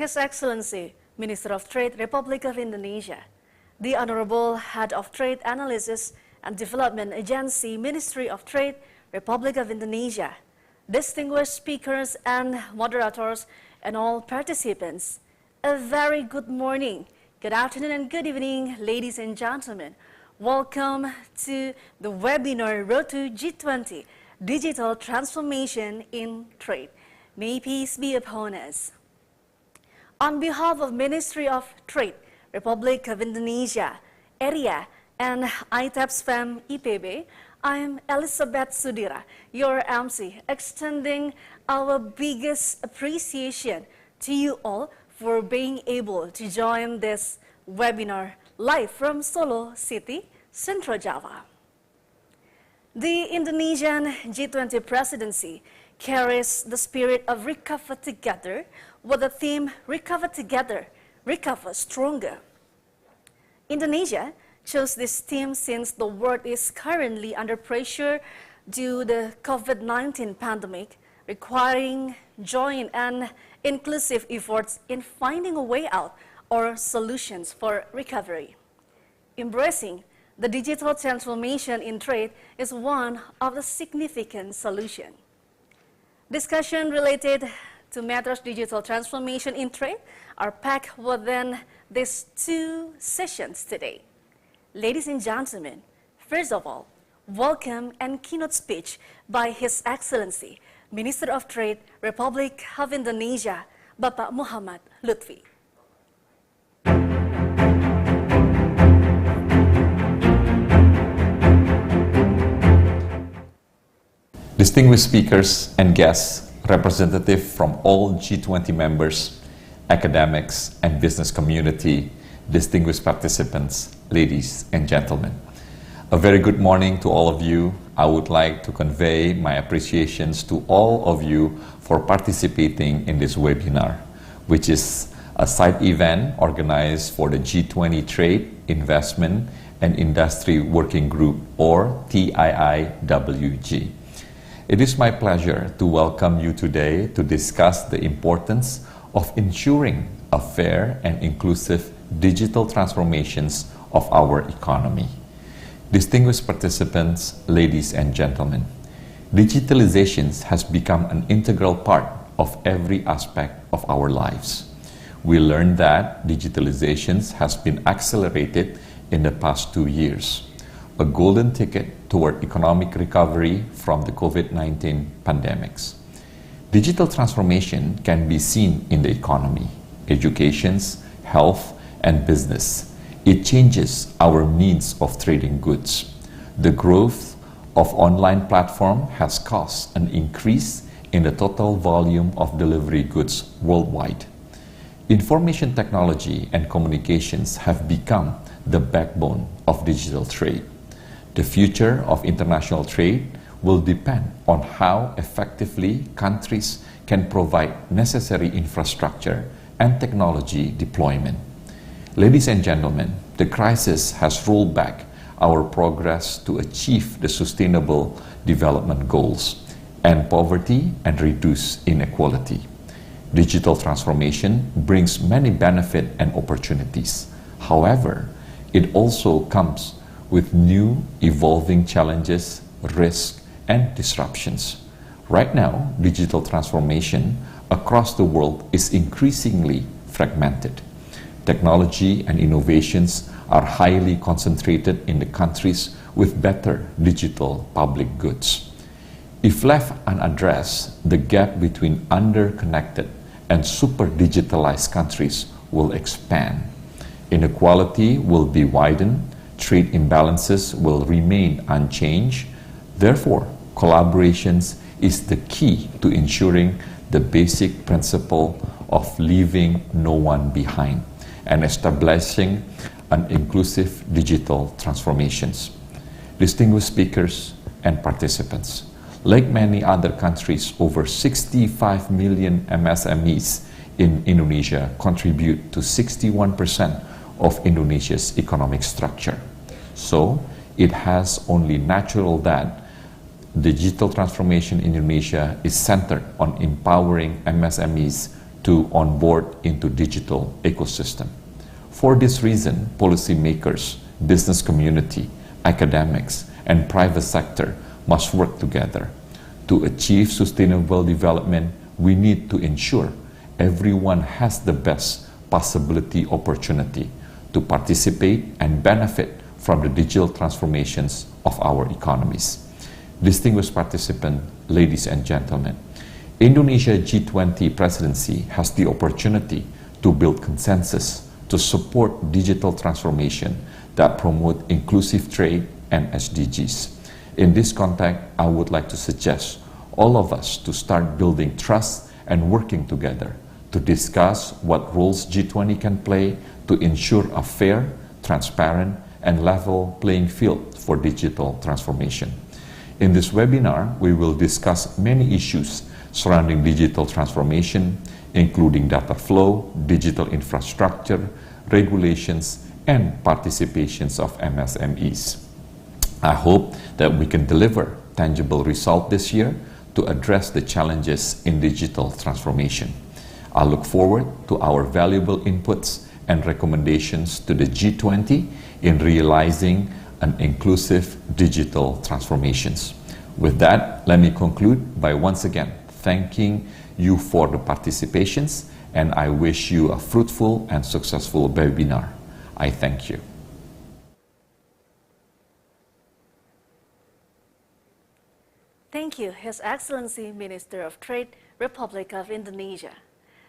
His Excellency, Minister of Trade, Republic of Indonesia, the Honorable Head of Trade Analysis and Development Agency, Ministry of Trade, Republic of Indonesia, distinguished speakers and moderators, and all participants, a very good morning, good afternoon, and good evening, ladies and gentlemen. Welcome to the webinar Road to G20, Digital Transformation in Trade. May peace be upon us. On behalf of Ministry of Trade, Republic of Indonesia, ERIA, and ITEPS-FEM IPB, I am Elizabeth Sudira, your MC, extending our biggest appreciation to you all for being able to join this webinar live from Solo City, Central Java. The Indonesian G20 presidency carries the spirit of recover together with the theme Recover Together, Recover Stronger. Indonesia chose this theme since the world is currently under pressure due to the COVID-19 pandemic, requiring joint and inclusive efforts in finding a way out or solutions for recovery. Embracing the digital transformation in trade is one of the significant solutions. Discussion related to matters digital transformation in trade are packed within these two sessions today. Ladies and gentlemen, first of all, welcome and keynote speech by His Excellency, Minister of Trade, Republic of Indonesia, Bapak Muhammad Lutfi. Distinguished speakers and guests, representatives from all G20 members, academics and business community, distinguished participants, ladies and gentlemen. A very good morning to all of you. I would like to convey my appreciations to all of you for participating in this webinar, which is a side event organized for the G20 Trade, Investment and Industry Working Group, or TIIWG. It is my pleasure to welcome you today to discuss the importance of ensuring a fair and inclusive digital transformations of our economy. Distinguished participants, ladies and gentlemen, digitalization has become an integral part of every aspect of our lives. We learned that digitalization has been accelerated in the past 2 years, a golden ticket toward economic recovery from the COVID-19 pandemics. Digital transformation can be seen in the economy, education, health, and business. It changes our means of trading goods. The growth of online platform has caused an increase in the total volume of delivery goods worldwide. Information technology and communications have become the backbone of digital trade. The future of international trade will depend on how effectively countries can provide necessary infrastructure and technology deployment. Ladies and gentlemen, the crisis has rolled back our progress to achieve the sustainable development goals, end poverty, and reduce inequality. Digital transformation brings many benefits and opportunities. However, it also comes with new evolving challenges, risks, and disruptions. Right now, digital transformation across the world is increasingly fragmented. Technology and innovations are highly concentrated in the countries with better digital public goods. If left unaddressed, the gap between under-connected and super-digitalized countries will expand. Inequality will be widened, trade imbalances will remain unchanged. Therefore, collaborations is the key to ensuring the basic principle of leaving no one behind and establishing an inclusive digital transformations. Distinguished speakers and participants, like many other countries, over 65 million MSMEs in Indonesia contribute to 61% of Indonesia's economic structure. So, it has only natural that digital transformation in Indonesia is centered on empowering MSMEs to onboard into digital ecosystem. For this reason, policymakers, business community, academics, and private sector must work together. To achieve sustainable development, we need to ensure everyone has the best possibility opportunity to participate and benefit from the digital transformations of our economies. Distinguished participants, ladies and gentlemen, Indonesia G20 presidency has the opportunity to build consensus to support digital transformation that promote inclusive trade and SDGs. In this context, I would like to suggest all of us to start building trust and working together to discuss what roles G20 can play to ensure a fair, transparent, and level playing field for digital transformation. In this webinar, we will discuss many issues surrounding digital transformation, including data flow, digital infrastructure, regulations, and participations of MSMEs. I hope that we can deliver tangible results this year to address the challenges in digital transformation. I look forward to our valuable inputs and recommendations to the G20 in realizing an inclusive digital transformations. With that, let me conclude by once again thanking you for the participations, and I wish you a fruitful and successful webinar. I thank you. Thank you, His Excellency Minister of Trade, Republic of Indonesia.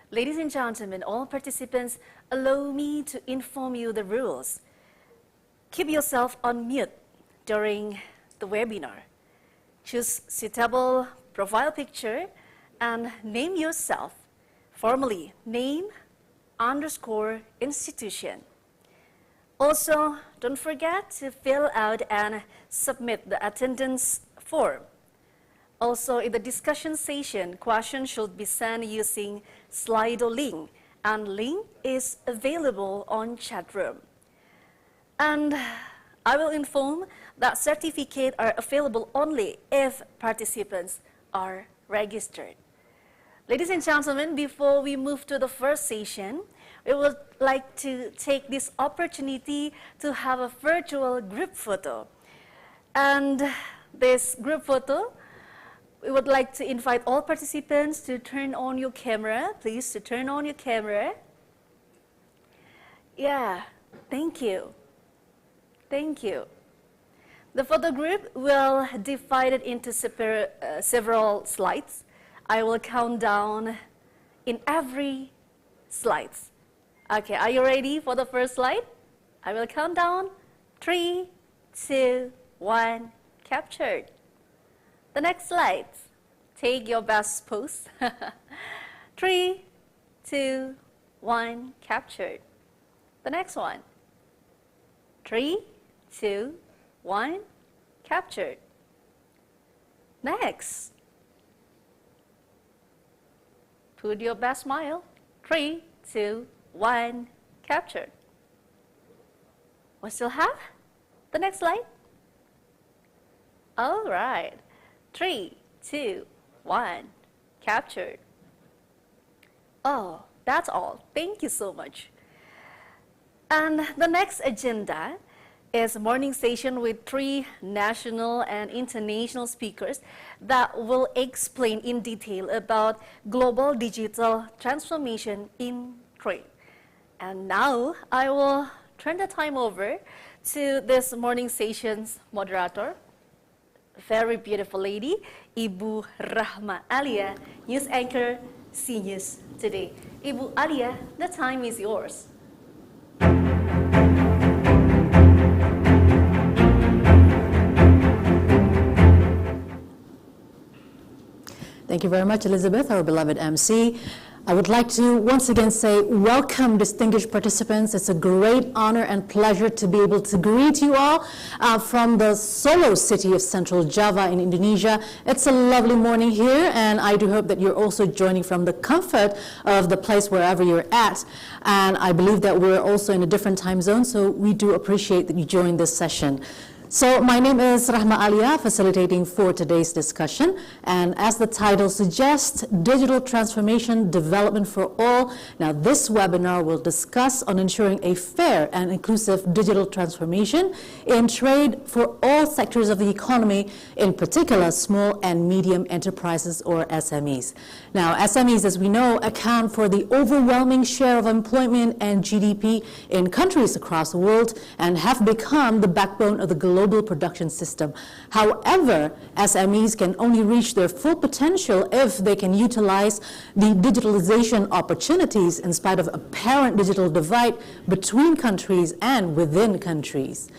Ladies and gentlemen, all participants, allow me to inform you the rules. Keep yourself on mute during the webinar. Choose suitable profile picture and name yourself. Formally, name _ institution. Also, don't forget to fill out and submit the attendance form. Also, in the discussion session, questions should be sent using Slido link, and link is available on chat room. And I will inform that certificates are available only if participants are registered. Ladies and gentlemen, before we move to the first session, we would like to take this opportunity to have a virtual group photo. And this group photo, we would like to invite all participants to turn on your camera. Please, to turn on your camera. Yeah, thank you. Thank you. The photo group will divide it into several slides. I will count down in every slide. Okay, are you ready for the first slide? I will count down. 3, 2, 1, captured. The next slide, take your best pose. 3, 2, 1, captured. The next one, 3, 2, 1, captured. Next, put your best smile. 3, 2, 1, captured. We still have the next slide. All right. 3, 2, 1, captured. Oh, that's all. Thank you so much. And the next agenda is a morning session with 3 national and international speakers that will explain in detail about global digital transformation in trade. And now I will turn the time over to this morning session's moderator, very beautiful lady, Ibu Rahma Alia, news anchor, CNews Today. Ibu Alia, the time is yours. Thank you very much, Elizabeth, our beloved MC. I would like to once again say welcome, distinguished participants. It's a great honor and pleasure to be able to greet you all from the Solo city of Central Java in Indonesia. It's a lovely morning here, and I do hope that you're also joining from the comfort of the place wherever you're at. And I believe that we're also in a different time zone, so we do appreciate that you joined this session. So my name is Rahma Alia, facilitating for today's discussion. And as the title suggests, Digital Transformation Development for All. Now this webinar will discuss on ensuring a fair and inclusive digital transformation in trade for all sectors of the economy, in particular small and medium enterprises or SMEs. Now SMEs, as we know, account for the overwhelming share of employment and GDP in countries across the world and have become the backbone of the global production system. However, SMEs can only reach their full potential if they can utilize the digitalization opportunities in spite of apparent digital divide between countries and within countries.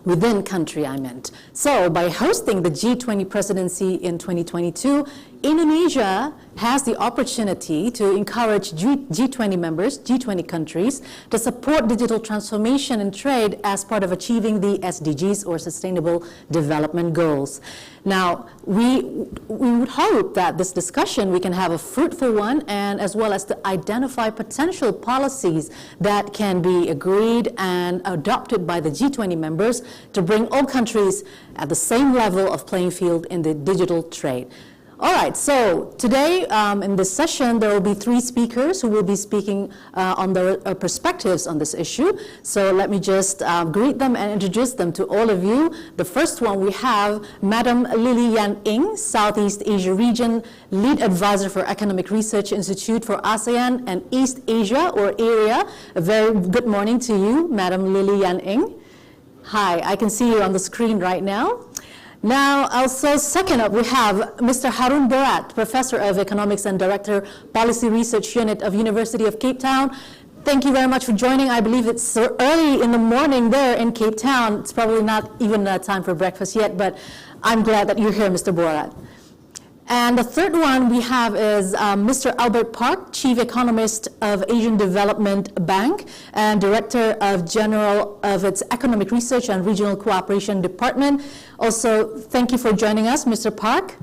Within country, I meant. So by hosting the G20 presidency in 2022, Indonesia has the opportunity to encourage G20 members, G20 countries, to support digital transformation and trade as part of achieving the SDGs or Sustainable Development Goals. Now, we would hope that this discussion, we can have a fruitful one, and as well as to identify potential policies that can be agreed and adopted by the G20 members to bring all countries at the same level of playing field in the digital trade. All right, so today in this session, there will be 3 speakers who will be speaking on their perspectives on this issue. So let me just greet them and introduce them to all of you. The first one, we have Madam Lili Yan Ing, Southeast Asia Region Lead Advisor for Economic Research Institute for ASEAN and East Asia, or ERIA. A very good morning to you, Madam Lili Yan Ing. Hi, I can see you on the screen right now. Now, also second up, we have Mr. Haroon Bhorat, Professor of Economics and Director, Policy Research Unit of University of Cape Town. Thank you very much for joining. I believe it's so early in the morning there in Cape Town. It's probably not even time for breakfast yet, but I'm glad that you're here, Mr. Bhorat. And the third one we have is Mr. Albert Park, Chief Economist of Asian Development Bank and Director of General of its Economic Research and Regional Cooperation Department. Also, thank you for joining us, Mr. Park.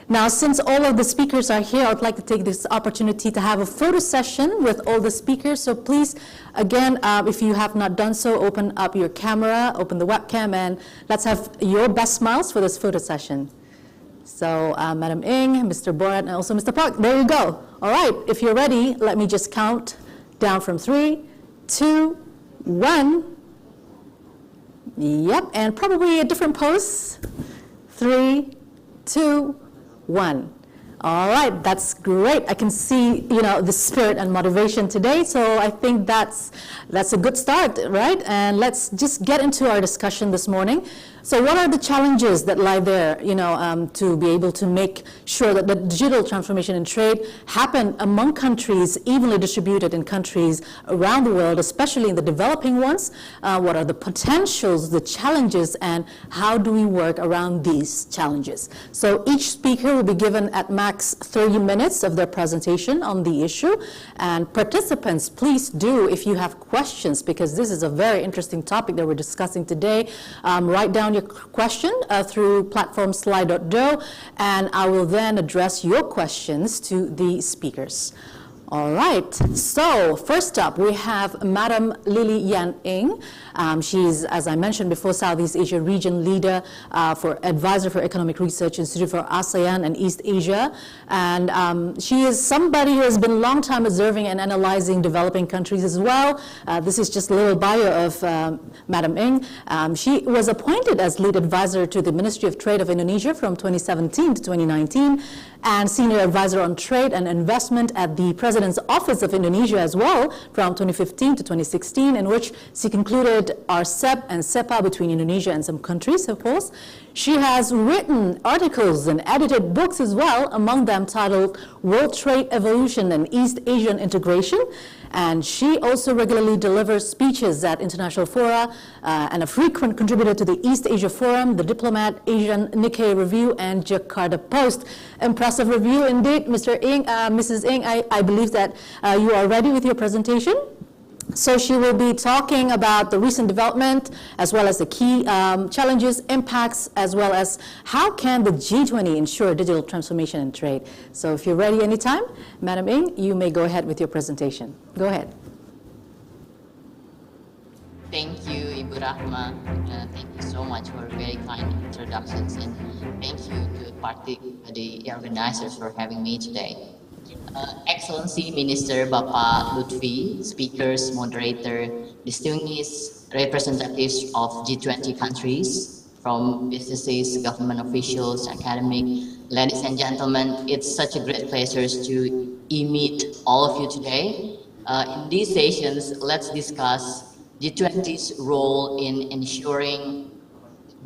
Now, since all of the speakers are here, I'd like to take this opportunity to have a photo session with all the speakers. So please, again, if you have not done so, open up your camera, open the webcam, and let's have your best smiles for this photo session. So Madam Ing, Mr. Bhorat, and also Mr. Park, there you go. All right, if you're ready, let me just count down from 3, 2, 1. Yep, and probably a different pose. 3, 2, 1. All right, that's great. I can see, the spirit and motivation today, so I think that's a good start, right? And let's just get into our discussion this morning. So what are the challenges that lie there, to be able to make sure that the digital transformation in trade happen among countries, evenly distributed in countries around the world, especially in the developing ones? What are the potentials, the challenges, and how do we work around these challenges? So each speaker will be given at max 30 minutes of their presentation on the issue. And participants, please do, if you have questions, because this is a very interesting topic that we're discussing today, write down your question through platform slide.do, and I will then address your questions to the speakers. All right, so first up, we have Madam Lili Yan Ing. She's, as I mentioned before, Southeast Asia Region Leader for Advisor for Economic Research Institute for ASEAN and East Asia. And she is somebody who has been a long time observing and analyzing developing countries as well. This is just a little bio of Madam Ing. She was appointed as Lead Advisor to the Ministry of Trade of Indonesia from 2017 to 2019, and Senior Advisor on Trade and Investment at the President's Office of Indonesia as well from 2015 to 2016, in which she concluded RCEP and CEPA between Indonesia and some countries, of course. She has written articles and edited books as well, among them titled World Trade Evolution and East Asian Integration. And she also regularly delivers speeches at international fora and a frequent contributor to the East Asia Forum, the Diplomat, Asian Nikkei Review, and Jakarta Post. Impressive review indeed, Mr. Ing. Mrs. Ing, I believe that you are ready with your presentation. So she will be talking about the recent development, as well as the key challenges, impacts, as well as how can the G20 ensure digital transformation in trade. So if you're ready anytime, Madam Ing, you may go ahead with your presentation. Go ahead. Thank you, Ibu Rahma. Thank you so much for very kind introductions, and thank you to the organizers for having me today. Excellency Minister Bapak Lutfi, speakers, moderator, distinguished representatives of G20 countries, from businesses, government officials, academic, ladies and gentlemen, it's such a great pleasure to meet all of you today. In these sessions, let's discuss G20's role in ensuring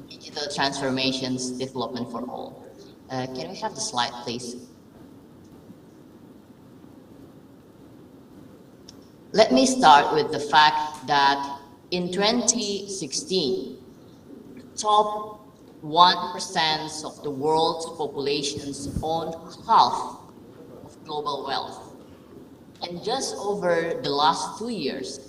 digital transformations development for all. Can we have the slide, please? Let me start with the fact that in 2016, top 1% of the world's populations owned half of global wealth. And just over the last 2 years,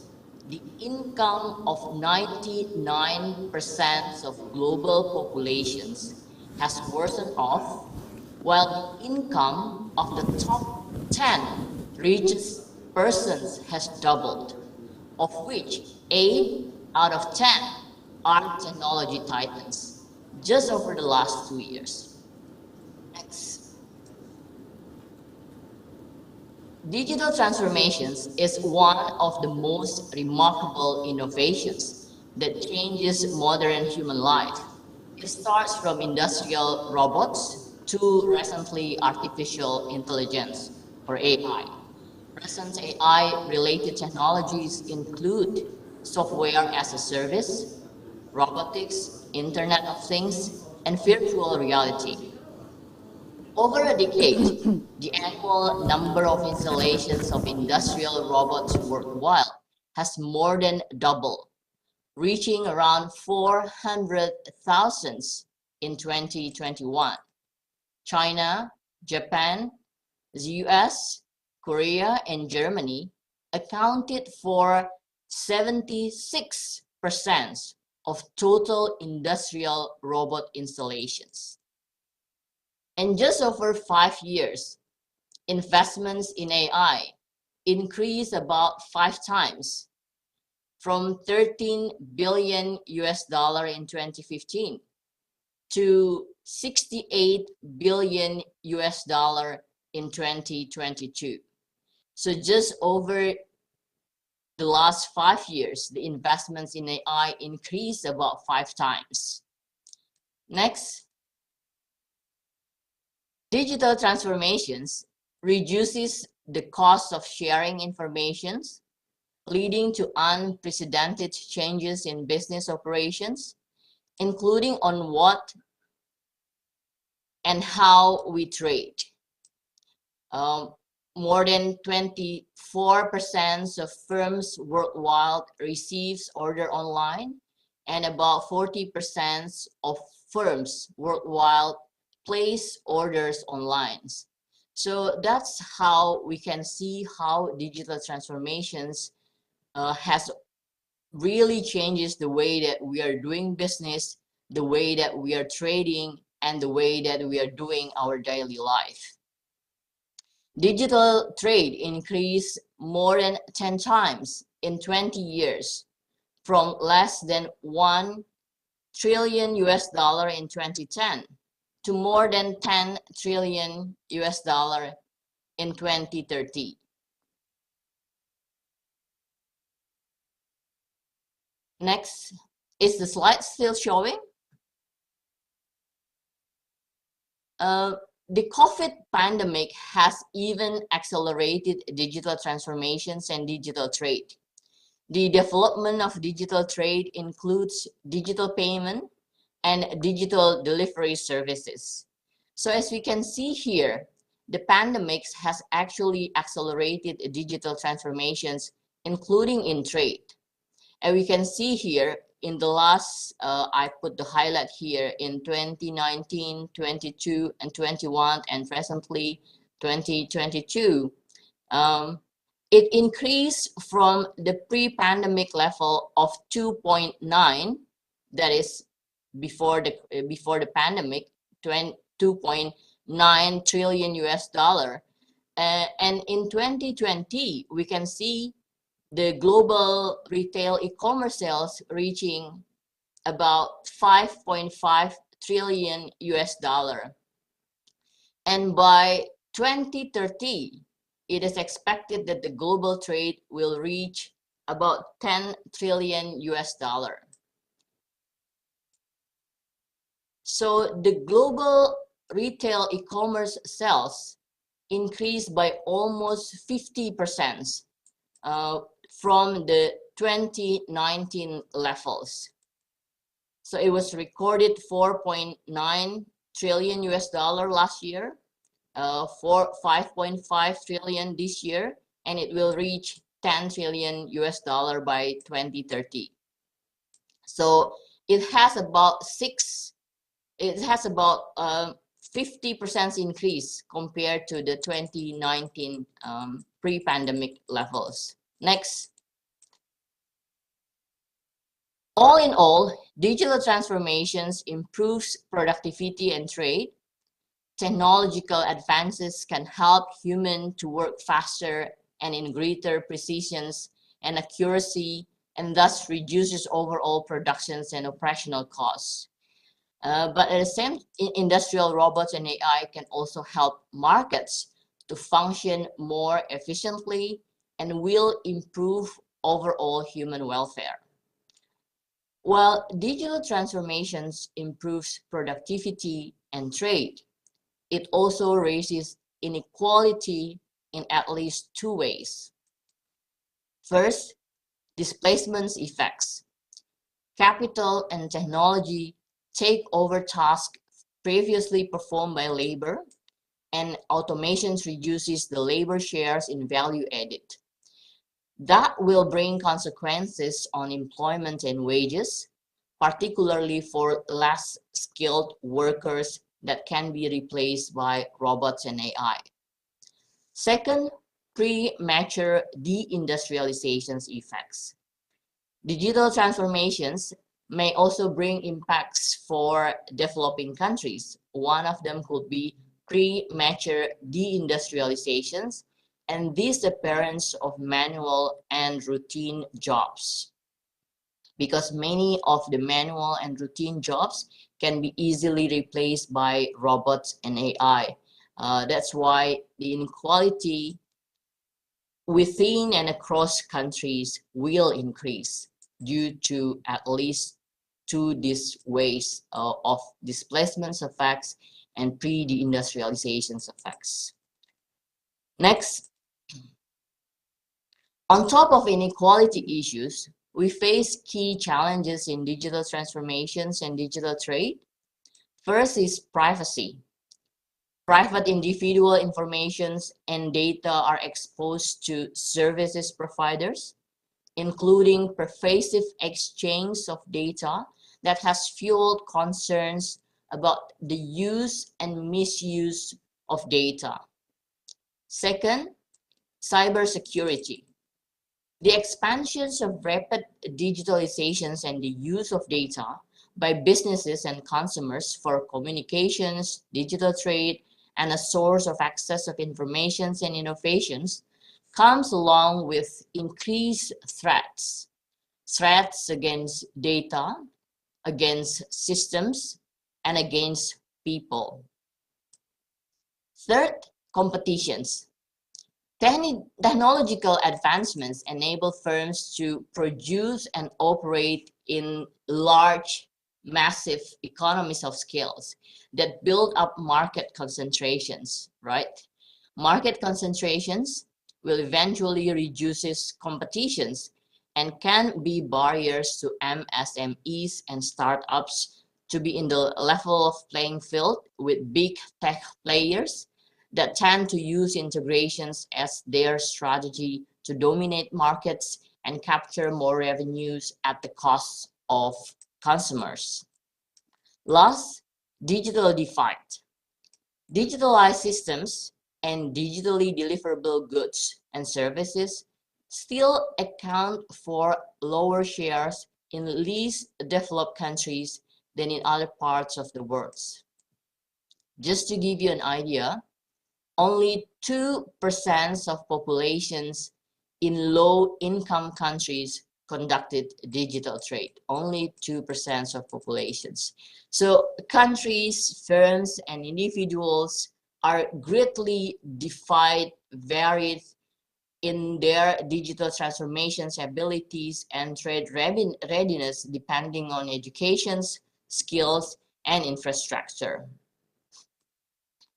the income of 99% of global populations has worsened off, while the income of the top 10 richest persons has doubled, of which 8 out of 10 are technology titans, just over the last 2 years. Next. Digital transformations is one of the most remarkable innovations that changes modern human life. It starts from industrial robots to recently artificial intelligence, or AI. Recent AI-related technologies include software as a service, robotics, Internet of Things, and virtual reality. Over a decade, the annual number of installations of industrial robots worldwide has more than doubled, reaching around 400,000 in 2021. China, Japan, the US, Korea, and Germany accounted for 76% of total industrial robot installations. In just over 5 years, investments in AI increased about 5 times, from 13 billion US dollar in 2015 to 68 billion US dollar in 2022. So just over the last 5 years, the investments in AI increased about 5 times. Next. Digital transformations reduces the cost of sharing information, leading to unprecedented changes in business operations, including on what and how we trade. More than 24% of firms worldwide receives order online, and about 40% of firms worldwide place orders online. So that's how we can see how digital transformations has really changes the way that we are doing business, the way that we are trading, and the way that we are doing our daily life. Digital trade increased more than 10 times in 20 years, from less than 1 trillion US dollar in 2010 to more than 10 trillion US dollar in 2030. Next, is the slide still showing? The COVID pandemic has even accelerated digital transformations and digital trade. The development of digital trade includes digital payment and digital delivery services. So as we can see here, the pandemic has actually accelerated digital transformations, including in trade. And we can see here in the last, I put the highlight here in 2019, 22, and 21, and presently 2022. It increased from the pre-pandemic level of 2.9, that is before the pandemic, 2.9 trillion US dollar. And in 2020, we can see the global retail e-commerce sales reaching about 5.5 trillion US dollar. And by 2030, it is expected that the global trade will reach about 10 trillion US dollar. So the global retail e-commerce sales increased by almost 50% from the 2019 levels. So it was recorded 4.9 trillion US dollar last year, for 5.5 trillion this year, and it will reach 10 trillion US dollar by 2030. So it has about 50% increase compared to the 2019 pre-pandemic levels. Next. All in all, digital transformations improves productivity and trade. Technological advances can help humans to work faster and in greater precision and accuracy, and thus reduces overall productions and operational costs. But at the same time, industrial robots and AI can also help markets to function more efficiently and will improve overall human welfare. While digital transformations improves productivity and trade, it also raises inequality in at least two ways. First, displacement effects. Capital and technology take over tasks previously performed by labor, and automation reduces the labor shares in value added. That will bring consequences on employment and wages, particularly for less skilled workers that can be replaced by robots and AI. Second, premature deindustrialization effects. Digital transformations may also bring impacts for developing countries. One of them could be premature deindustrializations and disappearance of manual and routine jobs, because many of the manual and routine jobs can be easily replaced by robots and AI. That's why the inequality within and across countries will increase due to at least two these ways of displacement effects and pre-deindustrialization effects. Next, on top of inequality issues, we face key challenges in digital transformations and digital trade. First is privacy. Private individual information and data are exposed to services providers, including pervasive exchange of data that has fueled concerns about the use and misuse of data. Second, cybersecurity. The expansions of rapid digitalizations and the use of data by businesses and consumers for communications, digital trade, and a source of access of information and innovations comes along with increased threats. Threats against data, against systems, and against people. Third, competitions. Technological advancements enable firms to produce and operate in large, massive economies of scales that build up market concentrations, right? Market concentrations will eventually reduce competitions and can be barriers to MSMEs and startups to be in the level of playing field with big tech players that tend to use integrations as their strategy to dominate markets and capture more revenues at the cost of consumers. Last, digital divide. Digitalized systems and digitally deliverable goods and services still account for lower shares in least developed countries than in other parts of the world. Just to give you an idea, only 2% of populations in low-income countries conducted digital trade, only 2% of populations. So countries, firms, and individuals are greatly varied in their digital transformations, abilities, and trade readiness depending on educations, skills, and infrastructure.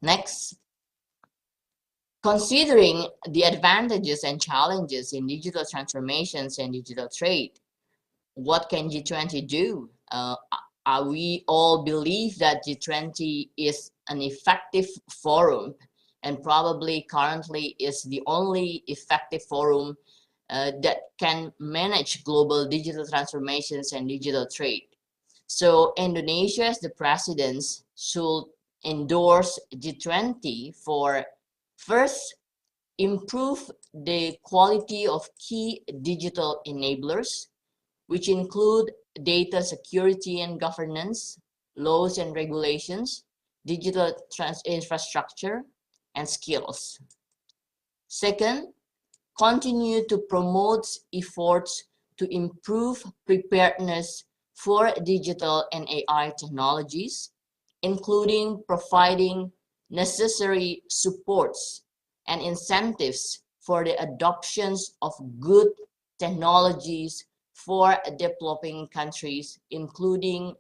Next. Considering the advantages and challenges in digital transformations and digital trade, what can G20 do? We all believe that G20 is an effective forum, and probably currently is the only effective forum that can manage global digital transformations and digital trade. So Indonesia, as the president, should endorse G20 for first, improve the quality of key digital enablers, which include data security and governance, laws and regulations, digital infrastructure, and skills. Second, continue to promote efforts to improve preparedness for digital and AI technologies, including providing necessary supports and incentives for the adoptions of good technologies for developing countries, including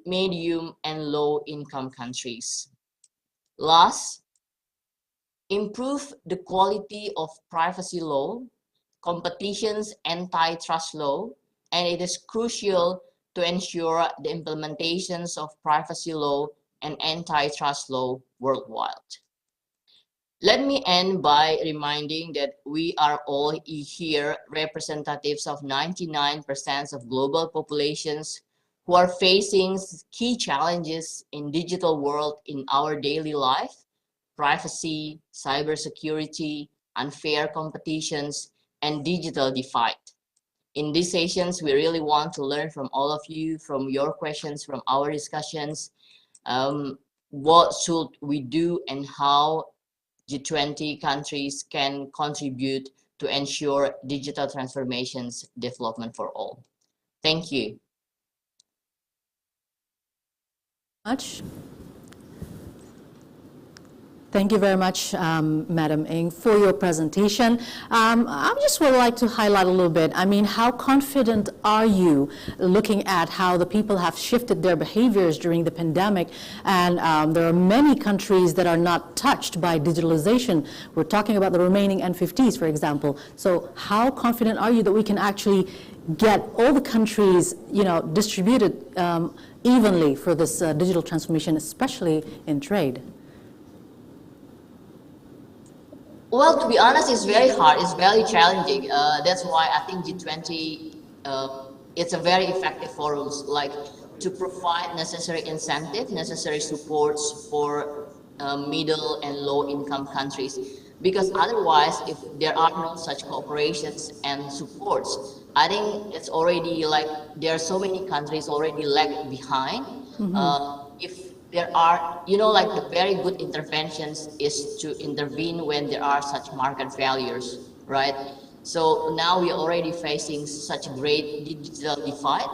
medium and low income countries. Last, improve the quality of privacy law, competition's antitrust law, and it is crucial to ensure the implementations of privacy law and antitrust law worldwide. Let me end by reminding that we are all here representatives of 99% of global populations who are facing key challenges in digital world in our daily life: privacy, cybersecurity, unfair competitions, and digital divide. In these sessions, we really want to learn from all of you, from your questions, from our discussions, what should we do and how G20 countries can contribute to ensure digital transformations development for all. Thank you. Thank you very much, Madam Ng, for your presentation. I just would like to highlight a little bit. I mean, how confident are you looking at how the people have shifted their behaviors during the pandemic? And there are many countries that are not touched by digitalization. We're talking about the remaining N50s, for example. So how confident are you that we can actually get all the countries, distributed evenly for this digital transformation, especially in trade? Well, to be honest, it's very hard. It's very challenging. That's why I think G20, it's a very effective forum, like to provide necessary incentive, necessary supports for middle and low income countries. Because otherwise, if there are no such cooperations and supports, I think it's already like there are so many countries already lag behind. If there are, like the very good interventions is to intervene when there are such market failures, right? So now we're already facing such great digital divide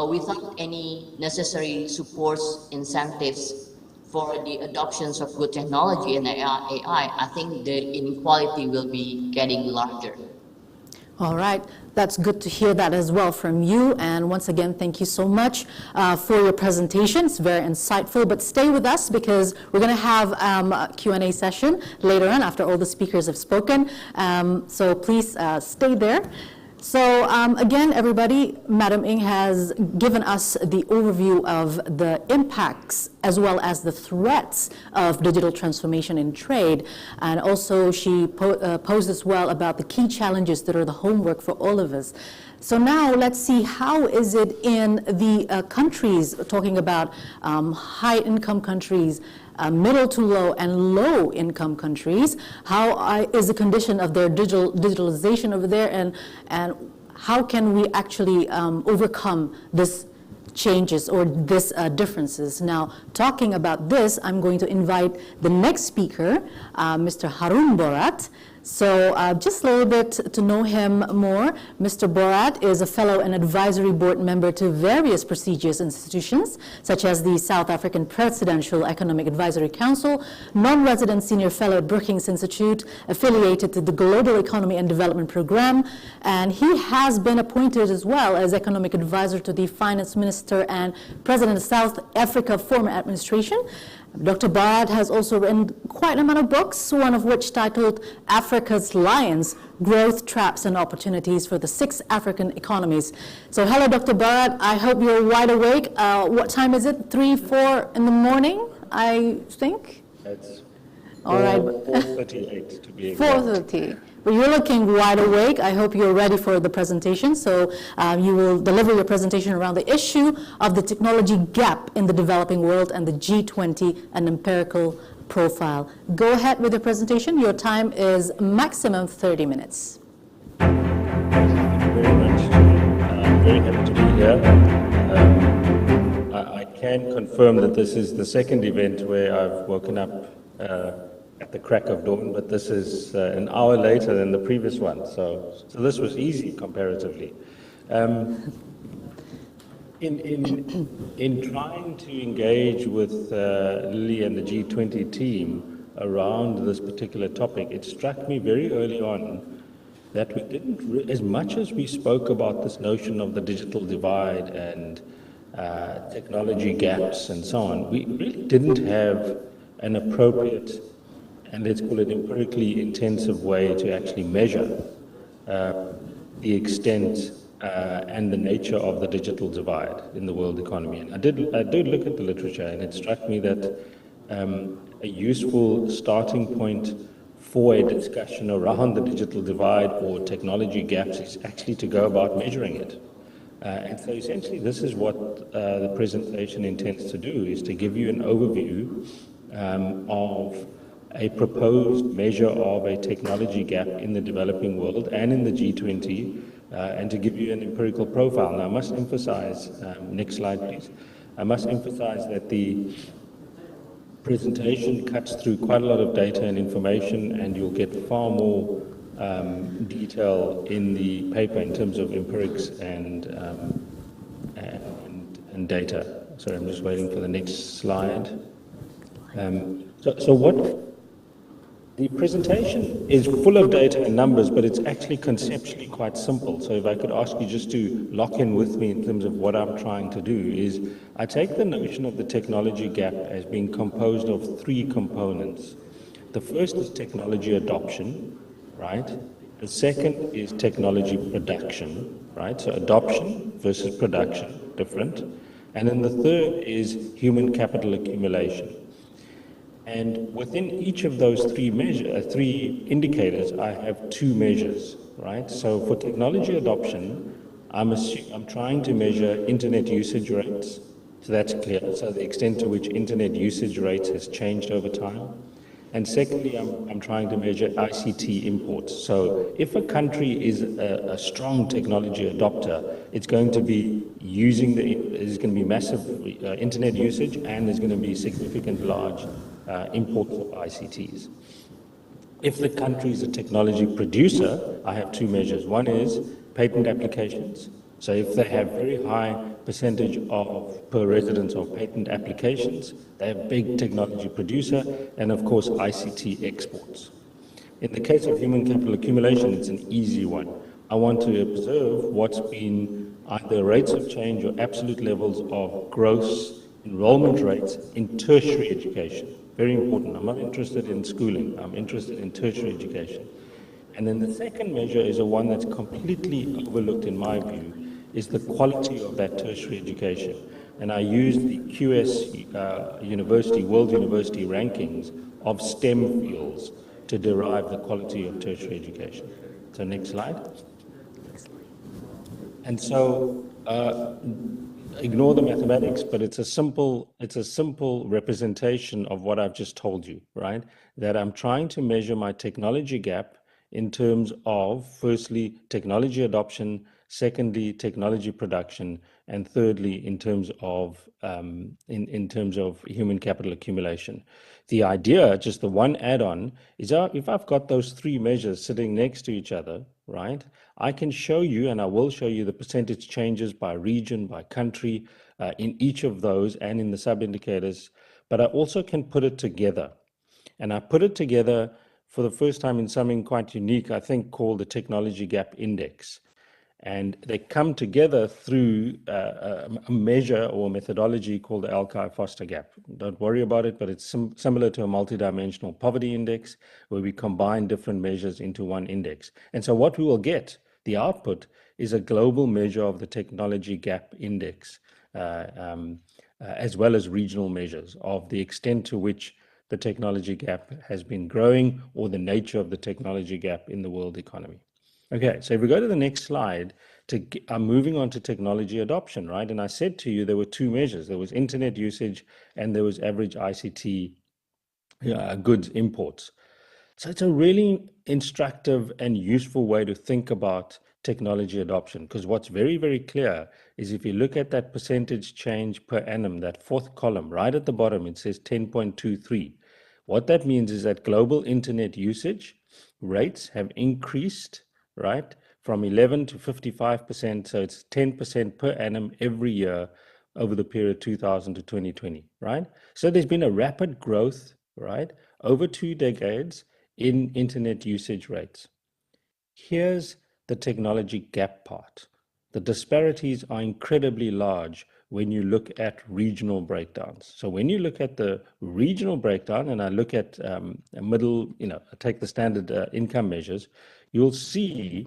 without any necessary supports, incentives for the adoptions of good technology and AI. I think the inequality will be getting larger. All right, that's good to hear that as well from you. And once again, thank you so much for your presentation. It's very insightful, but stay with us because we're going to have a Q&A session later on after all the speakers have spoken. So please stay there. So again, everybody, Madam Ng has given us the overview of the impacts as well as the threats of digital transformation in trade. And also she posed as well about the key challenges that are the homework for all of us. So now let's see, how is it in the countries, talking about high-income countries, middle to low and low income countries, how is the condition of their digitalization over there, and how can we actually overcome this changes or this differences? Now, talking about this, I'm going to invite the next speaker, Mr. Haroon Bhorat. So just a little bit to know him more, Mr. Bhorat is a fellow and advisory board member to various prestigious institutions, such as the South African Presidential Economic Advisory Council, non-resident senior fellow at Brookings Institute, affiliated to the Global Economy and Development Program, and he has been appointed as well as economic advisor to the Finance Minister and President of South Africa former administration. Dr. Bhorat has also written quite an amount of books, one of which titled Africa's Lions, Growth, Traps and Opportunities for the 6 African Economies. So hello, Dr. Bhorat. I hope you're wide awake. What time is it? 3, 4 in the morning, I think? It's all right. 4:38 to be exact. 4:30. But you're looking wide awake. I hope you're ready for the presentation. So you will deliver your presentation around the issue of the technology gap in the developing world and the G20 and empirical profile. Go ahead with your presentation. Your time is maximum 30 minutes. Thank you very much. I'm very happy to be here. I can confirm that this is the second event where I've woken up at the crack of dawn, but this is an hour later than the previous one, so this was easy comparatively. In trying to engage with Lili and the G20 team around this particular topic, it struck me very early on that we didn't, as much as we spoke about this notion of the digital divide and technology gaps and so on, we really didn't have an appropriate, and let's call it empirically intensive way to actually measure the extent and the nature of the digital divide in the world economy. And I did look at the literature, and it struck me that a useful starting point for a discussion around the digital divide or technology gaps is actually to go about measuring it. And so essentially this is what the presentation intends to do, is to give you an overview of a proposed measure of a technology gap in the developing world and in the G20, and to give you an empirical profile. Now I must emphasize, next slide please, I must emphasize that the presentation cuts through quite a lot of data and information, and you'll get far more detail in the paper in terms of empirics and data. Sorry, I'm just waiting for the next slide. So what the presentation is full of data and numbers, but it's actually conceptually quite simple. So if I could ask you just to lock in with me in terms of what I'm trying to do, is I take the notion of the technology gap as being composed of 3 components. The first is technology adoption, right? The second is technology production, right? So adoption versus production, different. And then the third is human capital accumulation. And within each of those 3 indicators, I have 2 measures, right? So for technology adoption, I'm trying to measure internet usage rates. So that's clear. So the extent to which internet usage rates has changed over time. And secondly, I'm trying to measure ICT imports. So if a country is a strong technology adopter, it's going to be there's going to be massive internet usage, and there's going to be significant large imports of ICTs. If the country is a technology producer, I have 2 measures. One is patent applications. So if they have very high percentage of per residence of patent applications, they have big technology producer, and of course ICT exports. In the case of human capital accumulation, it's an easy one. I want to observe what's been either rates of change or absolute levels of gross enrollment rates in tertiary education. Very important. I'm not interested in schooling. I'm interested in tertiary education. And then the second measure is a one that's completely overlooked in my view, is the quality of that tertiary education. And I use the QS World University rankings of STEM fields to derive the quality of tertiary education. So next slide. And so ignore the mathematics, but it's a simple representation of what I've just told you, right? That I'm trying to measure my technology gap in terms of, firstly, technology adoption, secondly, technology production, and thirdly, in terms of human capital accumulation. The idea, just the one add-on, is if I've got those three measures sitting next to each other, right, I can show you, and I will show you the percentage changes by region, by country, in each of those and in the sub-indicators, but I also can put it together. And I put it together for the first time in something quite unique, I think, called the Technology Gap Index. And they come together through a measure or methodology called the Alki-Foster gap. Don't worry about it, but it's similar to a multidimensional poverty index where we combine different measures into one index. And so what we will get, the output, is a global measure of the Technology Gap Index, as well as regional measures of the extent to which the technology gap has been growing or the nature of the technology gap in the world economy. Okay, so if we go to the next slide, I'm moving on to technology adoption, right? And I said to you there were two measures. There was internet usage and there was average ICT goods imports. So it's a really instructive and useful way to think about technology adoption, because what's very, very clear is if you look at that percentage change per annum, that fourth column, right at the bottom, it says 10.23. What that means is that global internet usage rates have increased, right, from 11 to 55%. So it's 10% per annum every year over the period 2000 to 2020, right? So there's been a rapid growth, right, over 2 decades in internet usage rates. Here's the technology gap part. The disparities are incredibly large when you look at regional breakdowns. So when you look at the regional breakdown, and I look at a middle, I take the standard income measures, you'll see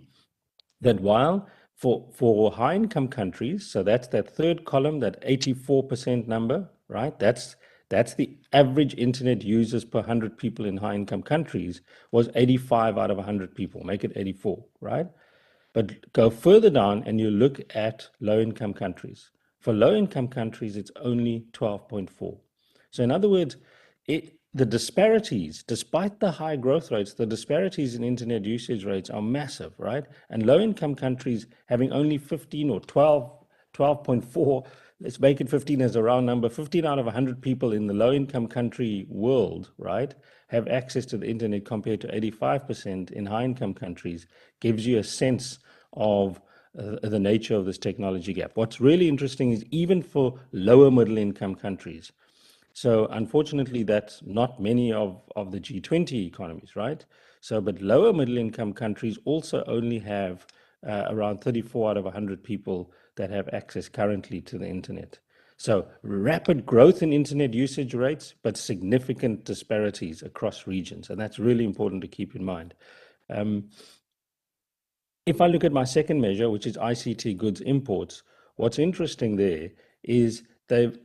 that while for high income countries, so that's that third column, that 84% number, right? That's the average internet users per 100 people in high income countries was 85 out of 100 people, make it 84, right? But go further down and you look at low income countries. For low income countries, it's only 12.4. So in other words, the disparities, despite the high growth rates, the disparities in internet usage rates are massive, right? And low income countries having only 15 or 12.4, let's make it 15 as a round number, 15 out of 100 people in the low income country world, right, have access to the internet compared to 85% in high income countries, gives you a sense of the nature of this technology gap. What's really interesting is even for lower middle income countries. So unfortunately, that's not many of the G20 economies, right? So, but lower middle income countries also only have around 34 out of 100 people that have access currently to the internet. So rapid growth in internet usage rates, but significant disparities across regions. And that's really important to keep in mind. If I look at my second measure, which is ICT goods imports, what's interesting there is the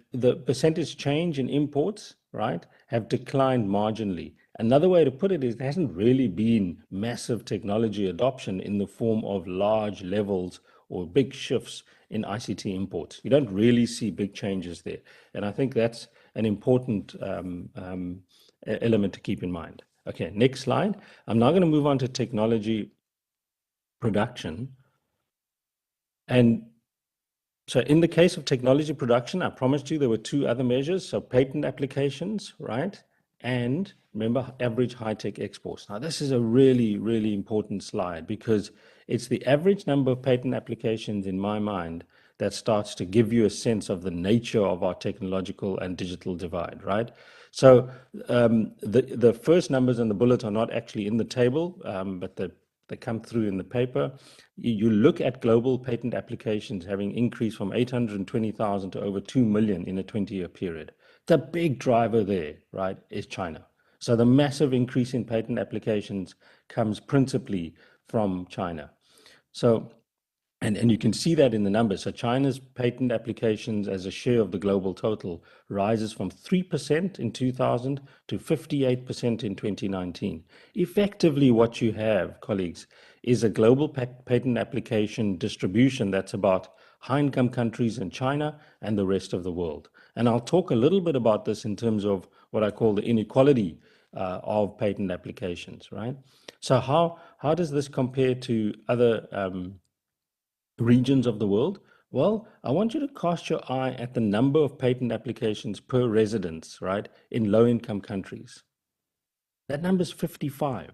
percentage change in imports, right, have declined marginally. Another way to put it is there hasn't really been massive technology adoption in the form of large levels or big shifts in ICT imports. You don't really see big changes there. And I think that's an important element to keep in mind. Okay, next slide. I'm now going to move on to technology production. And so in the case of technology production, I promised you there were two other measures. So patent applications, right? And remember, average high-tech exports. Now, this is a really, really important slide because it's the average number of patent applications in my mind that starts to give you a sense of the nature of our technological and digital divide, right? So the first numbers in the bullet are not actually in the table, but they come through in the paper. You look at global patent applications having increased from 820,000 to over 2 million in a 20-year period. The big driver there, right, is China. So the massive increase in patent applications comes principally from China. So, and you can see that in the numbers. So China's patent applications as a share of the global total rises from 3% in 2000 to 58% in 2019. Effectively, what you have, colleagues, is a global patent application distribution that's about high-income countries in China and the rest of the world. And I'll talk a little bit about this in terms of what I call the inequality of patent applications, right? So how does this compare to other regions of the world? Well, I want you to cast your eye at the number of patent applications per residence, right, in low-income countries. That number is 55,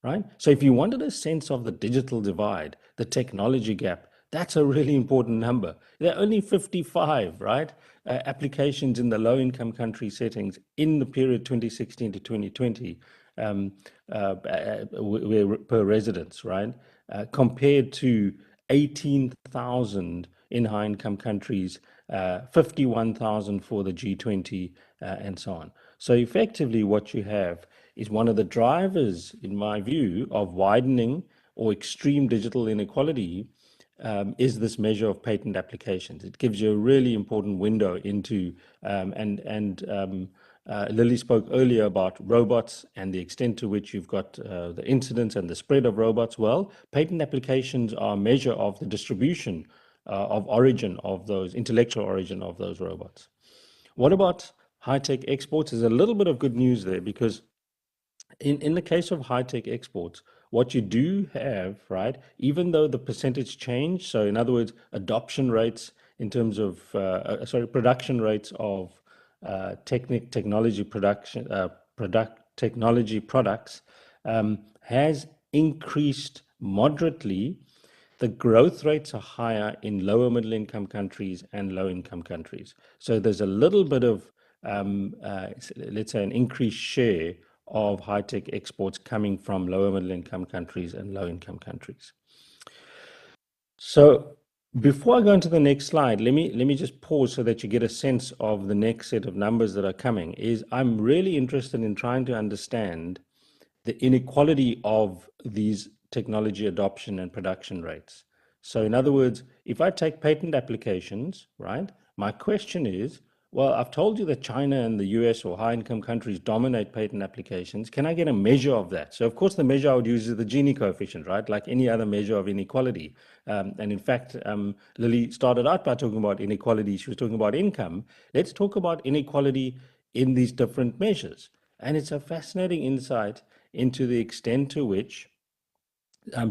right? So if you wanted a sense of the digital divide, the technology gap, that's a really important number. There are only 55, right, applications in the low-income country settings in the period 2016 to 2020 per residence, right, compared to 18,000 in high-income countries, 51,000 for the G20, and so on. So effectively what you have is one of the drivers, in my view, of widening or extreme digital inequality is this measure of patent applications. It gives you a really important window into, Lili spoke earlier about robots and the extent to which you've got the incidence and the spread of robots. Well, patent applications are a measure of the distribution of origin of those, intellectual origin of those robots. What about high-tech exports? There's a little bit of good news there, because in the case of high-tech exports, what you do have, right, even though the percentage change, so in other words, adoption rates in terms of, production rates of technology production, technology products has increased moderately. The growth rates are higher in lower middle income countries and low income countries. So there's a little bit of, let's say, an increased share of high-tech exports coming from lower middle income countries and low income countries. So before I go into the next slide, let me just pause so that you get a sense of the next set of numbers that are coming. I'm really interested in trying to understand the inequality of these technology adoption and production rates. So in other words, if I take patent applications, right, my question is, well, I've told you that China and the US or high-income countries dominate patent applications. Can I get a measure of that? So of course, the measure I would use is the Gini coefficient, right? Like any other measure of inequality. And in fact, Lili started out by talking about inequality. She was talking about income. Let's talk about inequality in these different measures. And it's a fascinating insight into the extent to which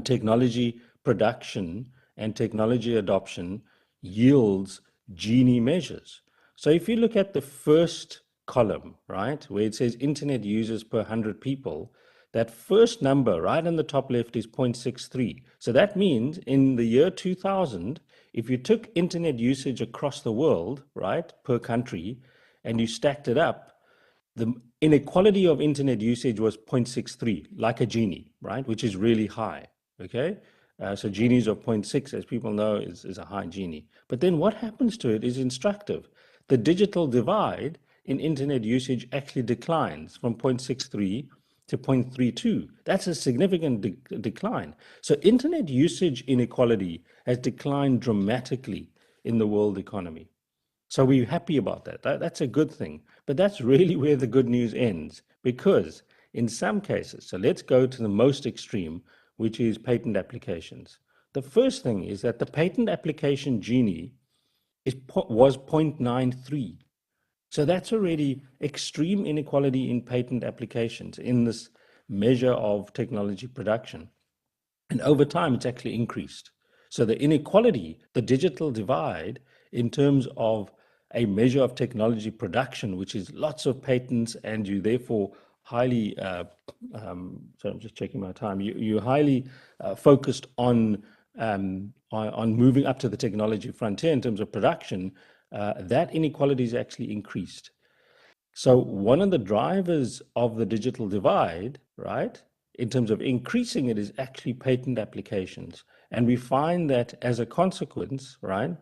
technology production and technology adoption yields Gini measures. So if you look at the first column, right, where it says internet users per 100 people, that first number right in the top left is 0.63. So that means in the year 2000, if you took internet usage across the world, right, per country, and you stacked it up, the inequality of internet usage was 0.63, like a Gini, right, which is really high, okay? So Ginis of 0.6, as people know, is a high Gini. But then what happens to it is instructive. The digital divide in internet usage actually declines from 0.63 to 0.32. That's a significant decline. So internet usage inequality has declined dramatically in the world economy. So we're happy about that. That's a good thing. But that's really where the good news ends, because in some cases, so let's go to the most extreme, which is patent applications. The first thing is that the patent application Gini was 0.93. So that's already extreme inequality in patent applications in this measure of technology production. And over time, it's actually increased. So the inequality, the digital divide, in terms of a measure of technology production, which is lots of patents, and you therefore highly, so I'm just checking my time, you're highly focused on moving up to the technology frontier in terms of production, that inequality is actually increased. So one of the drivers of the digital divide, right, in terms of increasing it, is actually patent applications. And we find that as a consequence, right,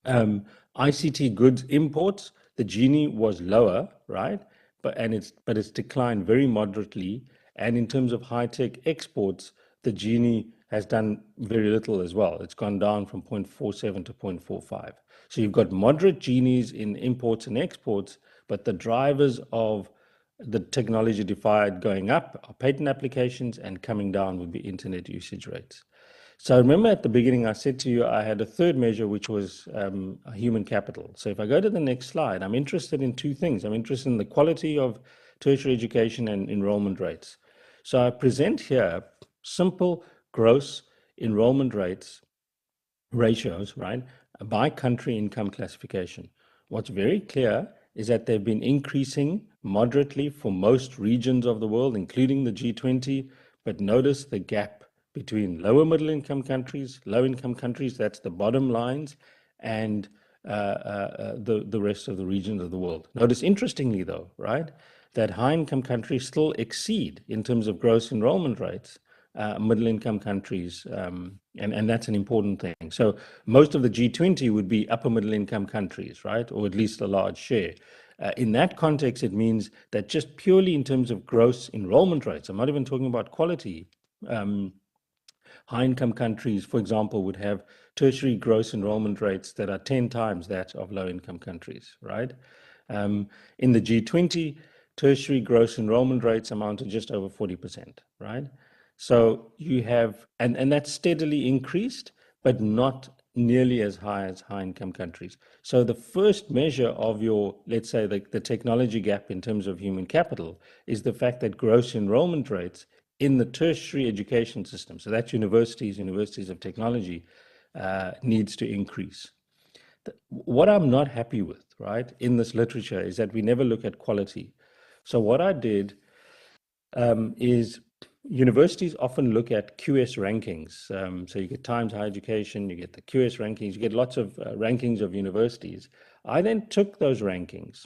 ICT goods imports, the Gini was lower, right, but it's declined very moderately. And in terms of high-tech exports, the Gini has done very little as well. It's gone down from 0.47 to 0.45. So you've got moderate Ginis in imports and exports, but the drivers of the technology divide going up are patent applications, and coming down would be internet usage rates. So remember at the beginning, I said to you, I had a third measure, which was human capital. So if I go to the next slide, I'm interested in two things. I'm interested in the quality of tertiary education and enrollment rates. So I present here simple gross enrollment rates ratios, right, by country income classification. What's very clear is that they've been increasing moderately for most regions of the world, including the G20, but notice the gap between lower middle income countries, low income countries, that's the bottom lines, and the rest of the regions of the world. Notice, interestingly though, right, that high income countries still exceed, in terms of gross enrollment rates, middle income countries, and that's an important thing. So most of the G20 would be upper middle income countries, right, or at least a large share. In that context, it means that just purely in terms of gross enrollment rates, I'm not even talking about quality, high income countries, for example, would have tertiary gross enrollment rates that are 10 times that of low income countries, right? In the G20, tertiary gross enrollment rates amount to just over 40%, right? So you have, and that's steadily increased, but not nearly as high as high income countries. So the first measure of your, let's say, the technology gap in terms of human capital is the fact that gross enrollment rates in the tertiary education system, so that's universities of technology, needs to increase. What I'm not happy with, right, in this literature is that we never look at quality. So what I did is universities often look at QS rankings. So you get Times Higher Education, you get the QS rankings, you get lots of rankings of universities. I then took those rankings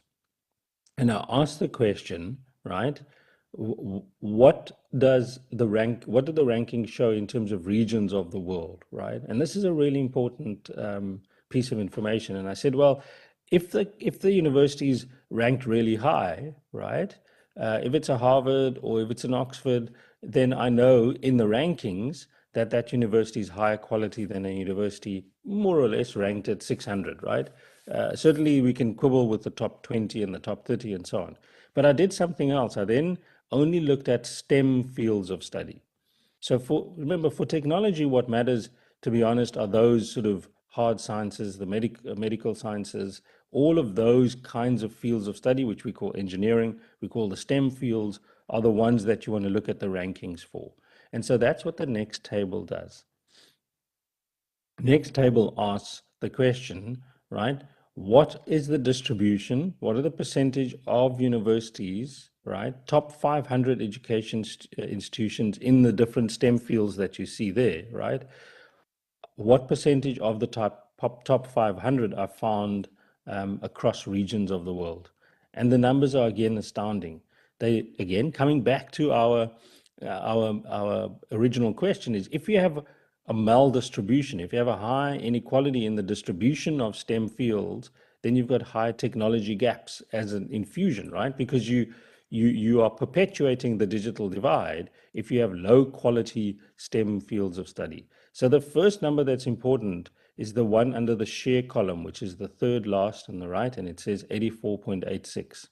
and I asked the question, right, what do the rankings show in terms of regions of the world, right? And this is a really important piece of information. And I said, well, if the university's ranked really high, right, if it's a Harvard or if it's an Oxford, then I know in the rankings that university is higher quality than a university more or less ranked at 600, right? Certainly we can quibble with the top 20 and the top 30 and so on. But I did something else. I then only looked at STEM fields of study. So remember, for technology, what matters, to be honest, are those sort of hard sciences, the medical sciences, all of those kinds of fields of study, which we call engineering, we call the STEM fields, are the ones that you want to look at the rankings for. And so that's what the next table does. Next table asks the question, right? What is the distribution? What are the percentage of universities, right? Top 500 education institutions in the different STEM fields that you see there, right? What percentage of the top 500 are found across regions of the world? And the numbers are again astounding. They, again, coming back to our original question is, if you have a maldistribution, if you have a high inequality in the distribution of STEM fields, then you've got high technology gaps as an infusion, right? Because you are perpetuating the digital divide if you have low quality STEM fields of study. So the first number that's important is the one under the share column, which is the third last on the right, and it says 84.86.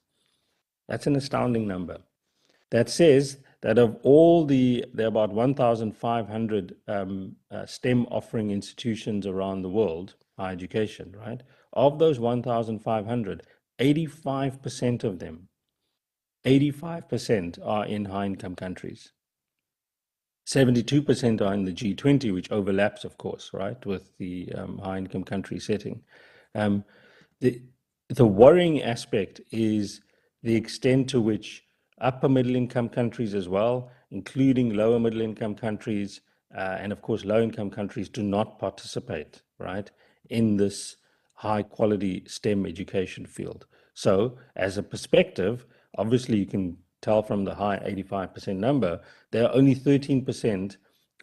That's an astounding number. That says that of all there are about 1,500 STEM offering institutions around the world, higher education, right? Of those 1,500, 85% of them, 85% are in high income countries. 72% are in the G20, which overlaps, of course, right, with the high income country setting. The worrying aspect is the extent to which upper middle income countries as well, including lower middle income countries, and of course low income countries, do not participate, right, in this high quality STEM education field. So as a perspective, obviously you can tell from the high 85% number, there are only 13%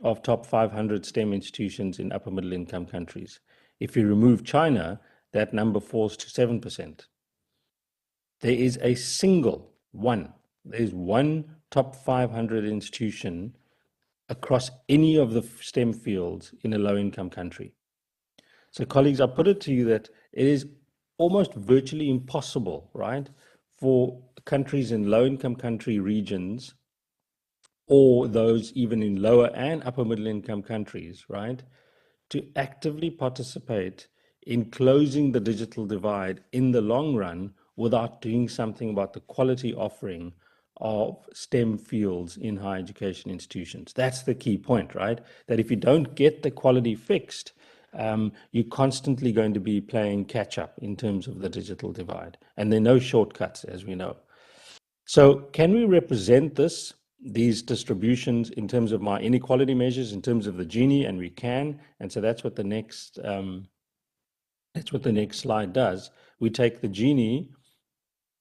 of top 500 STEM institutions in upper middle income countries. If you remove China, that number falls to 7%. There is a single one. There's one top 500 institution across any of the STEM fields in a low-income country. So colleagues, I put it to you that it is almost virtually impossible, right, for countries in low-income country regions, or those even in lower and upper middle-income countries, right, to actively participate in closing the digital divide in the long run without doing something about the quality offering of STEM fields in higher education institutions. That's the key point, right? That if you don't get the quality fixed, you're constantly going to be playing catch up in terms of the digital divide. And there are no shortcuts, as we know. So can we represent these distributions in terms of my inequality measures, in terms of the Gini? And we can. And so that's what the next slide does. We take the Gini,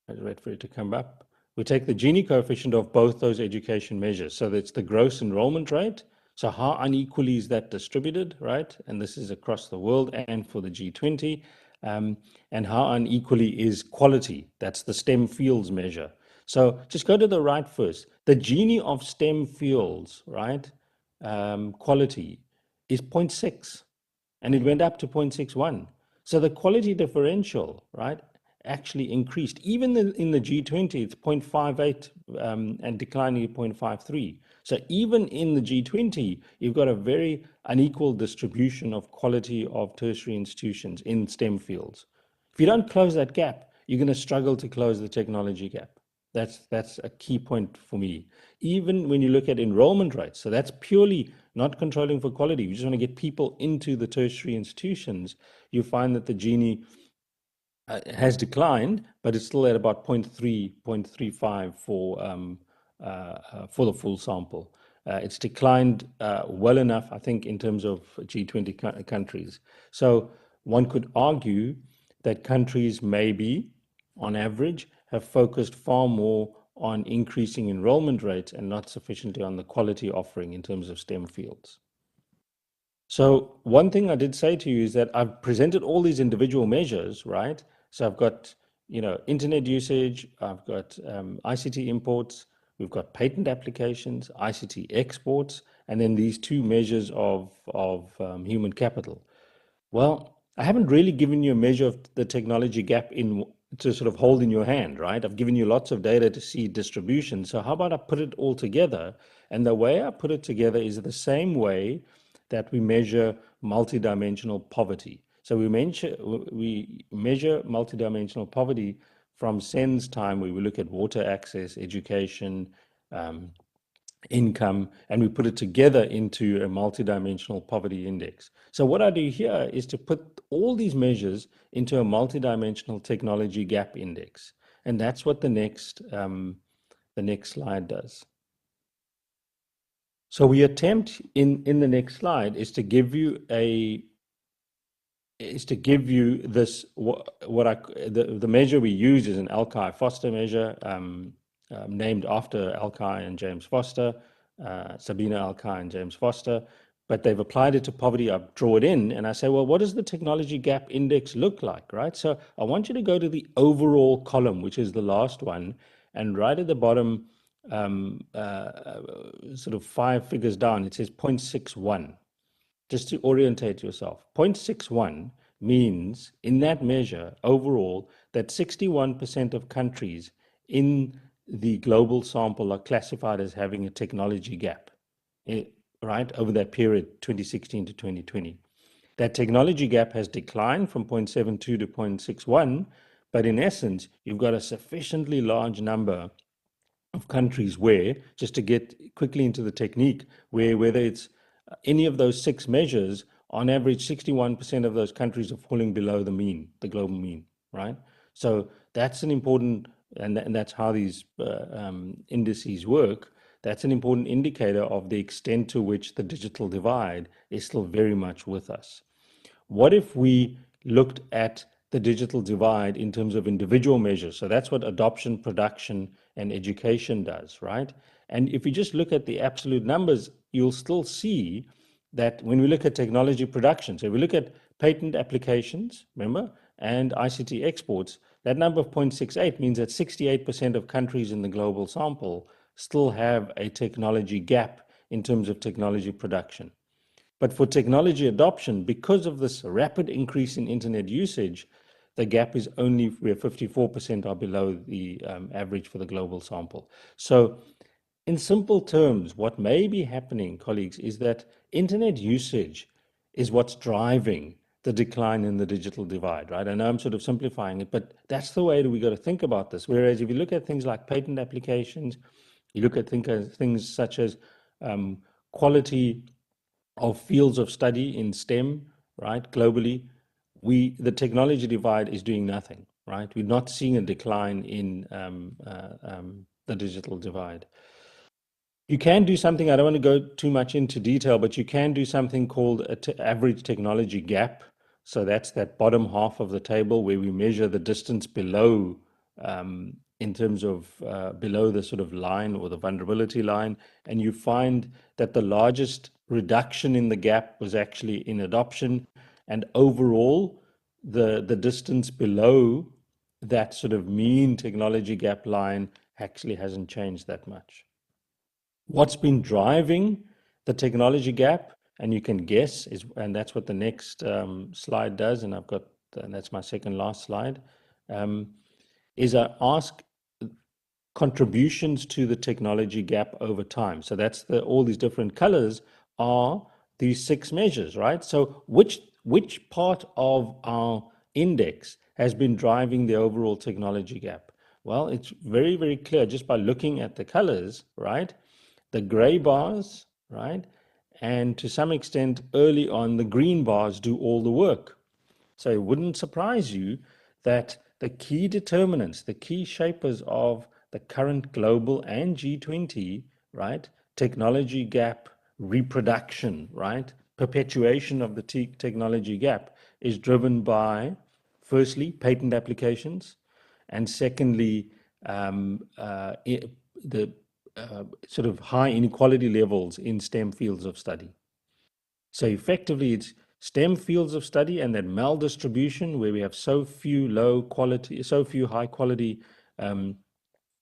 I'll wait for it to come up. We take the Gini coefficient of both those education measures. So that's the gross enrollment rate. So how unequally is that distributed, right? And this is across the world and for the G20. And how unequally is quality? That's the STEM fields measure. So just go to the right first. The Gini of STEM fields, right, quality is 0.6, and it went up to 0.61. So the quality differential, right, actually increased. Even in the G20, it's 0.58 and declining to 0.53. So even in the G20, you've got a very unequal distribution of quality of tertiary institutions in STEM fields. If you don't close that gap, you're going to struggle to close the technology gap. That's a key point for me. Even when you look at enrollment rates, so that's purely not controlling for quality. You just want to get people into the tertiary institutions. You find that the Gini has declined, but it's still at about 0.3, 0.35 for the full sample. It's declined well enough, I think, in terms of G20 countries. So one could argue that countries maybe, on average, have focused far more on increasing enrollment rates and not sufficiently on the quality offering in terms of STEM fields. So one thing I did say to you is that I've presented all these individual measures, right? So I've got, internet usage, I've got ICT imports, we've got patent applications, ICT exports, and then these two measures of human capital. Well, I haven't really given you a measure of the technology gap to sort of hold in your hand, right? I've given you lots of data to see distribution. So how about I put it all together? And the way I put it together is the same way that we measure multidimensional poverty. So we measure multidimensional poverty from Sen's time, where we look at water access, education, income, and we put it together into a multidimensional poverty index. So what I do here is to put all these measures into a multidimensional technology gap index. And that's what the next slide does. So we attempt in the next slide is to give you this, the measure we use is an Alki-Foster measure, named after Alki and James Foster, Sabina Alki and James Foster, but they've applied it to poverty. I draw it in and I say, well, what does the technology gap index look like, right? So I want you to go to the overall column, which is the last one, and right at the bottom, sort of 5 figures down, it says 0.61. Just to orientate yourself, 0.61 means in that measure overall that 61% of countries in the global sample are classified as having a technology gap, right, over that period, 2016 to 2020. That technology gap has declined from 0.72 to 0.61, but in essence, you've got a sufficiently large number of countries where, just to get quickly into the technique, where whether it's any of those 6 measures, on average, 61% of those countries are falling below the mean, the global mean, right? So that's an important, and that's how these indices work. That's an important indicator of the extent to which the digital divide is still very much with us. What if we looked at the digital divide in terms of individual measures? So that's what adoption, production, and education does, right? And if you just look at the absolute numbers, you'll still see that when we look at technology production, so if we look at patent applications, remember, and ICT exports, that number of 0.68 means that 68% of countries in the global sample still have a technology gap in terms of technology production. But for technology adoption, because of this rapid increase in internet usage, the gap is only where 54% are below the average for the global sample. So in simple terms, what may be happening, colleagues, is that internet usage is what's driving the decline in the digital divide, right? I know I'm sort of simplifying it, but that's the way that we got to think about this. Whereas if you look at things like patent applications, you look at things such as quality of fields of study in STEM, right, globally, the technology divide is doing nothing, right? We're not seeing a decline in the digital divide. You can do something, I don't want to go too much into detail, but you can do something called average technology gap. So that's that bottom half of the table where we measure the distance below, in terms of below the sort of line or the vulnerability line. And you find that the largest reduction in the gap was actually in adoption. And overall, the distance below that sort of mean technology gap line actually hasn't changed that much. What's been driving the technology gap, and you can guess, and that's what the next slide does, and that's my second last slide, is I ask contributions to the technology gap over time. So that's all these different colors are these 6 measures, right? So which part of our index has been driving the overall technology gap? Well, it's very, very clear just by looking at the colors, right? The gray bars, right? And to some extent, early on, the green bars do all the work. So it wouldn't surprise you that the key determinants, the key shapers of the current global and G20, right? Technology gap reproduction, right? Perpetuation of the technology gap is driven by, firstly, patent applications, and secondly, the sort of high inequality levels in STEM fields of study. So effectively, it's STEM fields of study and that maldistribution where we have so few high quality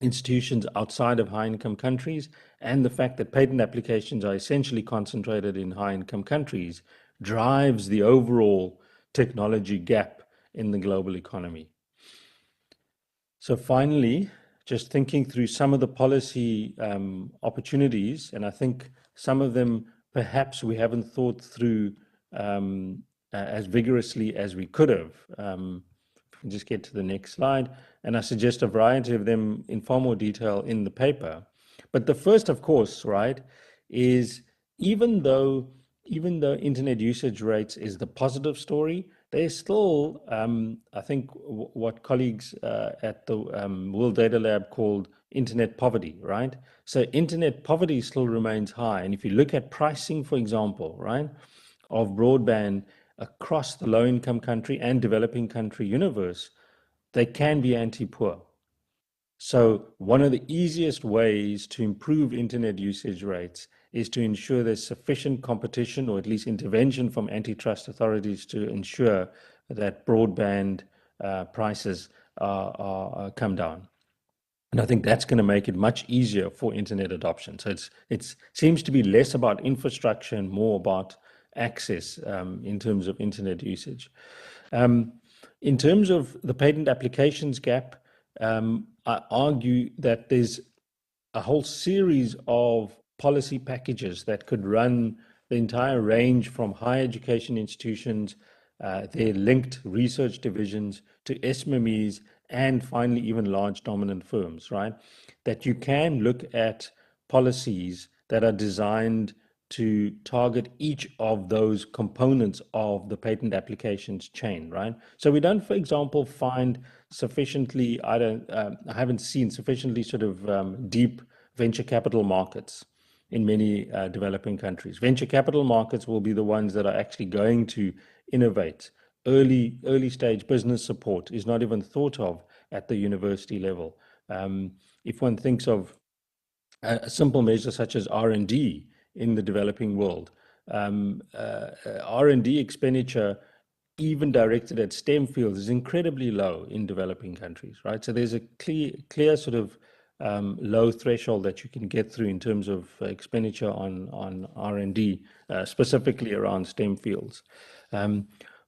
institutions outside of high income countries, and the fact that patent applications are essentially concentrated in high income countries drives the overall technology gap in the global economy. So finally, just thinking through some of the policy opportunities, and I think some of them perhaps we haven't thought through as vigorously as we could have. If we can just get to the next slide, and I suggest a variety of them in far more detail in the paper. But the first, of course, right, is even though internet usage rates is the positive story, there's still, I think, what colleagues at the World Data Lab called internet poverty, right? So internet poverty still remains high. And if you look at pricing, for example, right, of broadband across the low-income country and developing country universe, they can be anti-poor. So one of the easiest ways to improve internet usage rates is to ensure there's sufficient competition, or at least intervention from antitrust authorities to ensure that broadband prices come down. And I think that's going to make it much easier for internet adoption. So it seems to be less about infrastructure and more about access in terms of internet usage. In terms of the patent applications gap, I argue that there's a whole series of policy packages that could run the entire range from higher education institutions, their linked research divisions, to SMEs, and finally even large dominant firms, right? That you can look at policies that are designed to target each of those components of the patent applications chain, right? So we don't, for example, find sufficiently, I haven't seen sufficiently sort of deep venture capital markets in many developing countries. Venture capital markets will be the ones that are actually going to innovate. Early stage business support is not even thought of at the university level. If one thinks of a simple measure such as R&D in the developing world, R&D expenditure, even directed at STEM fields, is incredibly low in developing countries, right? So there's a clear sort of low threshold that you can get through in terms of expenditure on R&D, specifically around STEM fields.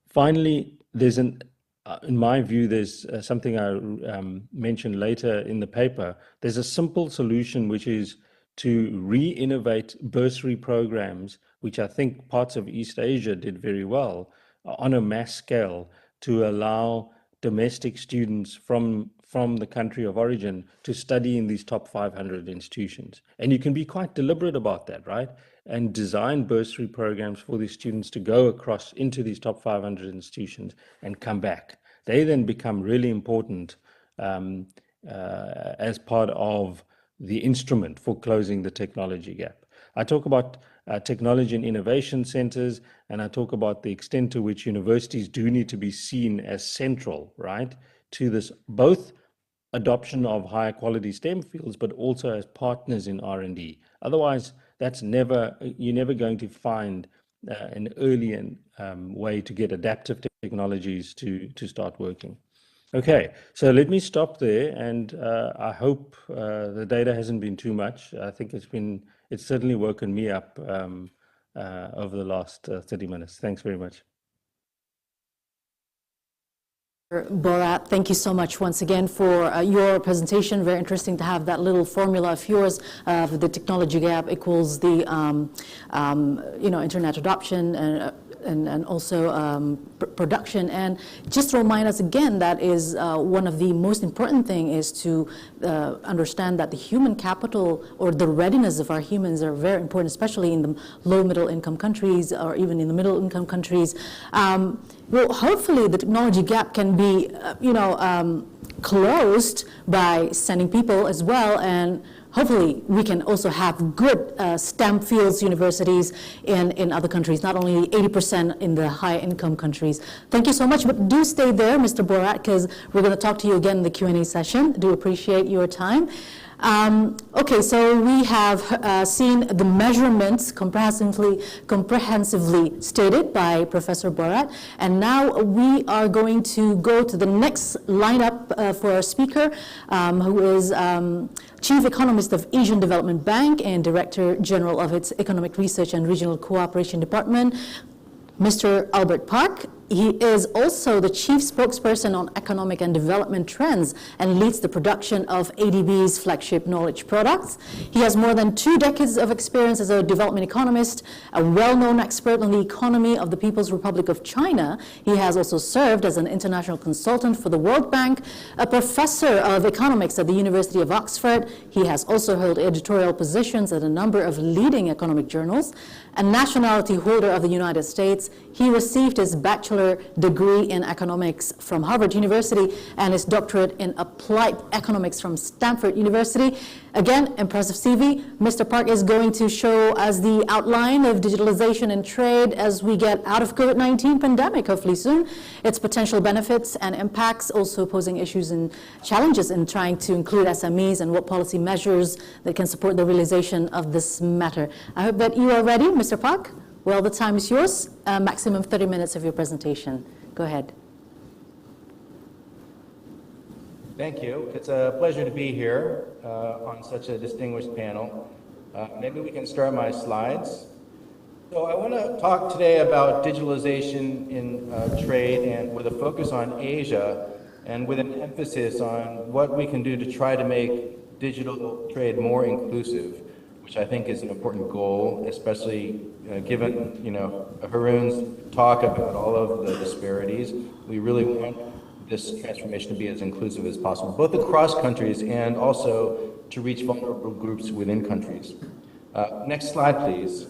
Finally, in my view, there's something I mentioned later in the paper. There's a simple solution, which is to re-innovate bursary programs, which I think parts of East Asia did very well, on a mass scale, to allow domestic students from the country of origin to study in these top 500 institutions. And you can be quite deliberate about that, right? and design bursary programs for these students to go across into these top 500 institutions and come back. They then become really important as part of the instrument for closing the technology gap. I talk about technology and innovation centers, and I talk about the extent to which universities do need to be seen as central, right, to this, both adoption of higher quality STEM fields, but also as partners in R&D. Otherwise, you're never going to find an early way to get adaptive technologies to start working. Okay, so let me stop there, and I hope the data hasn't been too much. I think it's certainly woken me up over the last 30 minutes. Thanks very much. Bhorat, thank you so much once again for your presentation. Very interesting to have that little formula of yours of the technology gap equals the internet adoption and also production. And just to remind us again, that is one of the most important thing is to understand that the human capital or the readiness of our humans are very important, especially in the low middle income countries or even in the middle income countries. Well, hopefully the technology gap can be, closed by sending people as well, and hopefully we can also have good STEM fields universities in other countries, not only 80% in the high income countries. Thank you so much, but do stay there, Mr. Bhorat, because we're going to talk to you again in the Q&A session. Do appreciate your time. Okay, so we have seen the measurements comprehensively stated by Professor Bhorat, and now we are going to go to the next lineup for our speaker, who is Chief Economist of Asian Development Bank and Director General of its Economic Research and Regional Cooperation Department, Mr. Albert Park. He is also the chief spokesperson on economic and development trends and leads the production of ADB's flagship knowledge products. He has more than 2 decades of experience as a development economist, a well-known expert on the economy of the People's Republic of China. He has also served as an international consultant for the World Bank, a professor of economics at the University of Oxford. He has also held editorial positions at a number of leading economic journals. A nationality holder of the United States, he received his bachelor degree in economics from Harvard University and his doctorate in applied economics from Stanford University. Again, impressive CV. Mr. Park is going to show us the outline of digitalization in trade as we get out of COVID-19 pandemic, hopefully soon, its potential benefits and impacts, also posing issues and challenges in trying to include SMEs and what policy measures that can support the realization of this matter. I hope that you are ready, Mr. Park. Well, the time is yours. Maximum 30 minutes of your presentation. Go ahead. Thank you. It's a pleasure to be here on such a distinguished panel. Maybe we can start my slides. So I want to talk today about digitalization in trade, and with a focus on Asia, and with an emphasis on what we can do to try to make digital trade more inclusive, which I think is an important goal, especially given Haroon's talk about all of the disparities. We really want this transformation to be as inclusive as possible, both across countries and also to reach vulnerable groups within countries. Next slide, please.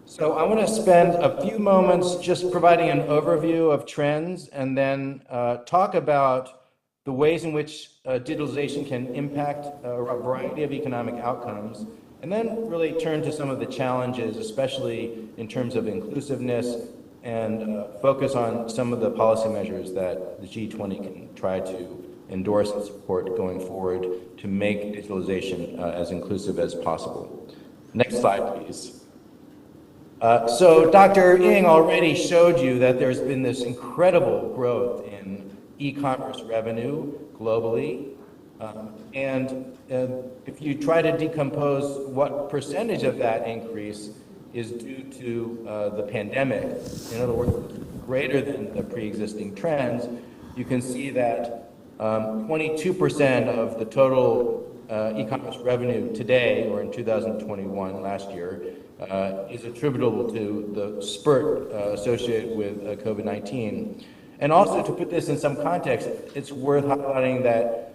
So I want to spend a few moments just providing an overview of trends, and then talk about the ways in which digitalization can impact a variety of economic outcomes, and then really turn to some of the challenges, especially in terms of inclusiveness, and focus on some of the policy measures that the G20 can try to endorse and support going forward to make digitalization as inclusive as possible. Next slide, please. So Dr. Ng already showed you that there's been this incredible growth in e-commerce revenue globally. And if you try to decompose what percentage of that increase is due to the pandemic, in other words, greater than the pre-existing trends, you can see that 22% of the total e-commerce revenue today, or in 2021, last year, is attributable to the spurt associated with COVID-19. And also, to put this in some context, it's worth highlighting that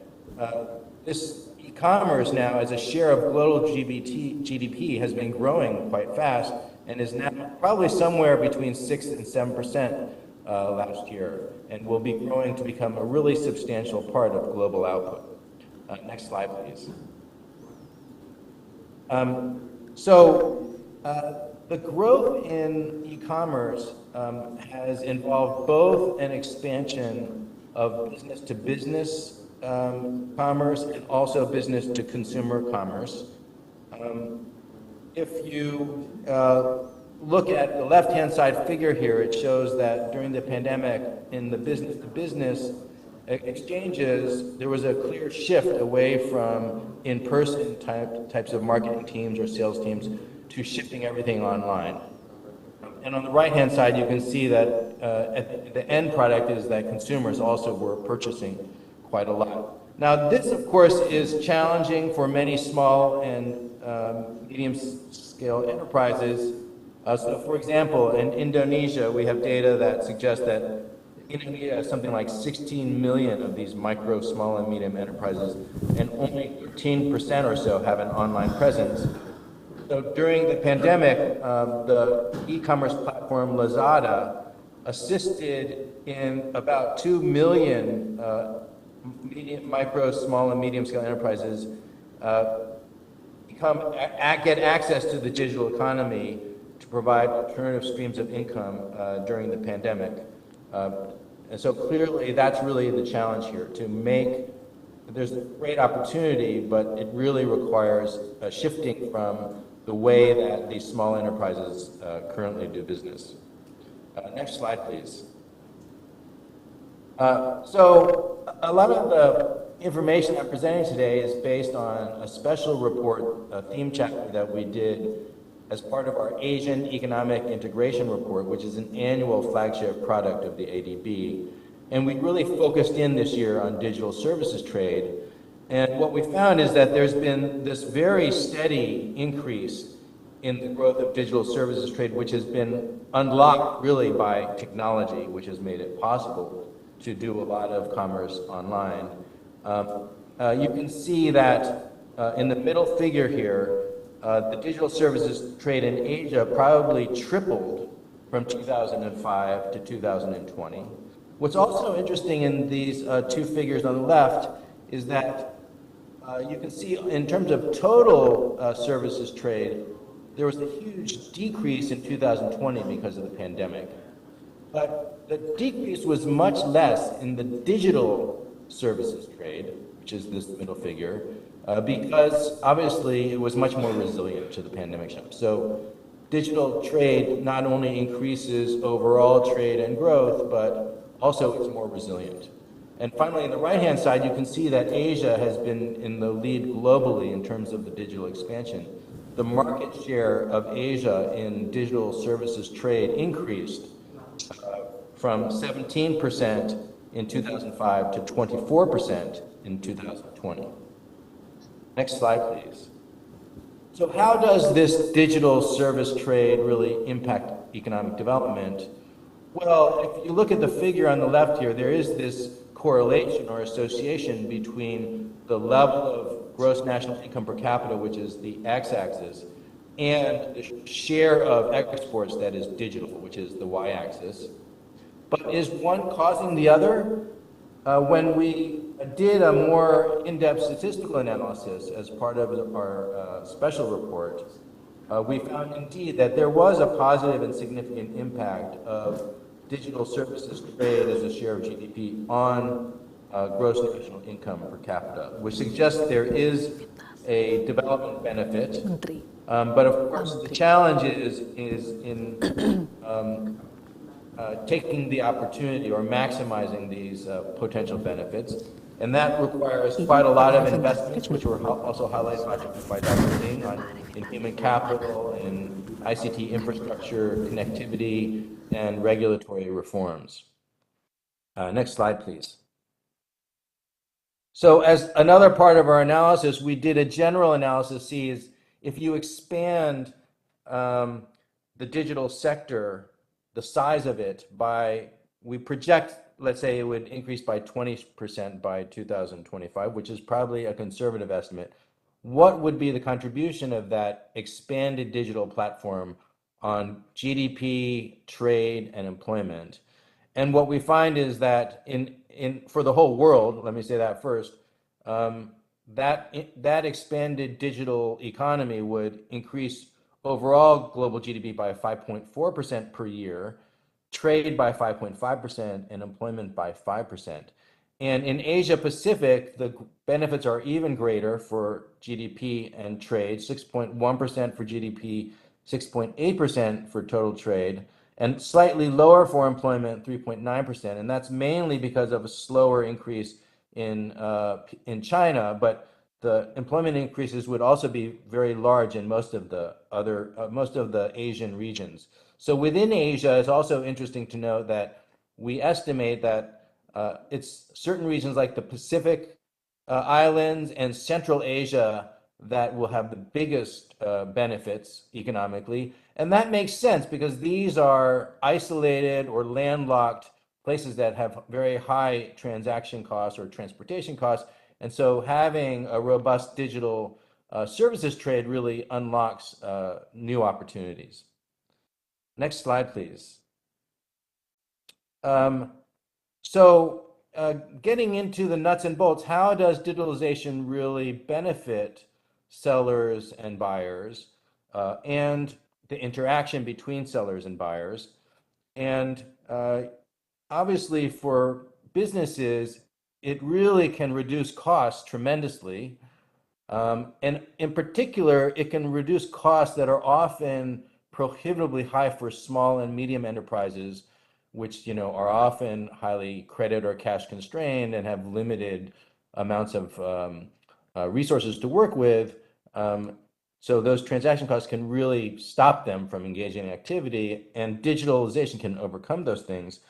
this e-commerce now as a share of global GDP has been growing quite fast and is now probably somewhere between 6 and 7% last year, and will be growing to become a really substantial part of global output. Next slide, please. The growth in e-commerce has involved both an expansion of business-to-business commerce and also business-to-consumer commerce. If you look at the left-hand side figure here, it shows that during the pandemic, in the business-to-business exchanges, there was a clear shift away from in-person types of marketing teams or sales teams to shifting everything online. And on the right-hand side, you can see that the end product is that consumers also were purchasing quite a lot. Now, this, of course, is challenging for many small and medium-scale enterprises. So, for example, in Indonesia, we have data that suggests that Indonesia has something like 16 million of these micro, small, and medium enterprises, and only 13% or so have an online presence. So during the pandemic, the e-commerce platform Lazada assisted in about 2 million micro, small, and medium-scale enterprises get access to the digital economy to provide alternative streams of income during the pandemic. And so clearly, that's really the challenge here, to make, there's a great opportunity, but it really requires a shifting from the way that these small enterprises currently do business. Next slide, please. So a lot of the information I'm presenting today is based on a special report, a theme chapter that we did as part of our Asian Economic Integration Report, which is an annual flagship product of the ADB. And we really focused in this year on digital services trade. And what we found is that there's been this very steady increase in the growth of digital services trade, which has been unlocked really by technology, which has made it possible to do a lot of commerce online. You can see that in the middle figure here, the digital services trade in Asia probably tripled from 2005 to 2020. What's also interesting in these two figures on the left is that you can see in terms of total services trade, there was a huge decrease in 2020 because of the pandemic. But the decrease was much less in the digital services trade, which is this middle figure, because obviously it was much more resilient to the pandemic shock. So digital trade not only increases overall trade and growth, but also is more resilient. And finally, on the right-hand side, you can see that Asia has been in the lead globally in terms of the digital expansion. The market share of Asia in digital services trade increased from 17% in 2005 to 24% in 2020. Next slide, please. So how does this digital service trade really impact economic development? Well, if you look at the figure on the left here, there is this correlation or association between the level of gross national income per capita, which is the x-axis, and the share of exports that is digital, which is the y-axis. But is one causing the other? When we did a more in-depth statistical analysis as part of our special report, we found indeed that there was a positive and significant impact of digital services trade as a share of GDP on gross national income per capita, which suggests there is a development benefit. But of course, the challenge is in taking the opportunity or maximizing these potential benefits. And that requires quite a lot of investments, which were also highlighted by Dr. Ling in human capital, in ICT infrastructure, connectivity, and regulatory reforms. Next slide, please. So as another part of our analysis, we did a general analysis, see is if you expand the digital sector, the size of it we project let's say it would increase by 20% by 2025, which is probably a conservative estimate. What would be the contribution of that expanded digital platform on GDP, trade, and employment? And what we find is that for the whole world, let me say that first, that expanded digital economy would increase overall global GDP by 5.4% per year, trade by 5.5%, and employment by 5%. And in Asia Pacific, the benefits are even greater for GDP and trade, 6.1% for GDP, 6.8% for total trade, and slightly lower for employment, 3.9%. And that's mainly because of a slower increase in China, but the employment increases would also be very large in most of the Asian regions. So within Asia, it's also interesting to note that we estimate that it's certain regions like the Pacific Islands and Central Asia that will have the biggest benefits economically. And that makes sense because these are isolated or landlocked places that have very high transaction costs or transportation costs. And so having a robust digital services trade really unlocks new opportunities. Next slide, please. Getting into the nuts and bolts, how does digitalization really benefit sellers and buyers and the interaction between sellers and buyers? And obviously for businesses, it really can reduce costs tremendously. And in particular, it can reduce costs that are often prohibitively high for small and medium enterprises, which are often highly credit or cash constrained and have limited amounts of resources to work with. So those transaction costs can really stop them from engaging in activity, and digitalization can overcome those things.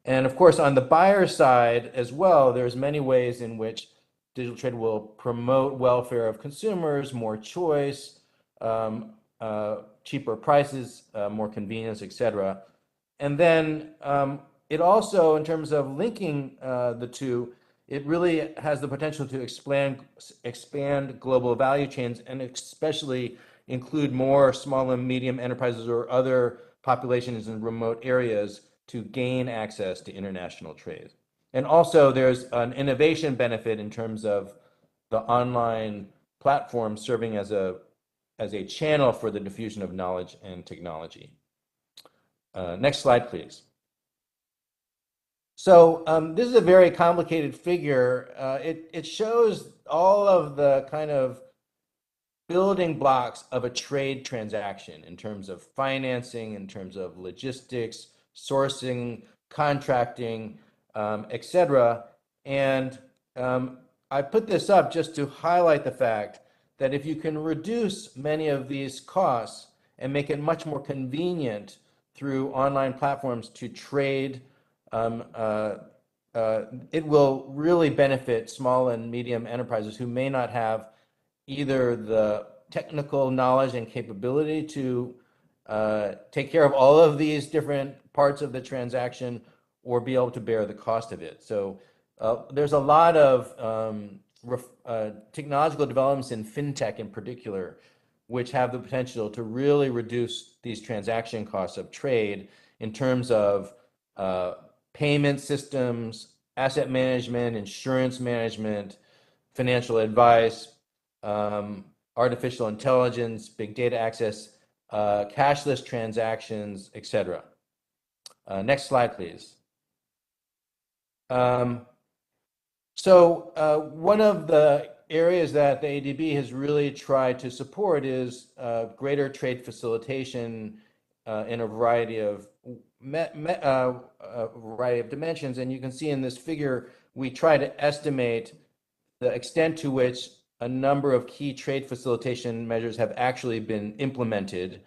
And of course, on the buyer side as well, there's many ways in which digital trade will promote welfare of consumers, more choice, cheaper prices, more convenience, etc. And then it also, in terms of linking the two, it really has the potential to expand global value chains and especially include more small and medium enterprises or other populations in remote areas to gain access to international trade. And also there's an innovation benefit in terms of the online platform serving as a channel for the diffusion of knowledge and technology. Next slide, please. So this is a very complicated figure. It shows all of the kind of building blocks of a trade transaction in terms of financing, in terms of logistics, sourcing, contracting, etc. And I put this up just to highlight the fact that if you can reduce many of these costs and make it much more convenient through online platforms to trade, it will really benefit small and medium enterprises who may not have either the technical knowledge and capability to take care of all of these different parts of the transaction or be able to bear the cost of it. So there's a lot of technological developments in fintech in particular, which have the potential to really reduce these transaction costs of trade in terms of payment systems, asset management, insurance management, financial advice, artificial intelligence, big data access, cashless transactions, etc. Next slide, please. So one of the areas that the ADB has really tried to support is greater trade facilitation in a variety of dimensions. And you can see in this figure, we try to estimate the extent to which a number of key trade facilitation measures have actually been implemented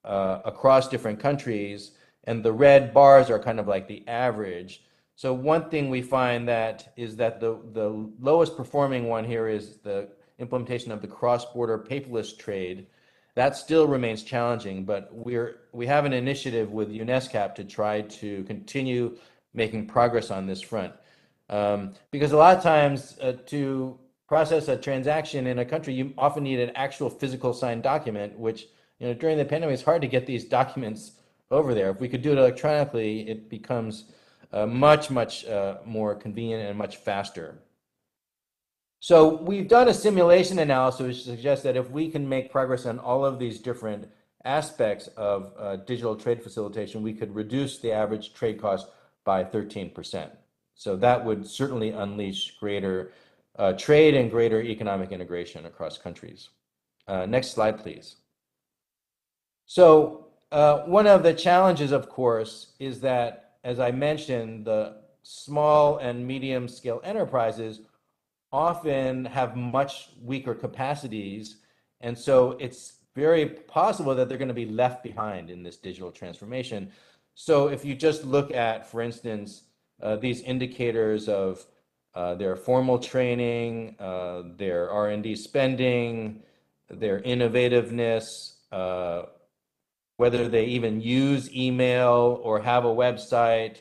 across different countries. And the red bars are kind of like the average. So one thing we find is that the lowest performing one here is the implementation of the cross-border paperless trade. That still remains challenging, but we have an initiative with UNCTAD to try to continue making progress on this front. Because a lot of times to process a transaction in a country, you often need an actual physical signed document, which during the pandemic, it's hard to get these documents over there. If we could do it electronically, it becomes much more convenient and much faster. So we've done a simulation analysis which suggests that if we can make progress on all of these different aspects of digital trade facilitation, we could reduce the average trade cost by 13%. So that would certainly unleash greater trade and greater economic integration across countries. Next slide, please. So one of the challenges, of course, is that, as I mentioned, the small and medium scale enterprises often have much weaker capacities. And so it's very possible that they're going to be left behind in this digital transformation. So if you just look at, for instance, these indicators of their formal training, their R&D spending, their innovativeness, whether they even use email or have a website,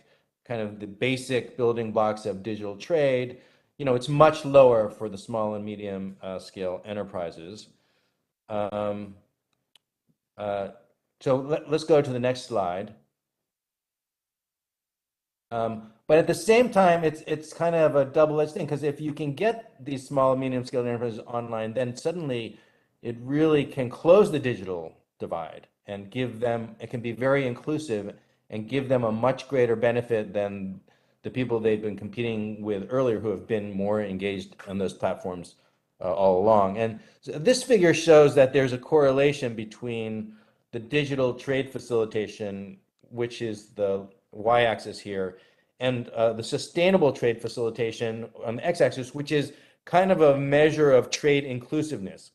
kind of the basic building blocks of digital trade, it's much lower for the small and medium scale enterprises. So let's go to the next slide. But at the same time, it's kind of a double-edged thing, because if you can get these small and medium scale enterprises online, then suddenly it really can close the digital divide and give them, it can be very inclusive and give them a much greater benefit than the people they've been competing with earlier who have been more engaged on those platforms all along. And so this figure shows that there's a correlation between the digital trade facilitation, which is the y-axis here, and the sustainable trade facilitation on the x-axis, which is kind of a measure of trade inclusiveness.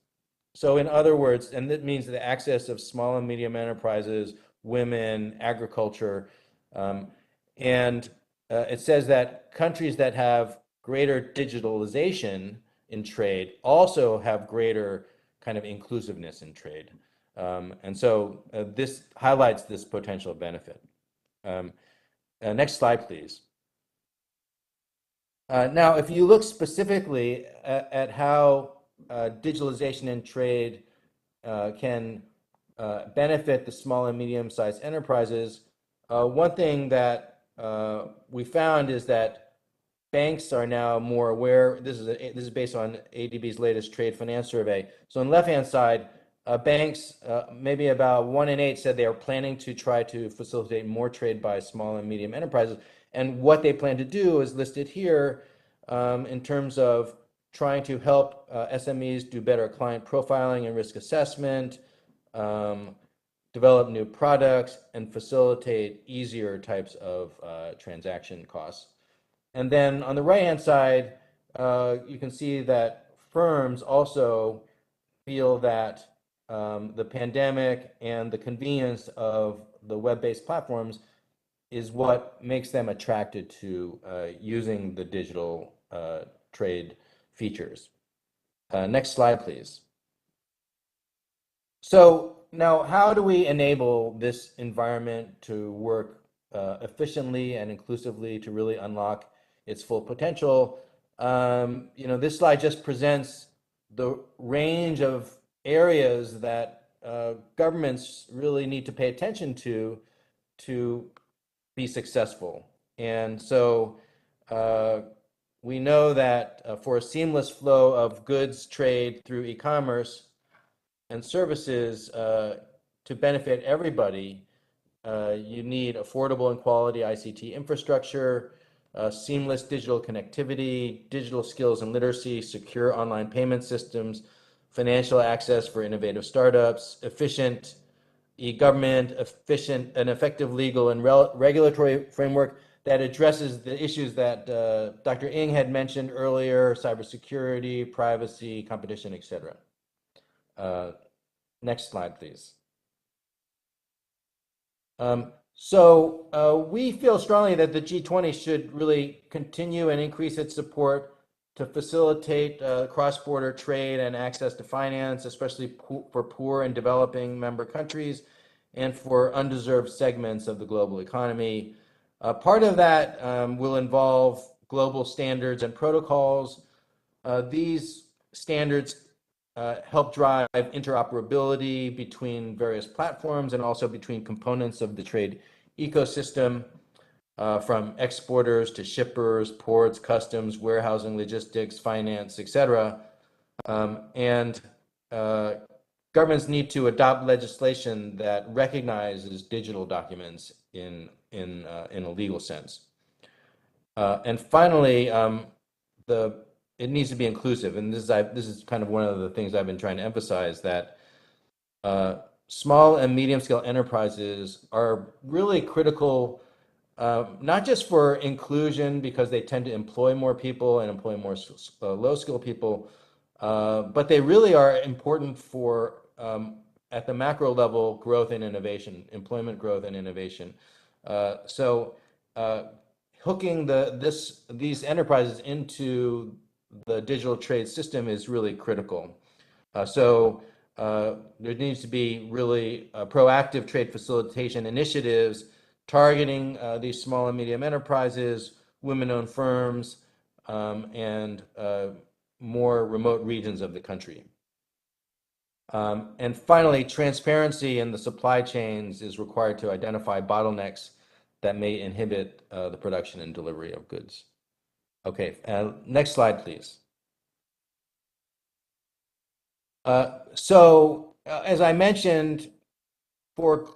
So in other words, and that means the access of small and medium enterprises, women, agriculture, and it says that countries that have greater digitalization in trade also have greater kind of inclusiveness in trade. And so this highlights this potential benefit. Next slide, please. Now, if you look specifically at how digitalization in trade can benefit the small and medium-sized enterprises, one thing that we found is that banks are now more aware. This is based on ADB's latest trade finance survey. So on the left-hand side, banks, maybe about 1 in 8 said they are planning to try to facilitate more trade by small and medium enterprises. And what they plan to do is listed here in terms of trying to help SMEs do better client profiling and risk assessment, develop new products, and facilitate easier types of transaction costs. And then on the right-hand side, you can see that firms also feel that the pandemic and the convenience of the web-based platforms is what makes them attracted to using the digital trade features. Next slide, please. So now, how do we enable this environment to work efficiently and inclusively to really unlock its full potential? This slide just presents the range of areas that governments really need to pay attention to be successful. And so we know that for a seamless flow of goods trade through e-commerce and services to benefit everybody, you need affordable and quality ICT infrastructure, seamless digital connectivity, digital skills and literacy, secure online payment systems, financial access for innovative startups, efficient e-government, efficient and effective legal and regulatory framework that addresses the issues that Dr. Ng had mentioned earlier: cybersecurity, privacy, competition, etc. Next slide, please. So we feel strongly that the G20 should really continue and increase its support to facilitate cross-border trade and access to finance, especially for poor and developing member countries and for undeserved segments of the global economy. Part of that will involve global standards and protocols. These standards help drive interoperability between various platforms and also between components of the trade ecosystem, from exporters to shippers, ports, customs, warehousing, logistics, finance, etc. And governments need to adopt legislation that recognizes digital documents in a legal sense. And finally, it needs to be inclusive, and this is kind of one of the things I've been trying to emphasize, that small and medium-scale enterprises are really critical, not just for inclusion because they tend to employ more people and employ more low-skilled people, but they really are important for, at the macro level, growth and innovation, employment growth and innovation. So hooking these enterprises into the digital trade system is really critical. So there needs to be really proactive trade facilitation initiatives targeting these small and medium enterprises, women-owned firms, and more remote regions of the country. And finally, transparency in the supply chains is required to identify bottlenecks that may inhibit the production and delivery of goods. Okay, next slide, please. As I mentioned, for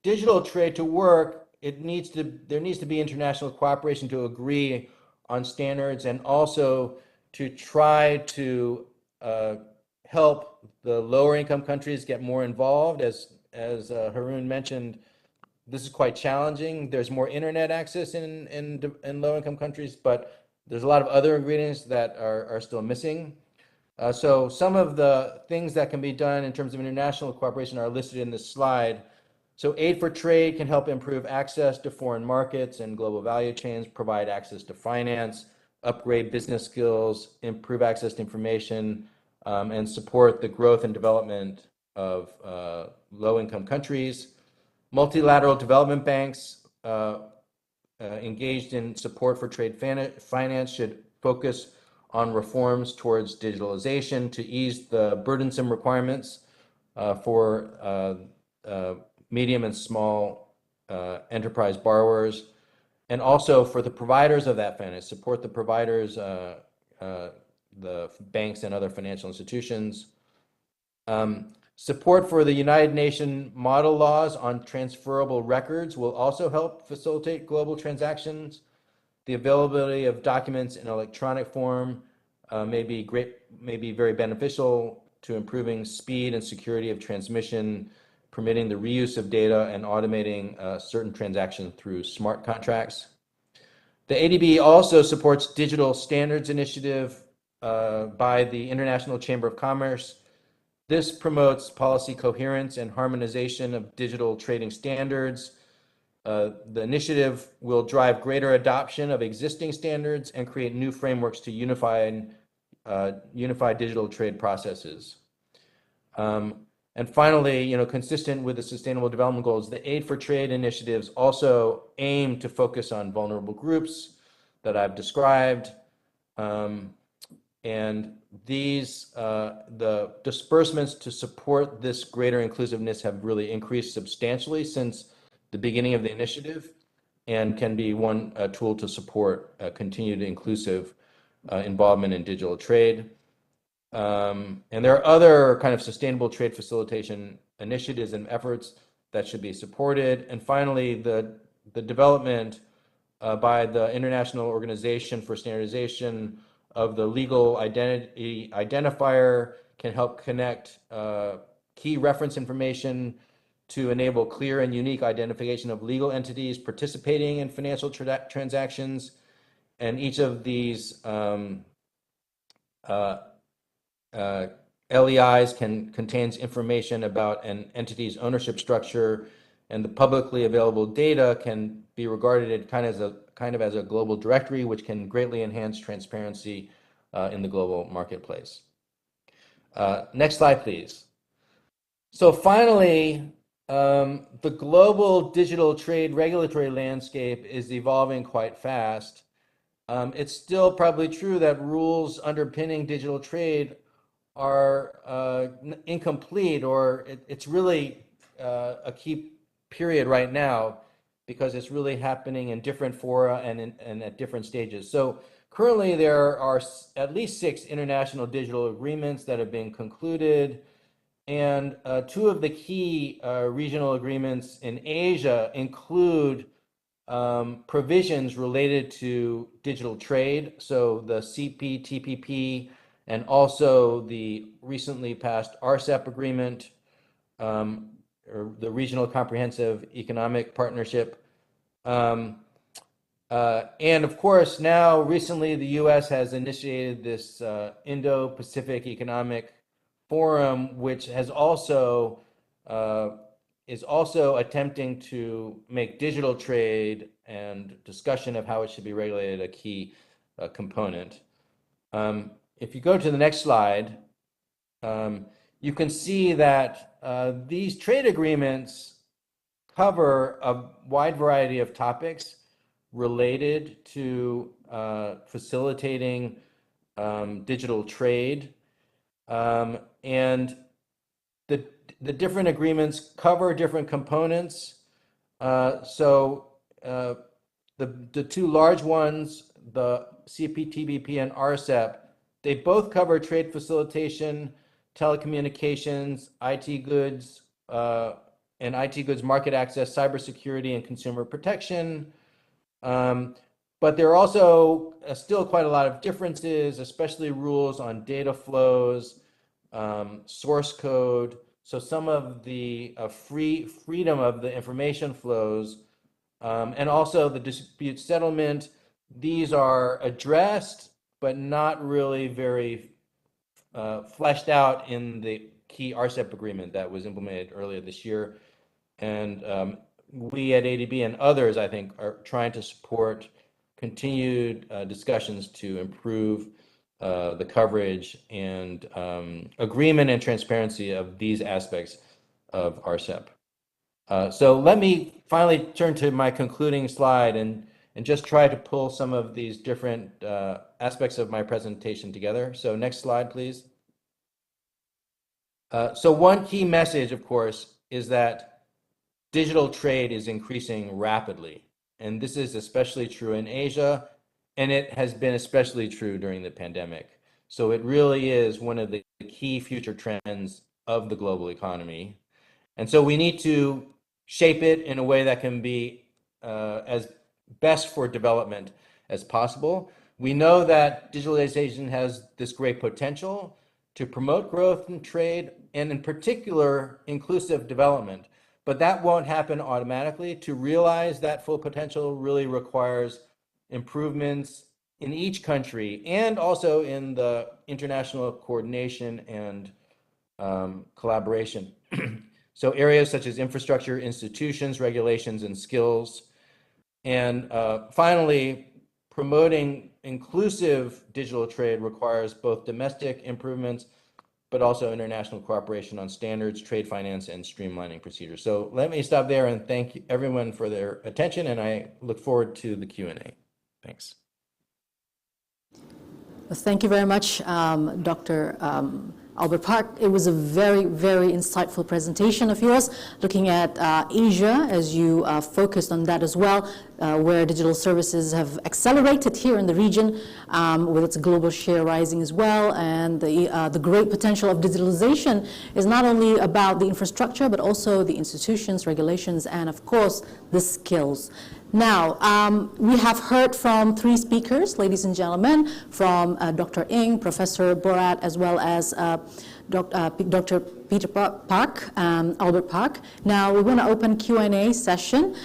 digital trade to work, there needs to be international cooperation to agree on standards and also to try to help the lower income countries get more involved. As Haroon mentioned, this is quite challenging. There's more internet access in low income countries, but there's a lot of other ingredients that are still missing. So some of the things that can be done in terms of international cooperation are listed in this slide. So aid for trade can help improve access to foreign markets and global value chains, provide access to finance, upgrade business skills, improve access to information, and support the growth and development of low-income countries. Multilateral development banks engaged in support for trade finance should focus on reforms towards digitalization to ease the burdensome requirements for medium and small enterprise borrowers, and also for the providers of that finance, support the providers, the banks and other financial institutions. Support for the United Nations model laws on transferable records will also help facilitate global transactions. The availability of documents in electronic form may be very beneficial to improving speed and security of transmission, permitting the reuse of data and automating certain transactions through smart contracts. The ADB also supports digital standards initiative by the International Chamber of Commerce. This promotes policy coherence and harmonization of digital trading standards. The initiative will drive greater adoption of existing standards and create new frameworks to unify digital trade processes. And finally, consistent with the Sustainable Development Goals, the Aid for Trade initiatives also aim to focus on vulnerable groups that I've described. And these, the disbursements to support this greater inclusiveness have really increased substantially since the beginning of the initiative, and can be one tool to support continued inclusive involvement in digital trade. And there are other kind of sustainable trade facilitation initiatives and efforts that should be supported. And finally, the development by the International Organization for Standardization of the legal identity identifier can help connect key reference information to enable clear and unique identification of legal entities participating in financial transactions. And each of these LEIs contains information about an entity's ownership structure, and the publicly available data can be regarded kind of as a global directory, which can greatly enhance transparency in the global marketplace. Next slide, please. So finally, the global digital trade regulatory landscape is evolving quite fast. It's still probably true that rules underpinning digital trade are incomplete, or it's really a key period right now because it's really happening in different fora and at different stages. So currently there are at least 6 international digital agreements that have been concluded. And 2 of the key regional agreements in Asia include provisions related to digital trade. So the CPTPP and also the recently passed RCEP agreement, or the Regional Comprehensive Economic Partnership. And of course, now recently the US has initiated this Indo-Pacific Economic Forum, which has also is also attempting to make digital trade and discussion of how it should be regulated a key component. If you go to the next slide, you can see that these trade agreements cover a wide variety of topics related to facilitating digital trade. And the different agreements cover different components. So the 2 large ones, the CPTPP and RCEP, they both cover trade facilitation, telecommunications, IT goods, and IT goods market access, cybersecurity, and consumer protection. But there are also still quite a lot of differences, especially rules on data flows, source code. So some of the freedom of the information flows, and also the dispute settlement, these are addressed, but not really very fleshed out in the key RCEP agreement that was implemented earlier this year. And we at ADB and others, I think, are trying to support continued discussions to improve the coverage and agreement and transparency of these aspects of RCEP. So let me finally turn to my concluding slide and just try to pull some of these different aspects of my presentation together. So next slide, please. So one key message, of course, is that digital trade is increasing rapidly. And this is especially true in Asia, and it has been especially true during the pandemic. So it really is one of the key future trends of the global economy. And so we need to shape it in a way that can be as best for development as possible. We know that digitalization has this great potential to promote growth and trade, and in particular, inclusive development. But that won't happen automatically. To realize that full potential really requires improvements in each country and also in the international coordination and collaboration. So areas such as infrastructure, institutions, regulations, and skills. And finally, promoting inclusive digital trade requires both domestic improvements, but also international cooperation on standards, trade finance, and streamlining procedures. So let me stop there and thank everyone for their attention, and I look forward to the Q&A. Thanks. Thank you very much, Dr. Albert Park. It was a very, very insightful presentation of yours, looking at Asia, as you focused on that as well, where digital services have accelerated here in the region, with its global share rising as well. And the great potential of digitalization is not only about the infrastructure, but also the institutions, regulations, and of course, the skills. Now, we have heard from 3 speakers, ladies and gentlemen, from Dr. Ng, Professor Bhorat, as well as Dr. Peter Park, Albert Park. Now we're going to open Q&A session.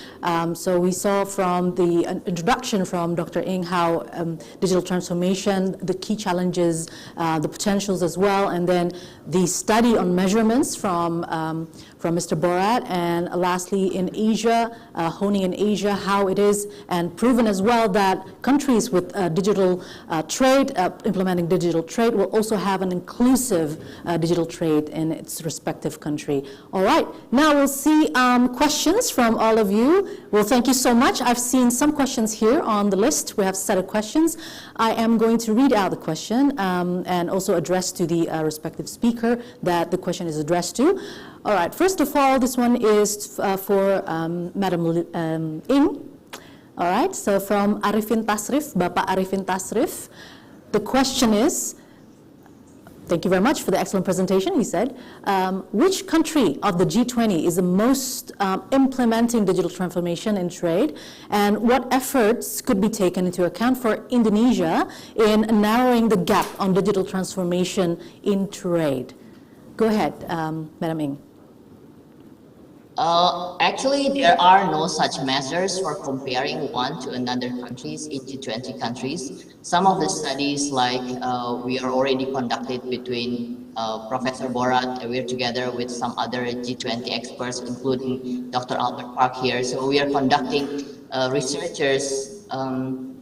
So we saw from the introduction from Dr. Ng how digital transformation, the key challenges, the potentials as well, and then the study on measurements from Mr. Bhorat, and lastly in Asia, honing in Asia, how it is, and proven as well that countries with digital trade, implementing digital trade will also have an inclusive digital trade in its respective country. All right, now we'll see questions from all of you. Well, thank you so much. I've seen some questions here on the list. We have a set of questions. I am going to read out the question and also address to the respective speaker that the question is addressed to. All right, first of all, this one is for Madam Ing. All right, so from Arifin Tasrif, Bapak Arifin Tasrif, the question is, thank you very much for the excellent presentation, he said, which country of the G20 is the most implementing digital transformation in trade, and what efforts could be taken into account for Indonesia in narrowing the gap on digital transformation in trade? Go ahead, Madam Ing. Actually, there are no such measures for comparing one to another countries in G20 countries. Some of the studies, like we are already conducted between Professor Bhorat, we're together with some other G20 experts, including Dr. Albert Park here. So we are conducting research on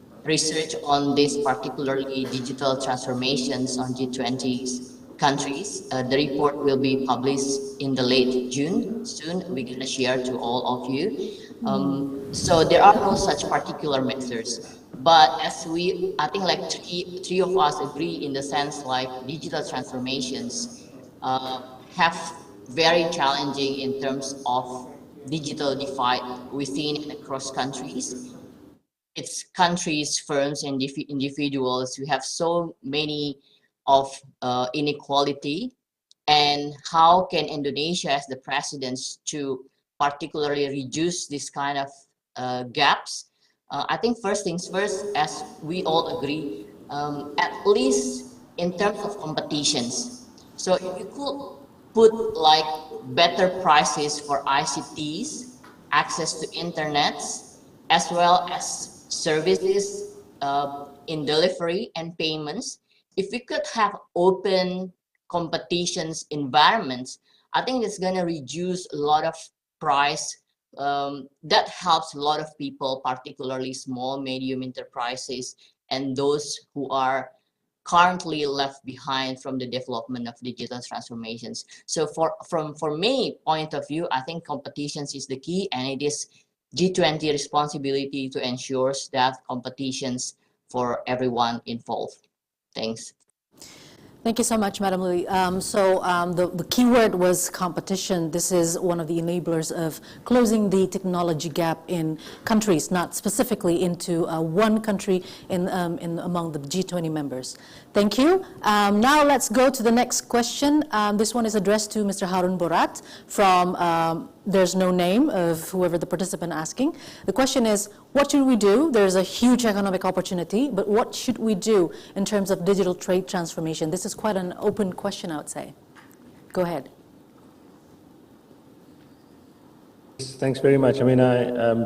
these particularly digital transformations on G20's countries. The report will be published in the late June. Soon we're going to share to all of you. So there are no such particular measures. But as I think like three of us agree in the sense like digital transformations have very challenging in terms of digital divide within and across countries. It's countries, firms, and individuals. We have so many of inequality, and how can Indonesia as the presidents to particularly reduce this kind of gaps? I think first things first, as we all agree, at least in terms of competitions. So if you could put like better prices for ICTs, access to internets, as well as services in delivery and payments, if we could have open competitions environments, I think it's going to reduce a lot of price. That helps a lot of people, particularly small, medium enterprises, and those who are currently left behind from the development of digital transformations. So from my point of view, I think competitions is the key, and it is G20 responsibility to ensure that competitions for everyone involved. Thanks. Thank you so much, Madam Lili. The key word was competition. This is one of the enablers of closing the technology gap in countries, not specifically into one country among the G20 members. Thank you. Now let's go to the next question. This one is addressed to Mr. Haroon Bhorat from, there's no name of whoever the participant asking. The question is, what should we do? There's a huge economic opportunity, but what should we do in terms of digital trade transformation? This is quite an open question, I would say. Go ahead. Thanks very much. I mean,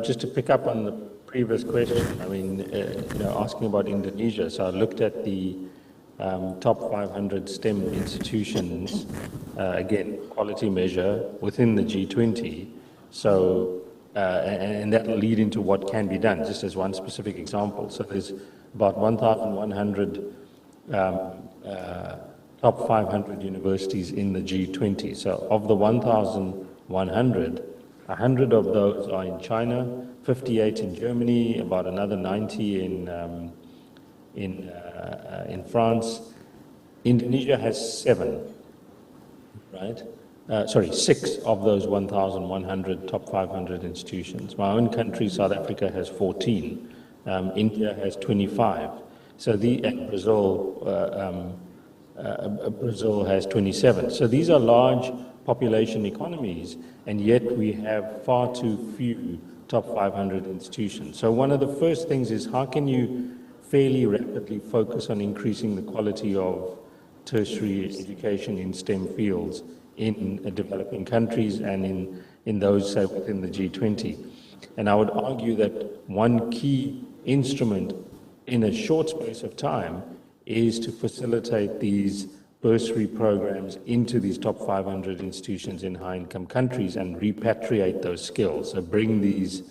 just to pick up on the previous question, I mean, asking about Indonesia. So I looked at the top 500 STEM institutions, again, quality measure within the G20. So, and that will lead into what can be done, just as one specific example. So there's about 1,100 top 500 universities in the G20. So of the 1,100, 100 of those are in China, 58 in Germany, about another 90 in France. Indonesia has 7, right? 6 of those 1,100 top 500 institutions. My own country, South Africa, has 14. India has 25. So and Brazil has 27. So these are large population economies, and yet we have far too few top 500 institutions. So one of the first things is, how can you fairly rapidly focus on increasing the quality of tertiary education in STEM fields in developing countries and in those, say, within the G20? And I would argue that one key instrument in a short space of time is to facilitate these bursary programs into these top 500 institutions in high-income countries and repatriate those skills. So bring these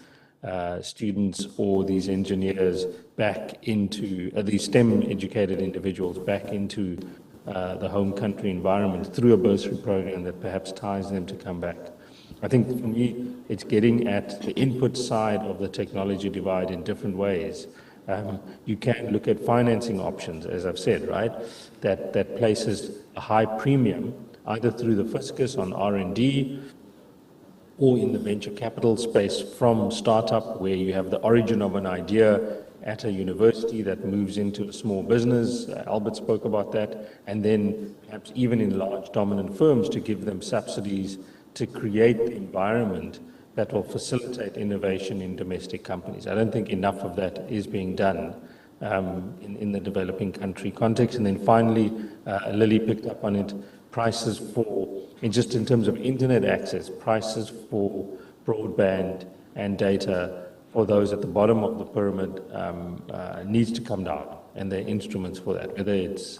students or these engineers back into, these STEM-educated individuals back into the home country environment through a bursary program that perhaps ties them to come back. I think for me, it's getting at the input side of the technology divide in different ways. You can look at financing options, as I've said, right? That places a high premium either through the fiscus on R&D or in the venture capital space from startup, where you have the origin of an idea at a university that moves into a small business. Albert spoke about that. And then perhaps even in large dominant firms to give them subsidies to create the environment that will facilitate innovation in domestic companies. I don't think enough of that is being done in the developing country context. And then finally, Lili picked up on it, prices for, just in terms of internet access, prices for broadband and data for those at the bottom of the pyramid needs to come down, and there are instruments for that, whether it's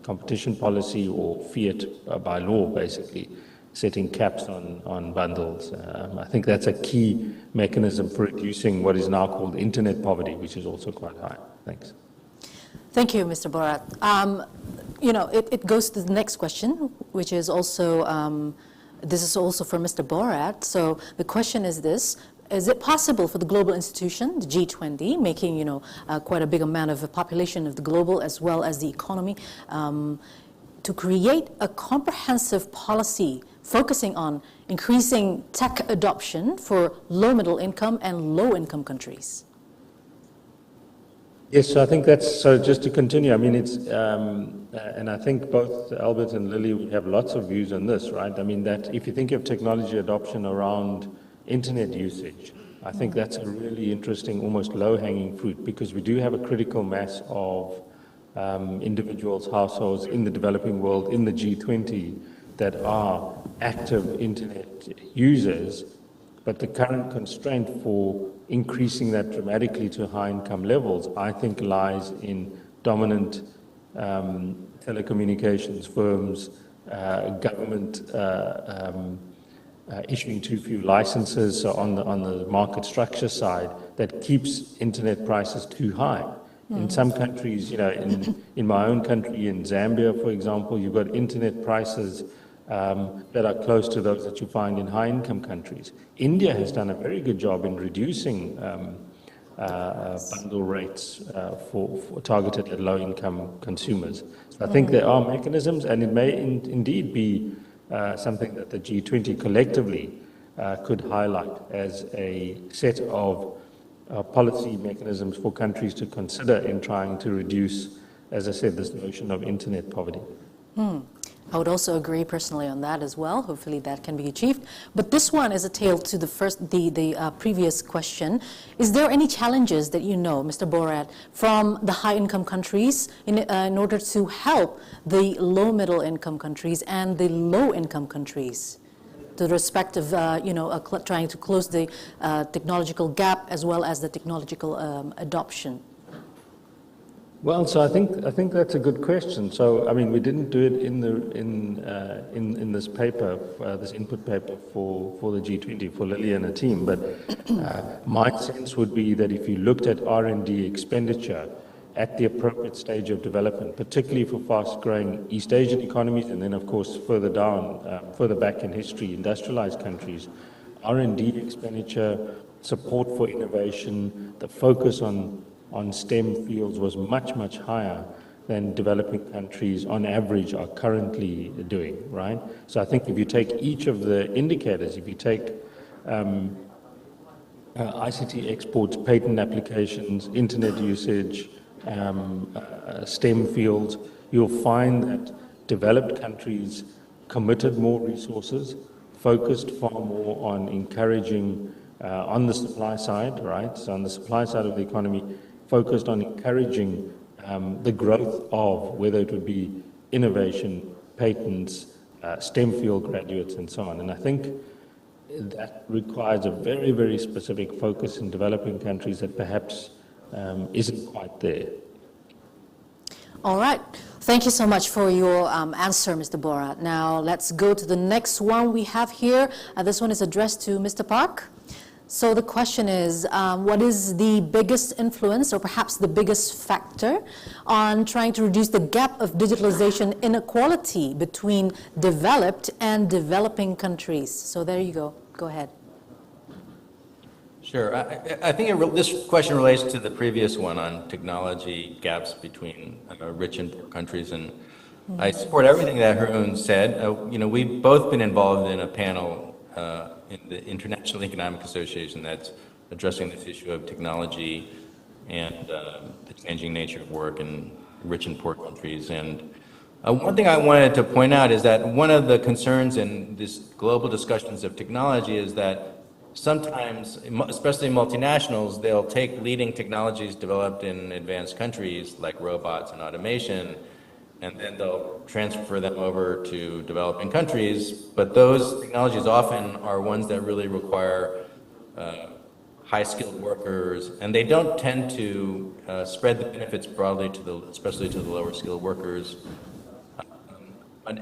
competition policy or fiat by law, basically, setting caps on bundles. I think that's a key mechanism for reducing what is now called internet poverty, which is also quite high. Thanks. Thank you, Mr. Bhorat. It goes to the next question, which is also, this is also for Mr. Bhorat. So the question is this: is it possible for the global institution, the G20, making quite a big amount of the population of the global as well as the economy, to create a comprehensive policy focusing on increasing tech adoption for low middle income and low income countries? Yes, so I think that's, so just to continue, I mean, it's, and I think both Albert and Lili would have lots of views on this, right? I mean, that if you think of technology adoption around internet usage, I think that's a really interesting, almost low-hanging fruit, because we do have a critical mass of individuals, households in the developing world, in the G20, that are active internet users, but the current constraint for increasing that dramatically to high income levels, I think, lies in dominant telecommunications firms, government issuing too few licenses, so on the market structure side, that keeps internet prices too high. In some countries, in my own country, in Zambia, for example, you've got internet prices that are close to those that you find in high-income countries. India has done a very good job in reducing bundle rates for targeted at low-income consumers. So I think there are mechanisms, and it may indeed be something that the G20 collectively could highlight as a set of policy mechanisms for countries to consider in trying to reduce, as I said, this notion of internet poverty. I would also agree personally on that as well. Hopefully that can be achieved. But this one is a tail to the previous question. Is there any challenges that you know, Mr. Bhorat, from the high-income countries in order to help the low-middle-income countries and the low-income countries, to the respect of trying to close the technological gap as well as the technological adoption? Well, so I think that's a good question. So, I mean, we didn't do it in this paper, this input paper for the G20, for Lili and her team. But my sense would be that if you looked at R&D expenditure at the appropriate stage of development, particularly for fast-growing East Asian economies, and then, of course, further down, further back in history, industrialized countries, R&D expenditure, support for innovation, the focus on STEM fields was much, much higher than developing countries on average are currently doing, right? So I think if you take each of the indicators, if you take ICT exports, patent applications, internet usage, STEM fields, you'll find that developed countries committed more resources, focused far more on encouraging on the supply side, right? So on the supply side of the economy, focused on encouraging the growth of, whether it would be innovation, patents, STEM field graduates, and so on. And I think that requires a very, very specific focus in developing countries that perhaps isn't quite there. All right. Thank you so much for your answer, Mr. Bhorat. Now let's go to the next one we have here. This one is addressed to Mr. Park. So the question is, what is the biggest influence or perhaps the biggest factor on trying to reduce the gap of digitalization inequality between developed and developing countries? So there you go. Go ahead. Sure. I think this question relates to the previous one on technology gaps between rich and poor countries, and I support everything that Haroon said. We've both been involved in a panel in the International Economic Association that's addressing this issue of technology and the changing nature of work in rich and poor countries. And one thing I wanted to point out is that one of the concerns in these global discussions of technology is that sometimes, especially multinationals, they'll take leading technologies developed in advanced countries like robots and automation, and then they'll transfer them over to developing countries. But those technologies often are ones that really require high-skilled workers, and they don't tend to spread the benefits broadly especially to the lower-skilled workers.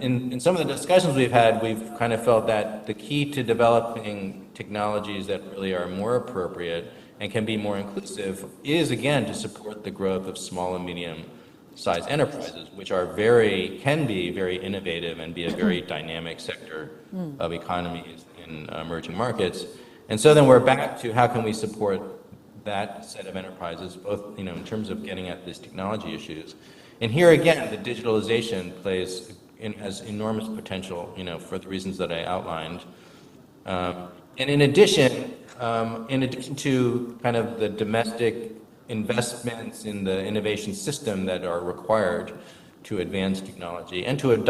In some of the discussions we've had, we've kind of felt that the key to developing technologies that really are more appropriate and can be more inclusive is, again, to support the growth of small and medium-sized enterprises, which can be very innovative and be a very dynamic sector of economies in emerging markets. And so then we're back to how can we support that set of enterprises, both in terms of getting at these technology issues. And here again, the digitalization has enormous potential, for the reasons that I outlined. And in addition to kind of the domestic investments in the innovation system that are required to advance technology and to have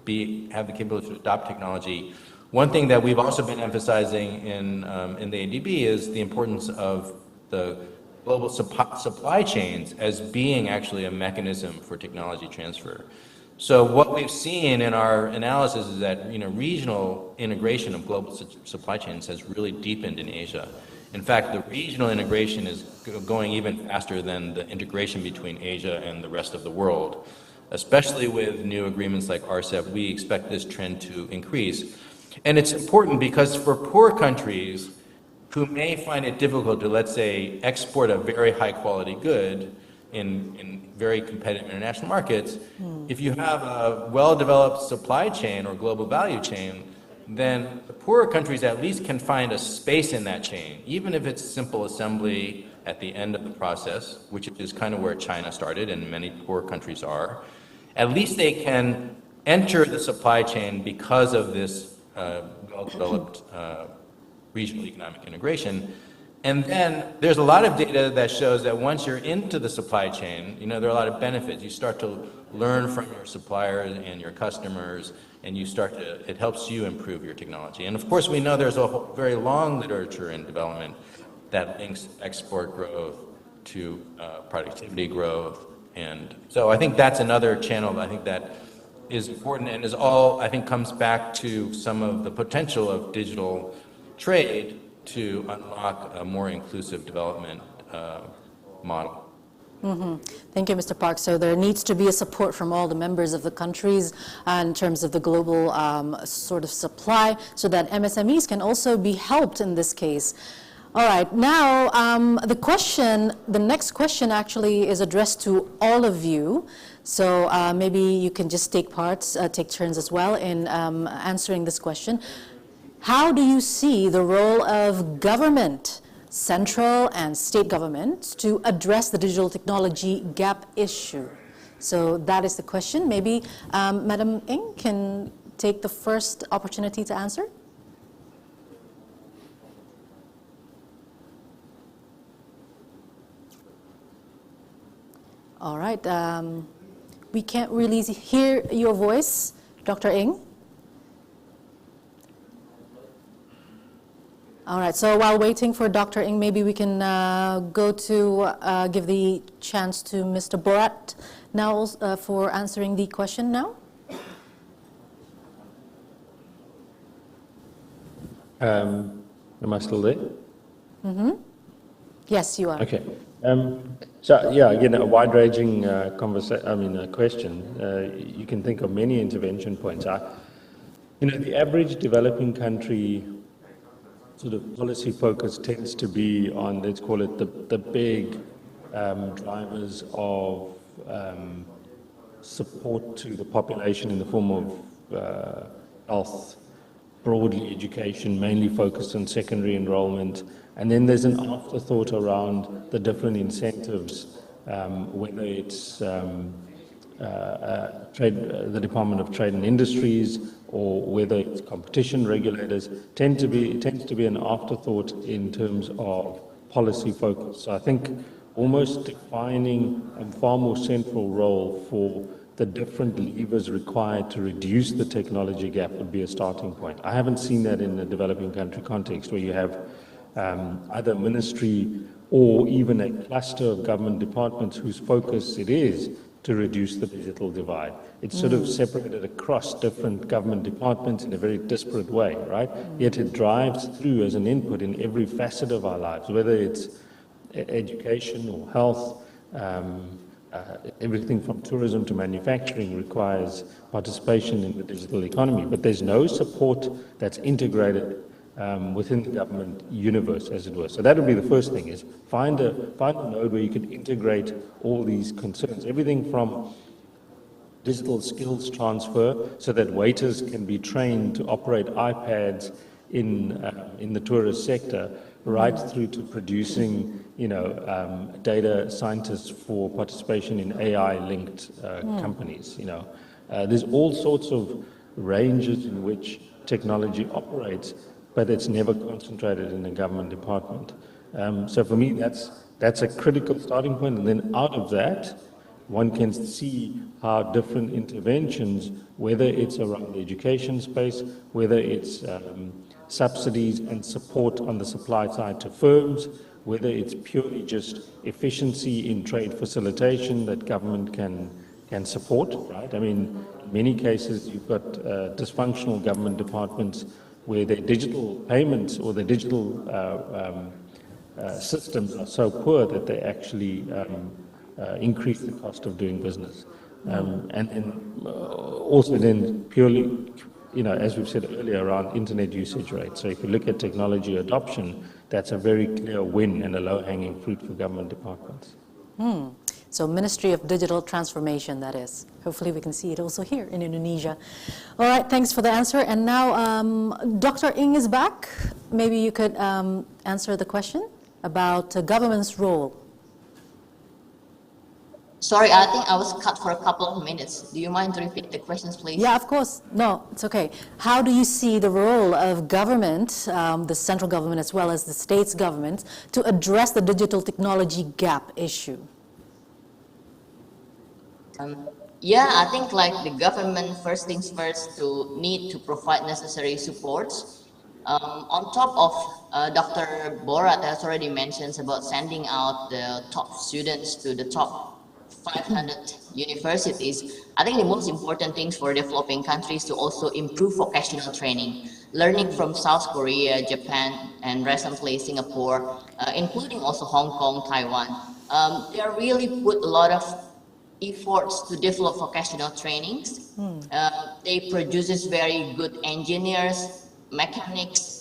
the capability to adopt technology, one thing that we've also been emphasizing in the ADB is the importance of the global supply chains as being actually a mechanism for technology transfer. So what we've seen in our analysis is that regional integration of global supply chains has really deepened in Asia. In fact, the regional integration is going even faster than the integration between Asia and the rest of the world. Especially with new agreements like RCEP, we expect this trend to increase. And it's important because for poor countries who may find it difficult to, let's say, export a very high quality good in very competitive international markets, if you have a well-developed supply chain or global value chain, then the poorer countries at least can find a space in that chain, even if it's simple assembly at the end of the process, which is kind of where China started and many poor countries are. At least they can enter the supply chain because of this well-developed regional economic integration. And then there's a lot of data that shows that once you're into the supply chain, there are a lot of benefits. You start to learn from your suppliers and your customers, and it helps you improve your technology. And of course, we know there's a very long literature in development that links export growth to productivity growth. And so I think that's another channel I think that is important and comes back to some of the potential of digital trade to unlock a more inclusive development model. Thank you, Mr. Park. So there needs to be a support from all the members of the countries in terms of the global sort of supply so that MSMEs can also be helped in this case. All right, now the next question actually is addressed to all of you. So maybe you can just take turns as well in answering this question. How do you see the role of government, central and state governments, to address the digital technology gap issue? So that is the question. Maybe Madam Ng can take the first opportunity to answer. All right. We can't really hear your voice, Dr. Ng. All right, so while waiting for Dr. Ng, maybe we can go to give the chance to Mr. Bhorat now for answering the question now. Am I still there? Yes, you are. Okay. So yeah, again, a wide-ranging question. You can think of many intervention points. The average developing country sort of policy focus tends to be on, let's call it the big drivers of support to the population in the form of health, broadly education, mainly focused on secondary enrollment. And then there's an afterthought around the different incentives, whether it's the Department of Trade and Industries or whether it's competition regulators, tends to be an afterthought in terms of policy focus. So I think almost defining a far more central role for the different levers required to reduce the technology gap would be a starting point. I haven't seen that in the developing country context where you have either ministry or even a cluster of government departments whose focus it is to reduce the digital divide. It's sort of separated across different government departments in a very disparate way, right? Yet it drives through as an input in every facet of our lives, whether it's education or health. Everything from tourism to manufacturing requires participation in the digital economy, but there's no support that's integrated within the government universe, as it were. So that would be the first thing, is find a node where you can integrate all these concerns, everything from digital skills transfer so that waiters can be trained to operate iPads in the tourist sector, right through to producing, data scientists for participation in AI-linked companies. There's all sorts of ranges in which technology operates, but it's never concentrated in a government department. So for me, that's a critical starting point, and then out of that, one can see how different interventions, whether it's around the education space, whether it's subsidies and support on the supply side to firms, whether it's purely just efficiency in trade facilitation that government can support, right? I mean, in many cases, you've got dysfunctional government departments where their digital payments or their digital systems are so poor that they actually increase the cost of doing business. And also then purely, as we've said earlier, around internet usage rates. So if you look at technology adoption, that's a very clear win and a low-hanging fruit for government departments. So Ministry of Digital Transformation, that is. Hopefully we can see it also here in Indonesia. All right, thanks for the answer. And now Dr. Ng is back. Maybe you could answer the question about government's role. Sorry, I think I was cut for a couple of minutes. Do you mind to repeat the questions, please? Yeah, of course. No, it's okay. How do you see the role of government, the central government as well as the state's government, to address the digital technology gap issue? Yeah, I think like the government, first things first, need to provide necessary supports. On top of Dr. Bhorat has already mentioned about sending out the top students to the top 500 universities. I think the most important things for developing countries to also improve vocational training, learning from South Korea, Japan, and recently Singapore, including also Hong Kong, Taiwan. They are really put a lot of efforts to develop vocational trainings. They produces very good engineers, mechanics.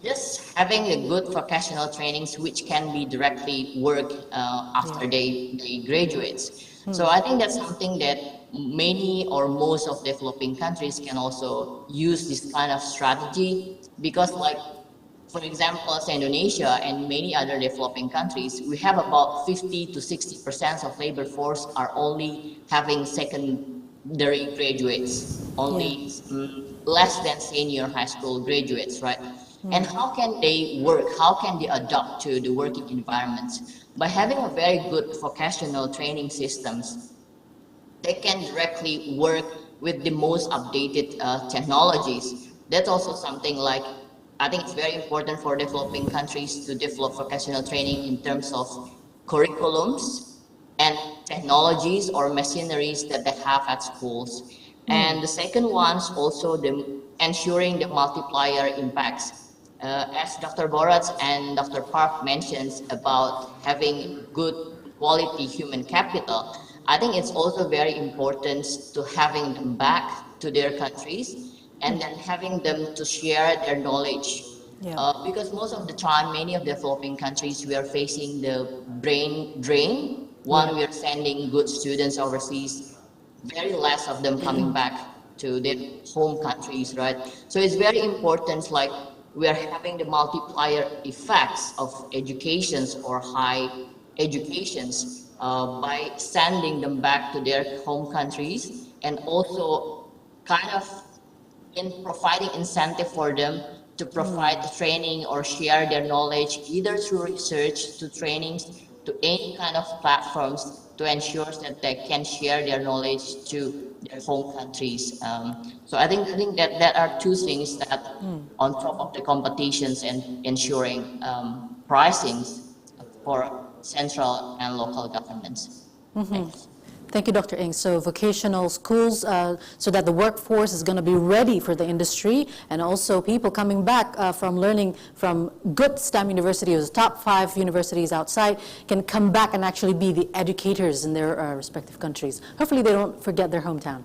Just having a good vocational trainings which can be directly work after they graduates. So I think that's something that many or most of developing countries can also use this kind of strategy, because like, for example, as Indonesia and many other developing countries, we have about 50 to 60% of labor force are only having secondary graduates, only less than senior high school graduates, right? And how can they work? How can they adapt to the working environments? By having a very good vocational training systems, they can directly work with the most updated technologies. That's also something like, I think it's very important for developing countries to develop vocational training in terms of curriculums and technologies or machineries that they have at schools. And the second one's also ensuring the multiplier impacts. As Dr. Bhorat and Dr. Park mentions about having good quality human capital, I think it's also very important to having them back to their countries and then having them to share their knowledge Because most of the time, many of developing countries, we are facing the brain drain. One, we are sending good students overseas, very less of them coming back to their home countries, right? So it's very important, like we are having the multiplier effects of educations or high educations by sending them back to their home countries, and also kind of in providing incentive for them to provide training or share their knowledge, either through research to trainings to any kind of platforms to ensure that they can share their knowledge to their home countries. So I think that are two things that on top of the competitions and ensuring pricings for central and local governments. Thanks. Thank you, Dr. Ng. So vocational schools, so that the workforce is going to be ready for the industry, and also people coming back from learning from good STEM universities, top 5 universities outside, can come back and actually be the educators in their respective countries. Hopefully they don't forget their hometown.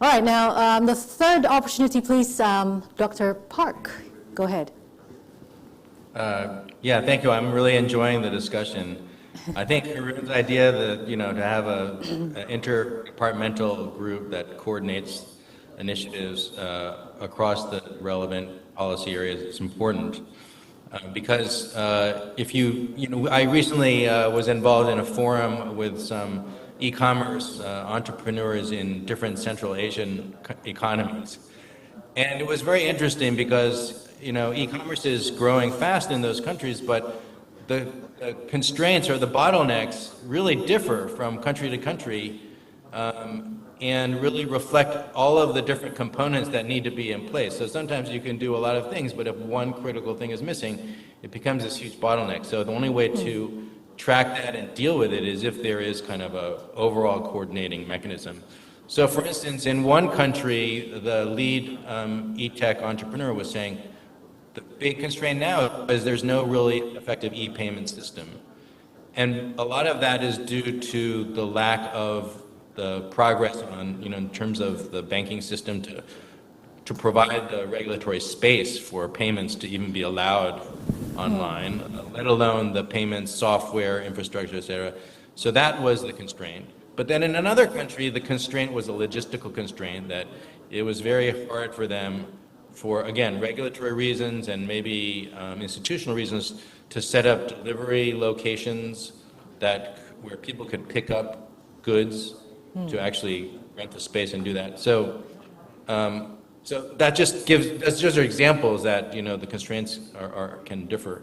All right, now the third opportunity, please, Dr. Park. Go ahead. Yeah, thank you. I'm really enjoying the discussion. I think Haroon's idea that, to have an interdepartmental group that coordinates initiatives across the relevant policy areas is important. Because if I recently was involved in a forum with some e-commerce entrepreneurs in different Central Asian economies. And it was very interesting because, e-commerce is growing fast in those countries, but the constraints or the bottlenecks really differ from country to country and really reflect all of the different components that need to be in place. So sometimes you can do a lot of things, but if one critical thing is missing, it becomes this huge bottleneck. So the only way to track that and deal with it is if there is kind of an overall coordinating mechanism. So for instance, in one country, the lead e-tech entrepreneur was saying, the big constraint now is there's no really effective e-payment system. And a lot of that is due to the lack of the progress on, in terms of the banking system to provide the regulatory space for payments to even be allowed online, let alone the payments software, infrastructure, et cetera. So that was the constraint. But then in another country, the constraint was a logistical constraint that it was very hard for them for, again, regulatory reasons and maybe institutional reasons to set up delivery locations where people could pick up goods to actually rent the space and do that. So, that's just examples that, the constraints can differ.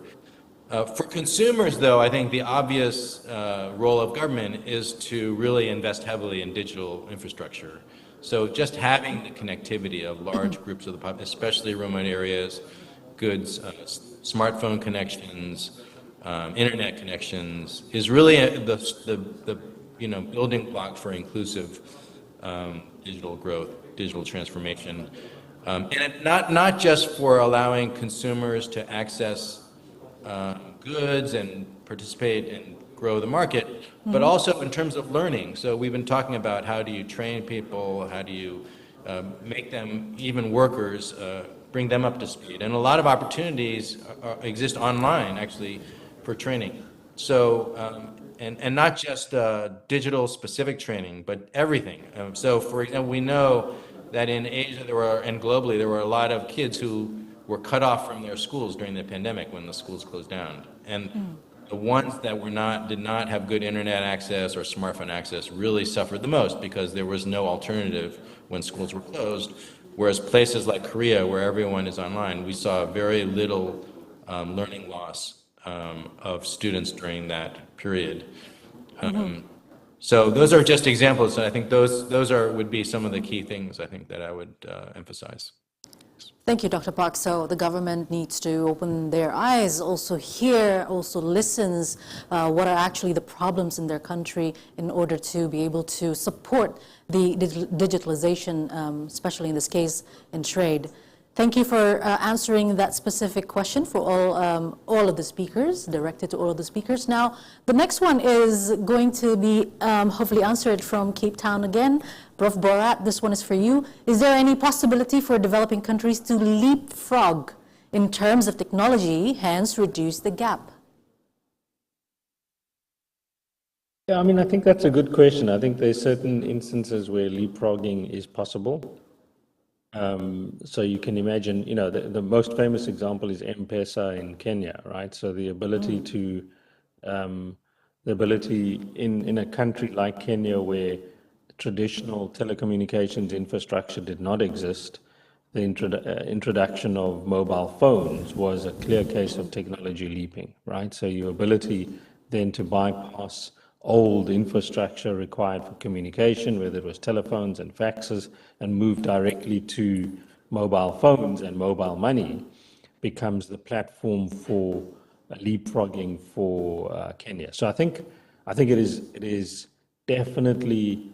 For consumers, though, I think the obvious role of government is to really invest heavily in digital infrastructure. So just having the connectivity of large groups of the population, especially remote areas, goods, smartphone connections, internet connections, is really the building block for inclusive digital growth, digital transformation, and not just for allowing consumers to access goods and participate and grow the market, but also in terms of learning. So we've been talking about how do you train people, how do you make them even workers, bring them up to speed. And a lot of opportunities exist online, actually, for training. So, and not just digital specific training, but everything. So for example, we know that in Asia and globally, there were a lot of kids who were cut off from their schools during the pandemic when the schools closed down. And the ones that did not have good internet access or smartphone access really suffered the most because there was no alternative when schools were closed. Whereas places like Korea, where everyone is online, we saw very little learning loss of students during that period. So those are just examples, and I think those would be some of the key things I think that I would emphasize. Thank you, Dr. Park. So the government needs to open their eyes, also hear, also listens what are actually the problems in their country in order to be able to support the digitalization, especially in this case in trade. Thank you for answering that specific question for all of the speakers, directed to all of the speakers. Now, the next one is going to be hopefully answered from Cape Town again. Prof. Bhorat, this one is for you. Is there any possibility for developing countries to leapfrog in terms of technology, hence reduce the gap? Yeah, I mean, I think that's a good question. I think there's certain instances where leapfrogging is possible. So you can imagine, you know, the most famous example is M-Pesa in Kenya, right? So the ability to, the ability in a country like Kenya where traditional telecommunications infrastructure did not exist, the introduction of mobile phones was a clear case of technology leaping, right? So your ability then to bypass old infrastructure required for communication, whether it was telephones and faxes, and move directly to mobile phones and mobile money, becomes the platform for leapfrogging for Kenya. So I think it is definitely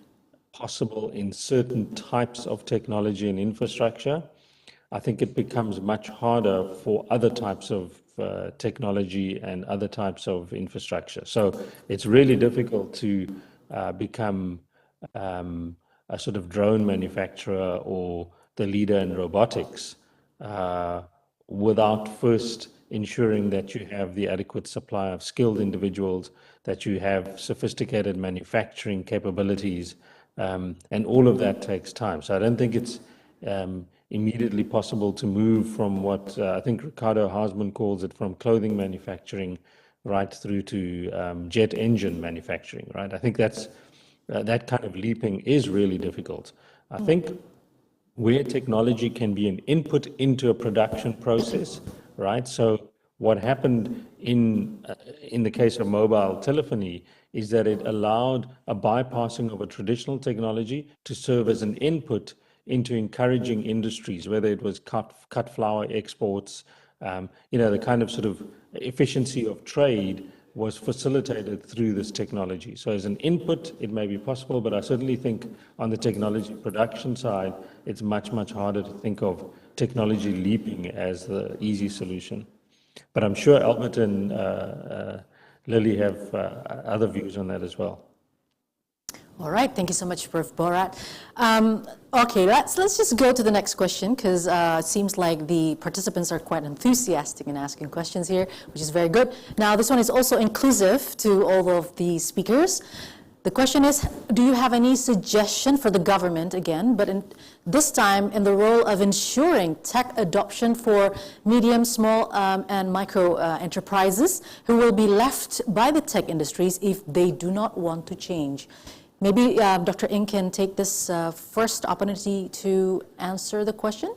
possible in certain types of technology and infrastructure. I think it becomes much harder for other types of technology and other types of infrastructure. So it's really difficult to become a sort of drone manufacturer or the leader in robotics without first ensuring that you have the adequate supply of skilled individuals, that you have sophisticated manufacturing capabilities, and all of that takes time. So I don't think it's immediately possible to move from what I think Ricardo Hausman calls it, from clothing manufacturing right through to jet engine manufacturing, right? I think that's that kind of leaping is really difficult. I think where technology can be an input into a production process, right? So what happened in the case of mobile telephony is that it allowed a bypassing of a traditional technology to serve as an input into encouraging industries, whether it was cut flower exports, you know, the kind of sort of efficiency of trade was facilitated through this technology. So as an input, it may be possible, but I certainly think on the technology production side, it's much, much harder to think of technology leaping as the easy solution. But I'm sure Albert and Lili have other views on that as well. All right, thank you so much, Prof. Bhorat. Okay, let's just go to the next question, because it seems like the participants are quite enthusiastic in asking questions here, which is very good. Now, this one is also inclusive to all of the speakers. The question is, do you have any suggestion for the government, again, but this time in the role of ensuring tech adoption for medium, small, and micro enterprises who will be left by the tech industries if they do not want to change? Maybe Dr. Ng can take this first opportunity to answer the question.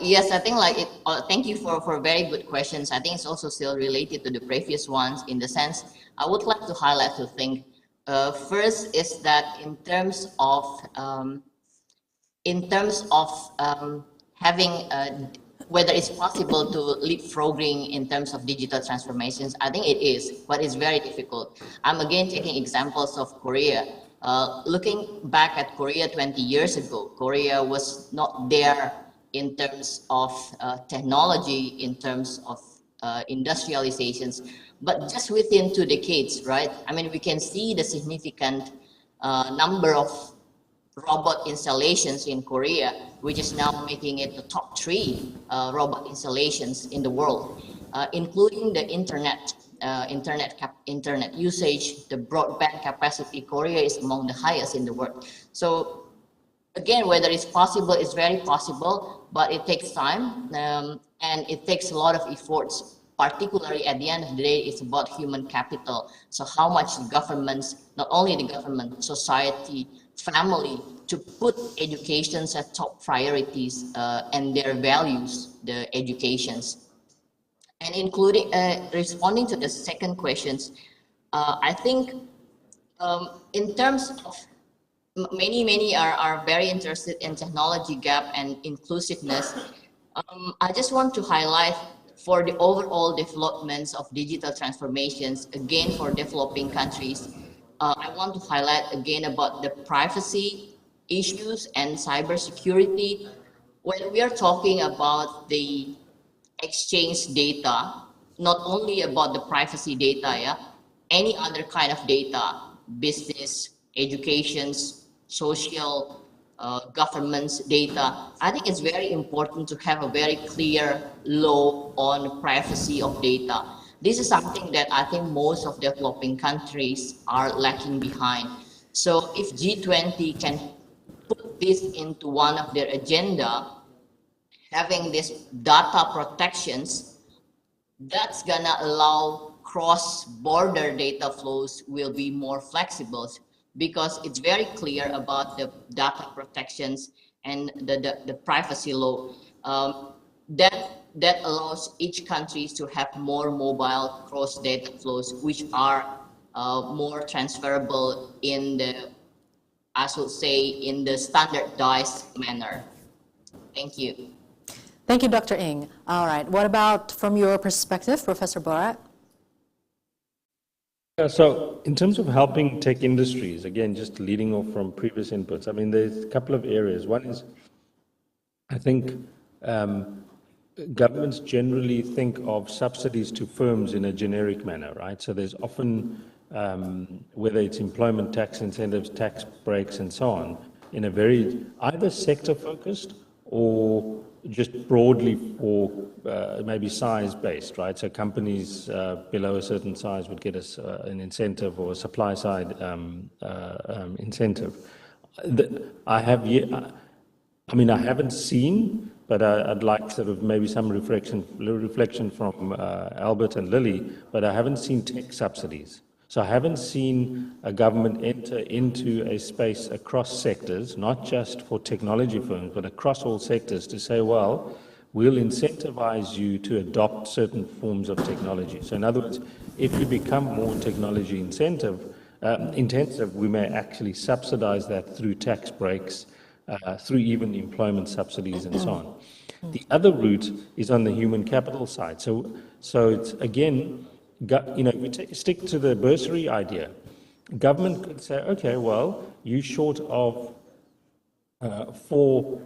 Yes, I think thank you for very good questions. I think it's also still related to the previous ones in the sense, I would like to highlight two things. First is that in terms of having whether it's possible to leapfrogging in terms of digital transformations, I think it is, but it's very difficult. I'm again taking examples of Korea. Looking back at Korea 20 years ago, Korea was not there in terms of technology, in terms of industrializations, but just within 2 decades, right? I mean, we can see the significant number of robot installations in Korea, which is now making it the top 3 robot installations in the world, including the internet usage, the broadband capacity. Korea is among the highest in the world. So again, whether it's possible, it's very possible, but it takes time and it takes a lot of efforts. Particularly at the end of the day, it's about human capital. So how much the governments, not only the government, society, family, to put education as top priorities and their values, the educations. And including, responding to the second questions, I think in terms of many are very interested in technology gap and inclusiveness. I just want to highlight for the overall developments of digital transformations, again, for developing countries, I want to highlight again about the privacy issues and cybersecurity. When we are talking about the exchange data, not only about the privacy data, yeah, any other kind of data, business, educations, social, government's data, I think it's very important to have a very clear law on privacy of data. This is something that I think most of developing countries are lacking behind. So if G20 can put this into one of their agenda, having this data protections, that's gonna allow cross-border data flows will be more flexible, because it's very clear about the data protections and the privacy law. That allows each country to have more mobile cross data flows, which are more transferable in the, I should say, in the standardized manner. Thank you. Thank you, Dr. Ng. All right, what about from your perspective, Professor Bhorat? So in terms of helping tech industries, again, just leading off from previous inputs, I mean, there's a couple of areas. One is, I think, governments generally think of subsidies to firms in a generic manner, right? So there's often, whether it's employment tax incentives, tax breaks, and so on, in a very either sector-focused or just broadly for maybe size-based, right? So companies below a certain size would get an incentive or a supply-side incentive. I haven't seen, but I'd like sort of maybe some reflection from Albert and Lili, but I haven't seen tech subsidies. So I haven't seen a government enter into a space across sectors, not just for technology firms, but across all sectors to say, well, we'll incentivize you to adopt certain forms of technology. So in other words, if you become more technology intensive, we may actually subsidize that through tax breaks, through even employment subsidies and so on. The other route is on the human capital side. So it's, again, we stick to the bursary idea. Government could say, okay, well, you short of 4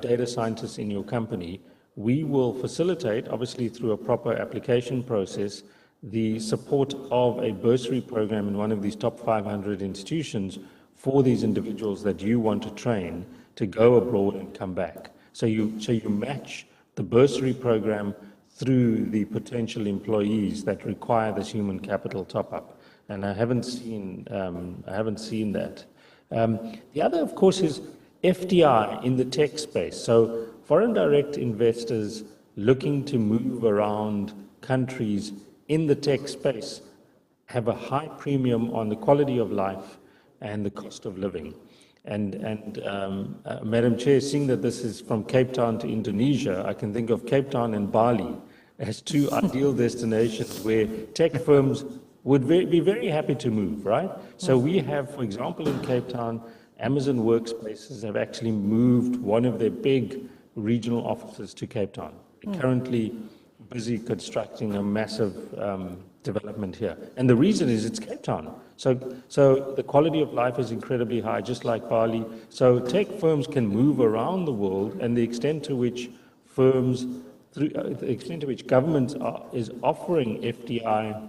data scientists in your company, we will facilitate, obviously through a proper application process, the support of a bursary program in one of these top 500 institutions for these individuals that you want to train to go abroad and come back. So you match the bursary program through the potential employees that require this human capital top-up, and I haven't seen that. The other, of course, is FDI in the tech space. So foreign direct investors looking to move around countries in the tech space have a high premium on the quality of life and the cost of living. And Madam Chair, seeing that this is from Cape Town to Indonesia, I can think of Cape Town and Bali as 2 ideal destinations where tech firms would be very happy to move, right? So we have, for example, in Cape Town, Amazon Workspaces have actually moved one of their big regional offices to Cape Town. They're currently busy constructing a massive development here. And the reason is it's Cape Town. So the quality of life is incredibly high, just like Bali. So tech firms can move around the world, and the extent to which governments is offering FDI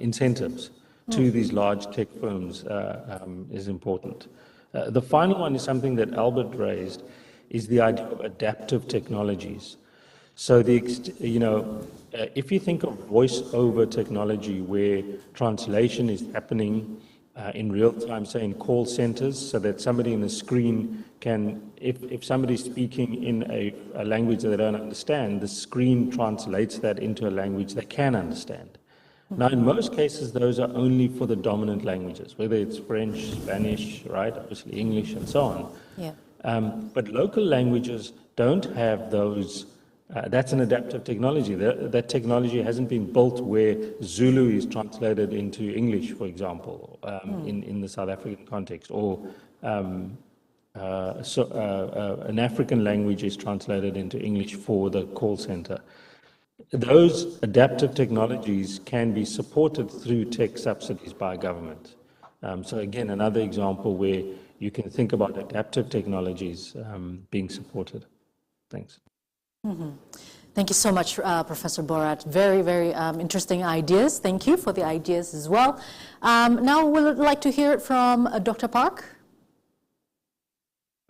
incentives to these large tech firms is important. The final one is something that Albert raised, is the idea of adaptive technologies. So if you think of voice-over technology where translation is happening in real time, say in call centers, so that somebody in the screen can, if somebody's speaking in a language that they don't understand, the screen translates that into a language they can understand. Now, in most cases, those are only for the dominant languages, whether it's French, Spanish, right, obviously English, and so on. Yeah. But local languages don't have those. That's an adaptive technology. That technology hasn't been built where Zulu is translated into English, for example, in the South African context, or an African language is translated into English for the call center. Those adaptive technologies can be supported through tech subsidies by government. So again, another example where you can think about adaptive technologies being supported. Thanks. Mm-hmm. Thank you so much, Professor Bhorat. Very, very interesting ideas. Thank you for the ideas as well. Now we'd like to hear it from Dr. Park.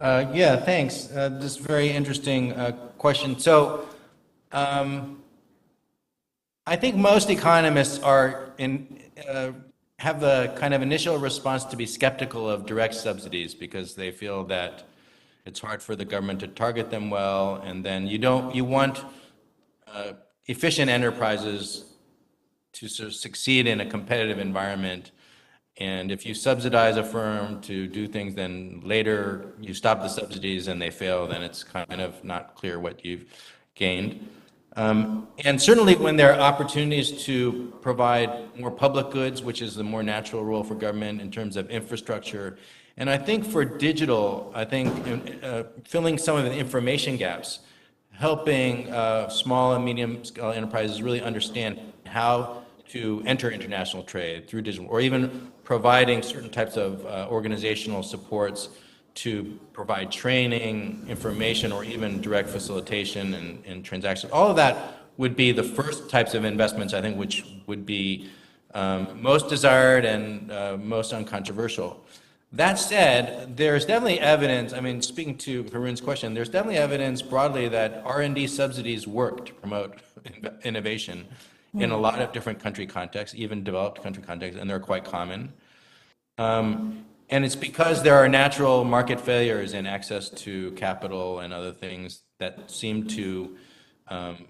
Yeah, thanks. This is a very interesting question. So, I think most economists have the kind of initial response to be skeptical of direct subsidies because they feel that it's hard for the government to target them well, and then you want efficient enterprises to sort of succeed in a competitive environment. And if you subsidize a firm to do things, then later you stop the subsidies and they fail, then it's kind of not clear what you've gained. And certainly when there are opportunities to provide more public goods, which is the more natural role for government in terms of infrastructure. And I think for digital, filling some of the information gaps, helping small and medium scale enterprises really understand how to enter international trade through digital, or even providing certain types of organizational supports to provide training, information, or even direct facilitation and transactions. All of that would be the first types of investments, I think, which would be most desired and most uncontroversial. That said, there's definitely evidence, speaking to Haroon's question, there's definitely evidence broadly that R&D subsidies work to promote innovation in a lot of different country contexts, even developed country contexts, and they're quite common. And it's because there are natural market failures in access to capital and other things that seem to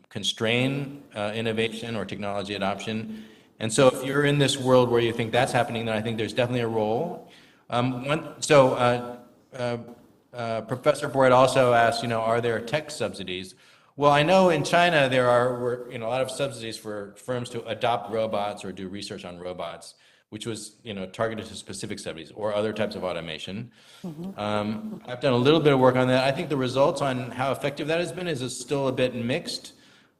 constrain innovation or technology adoption. And so if you're in this world where you think that's happening, then I think there's definitely a role. Professor Bhorat also asked, are there tech subsidies? Well, I know in China there are a lot of subsidies for firms to adopt robots or do research on robots, which was targeted to specific subsidies or other types of automation. I've done a little bit of work on that. I think the results on how effective that has been is still a bit mixed,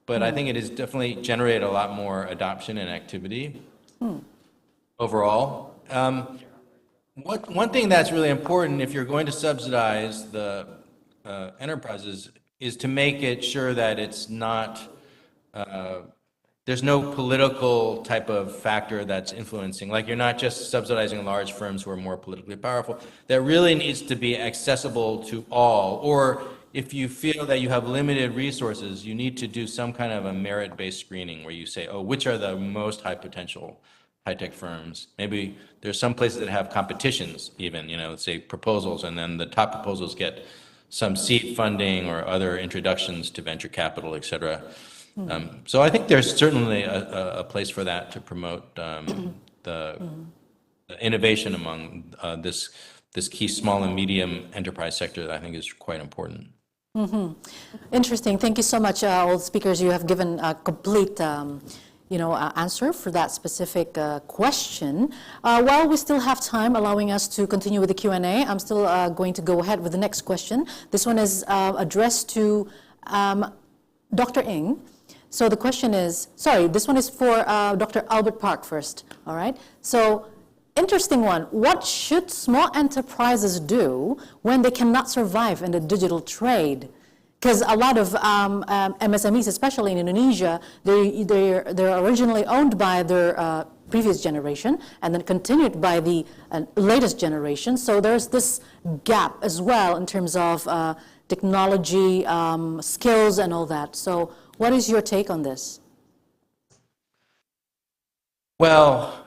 but I think it has definitely generated a lot more adoption and activity overall. One thing that's really important if you're going to subsidize the enterprises is to make it sure that it's not, there's no political type of factor that's influencing. Like you're not just subsidizing large firms who are more politically powerful. That really needs to be accessible to all. Or if you feel that you have limited resources, you need to do some kind of a merit-based screening where you say, which are the most high potential high-tech firms? Maybe there's some places that have competitions even, let's say proposals, and then the top proposals get some seed funding or other introductions to venture capital, et cetera. So I think there's certainly a place for that to promote the innovation among this key small and medium enterprise sector that I think is quite important. Interesting. Thank you so much, all speakers. You have given a complete answer for that specific question. While we still have time, allowing us to continue with the Q&A, I'm still going to go ahead with the next question. This one is addressed to Dr. Ng. So the question is, this one is for Dr. Albert Park first, all right? So, interesting one. What should small enterprises do when they cannot survive in the digital trade? Because a lot of MSMEs, especially in Indonesia, they're originally owned by their previous generation and then continued by the latest generation. So there's this gap as well in terms of technology, skills, and all that. So what is your take on this? Well,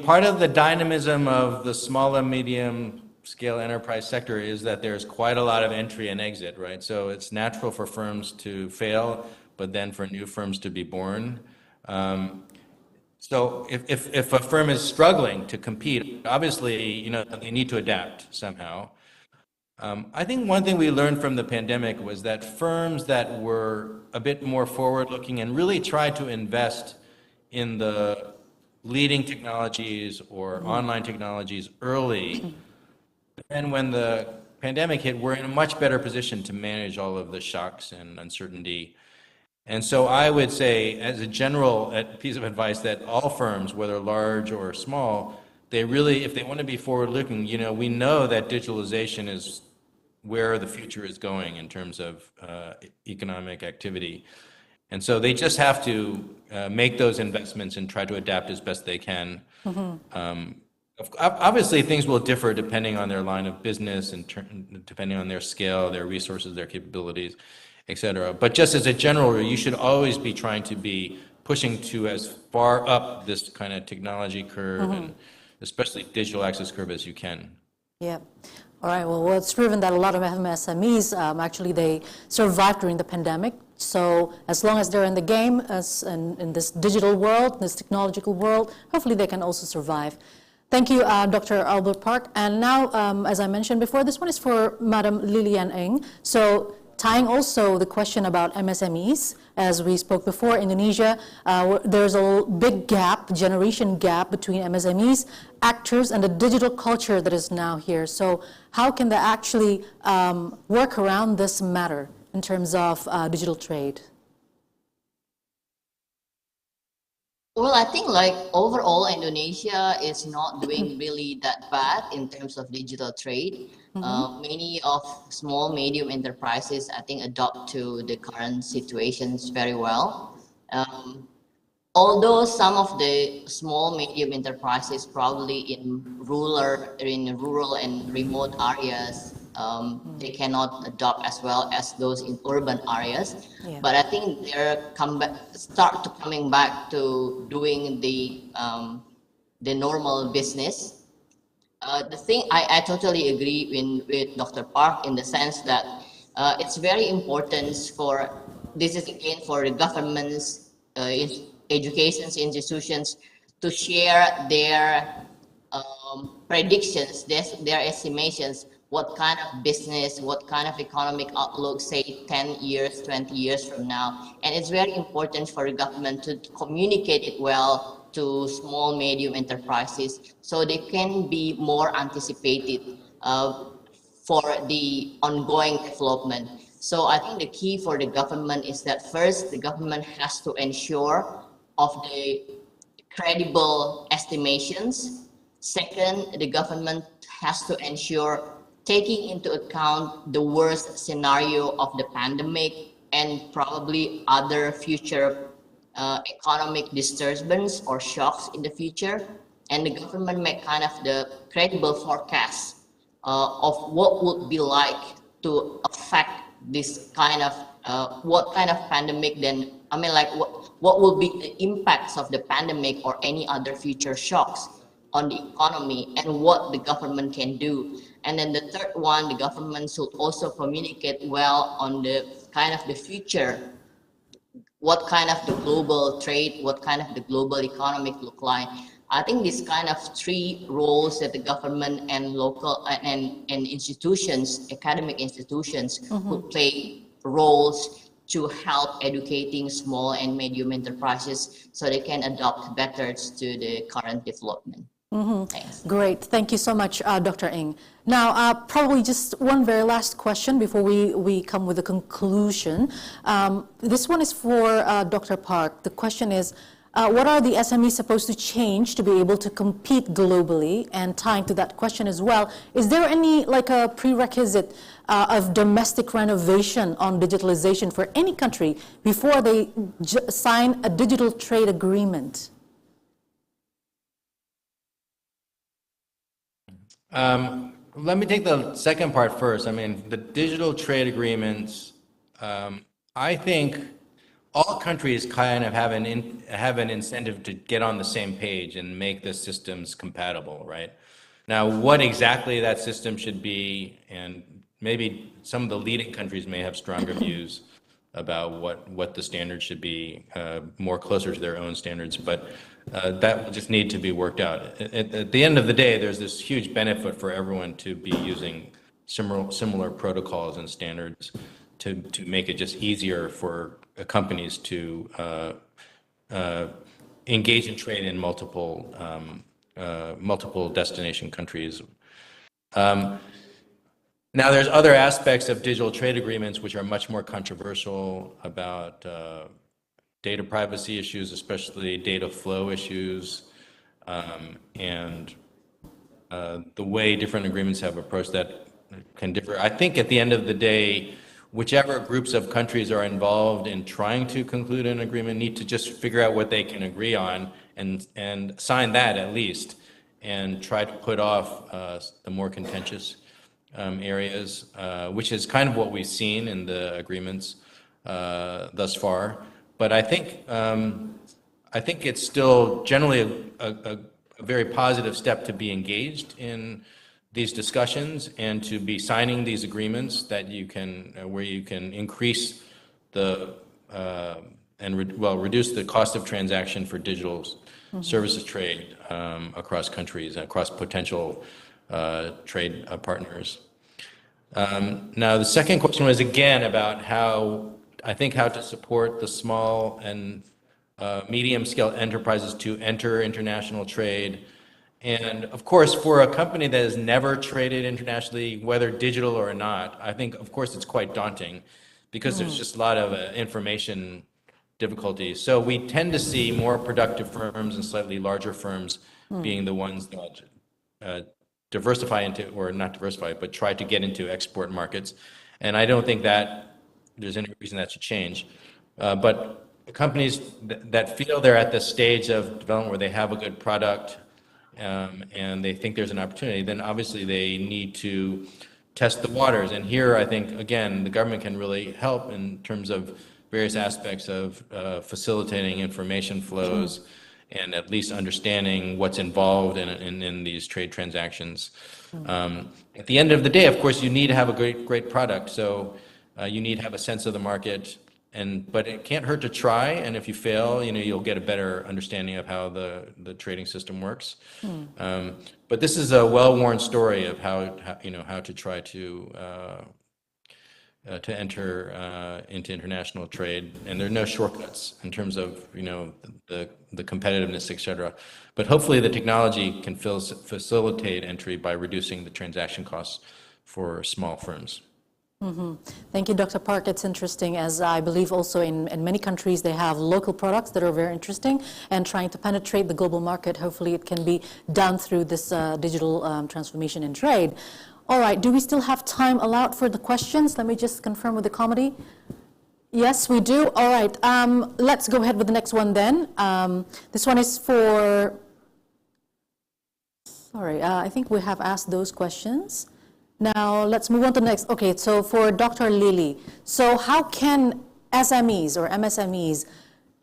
part of the dynamism of the small and medium scale enterprise sector is that there's quite a lot of entry and exit, right? So it's natural for firms to fail, but then for new firms to be born. So if a firm is struggling to compete, obviously, they need to adapt somehow. I think one thing we learned from the pandemic was that firms that were a bit more forward-looking and really tried to invest in the leading technologies or online technologies early, and when the pandemic hit, we're in a much better position to manage all of the shocks and uncertainty. And so I would say, as a general piece of advice, that all firms, whether large or small, they really, if they want to be forward-looking, we know that digitalization is where the future is going in terms of economic activity. And so they just have to make those investments and try to adapt as best they can. Obviously, things will differ depending on their line of business and depending on their scale, their resources, their capabilities, et cetera. But just as a general rule, you should always be trying to be pushing to as far up this kind of technology curve and especially digital access curve as you can. Yeah. All right. Well, it's proven that a lot of SMEs actually they survived during the pandemic. So as long as they're in the game, as in this digital world, this technological world, hopefully they can also survive. Thank you, Dr. Albert Park. And now, as I mentioned before, this one is for Madam Lilian Eng. So tying also the question about MSMEs, as we spoke before, Indonesia, there's a big gap, generation gap between MSMEs, actors, and the digital culture that is now here. So how can they actually work around this matter in terms of digital trade? Well, I think like overall Indonesia is not doing really that bad in terms of digital trade. Many of small, medium enterprises, I think, adopt to the current situations very well. Although some of the small, medium enterprises probably in rural and remote areas, they cannot adopt as well as those in urban areas. Yeah. But I think they're start to coming back to doing the normal business. The thing I totally agree with Dr. Park in the sense that it's very important for, this is again for the governments, education institutions to share their predictions, their estimations, what kind of business, what kind of economic outlook, say 10 years, 20 years from now. And it's very important for the government to communicate it well to small, medium enterprises so they can be more anticipated for the ongoing development. So I think the key for the government is that first, the government has to ensure of the credible estimations. Second, the government has to ensure taking into account the worst scenario of the pandemic and probably other future economic disturbance or shocks in the future. And the government make kind of the credible forecast of what would be like to affect this kind of, what kind of pandemic then, I mean like what will be the impacts of the pandemic or any other future shocks on the economy and what the government can do. And then the third one, the government should also communicate well on the kind of the future, what kind of the global trade, what kind of the global economic look like. I think this kind of three roles that the government and local and institutions, academic institutions would play roles to help educating small and medium enterprises so they can adopt better to the current development. Thanks. Great. Thank you so much, Dr. Eng. Now, probably just one very last question before we come with a conclusion. This one is for Dr. Park. The question is, what are the SMEs supposed to change to be able to compete globally? And tying to that question as well, is there any like a prerequisite of domestic renovation on digitalization for any country before they sign a digital trade agreement? Let me take the second part first. I mean, the digital trade agreements, I think all countries kind of have an incentive to get on the same page and make the systems compatible, right? Now, what exactly that system should be, and maybe some of the leading countries may have stronger views about what the standards should be, more closer to their own standards, but that will just need to be worked out. At the end of the day, there's this huge benefit for everyone to be using similar protocols and standards to make it just easier for companies to engage in trade in multiple destination countries. Now, there's other aspects of digital trade agreements which are much more controversial about data privacy issues, especially data flow issues, and the way different agreements have approached that can differ. I think at the end of the day, whichever groups of countries are involved in trying to conclude an agreement need to just figure out what they can agree on and sign that at least. and try to put off the more contentious areas, which is kind of what we've seen in the agreements thus far. But I think it's still generally a very positive step to be engaged in these discussions and to be signing these agreements that you can, where you can increase the reduce the cost of transaction for digital services trade across countries and across potential trade partners. Now, the second question was again about how to support the small and medium-scale enterprises to enter international trade. And of course, for a company that has never traded internationally, whether digital or not, I think, of course, it's quite daunting because there's just a lot of information difficulties. So we tend to see more productive firms and slightly larger firms being the ones that diversify into, or not diversify, but try to get into export markets. And I don't think that there's any reason that should change. But companies that feel they're at the stage of development where they have a good product and they think there's an opportunity, then obviously they need to test the waters. And here, I think, again, the government can really help in terms of various aspects of facilitating information flows and at least understanding what's involved in these trade transactions. At the end of the day, of course, you need to have a great product. So you need to have a sense of the market. But it can't hurt to try, and if you fail, you'll get a better understanding of how the trading system works. But this is a well-worn story of how to try to enter into international trade, and there are no shortcuts in terms of the competitiveness, etc. But hopefully, the technology can facilitate entry by reducing the transaction costs for small firms. Thank you, Dr. Park. It's interesting, as I believe also in many countries they have local products that are very interesting, and trying to penetrate the global market, hopefully it can be done through this digital transformation in trade. All right, do we still have time allowed for the questions? Let me just confirm with the committee. Yes, we do. All right, let's go ahead with the next one then. This one is for, I think we have asked those questions. Now, let's move on to the next. Okay, so for Dr. Lili, so how can SMEs or MSMEs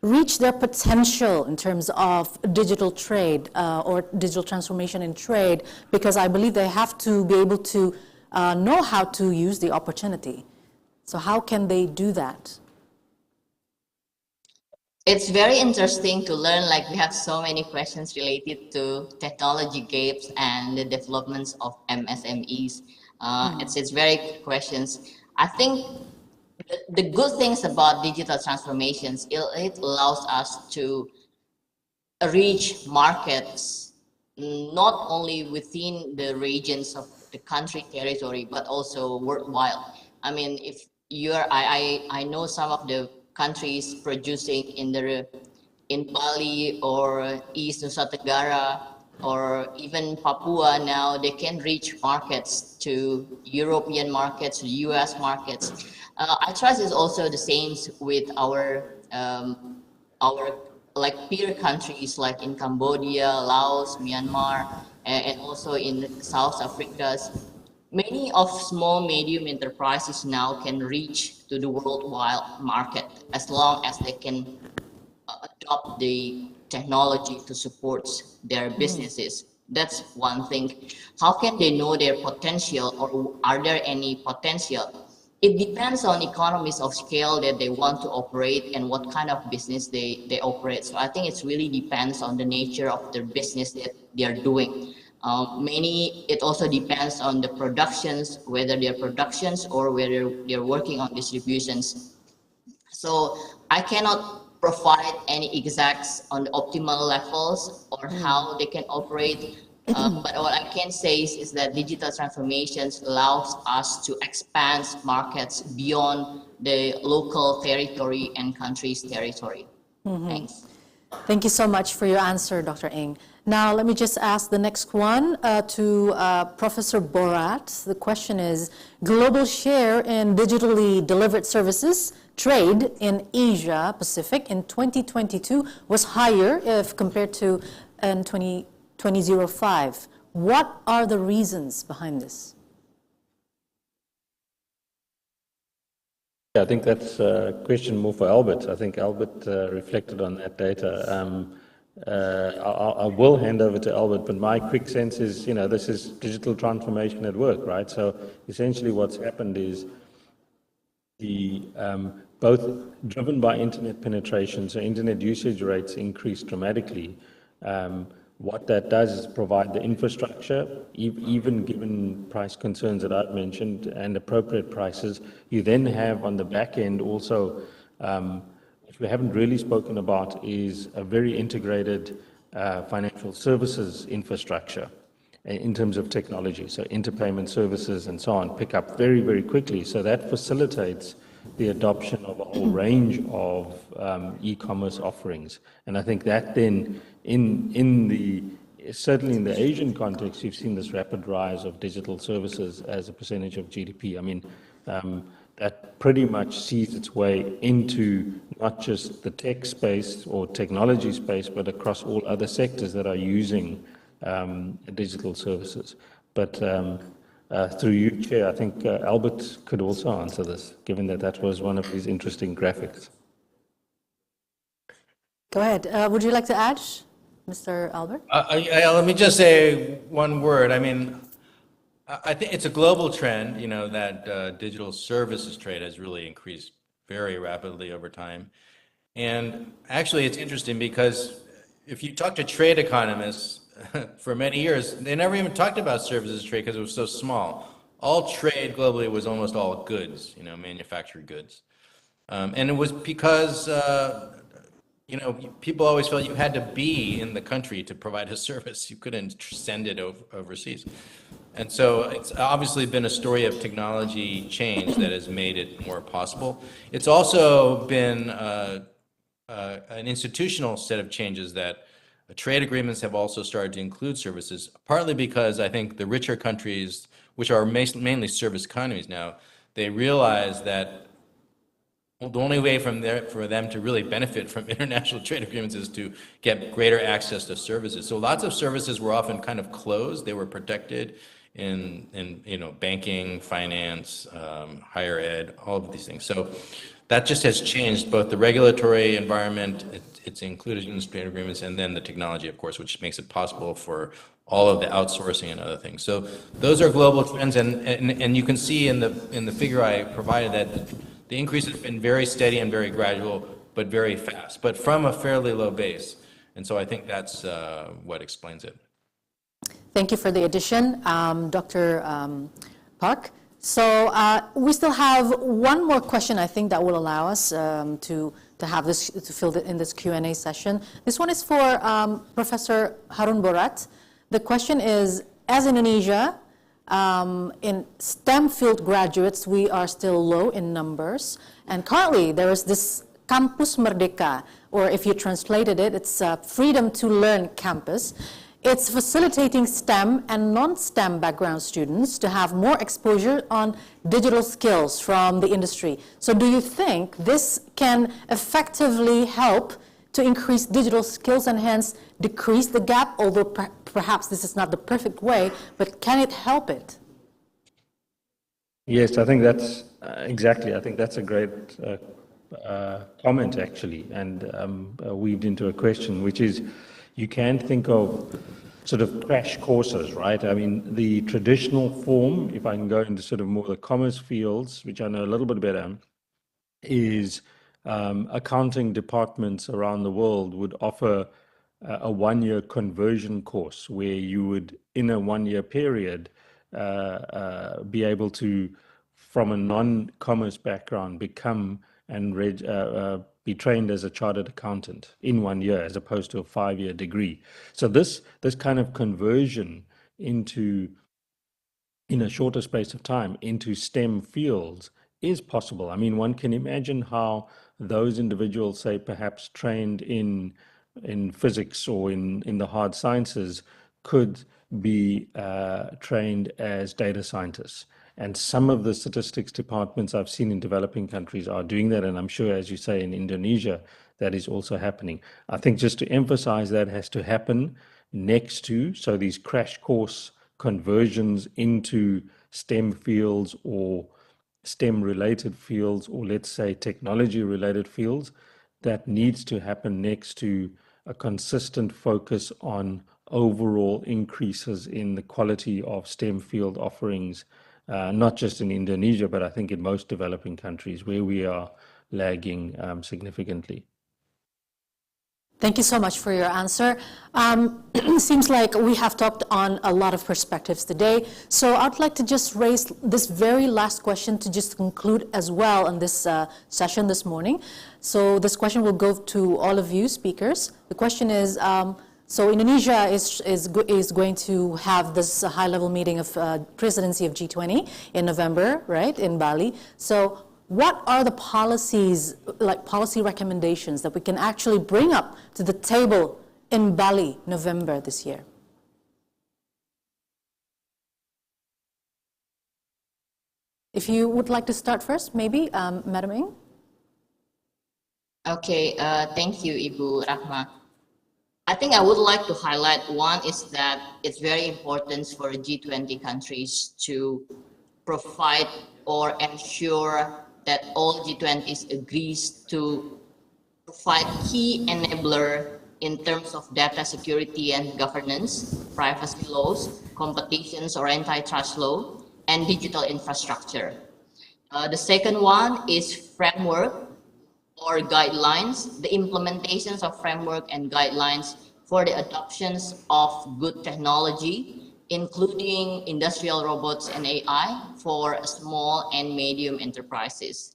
reach their potential in terms of digital trade or digital transformation in trade? Because I believe they have to be able to know how to use the opportunity. So how can they do that? It's very interesting to learn, like we have so many questions related to technology gaps and the developments of MSMEs. It's very good questions. I think the good things about digital transformations, it allows us to reach markets not only within the regions of the country territory, but also worldwide. I mean, if I know some of the countries producing in Bali or East Nusa Tenggara, or even Papua now, they can reach markets, to European markets, to US markets. I trust it's also the same with our like peer countries, like in Cambodia, Laos, Myanmar, and also in South Africa. Many of small, medium enterprises now can reach to the worldwide market as long as they can adopt the technology to support their businesses. That's one thing. How can they know their potential, or are there any potential? It depends on economies of scale that they want to operate and what kind of business they operate. So I think it really depends on the nature of their business that they are doing. It also depends on the productions, whether they're productions or whether they're working on distributions. So I cannot provide any exacts on the optimal levels or how they can operate. But what I can say is that digital transformations allows us to expand markets beyond the local territory and country's territory. Thanks. Thank you so much for your answer, Dr. Ng. Now, let me just ask the next one to Professor Bhorat. The question is, global share in digitally delivered services trade in Asia Pacific in 2022 was higher if compared to in 2005. What are the reasons behind this? I think that's a question more for Albert. I think Albert reflected on that data. I will hand over to Albert, but my quick sense is, this is digital transformation at work, right? So essentially what's happened is both driven by internet penetration, so internet usage rates increased dramatically. What that does is provide the infrastructure, even given price concerns that I've mentioned and appropriate prices. You then have on the back end also, which we haven't really spoken about, is a very integrated financial services infrastructure in terms of technology. So interpayment services and so on pick up very, very quickly. So that facilitates the adoption of a whole range of e-commerce offerings. And I think that then, certainly in the Asian context, you've seen this rapid rise of digital services as a percentage of GDP. I mean, that pretty much sees its way into not just the tech space or technology space, but across all other sectors that are using digital services. But through you, Chair, I think Albert could also answer this, given that that was one of his interesting graphics. Go ahead. Would you like to add, Mr. Albert? Let me just say one word. I mean, I think it's a global trend, that digital services trade has really increased very rapidly over time. And actually, it's interesting because if you talk to trade economists, for many years, they never even talked about services trade because it was so small. All trade globally was almost all goods, manufactured goods. And it was because, people always felt you had to be in the country to provide a service. You couldn't send it overseas. And so it's obviously been a story of technology change that has made it more possible. It's also been an institutional set of changes that trade agreements have also started to include services, partly because I think the richer countries, which are mainly service economies now, they realize that the only way for them to really benefit from international trade agreements is to get greater access to services. So lots of services were often kind of closed. They were protected in banking, finance, higher ed, all of these things. So that just has changed both the regulatory environment, it's included in the trade agreements, and then the technology, of course, which makes it possible for all of the outsourcing and other things. So those are global trends, and you can see in the figure I provided that the increase has been very steady and very gradual, but very fast, but from a fairly low base. And so I think that's what explains it. Thank you for the addition, Dr. Park. So we still have one more question, I think, that will allow us to have this, to fill in this Q&A session. This one is for Professor Haroon Bhorat. The question is, as Indonesia, in STEM field graduates, we are still low in numbers. And currently, there is this Kampus Merdeka, or if you translated it, it's Freedom to Learn Campus. It's facilitating STEM and non-STEM background students to have more exposure on digital skills from the industry. So do you think this can effectively help to increase digital skills and hence decrease the gap, although perhaps this is not the perfect way, but can it help it? Yes, I think that's exactly. I think that's a great comment, actually, and weaved into a question, which is, you can think of sort of crash courses, right? I mean, the traditional form, if I can go into sort of more the commerce fields, which I know a little bit better, is accounting departments around the world would offer a one-year conversion course where you would, in a one-year period, be able to, from a non-commerce background, become and be trained as a chartered accountant in 1 year, as opposed to a 5-year degree. So this kind of conversion into, in a shorter space of time, into STEM fields is possible. I mean, one can imagine how those individuals, say, perhaps trained in physics or in the hard sciences, could be trained as data scientists. And some of the statistics departments I've seen in developing countries are doing that. And I'm sure, as you say, in Indonesia, that is also happening. I think just to emphasize that has to happen next to, so these crash course conversions into STEM fields or STEM related fields, or let's say technology related fields, that needs to happen next to a consistent focus on overall increases in the quality of STEM field offerings, not just in Indonesia, but I think in most developing countries where we are lagging significantly. Thank you so much for your answer. Seems like we have talked on a lot of perspectives today. So I'd like to just raise this very last question to just conclude as well on this session this morning. So this question will go to all of you speakers. The question is, so Indonesia is going to have this high-level meeting of presidency of G20 in November, right, in Bali. So what are the policies, like policy recommendations that we can actually bring up to the table in Bali, November this year? If you would like to start first, maybe, Madam Ing? Okay, thank you, Ibu Rahma. I think I would like to highlight one is that it's very important for G20 countries to provide or ensure that all G20s agrees to provide key enabler in terms of data security and governance, privacy laws, competitions or antitrust law, and digital infrastructure. The second one is framework or guidelines, the implementations of framework and guidelines for the adoptions of good technology, including industrial robots and AI for small and medium enterprises.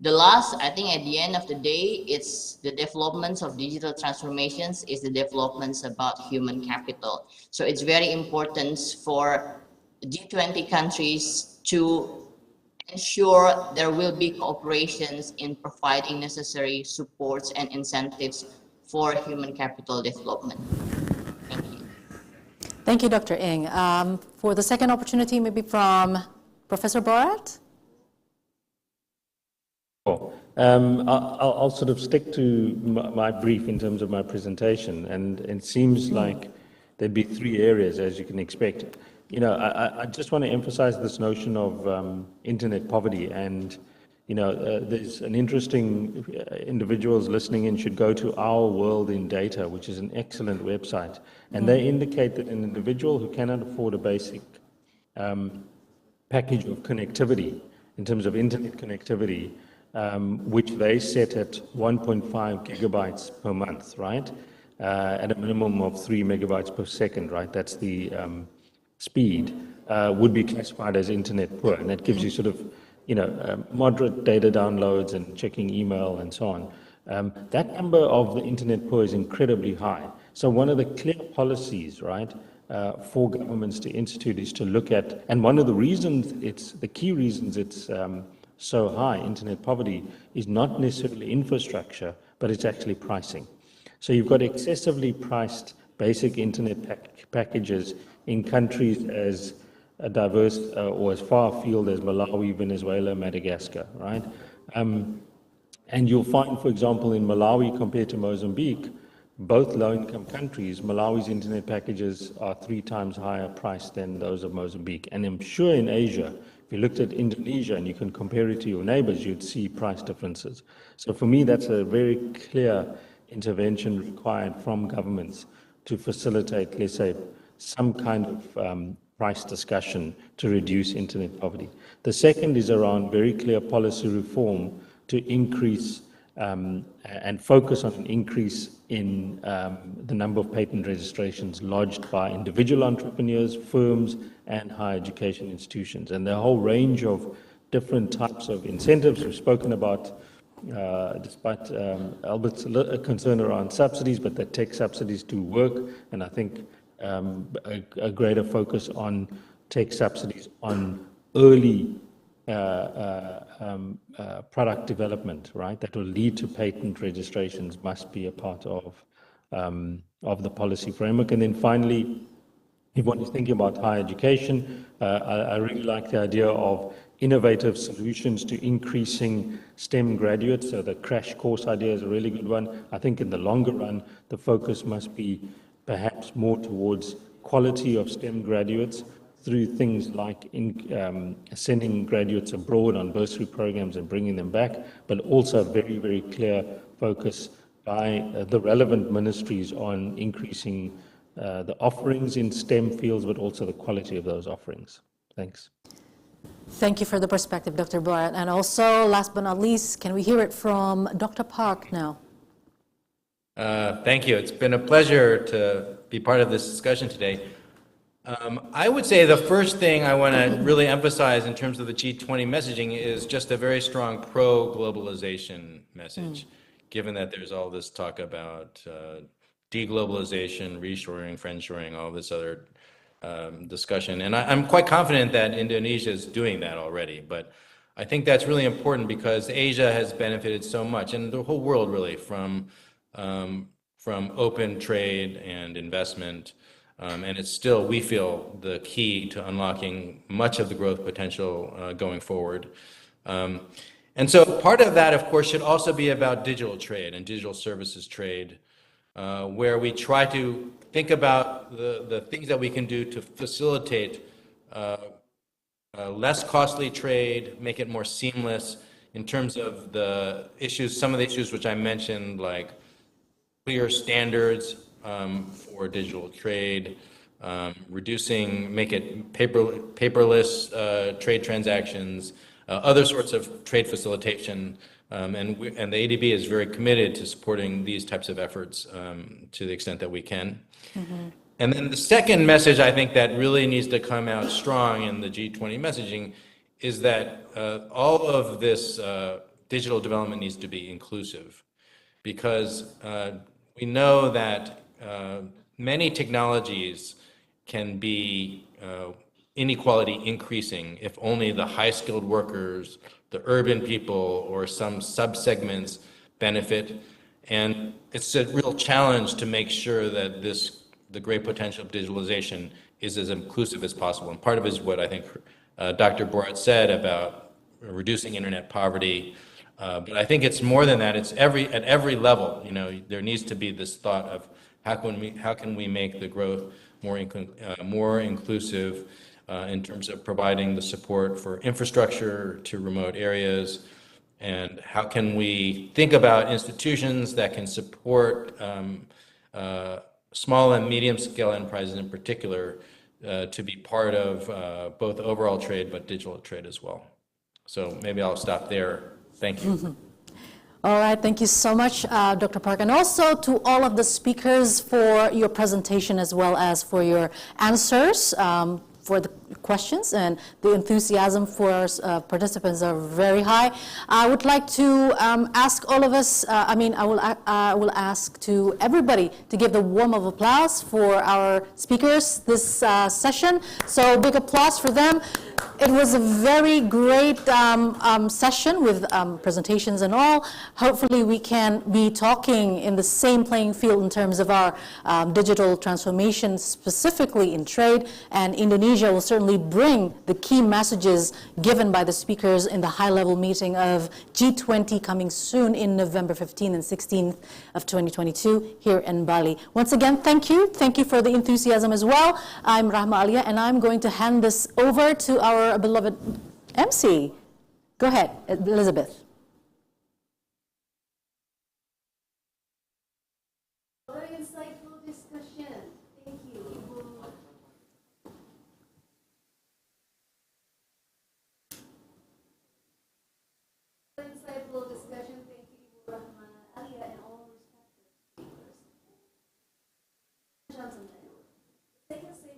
The last, I think at the end of the day, it's the developments of digital transformations is the developments about human capital. So it's very important for G20 countries to ensure there will be cooperations in providing necessary supports and incentives for human capital development. Thank you. Thank you, Dr. Ing. For the second opportunity, maybe from Professor Bhorat? I'll sort of stick to my brief in terms of my presentation, and it seems like there'd be three areas, as you can expect. You know, I just want to emphasize this notion of internet poverty, and you know, there's an interesting individuals listening in should go to Our World in Data, which is an excellent website, and they indicate that an individual who cannot afford a basic package of connectivity in terms of internet connectivity, which they set at 1.5 gigabytes per month, right? At a minimum of 3 megabytes per second, right? That's the speed, would be classified as internet poor. And that gives you sort of, you know, moderate data downloads and checking email and so on. That number of the internet poor is incredibly high. So one of the clear policies, right, for governments to institute is to look at, and one of the reasons the key reasons it's so high, internet poverty, is not necessarily infrastructure, but it's actually pricing. So you've got excessively priced basic internet packages in countries as diverse or as far afield as Malawi, Venezuela, Madagascar, right? And you'll find, for example, in Malawi compared to Mozambique, both low-income countries, Malawi's internet packages are 3 times higher priced than those of Mozambique. And I'm sure in Asia, if you looked at Indonesia and you can compare it to your neighbors, you'd see price differences. So for me, that's a very clear intervention required from governments to facilitate, let's say, some kind of price discussion to reduce internet poverty. The second is around very clear policy reform to increase and focus on an increase in the number of patent registrations lodged by individual entrepreneurs, firms, and higher education institutions. And there are a whole range of different types of incentives we've spoken about, despite Albert's concern around subsidies, but the tech subsidies do work, and I think a greater focus on tech subsidies on early product development, right, that will lead to patent registrations must be a part of the policy framework. And then finally, if one is thinking about higher education, I really like the idea of innovative solutions to increasing STEM graduates. So the crash course idea is a really good one. I think in the longer run, the focus must be perhaps more towards quality of STEM graduates through things like sending graduates abroad on bursary programs and bringing them back, but also a very, very clear focus by the relevant ministries on increasing the offerings in STEM fields, but also the quality of those offerings. Thanks. Thank you for the perspective, Dr. Bhorat. And also, last but not least, can we hear it from Dr. Park now? Thank you. It's been a pleasure to be part of this discussion today. I would say the first thing I want to really emphasize in terms of the G20 messaging is just a very strong pro-globalization message, given that there's all this talk about deglobalization, reshoring, friendshoring, all this other discussion. And I'm quite confident that Indonesia is doing that already. But I think that's really important because Asia has benefited so much, and the whole world really, from open trade and investment. And it's still, we feel, the key to unlocking much of the growth potential going forward. And so part of that, of course, should also be about digital trade and digital services trade, where we try to think about the things that we can do to facilitate less costly trade, make it more seamless in terms of the issues, some of the issues which I mentioned, like clear standards for digital trade, make it paperless trade transactions, other sorts of trade facilitation, and the ADB is very committed to supporting these types of efforts to the extent that we can. And then the second message I think that really needs to come out strong in the G20 messaging is that all of this digital development needs to be inclusive, because we know that many technologies can be inequality increasing if only the high-skilled workers, the urban people, or some subsegments benefit. And it's a real challenge to make sure that the great potential of digitalization is as inclusive as possible. And part of it is what I think Dr. Bhorat said about reducing internet poverty. But I think it's more than that. It's at every level. You know, there needs to be this thought of how can we make the growth more inclusive in terms of providing the support for infrastructure to remote areas, and how can we think about institutions that can support small and medium-scale enterprises in particular to be part of both overall trade but digital trade as well. So maybe I'll stop there. Thank you. All right, thank you so much, Dr. Park, and also to all of the speakers for your presentation as well as for your answers for the questions, and the enthusiasm for participants are very high. I would like to ask all of us, I will ask to everybody to give the warm of applause for our speakers this session. So big applause for them. It was a very great session with presentations and all. Hopefully we can be talking in the same playing field in terms of our digital transformation, specifically in trade, and Indonesia will certainly bring the key messages given by the speakers in the high-level meeting of G20 coming soon in November 15th and 16th of 2022 here in Bali. Once again, thank you. Thank you for the enthusiasm as well. I'm Rahma Alia, and I'm going to hand this over to our beloved MC. Go ahead, Elizabeth. Very insightful discussion. Thank you. Very insightful discussion. Thank you, Rahma Alia, and all respected speakers. Johnson, second session.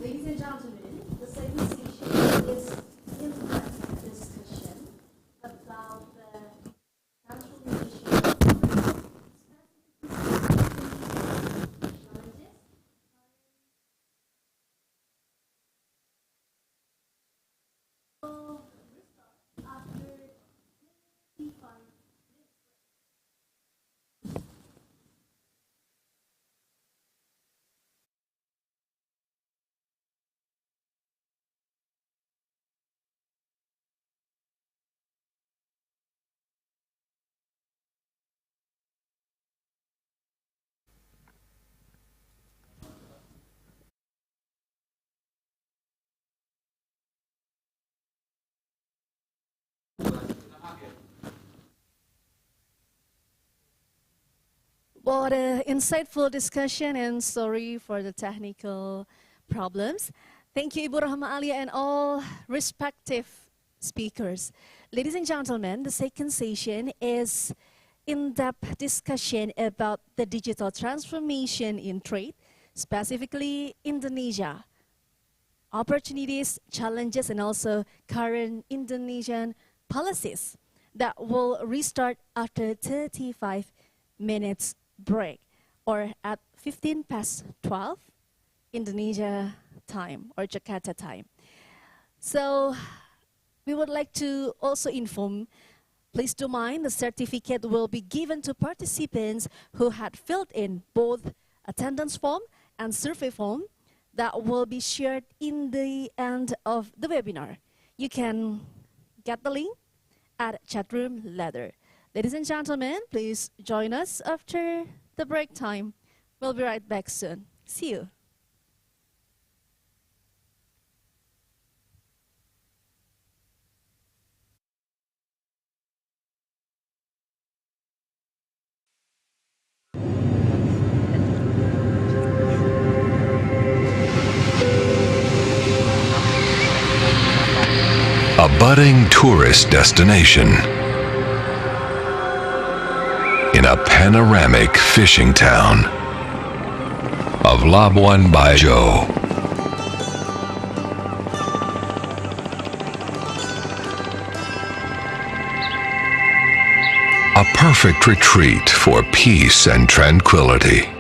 Ladies and gentlemen, the second session is in-depth discussion about the transformation challenges. So, after 25 What an insightful discussion, and sorry for the technical problems. Thank you, Ibu Rahma Alia, and all respective speakers. Ladies and gentlemen, the second session is in-depth discussion about the digital transformation in trade, specifically Indonesia. Opportunities, challenges, and also current Indonesian policies that will restart after 35 minutes break, or at 12 Indonesia time or Jakarta time. So we would like to also inform, please do mind, the certificate will be given to participants who had filled in both attendance form and survey form that will be shared in the end of the webinar. You can get the link at chatroom later. Ladies and gentlemen, please join us after the break time. We'll be right back soon. See you. A budding tourist destination in a panoramic fishing town of Labuan Bajo. A perfect retreat for peace and tranquility.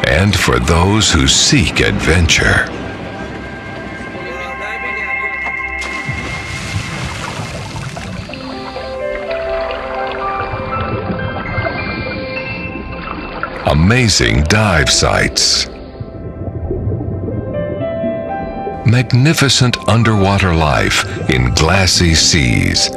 And for those who seek adventure. Amazing dive sites. Magnificent underwater life in glassy seas.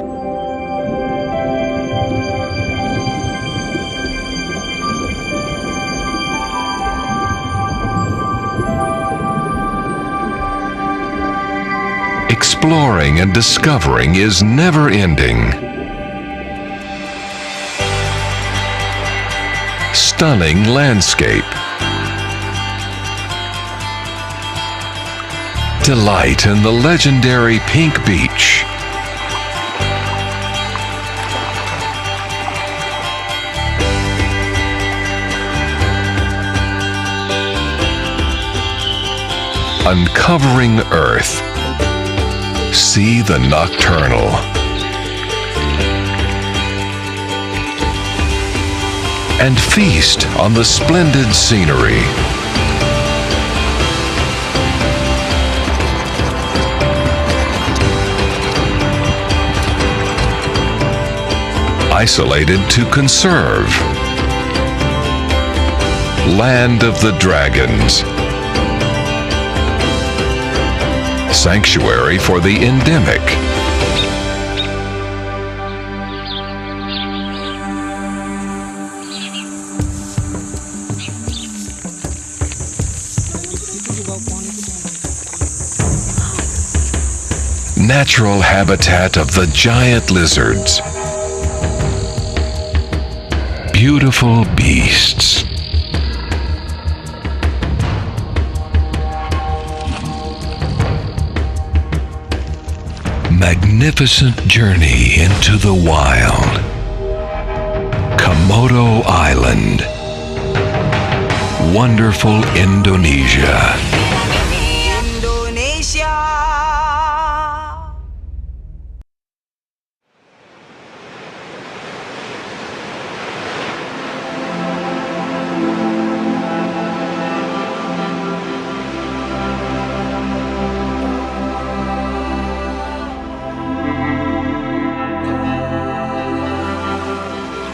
Exploring and discovering is never ending. Stunning landscape. Delight in the legendary Pink Beach. Uncovering Earth. See the nocturnal. And feast on the splendid scenery. Isolated to conserve. Land of the Dragons. Sanctuary for the endemic. Natural habitat of the giant lizards. Beautiful beasts. magnificent journey into the wild. Komodo Island. Wonderful Indonesia.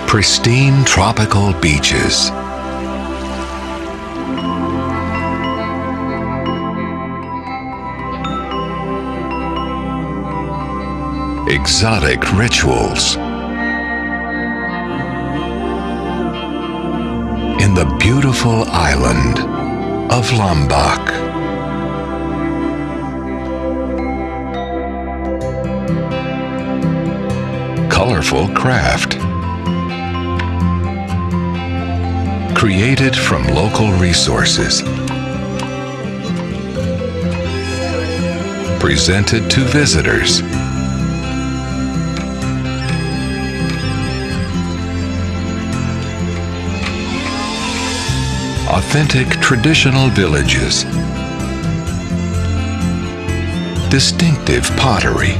Pristine tropical beaches. Exotic rituals. In the beautiful island of Lombok. Colorful craft. Created from local resources. Presented to visitors. Authentic traditional villages. Distinctive pottery.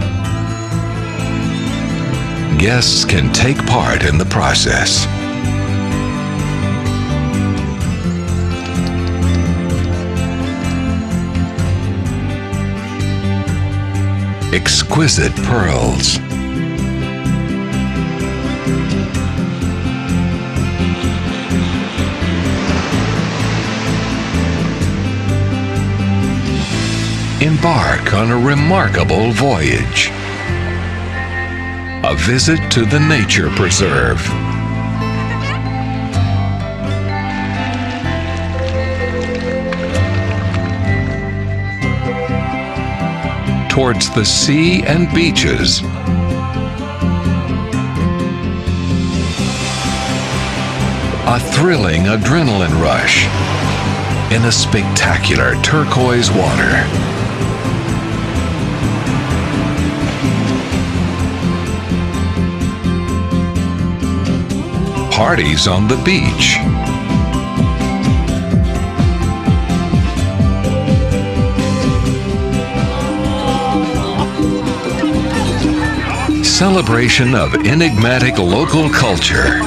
Guests can take part in the process. Exquisite pearls. Embark on a remarkable voyage. A visit to the nature preserve. Towards the sea and beaches. A thrilling adrenaline rush in a spectacular turquoise water. Parties on the beach. Celebration of enigmatic local culture.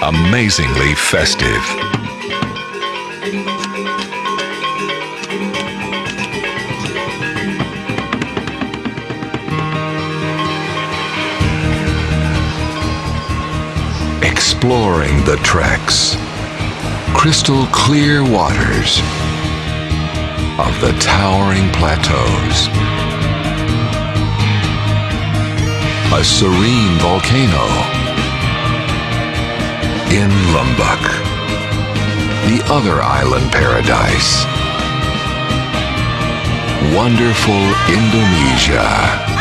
Amazingly festive. Exploring the treks, crystal clear waters of the towering plateaus. A serene volcano in Lombok, the other island paradise. Wonderful Indonesia.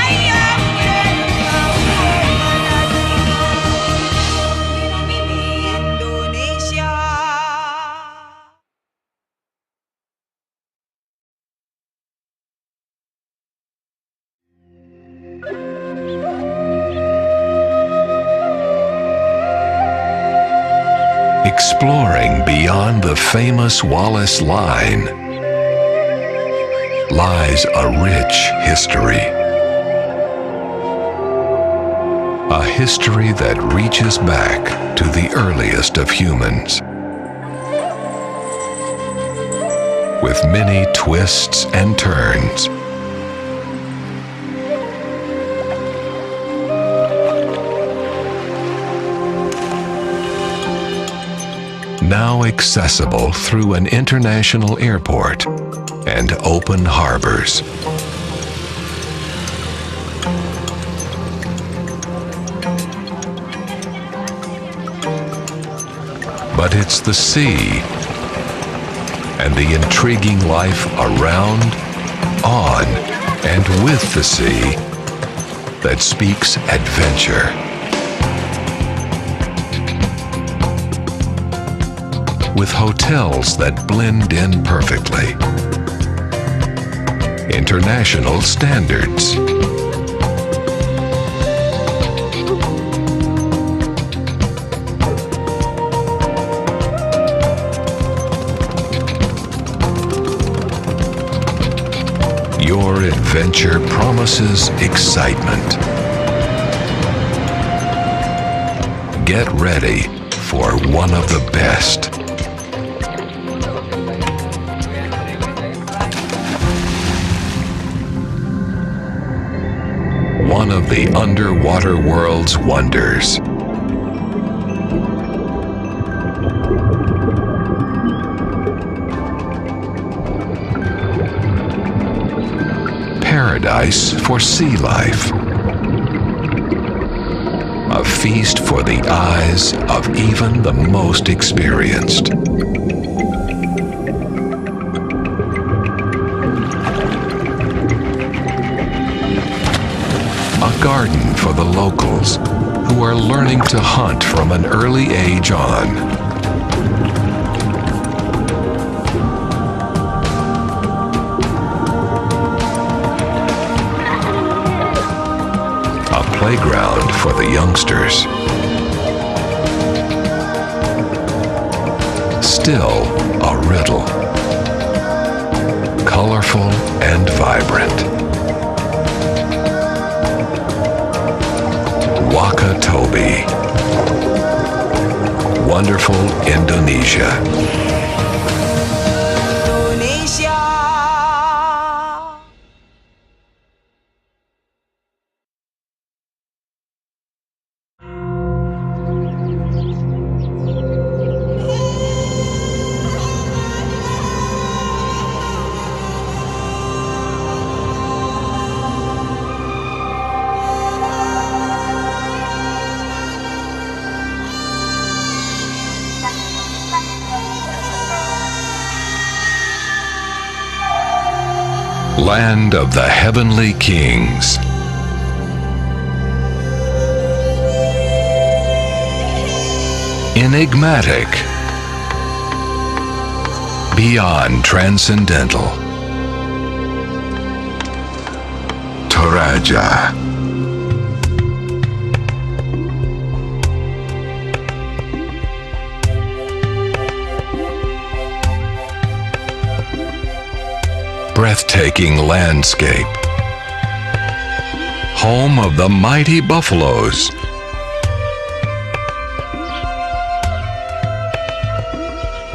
Exploring beyond the famous Wallace Line lies a rich history. A history that reaches back to the earliest of humans. With many twists and turns. Now accessible through an international airport and open harbors. But it's the sea and the intriguing life around, on, and with the sea that speaks adventure. With hotels that blend in perfectly. International standards. Your adventure promises excitement. Get ready for one of the best. One of the underwater world's wonders. Paradise for sea life. A feast for the eyes of even the most experienced. A garden for the locals who are learning to hunt from an early age on. Playground for the youngsters. Still a riddle. Colorful and vibrant. Wakatobi. Wonderful Indonesia. Land of the Heavenly Kings. Enigmatic. Beyond transcendental. Toraja. Breathtaking landscape. Home of the mighty buffaloes.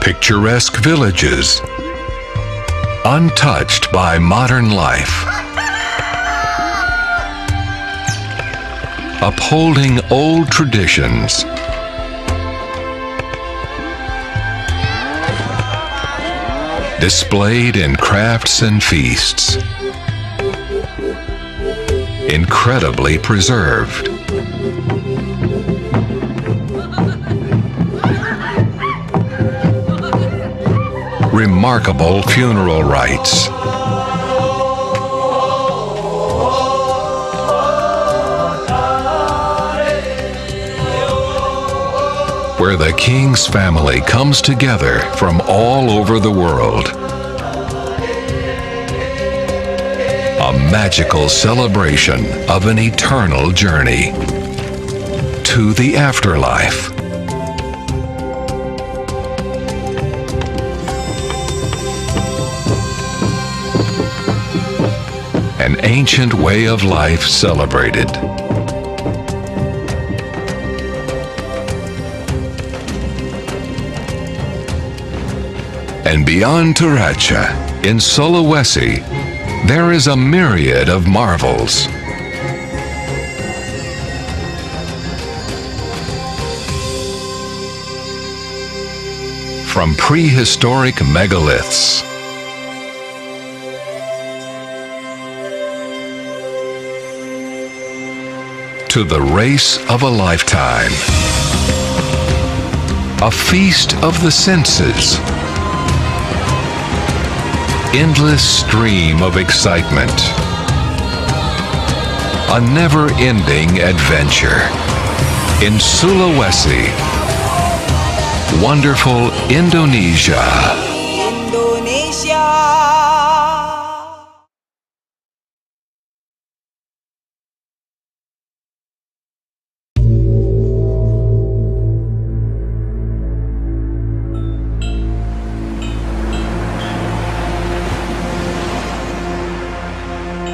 Picturesque villages. Untouched by modern life. Upholding old traditions. Displayed in crafts and feasts. Incredibly preserved. Remarkable funeral rites. Where the king's family comes together from all over the world. A magical celebration of an eternal journey to the afterlife. An ancient way of life celebrated. And beyond Toraja, in Sulawesi, there is a myriad of marvels. From prehistoric megaliths to the race of a lifetime, a feast of the senses, endless stream of excitement, a never-ending adventure. In Sulawesi, wonderful Indonesia.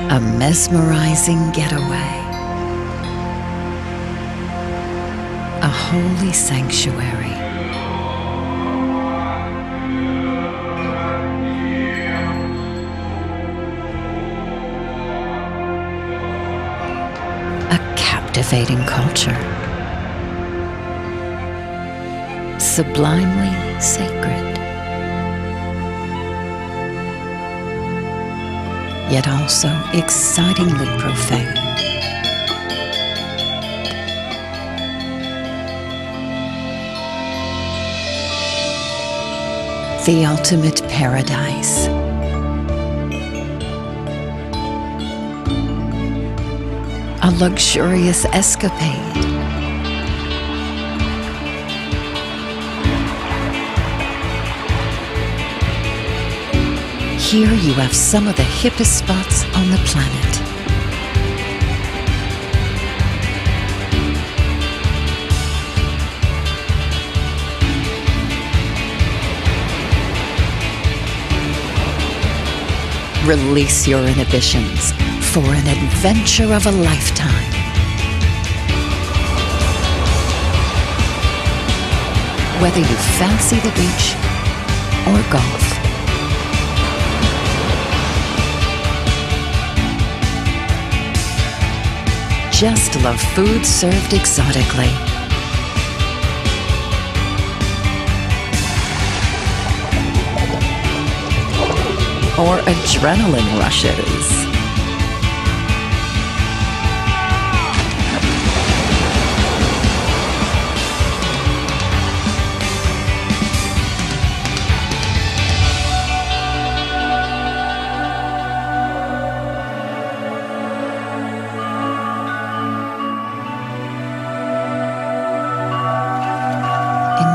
A mesmerizing getaway. A holy sanctuary. A captivating culture. Sublimely sacred. Yet also excitingly profane. The ultimate paradise. A luxurious escapade. Here you have some of the hippest spots on the planet. Release your inhibitions for an adventure of a lifetime. Whether you fancy the beach or golf. Just love food served exotically. Or adrenaline rushes.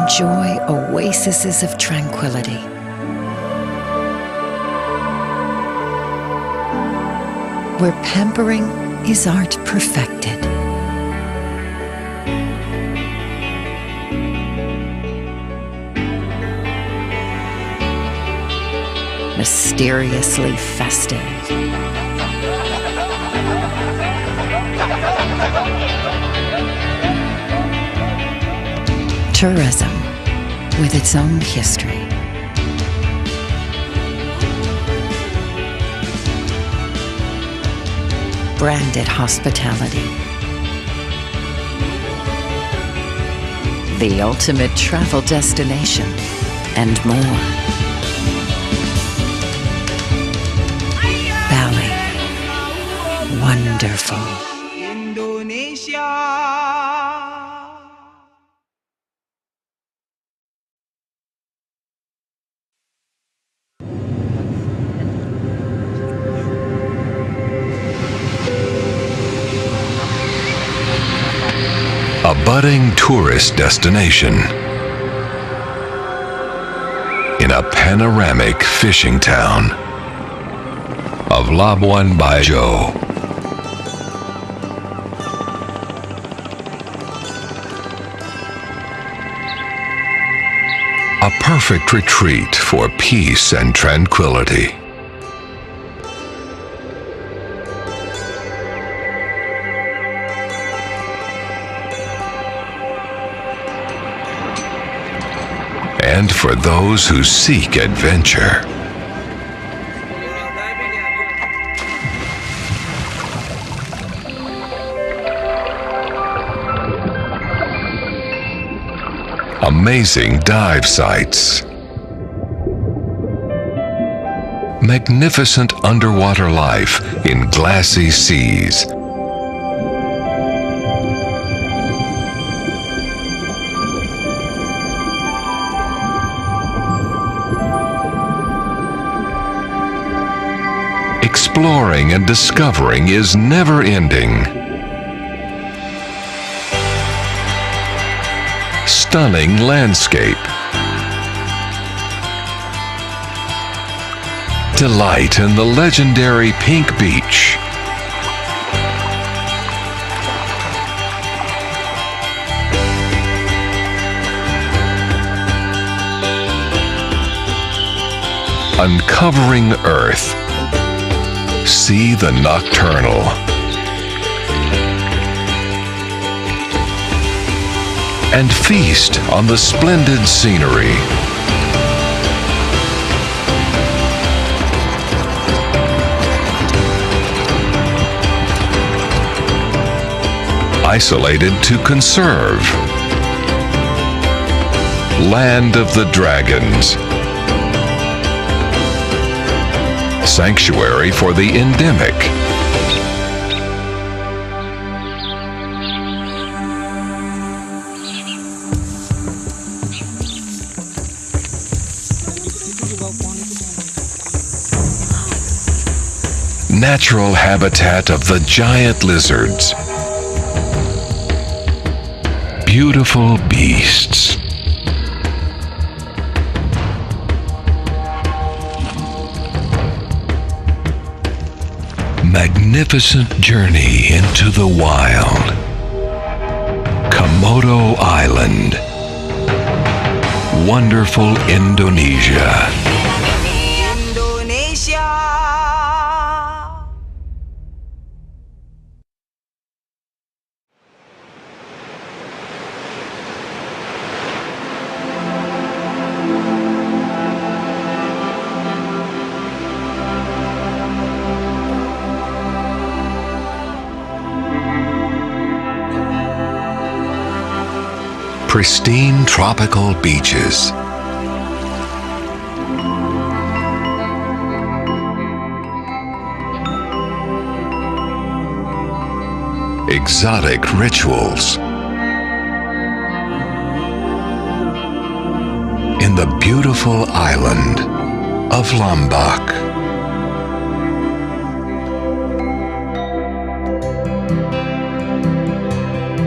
Enjoy oases of tranquility. Where pampering is art perfected. Mysteriously festive. Tourism with its own history. Branded hospitality. The ultimate travel destination and more. Bali. Wonderful. A budding tourist destination in a panoramic fishing town of Labuan Bajo. A perfect retreat for peace and tranquility. And for those who seek adventure. Amazing dive sites. Magnificent underwater life in glassy seas. exploring and discovering is never ending. Stunning landscape. Delight in the legendary Pink Beach. Uncovering Earth. See the nocturnal. And feast on the splendid scenery. Isolated to conserve. Land of the Dragons. Sanctuary for the endemic. Natural habitat of the giant lizards. Beautiful beasts. Magnificent journey into the wild. Komodo Island. Wonderful Indonesia. Pristine tropical beaches. Exotic rituals. In the beautiful island of Lombok.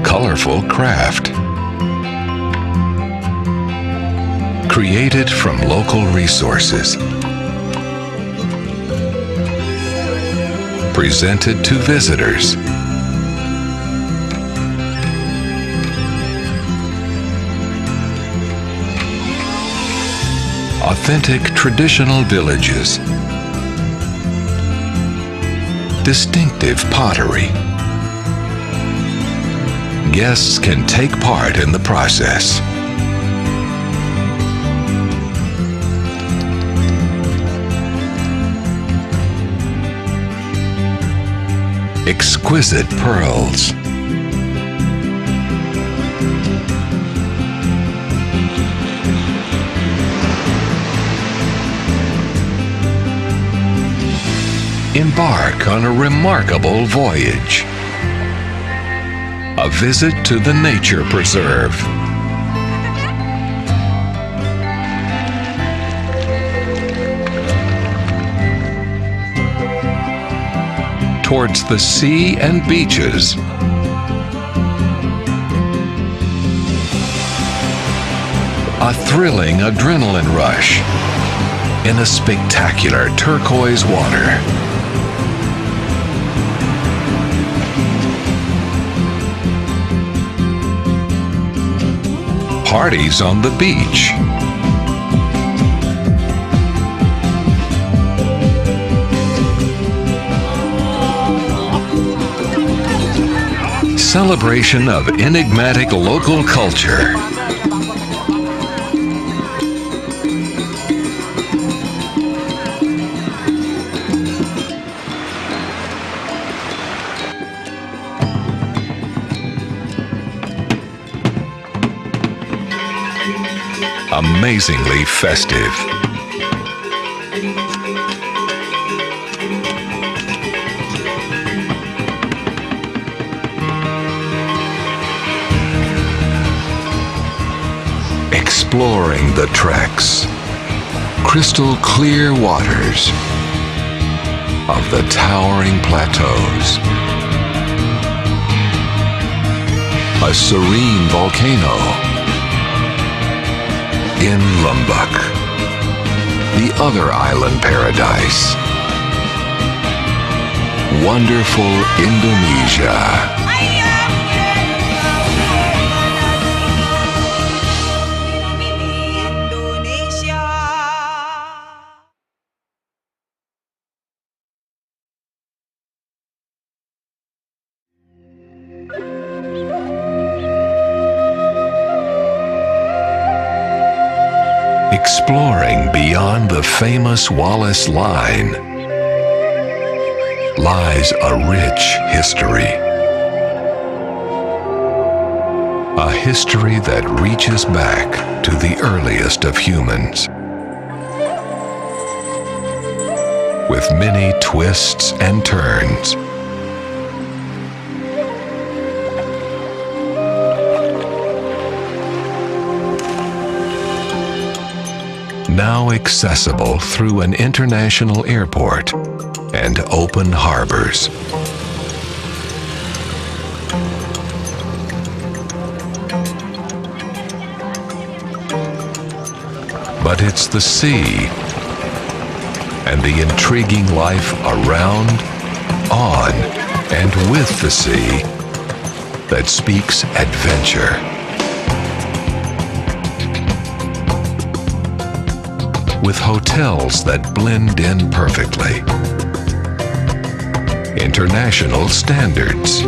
Colorful craft. Created from local resources. Presented to visitors. Authentic traditional villages. Distinctive pottery. Guests can take part in the process. Exquisite pearls. Embark on a remarkable voyage. A visit to the nature preserve. Towards the sea and beaches. A thrilling adrenaline rush in a spectacular turquoise water. Parties on the beach. Celebration of enigmatic local culture. Amazingly festive. Exploring the treks, crystal clear waters, of the towering plateaus. A serene volcano in Lombok, the other island paradise. Wonderful Indonesia. Exploring beyond the famous Wallace Line lies a rich history. A history that reaches back to the earliest of humans. With many twists and turns. Now accessible through an international airport and open harbors. But it's the sea and the intriguing life around, on, and with the sea that speaks adventure. With hotels that blend in perfectly. International standards.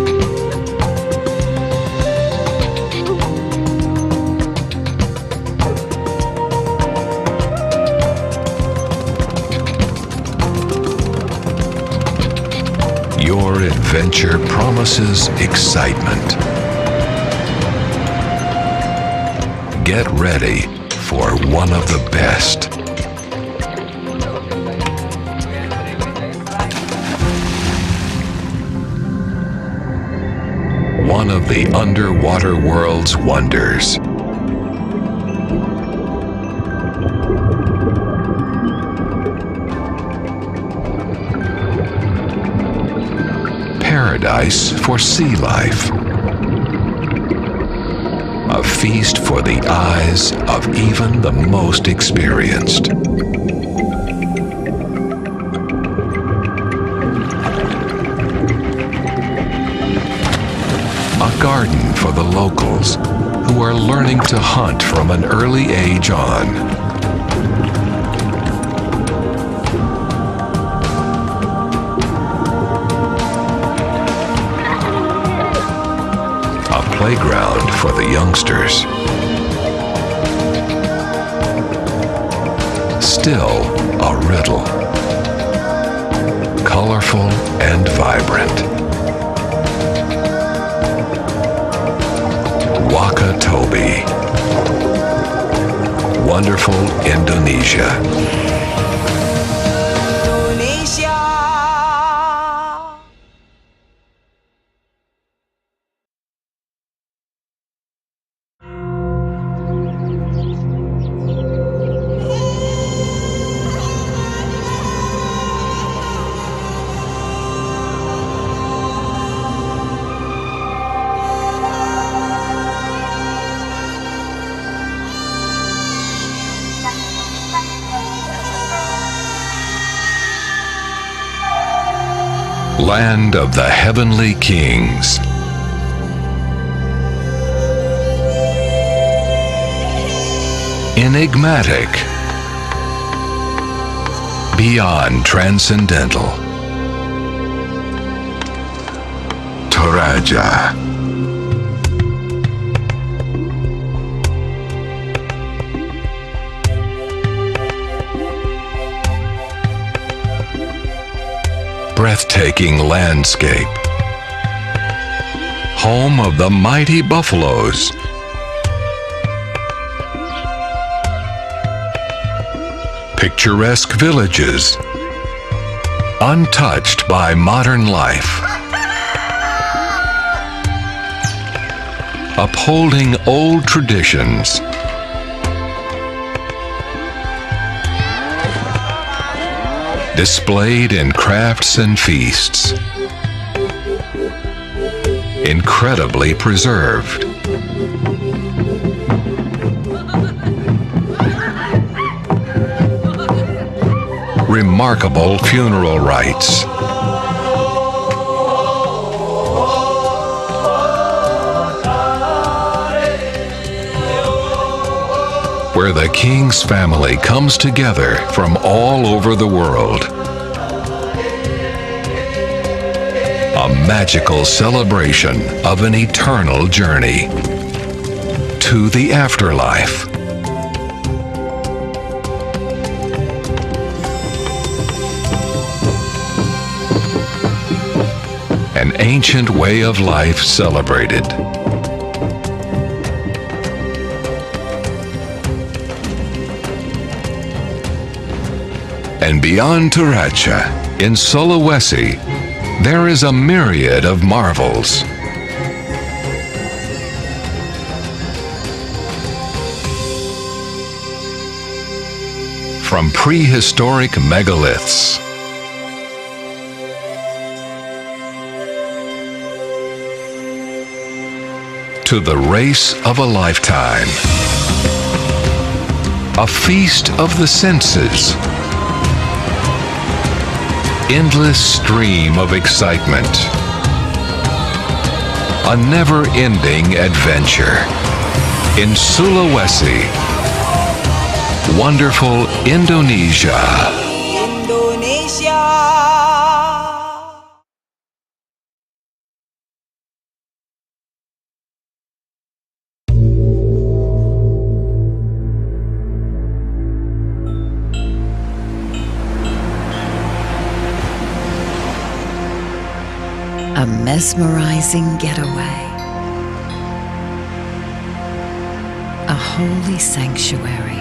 Your adventure promises excitement. Get ready for one of the best. One of the underwater world's wonders. Paradise for sea life. A feast for the eyes of even the most experienced. A garden for the locals who are learning to hunt from an early age on. A playground for the youngsters. Still a riddle. Colorful and vibrant. Wakatobi. Wonderful Indonesia. Land of the Heavenly Kings. Enigmatic. Beyond transcendental. Toraja. Breathtaking landscape. Home of the mighty buffaloes. Picturesque villages. Untouched by modern life. Upholding old traditions. displayed in crafts and feasts, incredibly preserved. Remarkable funeral rites. Where the king's family comes together from all over the world. A magical celebration of an eternal journey to the afterlife. An ancient way of life celebrated. And beyond Toraja, in Sulawesi, there is a myriad of marvels. From prehistoric megaliths to the race of a lifetime, a feast of the senses, endless stream of excitement, a never-ending adventure in Sulawesi, wonderful Indonesia. A mesmerizing getaway. A holy sanctuary.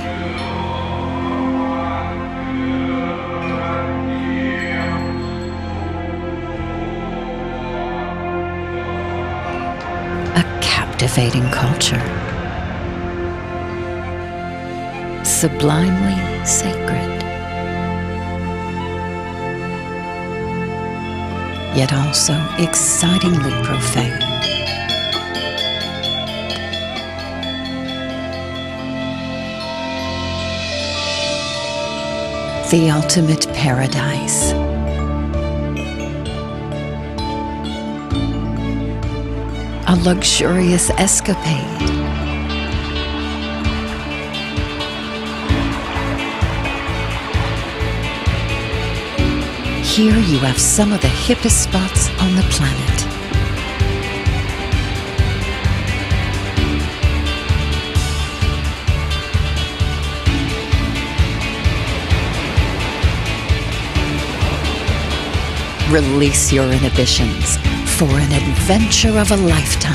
A captivating culture. Sublimely sacred. Yet also excitingly profane. The ultimate paradise. A luxurious escapade. Here you have some of the hippest spots on the planet. Release your inhibitions for an adventure of a lifetime.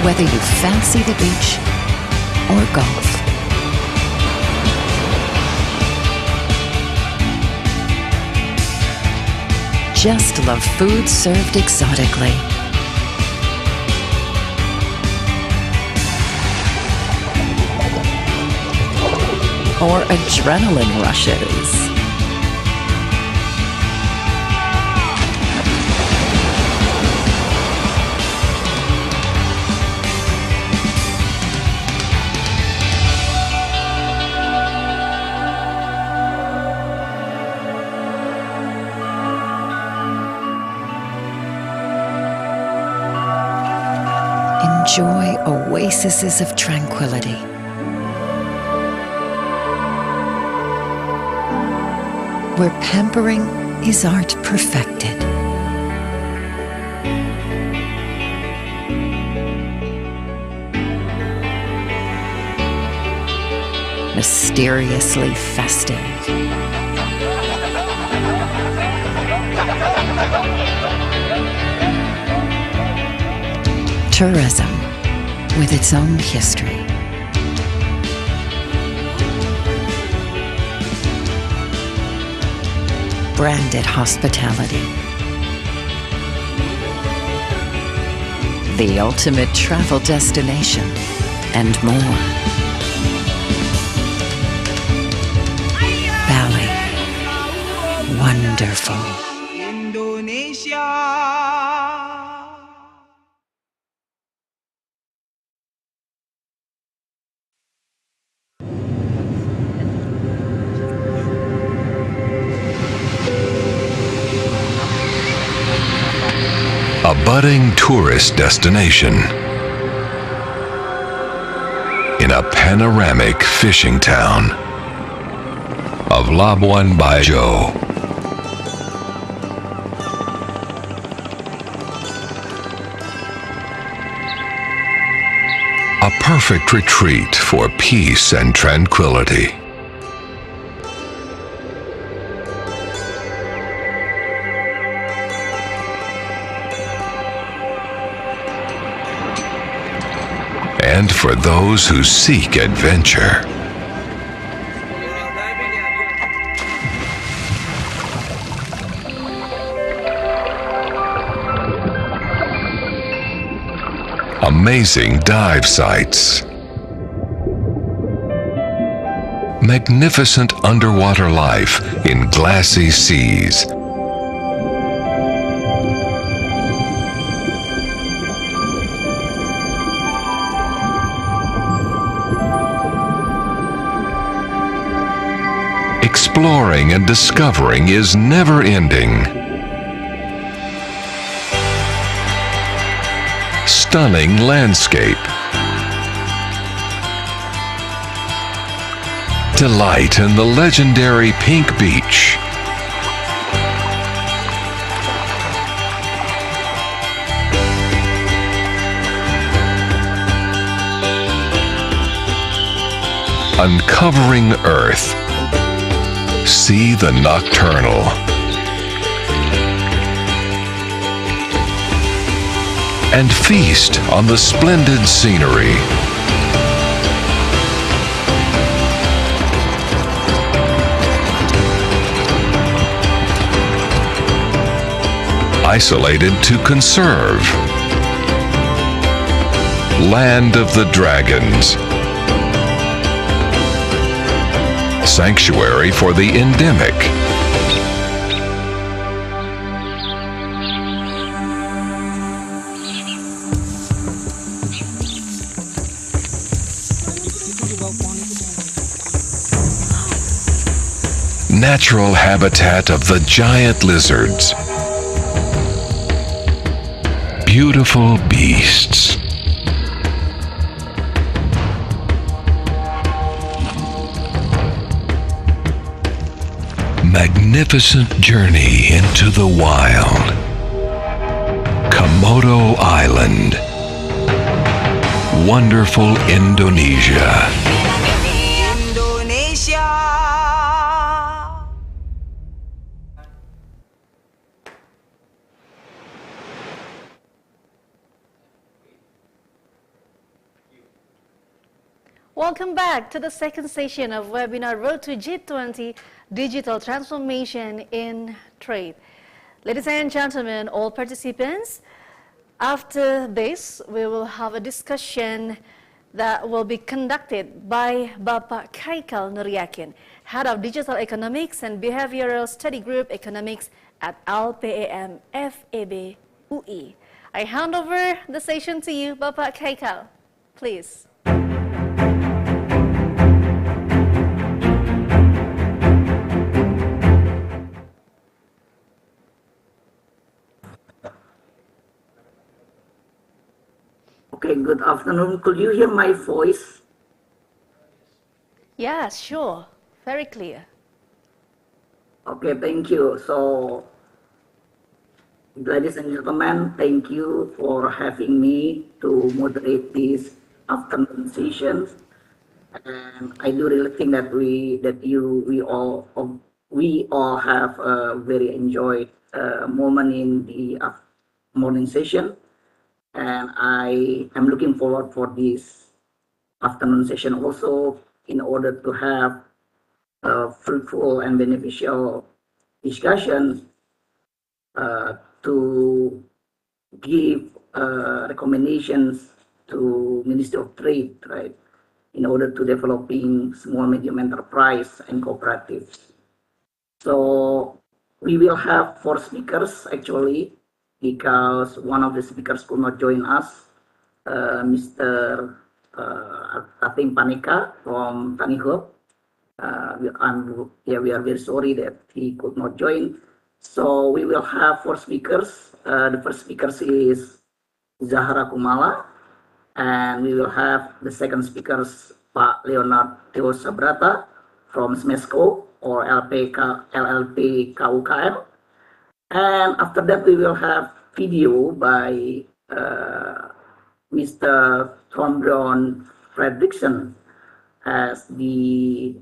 Whether you fancy the beach or golf, just love food served exotically. Or adrenaline rushes. Enjoy oases of tranquility. Where pampering is art perfected. Mysteriously festive. Tourism with its own history. Branded hospitality. The ultimate travel destination and more. wonderful. Indonesia. A budding tourist destination in a panoramic fishing town of Labuan Bajo. A perfect retreat for peace and tranquility. And for those who seek adventure. Amazing dive sites. Magnificent underwater life in glassy seas. Exploring and discovering is never ending. Stunning landscape. Delight in the legendary Pink Beach. Uncovering Earth. See the nocturnal. And feast on the splendid scenery. Isolated to conserve. Land of the Dragons. Sanctuary for the endemic. Natural habitat of the giant lizards. Beautiful beasts. Magnificent journey into the wild. Komodo Island. Wonderful Indonesia. Welcome back to the second session of webinar Road to G20 Digital Transformation in Trade. Ladies and gentlemen, all participants, after this we will have a discussion that will be conducted by Bapak Kaikal Nuryakin, Head of Digital Economics and Behavioral Study Group Economics at LPAM FEB UI. I hand over the session to you, Bapak Kaikal, please. Okay, good afternoon. Could you hear my voice? Yes, sure. Very clear. Okay, thank you. So, ladies and gentlemen, thank you for having me to moderate this afternoon session. And I do really think that we all have a very enjoyed moment in the morning session. And I am looking forward for this afternoon session also in order to have a fruitful and beneficial discussion to give recommendations to Ministry of Trade, right, in order to developing small medium enterprise and cooperatives. So We will have 4 speakers actually, because one of the speakers could not join us, Mr. I think Panika from TaniHub. We are very sorry that he could not join. So we will have 4 speakers. The first speaker is Zahra Kumala, and we will have the second speakers, Pak Leonard Theosabrata from SMESCO or LLP-KUKM. And after that, we will have video by Mr. Torbjörn Fredriksson as the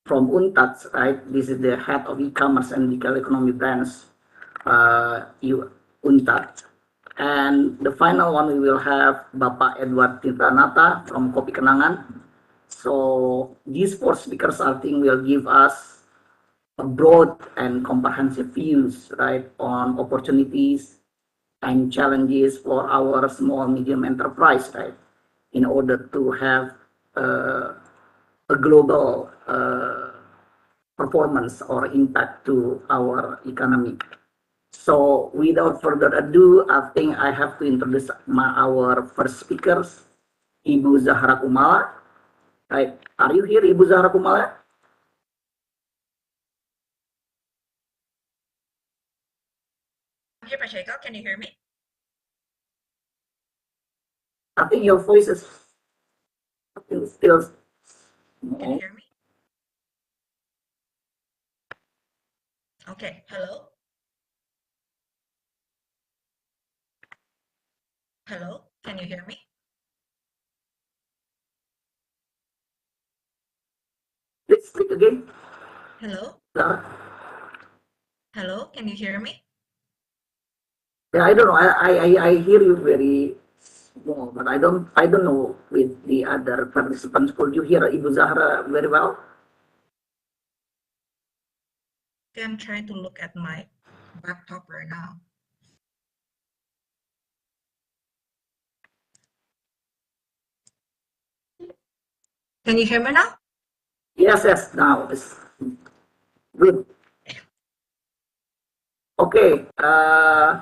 from UNCTAD, right? This is the head of e-commerce and digital economy branch, UNCTAD. And the final one, we will have Bapak Edward Tirtanata from Kopi Kenangan. So these 4 speakers, I think, will give us a broad and comprehensive views, right, on opportunities and challenges for our small medium enterprise, right, in order to have a global performance or impact to our economy. So without further ado, I think I have to introduce our first speakers, Ibu Zahra Kumala. Right. Are you here, Ibu Zahra Kumala? I'm here, Pacheco. Can you hear me? I think your voice is still. Can you hear me? Okay. Hello? Hello? Can you hear me? Please speak again. Hello? Hello, can you hear me? Yeah, I don't know. I hear you very small, but I don't know with the other participants. Could you hear Ibu Zahra very well? Okay, I'm trying to look at my laptop right now. Can you hear me now? Yes, now it's good. Okay,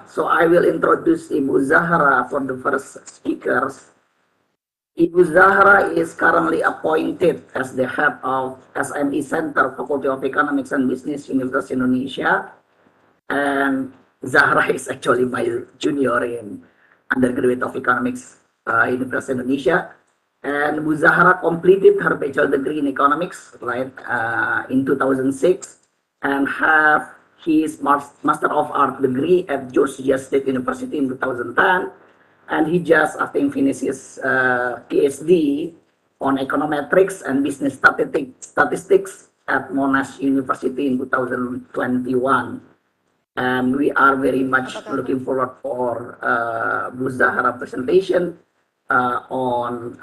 so I will introduce Ibu Zahra for the first speakers. Ibu Zahra is currently appointed as the head of SME Center, Faculty of Economics and Business, University of Indonesia. And Zahra is actually my junior in undergraduate of economics, University of Indonesia. And Bu Zahra completed her bachelor degree in economics, right, in 2006, and have his Master of Art degree at Georgia State University in 2010. And he just, I think, finished his PhD on econometrics and business statistics at Monash University in 2021. And we are very much looking forward for Bu Zahra presentation on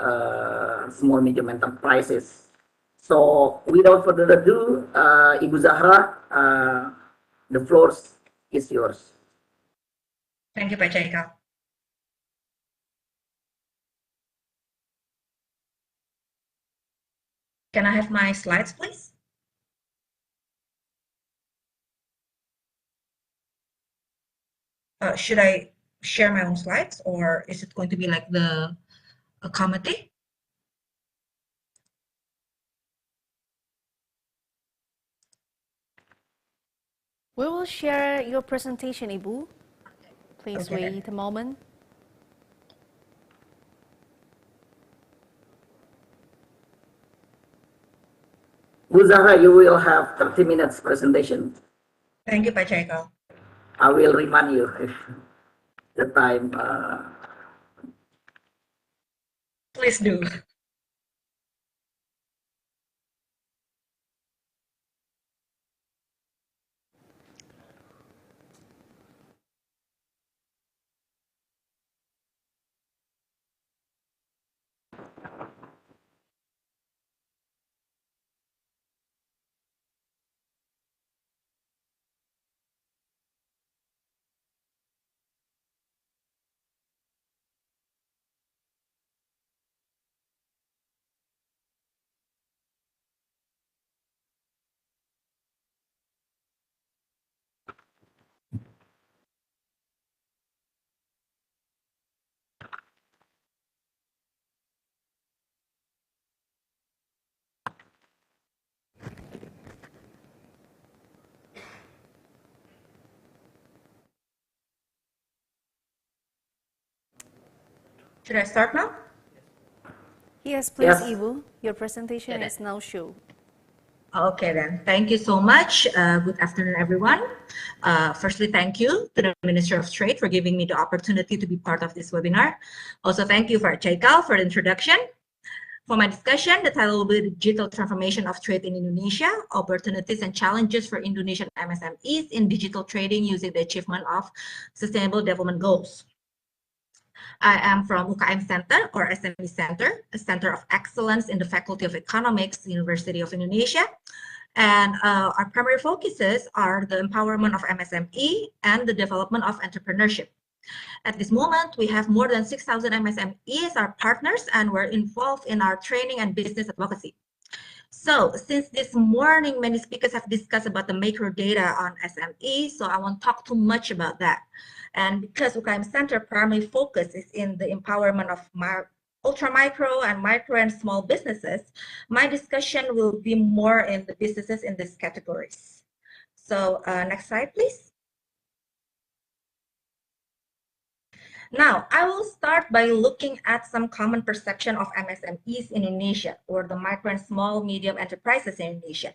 small medium enterprises. So without further ado, Ibu Zahra, the floor is yours. Thank you, Pacheco. Can I have my slides, please? Should I share my own slides, or is it going to be like a committee? We will share your presentation, Ibu. Please wait a moment. Bu Zahra, you will have 30 minutes presentation. Thank you, Pacheco. I will remind you if the time. Please do. Should I start now? Yes, please, Yes. Ibu. Your presentation Yeah, is now shown. Okay then, thank you so much. Good afternoon, everyone. Firstly, thank you to the Minister of Trade for giving me the opportunity to be part of this webinar. Also, thank you for Chaikal for the introduction. For my discussion, the title will be Digital Transformation of Trade in Indonesia, Opportunities and Challenges for Indonesian MSMEs in Digital Trading Using the Achievement of Sustainable Development Goals. I am from UKM Center or SME Center, a center of excellence in the Faculty of Economics, University of Indonesia. And our primary focuses are the empowerment of MSME and the development of entrepreneurship. At this moment, we have more than 6,000 MSMEs, our partners, and we're involved in our training and business advocacy. So since this morning, many speakers have discussed about the macro data on SME, so I won't talk too much about that. And because UKM Center primary focus is in the empowerment of ultra micro and small businesses, my discussion will be more in the businesses in these categories. So next slide, please. Now, I will start by looking at some common perception of MSMEs in Indonesia, or the micro and small medium enterprises in Indonesia.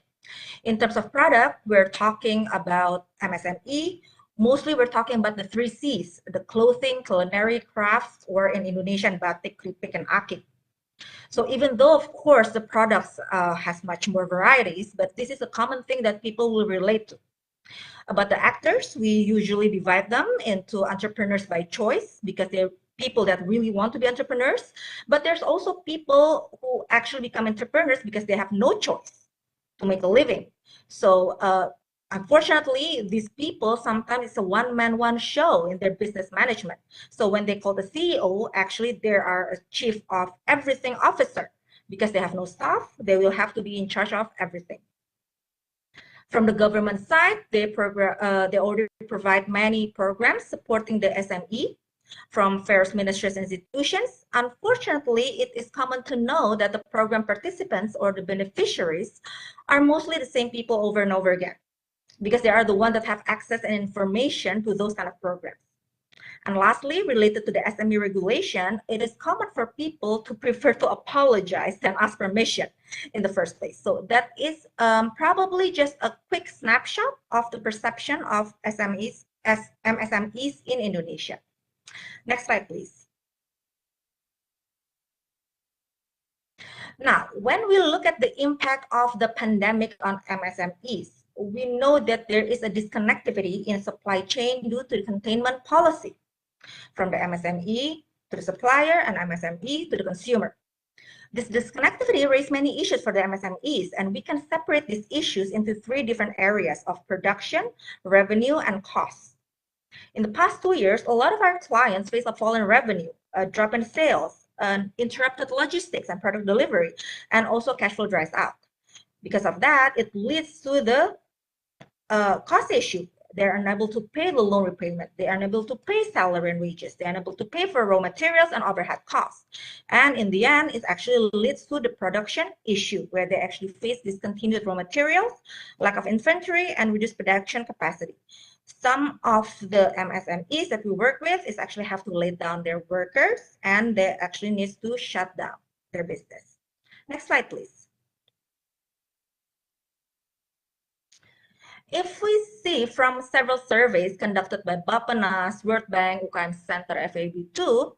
In terms of product, we're talking about MSME. Mostly we're talking about the 3 Cs, the clothing, culinary, crafts, or in Indonesian, batik, keripik, and akik. So even though, of course, the products has much more varieties, but this is a common thing that people will relate to. About the actors, we usually divide them into entrepreneurs by choice because they're people that really want to be entrepreneurs. But there's also people who actually become entrepreneurs because they have no choice to make a living. So unfortunately, these people, sometimes it's a one-man, one-show in their business management. So when they call the CEO, actually they are a chief of everything officer because they have no staff. They will have to be in charge of everything. From the government side, they already provide many programs supporting the SME from various ministries and institutions. Unfortunately, it is common to know that the program participants or the beneficiaries are mostly the same people over and over again because they are the ones that have access and information to those kind of programs. And lastly, related to the SME regulation, it is common for people to prefer to apologize than ask permission in the first place. So that is probably just a quick snapshot of the perception of MSMEs in Indonesia. Next slide, please. Now, when we look at the impact of the pandemic on MSMEs, we know that there is a disconnectivity in supply chain due to the containment policy from the MSME to the supplier and MSME to the consumer. This disconnectivity raised many issues for the MSMEs, and we can separate these issues into 3 different areas of production, revenue, and costs. In the past 2 years, a lot of our clients face a fall in revenue, a drop in sales, interrupted logistics and product delivery, and also cash flow dries out. Because of that, it leads to the cost issue. They're unable to pay the loan repayment. They are unable to pay salary and wages. They're unable to pay for raw materials and overhead costs. And in the end, it actually leads to the production issue where they actually face discontinued raw materials, lack of inventory, and reduced production capacity. Some of the MSMEs that we work with is actually have to lay down their workers and they actually need to shut down their business. Next slide, please. If we see from several surveys conducted by Bappenas, World Bank, UKM Center, FAB2,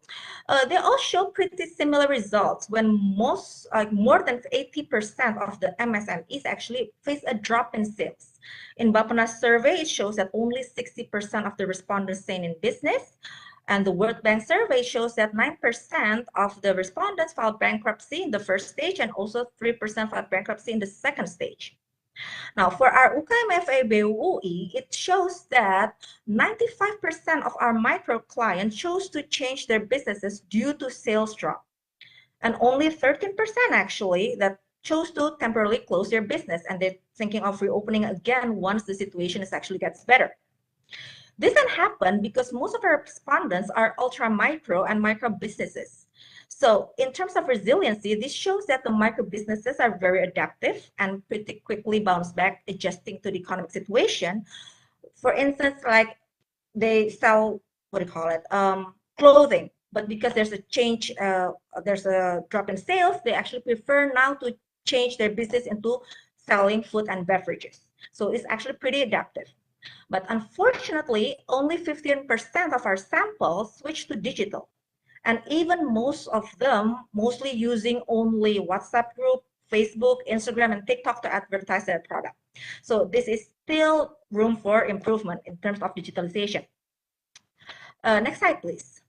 they all show pretty similar results when more than 80% of the MSMEs actually face a drop in sales. In Bappenas survey, it shows that only 60% of the respondents stay in business. And the World Bank survey shows that 9% of the respondents filed bankruptcy in the first stage and also 3% filed bankruptcy in the second stage. Now, for our UKM FAB-UI, it shows that 95% of our micro clients chose to change their businesses due to sales drop. And only 13% actually that chose to temporarily close their business and they're thinking of reopening again once the situation actually gets better. This can happen because most of our respondents are ultra micro and micro businesses. So in terms of resiliency, this shows that the micro businesses are very adaptive and pretty quickly bounce back, adjusting to the economic situation. For instance, like they sell, clothing. but because there's a change, there's a drop in sales, they actually prefer now to change their business into selling food and beverages. So it's actually pretty adaptive. But unfortunately, only 15% of our samples switched to digital. And even most of them mostly using only WhatsApp group, Facebook, Instagram, and TikTok to advertise their product. So this is still room for improvement in terms of digitalization. Next slide, please.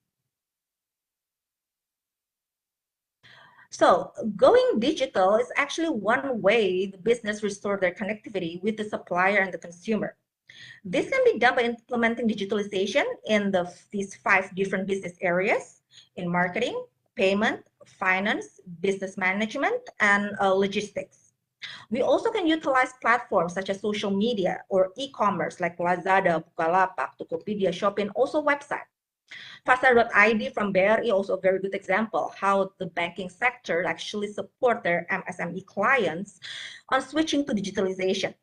So going digital is actually one way the business restore their connectivity with the supplier and the consumer. This can be done by implementing digitalization in these 5 different business areas: in marketing, payment, finance, business management, and logistics. We also can utilize platforms such as social media or e-commerce like Lazada, Bukalapak, Tokopedia, Shopee, and also website. Pasar.id from BRI also a very good example how the banking sector actually support their MSME clients on switching to digitalization.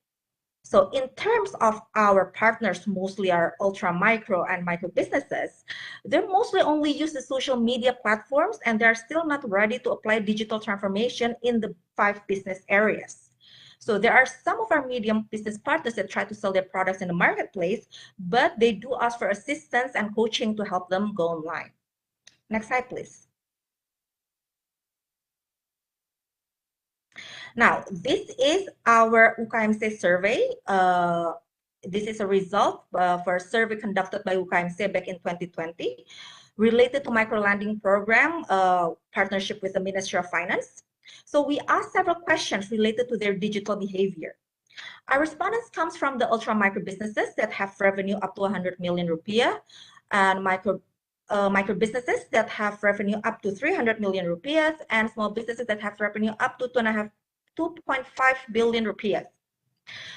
So in terms of our partners, mostly our ultra micro and micro businesses, they're mostly only use the social media platforms and they're still not ready to apply digital transformation in the 5 business areas. So there are some of our medium business partners that try to sell their products in the marketplace, but they do ask for assistance and coaching to help them go online. Next slide, please. Now, this is our UKMC survey. This is a result for a survey conducted by UKMC back in 2020 related to micro-lending program partnership with the Ministry of Finance. So we asked several questions related to their digital behavior. Our respondents comes from the ultra micro businesses that have revenue up to 100 million rupiah and micro businesses that have revenue up to 300 million rupiah and small businesses that have revenue up to 2.5 billion rupiah.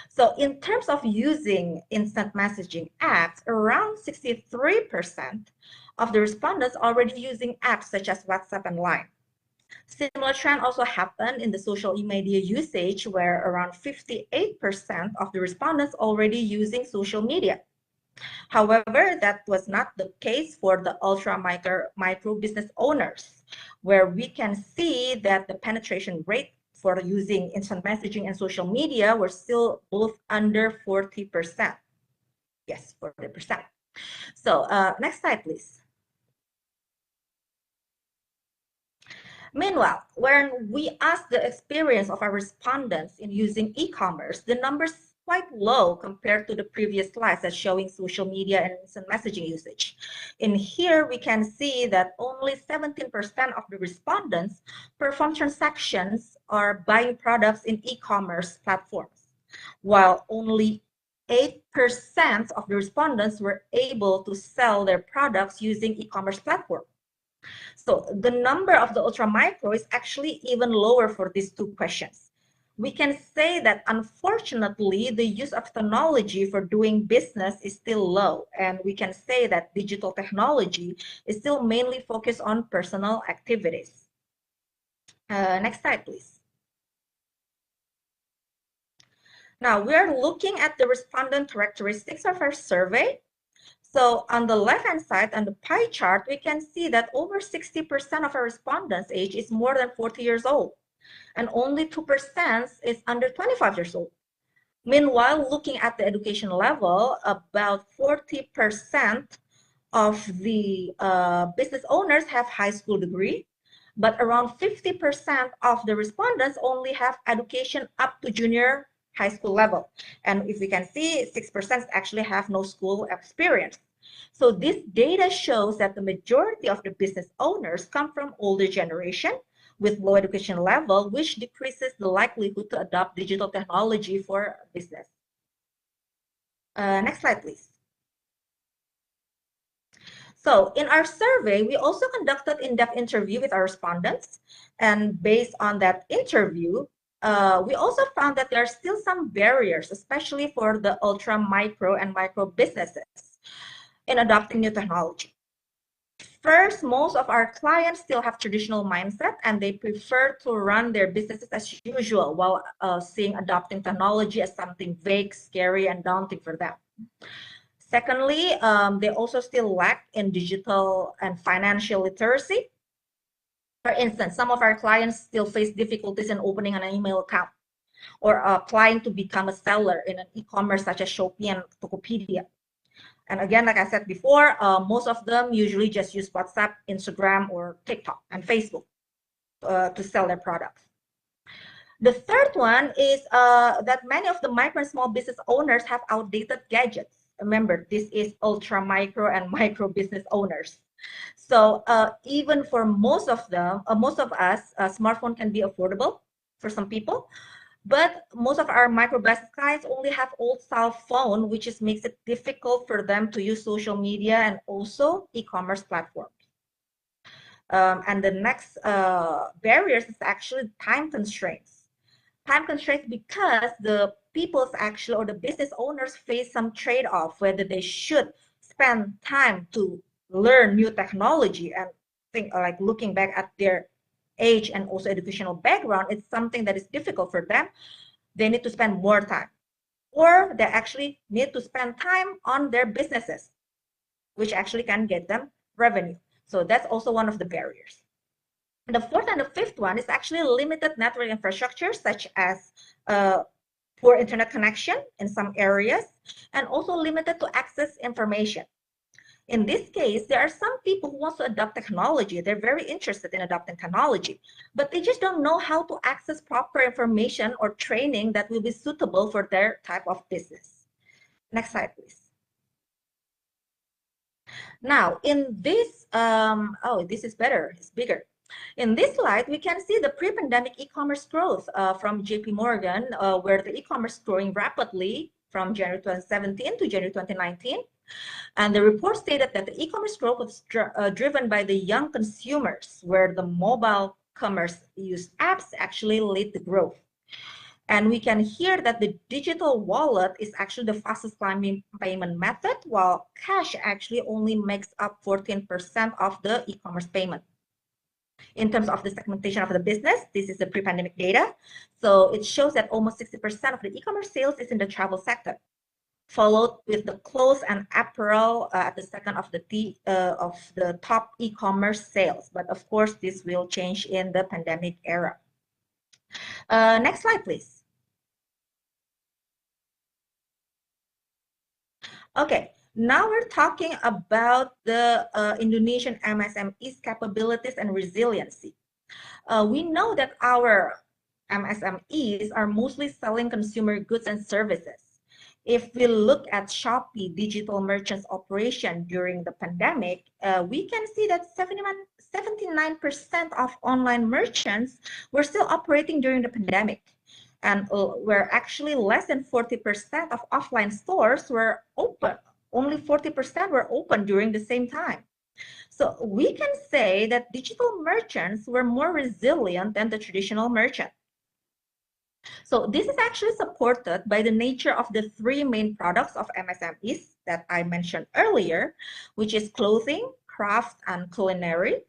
So in terms of using instant messaging apps, around 63% of the respondents already using apps such as WhatsApp and Line. Similar trend also happened in the social media usage where around 58% of the respondents already using social media. However, that was not the case for the ultra micro business owners, where we can see that the penetration rate for using instant messaging and social media were still both under 40%. Yes, 40%. So next slide, please. Meanwhile, when we asked the experience of our respondents in using e-commerce, the numbers quite low compared to the previous slides that's showing social media and instant messaging usage. In here, we can see that only 17% of the respondents perform transactions or buying products in e-commerce platforms, while only 8% of the respondents were able to sell their products using e-commerce platform. So the number of the ultra micro is actually even lower for these 2 questions. We can say that unfortunately, the use of technology for doing business is still low. And we can say that digital technology is still mainly focused on personal activities. Next slide, please. Now we're looking at the respondent characteristics of our survey. So on the left-hand side, on the pie chart, we can see that over 60% of our respondents' age is more than 40 years old, and only 2% is under 25 years old. Meanwhile, looking at the education level, about 40% of the business owners have high school degree, but around 50% of the respondents only have education up to junior high school level. And if we can see, 6% actually have no school experience. So this data shows that the majority of the business owners come from older generation with low education level, which decreases the likelihood to adopt digital technology for business. Next slide, please. So in our survey, we also conducted in-depth interview with our respondents. And based on that interview, we also found that there are still some barriers, especially for the ultra micro and micro businesses in adopting new technology. First, most of our clients still have traditional mindset and they prefer to run their businesses as usual while seeing adopting technology as something vague, scary, and daunting for them. Secondly, they also still lack in digital and financial literacy. For instance, some of our clients still face difficulties in opening an email account or applying to become a seller in an e-commerce such as Shopee and Tokopedia. And again, like I said before, most of them usually just use WhatsApp, Instagram, or TikTok and Facebook to sell their products. The third one is that many of the micro and small business owners have outdated gadgets. Remember, this is ultra micro and micro business owners. So even for most of them, most of us, a smartphone can be affordable for some people, but most of our micro business clients only have old style phone, which makes it difficult for them to use social media and also e-commerce platforms. And the next barriers is actually time constraints. Time constraints because the people's actually, or the business owners face some trade-off, whether they should spend time to learn new technology and think, like looking back at their age and also educational background, it's something that is difficult for them. They need to spend more time, or they actually need to spend time on their businesses, which actually can get them revenue. So that's also one of the barriers. And the fourth and the fifth one is actually limited network infrastructure, such as poor internet connection in some areas, and also limited to access information. In this case, there are some people who want to adopt technology. They're very interested in adopting technology, but they just don't know how to access proper information or training that will be suitable for their type of business. Next slide, please. Now, in this, oh, this is better, it's bigger. In this slide, we can see the pre-pandemic e-commerce growth from JP Morgan, where the e-commerce growing rapidly from January 2017 to January 2019. And the report stated that the e-commerce growth was driven by the young consumers, where the mobile commerce use apps actually lead the growth. And we can hear that the digital wallet is actually the fastest climbing payment method, while cash actually only makes up 14% of the e-commerce payment. In terms of the segmentation of the business, this is the pre-pandemic data. So it shows that almost 60% of the e-commerce sales is in the travel sector, followed with the clothes and apparel at the second of the top e-commerce sales. But of course, this will change in the pandemic era. Next slide, please. Okay, now we're talking about the Indonesian MSMEs capabilities and resiliency. We know that our MSMEs are mostly selling consumer goods and services. If we look at Shopee digital merchants operation during the pandemic, we can see that 79% of online merchants were still operating during the pandemic. And where actually less than 40% of offline stores were open. Only 40% were open during the same time. So we can say that digital merchants were more resilient than the traditional merchant. So this is actually supported by the nature of the three main products of MSMEs that I mentioned earlier, which is clothing, craft, and culinary,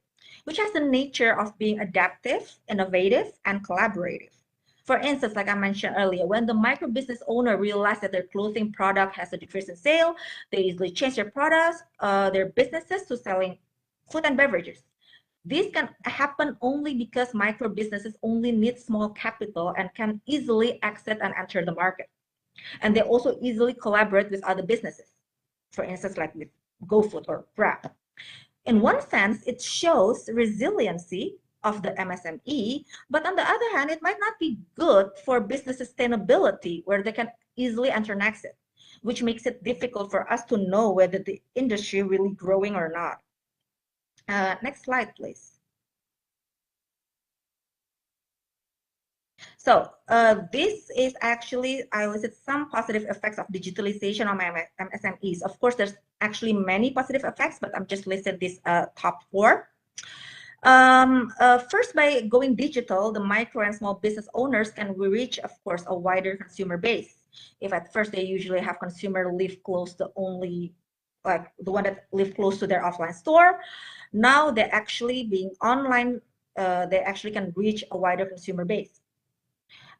which has the nature of being adaptive, innovative, and collaborative. For instance, like I mentioned earlier, when the micro business owner realized that their clothing product has a decrease in sale, they easily change their products, their businesses to selling food and beverages. This can happen only because micro businesses only need small capital and can easily exit and enter the market. And they also easily collaborate with other businesses, for instance, like with GoFood or Grab. In one sense, it shows resiliency of the MSME, but on the other hand, it might not be good for business sustainability, where they can easily enter and exit, which makes it difficult for us to know whether the industry really growing or not. Next slide, please. So this is actually, I listed some positive effects of digitalization on my MSMEs. Of course, there's actually many positive effects, but I'm just listed these top 4. First, by going digital, the micro and small business owners can reach, of course, a wider consumer base. If at first they usually have consumer live close to only, like the one that live close to their offline store, now they're actually being online, they actually can reach a wider consumer base.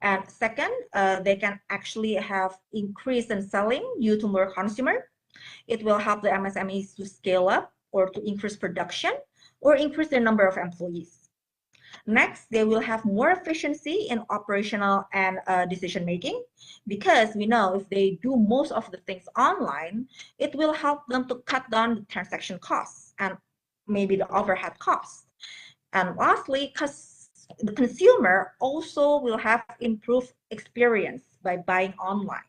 And second, they can actually have increase in selling due to more consumer. It will help the MSMEs to scale up or to increase production or increase their number of employees. Next, they will have more efficiency in operational and decision-making, because we know if they do most of the things online, it will help them to cut down the transaction costs and maybe the overhead costs. And lastly, the consumer also will have improved experience by buying online,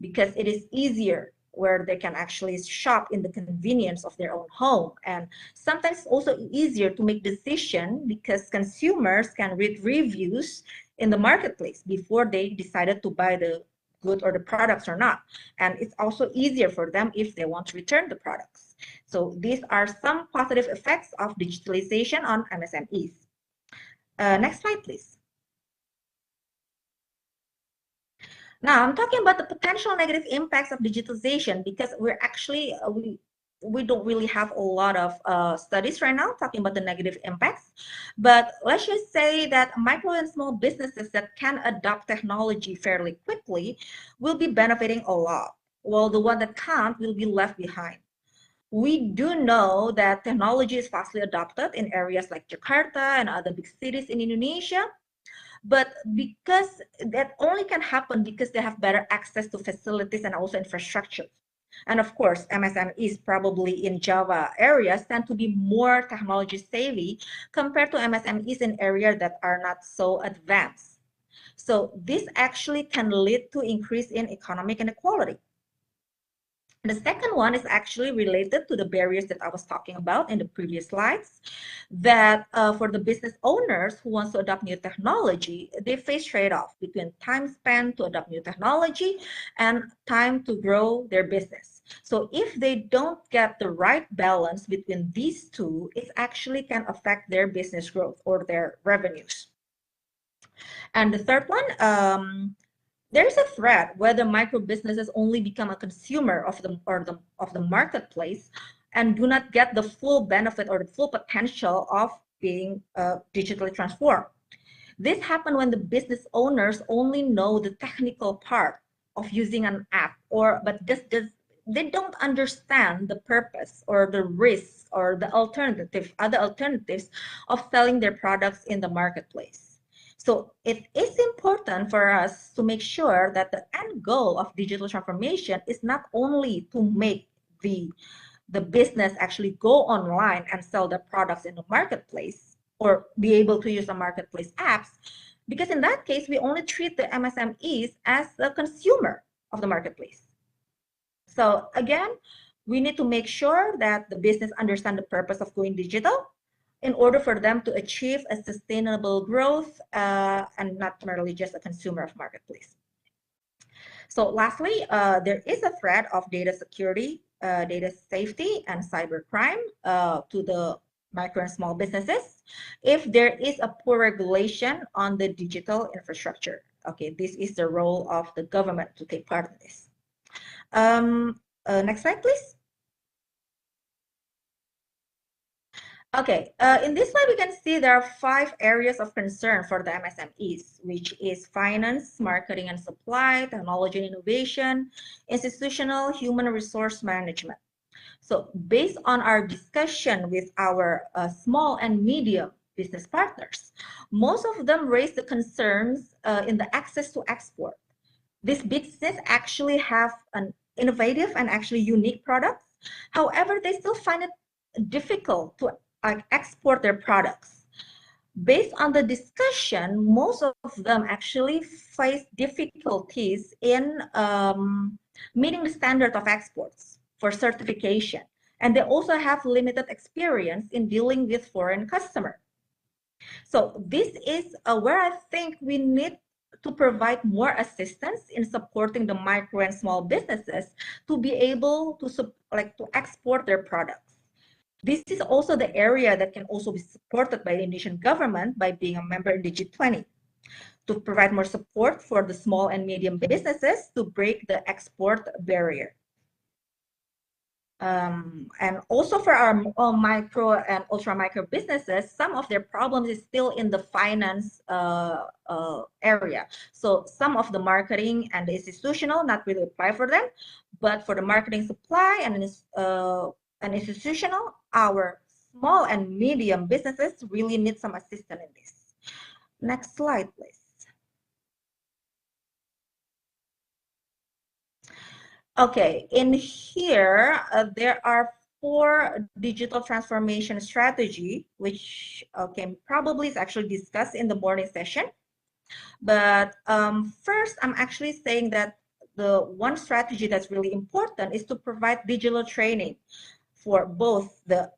because it is easier where they can actually shop in the convenience of their own home, and sometimes also easier to make decision because consumers can read reviews in the marketplace before they decided to buy the good or the products or not. And it's also easier for them if they want to return the products. So these are some positive effects of digitalization on MSMEs. Next slide, please. Now, I'm talking about the potential negative impacts of digitalization, because we're actually, we don't really have a lot of studies right now talking about the negative impacts. But let's just say that micro and small businesses that can adopt technology fairly quickly will be benefiting a lot, while the one that can't will be left behind. We do know that technology is fastly adopted in areas like Jakarta and other big cities in Indonesia. But because that only can happen because they have better access to facilities and also infrastructure. And of course, MSMEs probably in Java areas tend to be more technology savvy compared to MSMEs in areas that are not so advanced. So this actually can lead to increase in economic inequality. The second one is actually related to the barriers that I was talking about in the previous slides, that for the business owners who wants to adopt new technology, they face trade-off between time spent to adopt new technology and time to grow their business. So if they don't get the right balance between these two, it actually can affect their business growth or their revenues. And the third one, there's a threat whether micro businesses only become a consumer of the marketplace and do not get the full benefit or the full potential of being digitally transformed. This happens when the business owners only know the technical part of using an app, but they don't understand the purpose or the risks or the other alternatives of selling their products in the marketplace. So it is important for us to make sure that the end goal of digital transformation is not only to make the business actually go online and sell the products in the marketplace or be able to use the marketplace apps, because in that case, we only treat the MSMEs as a consumer of the marketplace. So again, we need to make sure that the business understand the purpose of going digital in order for them to achieve a sustainable growth and not merely just a consumer of marketplace. So lastly, there is a threat of data security, data safety, and cybercrime to the micro and small businesses if there is a poor regulation on the digital infrastructure. Okay, this is the role of the government to take part in this. Next slide, please. Okay, in this slide, we can see there are 5 areas of concern for the MSMEs, which is finance, marketing and supply, technology and innovation, institutional, human resource management. So based on our discussion with our small and medium business partners, most of them raise the concerns in the access to export. These businesses actually have an innovative and actually unique products. However, they still find it difficult to export their products. Based on the discussion, most of them actually face difficulties in meeting the standard of exports for certification. And they also have limited experience in dealing with foreign customers. So this is where I think we need to provide more assistance in supporting the micro and small businesses to be able to export their products. This is also the area that can also be supported by the Indonesian government by being a member in the G20 to provide more support for the small and medium businesses to break the export barrier. And also for our micro and ultra micro businesses, some of their problems is still in the finance area. So some of the marketing and the institutional not really apply for them, But for the marketing supply and institutional, our small and medium businesses really need some assistance in this. Next slide, please. Okay, in here, there are 4 digital transformation strategy, which probably is actually discussed in the morning session. But first, I'm actually saying that the one strategy that's really important is to provide digital training for both the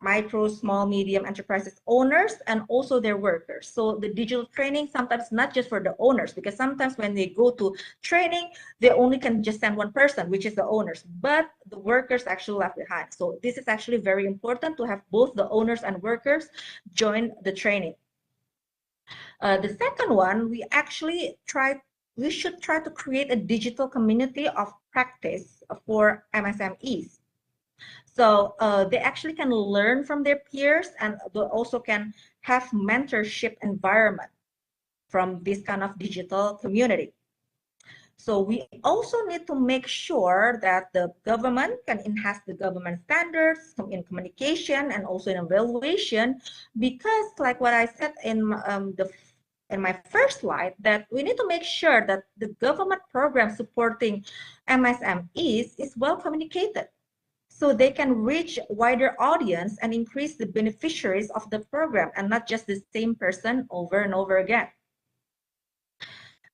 micro, small, medium enterprises owners and also their workers. So the digital training sometimes not just for the owners, because sometimes when they go to training, they only can just send one person, which is the owners, but the workers actually left behind. So this is actually very important to have both the owners and workers join the training. The second one, we should try to create a digital community of practice for MSMEs. So they actually can learn from their peers, and they also can have mentorship environment from this kind of digital community. So we also need to make sure that the government can enhance the government standards in communication and also in evaluation, because like what I said in my first slide, that we need to make sure that the government program supporting MSMEs is well communicated, so they can reach a wider audience and increase the beneficiaries of the program and not just the same person over and over again.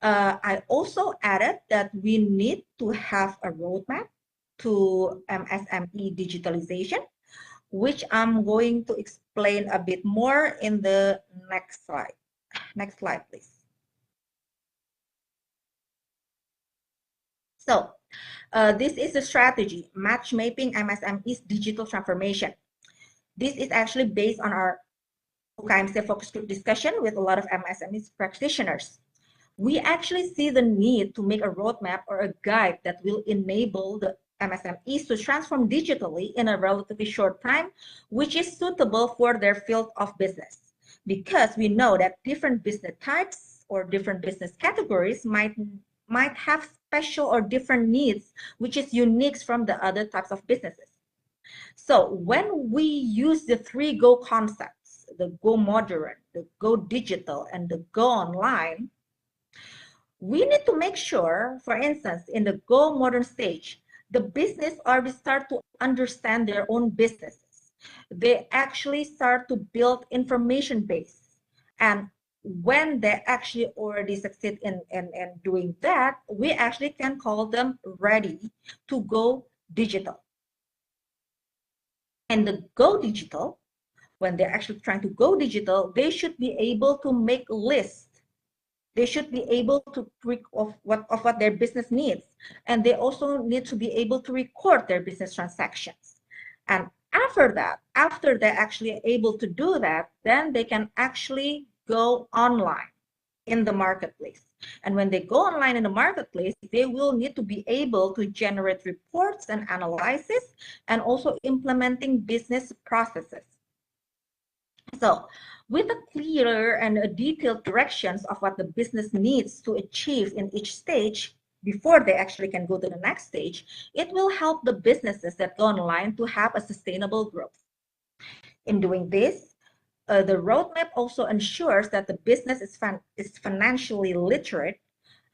I also added that we need to have a roadmap to MSME digitalization, which I'm going to explain a bit more in the next slide. Next slide, please. So this is the strategy, matchmaking MSME's digital transformation. This is actually based on our UKMC focus group discussion with a lot of MSMEs practitioners. We actually see the need to make a roadmap or a guide that will enable the MSMEs to transform digitally in a relatively short time, which is suitable for their field of business. Because we know that different business types or different business categories might have special or different needs, which is unique from the other types of businesses. So when we use the 3 Go concepts, the Go Modern, the Go Digital, and the Go Online, we need to make sure, for instance, in the Go Modern stage, the business already start to understand their own businesses. They actually start to build information base. And when they actually already succeed in doing that, we actually can call them ready to go digital. And the Go Digital, when they're actually trying to go digital, they should be able to make lists. They should be able to of what their business needs. And they also need to be able to record their business transactions. And after that, after they're actually able to do that, then they can actually go online in the marketplace. And when they go online in the marketplace, they will need to be able to generate reports and analysis and also implementing business processes. So with a clear and a detailed directions of what the business needs to achieve in each stage before they actually can go to the next stage, it will help the businesses that go online to have a sustainable growth. In doing this, the roadmap also ensures that the business is financially literate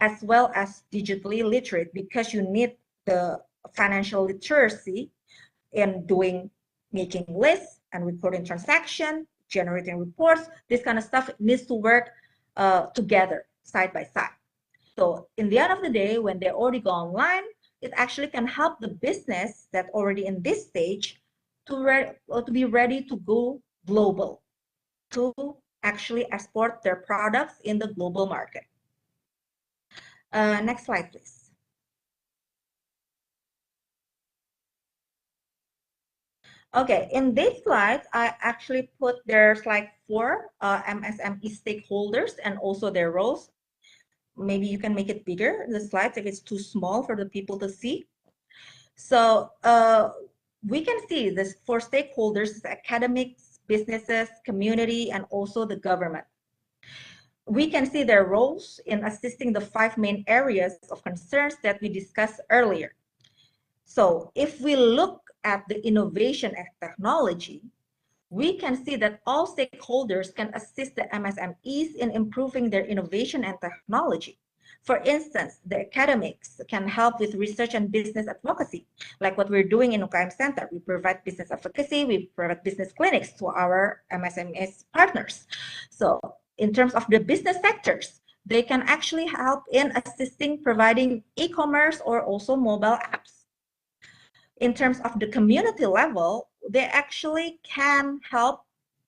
as well as digitally literate, because you need the financial literacy in making lists and recording transaction, generating reports. This kind of stuff needs to work together, side by side. So in the end of the day, when they already go online, it actually can help the business that already in this stage to be ready to go global, to actually export their products in the global market. Next slide, please. Okay, in this slide, I actually put there's like 4 MSME stakeholders and also their roles. Maybe you can make it bigger, the slides, if it's too small for the people to see. So we can see this 4 stakeholders: academics, businesses, community, and also the government. We can see their roles in assisting the 5 main areas of concerns that we discussed earlier. So if we look at the innovation and technology, we can see that all stakeholders can assist the MSMEs in improving their innovation and technology. For instance, the academics can help with research and business advocacy, like what we're doing in UKM Center. We provide business advocacy, we provide business clinics to our MSMEs partners. So in terms of the business sectors, they can actually help in assisting providing e-commerce or also mobile apps. In terms of the community level, they actually can help,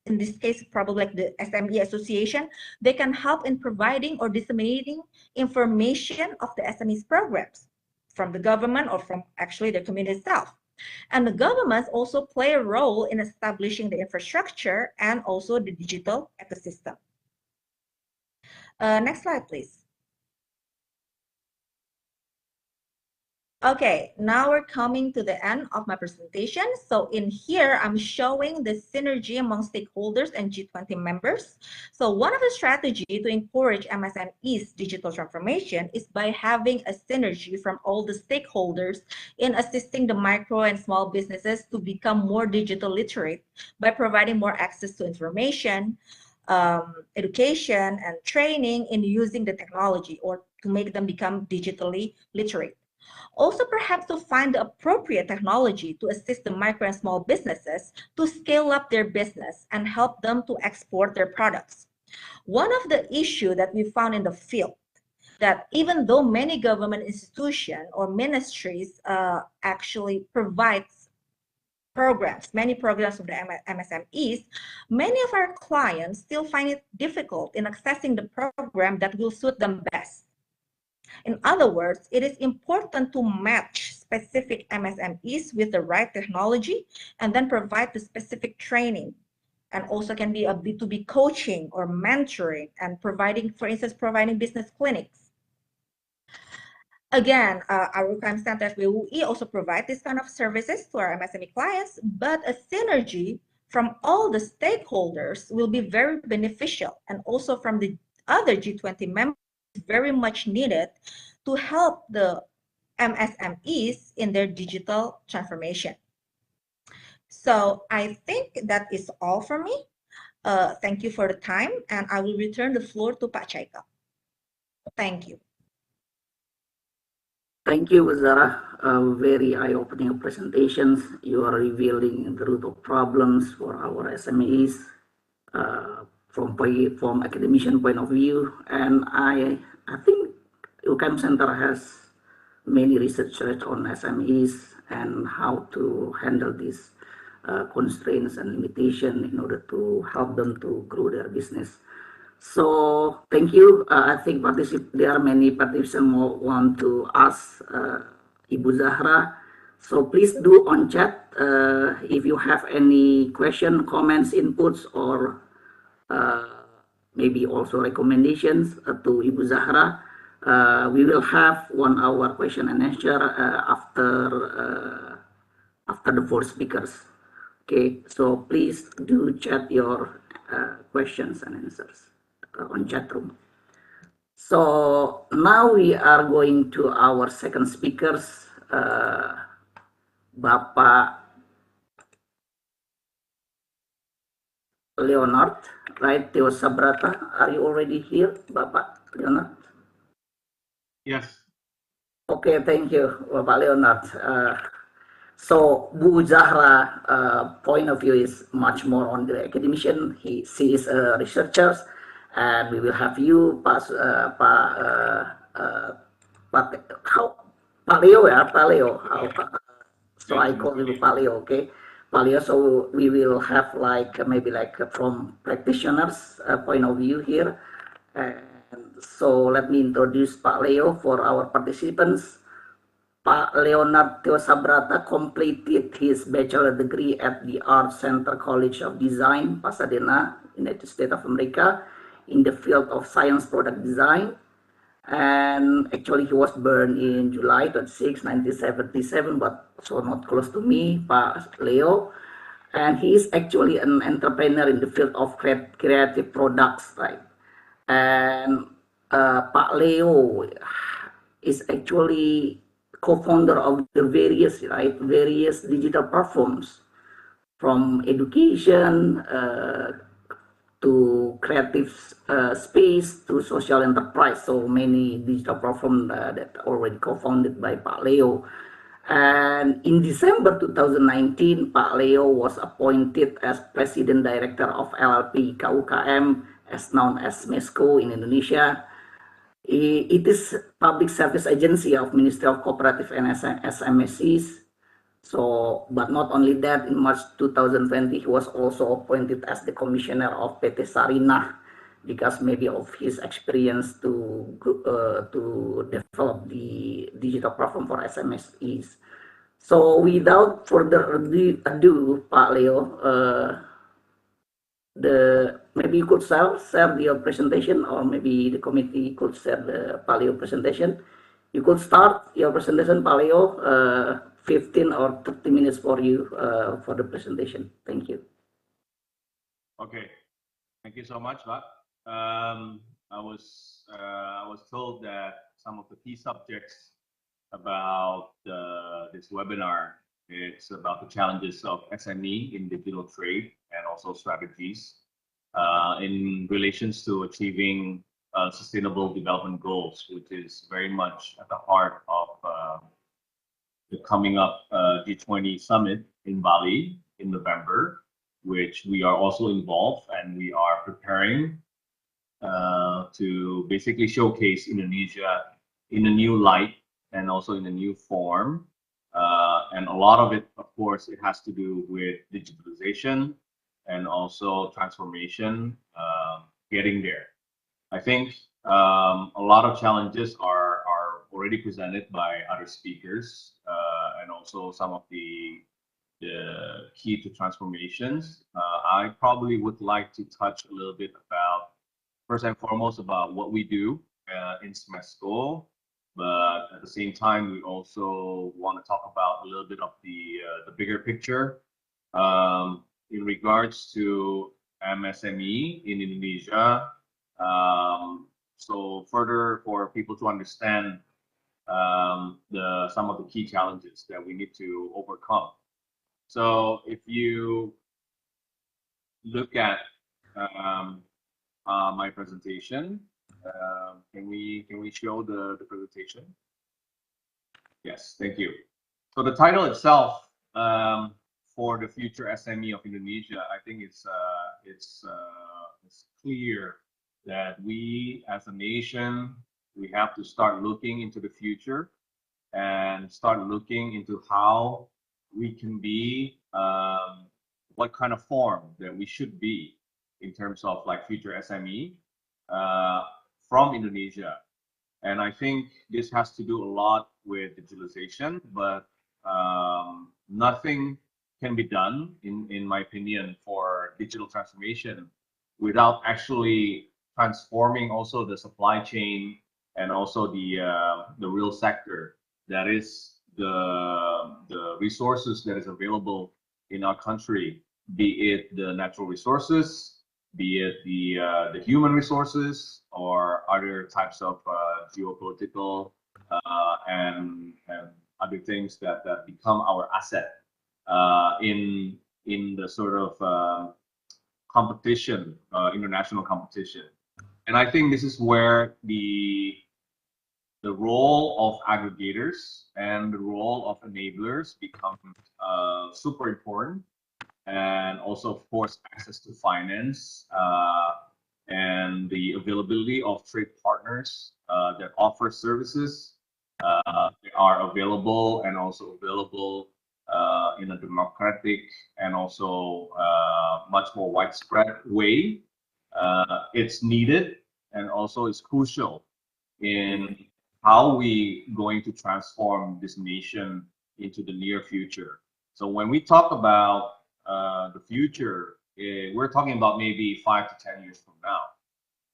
in this case, probably like the SME Association, they can help in providing or disseminating information of the SMEs programs from the government or from actually the community itself. And the governments also play a role in establishing the infrastructure and also the digital ecosystem. Next slide, please. Okay, now we're coming to the end of my presentation. So in here, I'm showing the synergy among stakeholders and G20 members. So one of the strategies to encourage MSMEs digital transformation is by having a synergy from all the stakeholders in assisting the micro and small businesses to become more digital literate by providing more access to information, education, and training in using the technology, or to make them become digitally literate. Also, perhaps to find the appropriate technology to assist the micro and small businesses to scale up their business and help them to export their products. One of the issues that we found in the field, that even though many government institutions or ministries actually provides programs, many programs of the MSMEs, many of our clients still find it difficult in accessing the program that will suit them best. In other words, it is important to match specific MSMEs with the right technology and then provide the specific training, and also can be a B2B coaching or mentoring and providing, for instance, providing business clinics. Again, our UKM Center WUI also provide this kind of services to our MSME clients, but a synergy from all the stakeholders will be very beneficial, and also from the other G20 members very much needed to help the MSMEs in their digital transformation. So I think that is all for me. Thank you for the time, and I will return the floor to Pak Chaika. Thank you. Thank you, Zahra. Very eye-opening presentations. You are revealing the root of problems for our SMEs from academician point of view, and I think UKM Center has many research on SMEs and how to handle these constraints and limitations in order to help them to grow their business. So thank you. I think there are many participants who want to ask Ibu Zahra. So please do on chat if you have any question, comments, inputs, or maybe also recommendations to Ibu Zahra. We will have 1 hour question and answer after the 4 speakers. Okay, so please do chat your questions and answers on chat room. So now we are going to our second speakers, Bapak Leonard, right? Theosabrata, are you already here, Bapak Leonard? Yes. Okay, thank you, Bapak Leonard. So Bu Zahra point of view is much more on the academician. She is a researcher, and we will have you, Pak Leo, yeah, Pak Leo. So I call you Pak Leo, okay? Pak Leo, so we will have maybe from practitioners' point of view here. And so let me introduce Pak Leo for our participants. Pak Leonard Theosabrata completed his bachelor degree at the Art Center College of Design, Pasadena, United States of America, in the field of science product design. And actually he was born in July 26, 1977, but so not close to me, Pak Leo. And he is actually an entrepreneur in the field of creative products, right? And Pak Leo is actually co-founder of the various digital platforms, from education to creative space to social enterprise. So many digital platforms that already co-founded by Pak Leo. And in December 2019, Pak Leo was appointed as President Director of LLP-KUKM, as known as MESCO in Indonesia. It is public service agency of Ministry of Cooperative and SMEs. So, but not only that, in March 2020, he was also appointed as the commissioner of PT Sarinah, because maybe of his experience to develop the digital platform for SMEs. So, without further ado, Pak Leo, maybe you could share your presentation, or maybe the committee could share the Pak Leo presentation. You could start your presentation, Pak Leo. 15 or 30 minutes for you for the presentation. Thank you. Okay, thank you so much, Pak. I was told that some of the key subjects about this webinar, it's about the challenges of SME in digital trade and also strategies in relations to achieving sustainable development goals, which is very much at the heart of the coming up G20 summit in Bali in November, which we are also involved, and we are preparing to basically showcase Indonesia in a new light and also in a new form. And a lot of it, of course, it has to do with digitalization and also transformation, getting there. I think a lot of challenges are already presented by other speakers, and also some of the key to transformations. I probably would like to touch a little bit about, first and foremost, about what we do in SMESCO, but at the same time, we also want to talk about a little bit of the bigger picture in regards to MSME in Indonesia. So further, for people to understand some of the key challenges that we need to overcome. So if you look at my presentation, can we show the presentation? Yes, thank you. So the title itself, for the future SME of Indonesia, I think it's clear that we as a nation, we have to start looking into the future and start looking into how we can be, what kind of form that we should be in terms of like future SME from Indonesia. And I think this has to do a lot with digitalization, but nothing can be done, in my opinion, for digital transformation without actually transforming also the supply chain and also the real sector, that is the resources that is available in our country, be it the natural resources, be it the human resources, or other types of geopolitical and other things that become our asset in the sort of competition, international competition. And I think this is where the role of aggregators and the role of enablers become super important. And also, of course, access to finance and the availability of trade partners that offer services. They are available and also available in a democratic and also much more widespread way. It's needed and also it's crucial in how we going to transform this nation into the near future. So when we talk about the future, we're talking about maybe 5 to 10 years from now,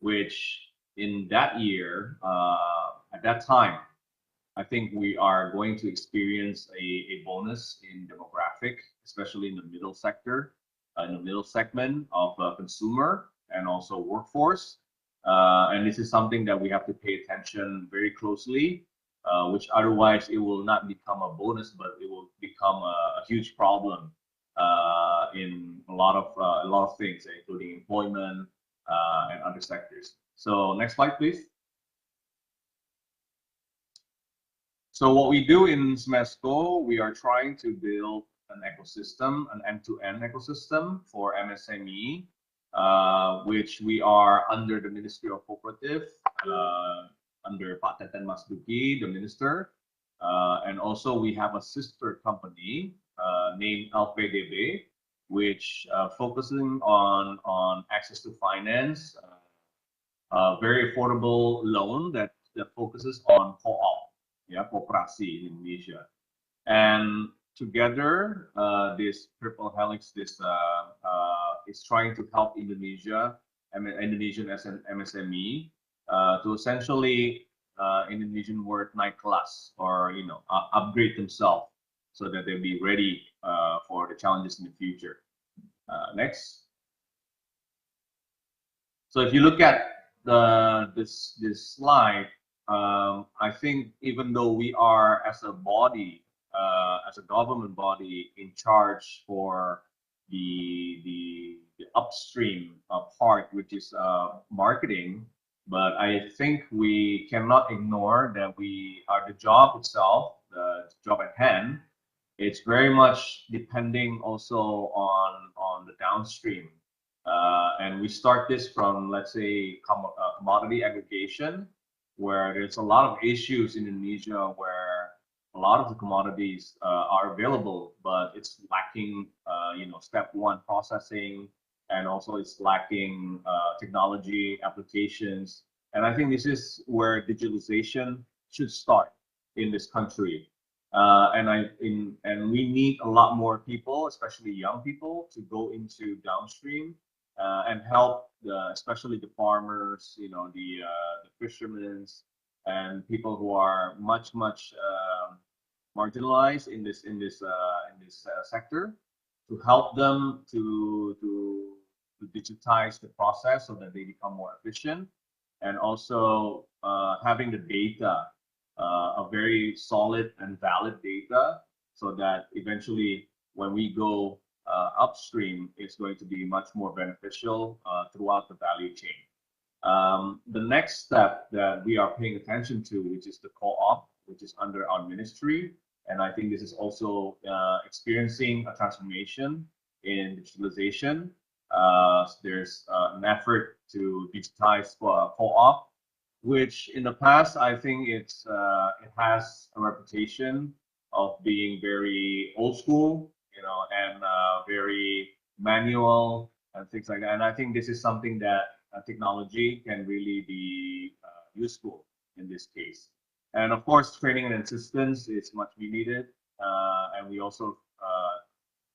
which in that year, at that time, I think we are going to experience a bonus in demographic, especially in the middle sector, in the middle segment of consumer and also workforce. And this is something that we have to pay attention very closely which otherwise it will not become a bonus, but it will become a huge problem in a lot of things, including employment and other sectors. So next slide, please. So what we do in SMESCO, we are trying to build an ecosystem, an end-to-end ecosystem for MSME, which we are under the Ministry of Cooperative, under Pak Teten Mas Duki, the minister, and also we have a sister company named LPDB, which focusing on access to finance, very affordable loan that focuses on co-op, Koperasi in Indonesia, and together this triple helix, this is trying to help Indonesian MSME to essentially, Indonesian word, naik kelas, or upgrade themselves so that they'll be ready for the challenges in the future. Next. So if you look at this slide, I think even though we are as a body, as a government body in charge for the upstream part, which is marketing, but I think we cannot ignore that we are the job itself, the job at hand. It's very much depending also on the downstream. And we start this from, let's say, commodity aggregation, where there's a lot of issues in Indonesia where a lot of the commodities are available, but it's lacking, step one processing, and also it's lacking technology applications. And I think this is where digitalization should start in this country. And we need a lot more people, especially young people, to go into downstream and help, especially the farmers, the fishermen, and people who are much marginalized in this sector, to help them to digitize the process so that they become more efficient, and also having the data, a very solid and valid data, so that eventually when we go upstream, it's going to be much more beneficial throughout the value chain. The next step that we are paying attention to, which is the co-op, which is under our ministry, and I think this is also experiencing a transformation in digitalization. There's an effort to digitize co-op, which in the past, I think it has a reputation of being very old school, and very manual and things like that. And I think this is something that technology can really be useful in this case. And of course, training and assistance is much needed. And we also,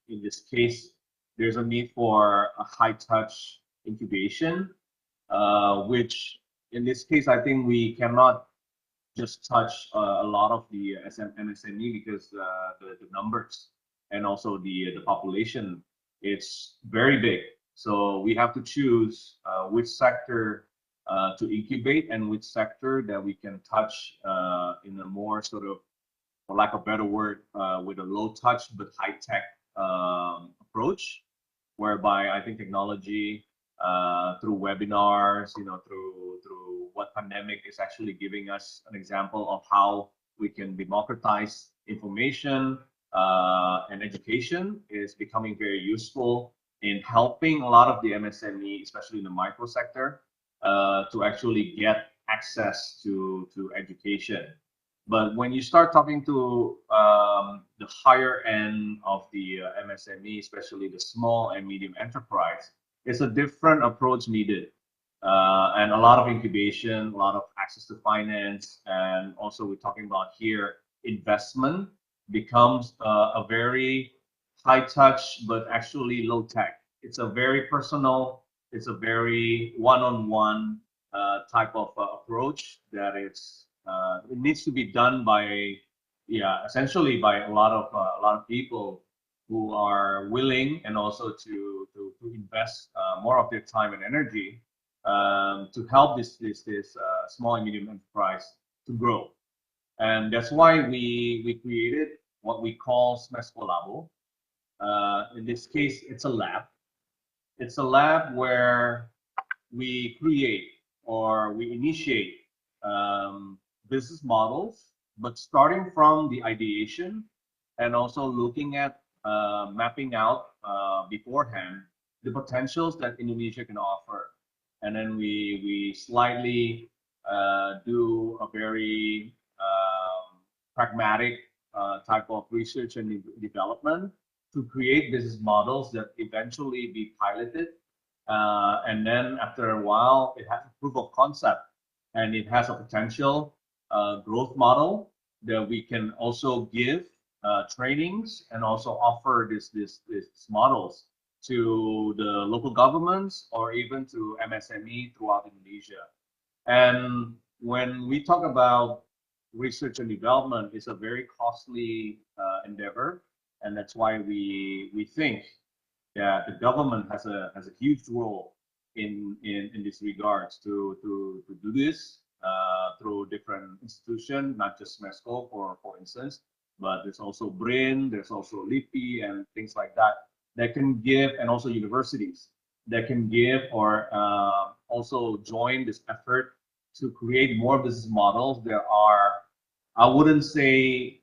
in this case, there's a need for a high-touch incubation, which in this case, I think we cannot just touch a lot of the MSME because the numbers and also the population, it's very big. So we have to choose which sector to incubate and which sector that we can touch in a more sort of, for lack of a better word, with a low touch but high tech approach, whereby I think technology through webinars, through what pandemic is actually giving us an example of how we can democratize information and education, is becoming very useful in helping a lot of the MSME, especially in the micro sector, to actually get access to education. But when you start talking to the higher end of the MSME, especially the small and medium enterprise, it's a different approach needed. And a lot of incubation, a lot of access to finance, and also we're talking about here investment becomes a very high touch, but actually low tech. It's a very personal, it's a very one-on-one type of approach that it's it needs to be done by, essentially by a lot of people who are willing and also to invest more of their time and energy to help this small and medium enterprise to grow. And that's why we created what we call SMESCO Labo. In this case, it's a lab. It's a lab where we create or we initiate business models, but starting from the ideation and also looking at mapping out beforehand the potentials that Indonesia can offer. And then we slightly do a very pragmatic type of research and development to create business models that eventually be piloted. And then after a while, it has a proof of concept and it has a potential growth model that we can also give trainings and also offer these models to the local governments or even to MSME throughout Indonesia. And when we talk about research and development, it's a very costly endeavor, and that's why we think that the government has a huge role in this regards to do this through different institutions, not just SMESCO for instance, but there's also BRIN, there's also LLP and things like that can give, and also universities that can give or also join this effort to create more business models. There are, I wouldn't say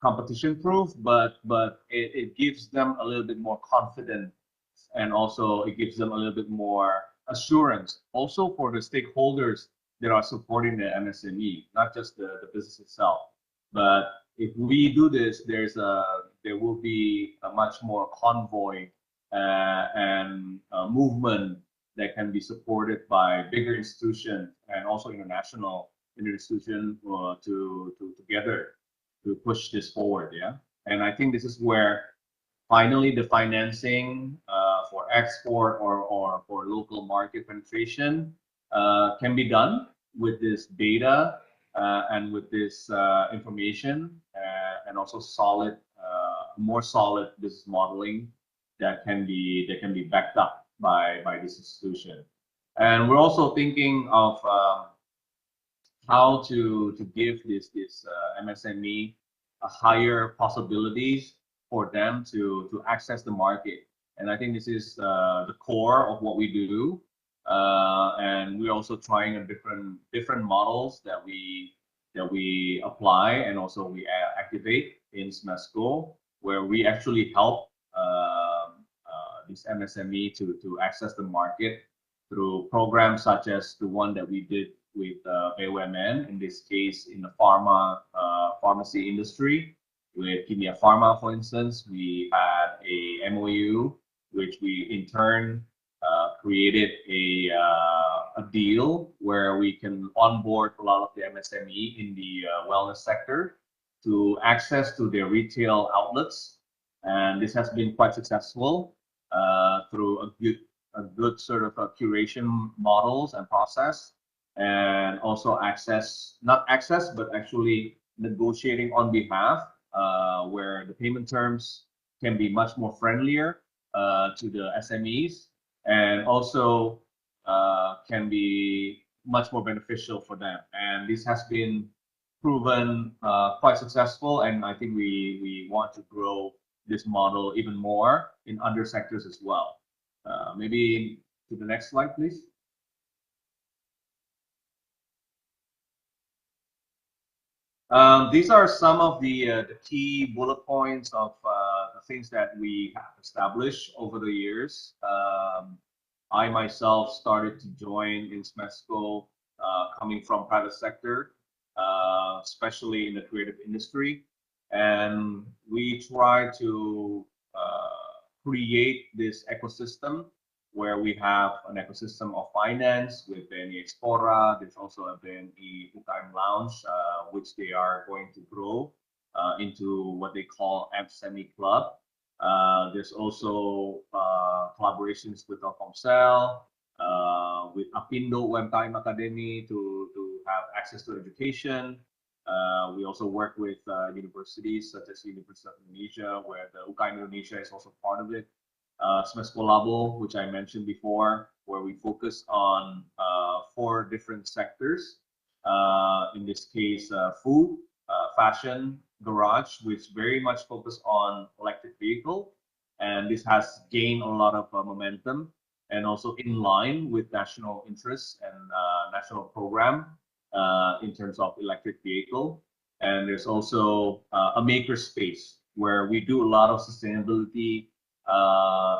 competition proof, but it gives them a little bit more confidence, and also it gives them a little bit more assurance also for the stakeholders that are supporting the MSME, not just the business itself. But if we do this, there will be a much more convoy and movement that can be supported by bigger institutions and also international institutions to together to push this forward. Yeah, and I think this is where finally the financing for export or for local market penetration can be done with this data and with this information and also solid, more solid business modeling that can be backed up by this institution. And we're also thinking of how to give this MSME a higher possibilities for them to access the market. And I think this is the core of what we do. And we're also trying a different models that we apply and also we activate in SMESCO, where we actually help this MSME to access the market through programs such as the one that we did with BUMN, in this case in the pharmacy industry. With Kimia Pharma, for instance, we had a MOU, which we in turn created a deal where we can onboard a lot of the MSME in the wellness sector to access to their retail outlets. And this has been quite successful through a good sort of curation models and process, and also not access, but actually negotiating on behalf, where the payment terms can be much more friendlier to the SMEs, and also can be much more beneficial for them. And this has been proven quite successful, and I think we want to grow this model even more in other sectors as well. Maybe to the next slide, please. These are some of the key bullet points of the things that we have established over the years. I myself started to join in SMESCO coming from private sector, especially in the creative industry. And we try to create this ecosystem where we have an ecosystem of finance with BNI Expora. There's also a BNI UKM Lounge, which they are going to grow into what they call MSME Club. There's also collaborations with Telkomsel, with Apindo UMKM Academy to have access to education. We also work with universities such as University of Indonesia, where the UKM Indonesia is also part of it. SMESCO Labo, which I mentioned before, where we focus on 4 different sectors. in this case, food, fashion, garage, which very much focus on electric vehicle. And this has gained a lot of momentum and also in line with national interests and national program in terms of electric vehicle. And there's also a maker space where we do a lot of sustainability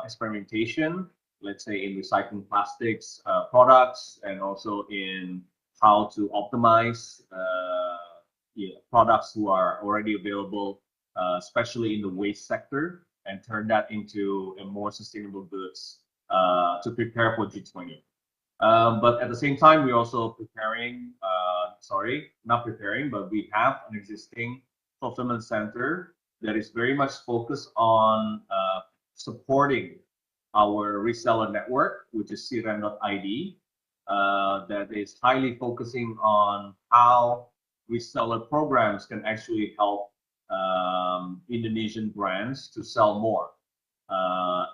experimentation, let's say in recycling plastics products, and also in how to optimize products who are already available, especially in the waste sector, and turn that into a more sustainable goods to prepare for G20. But at the same time, we're also preparing, not preparing, but we have an existing fulfillment center that is very much focused on supporting our reseller network, which is Siren.id, that is highly focusing on how reseller programs can actually help Indonesian brands to sell more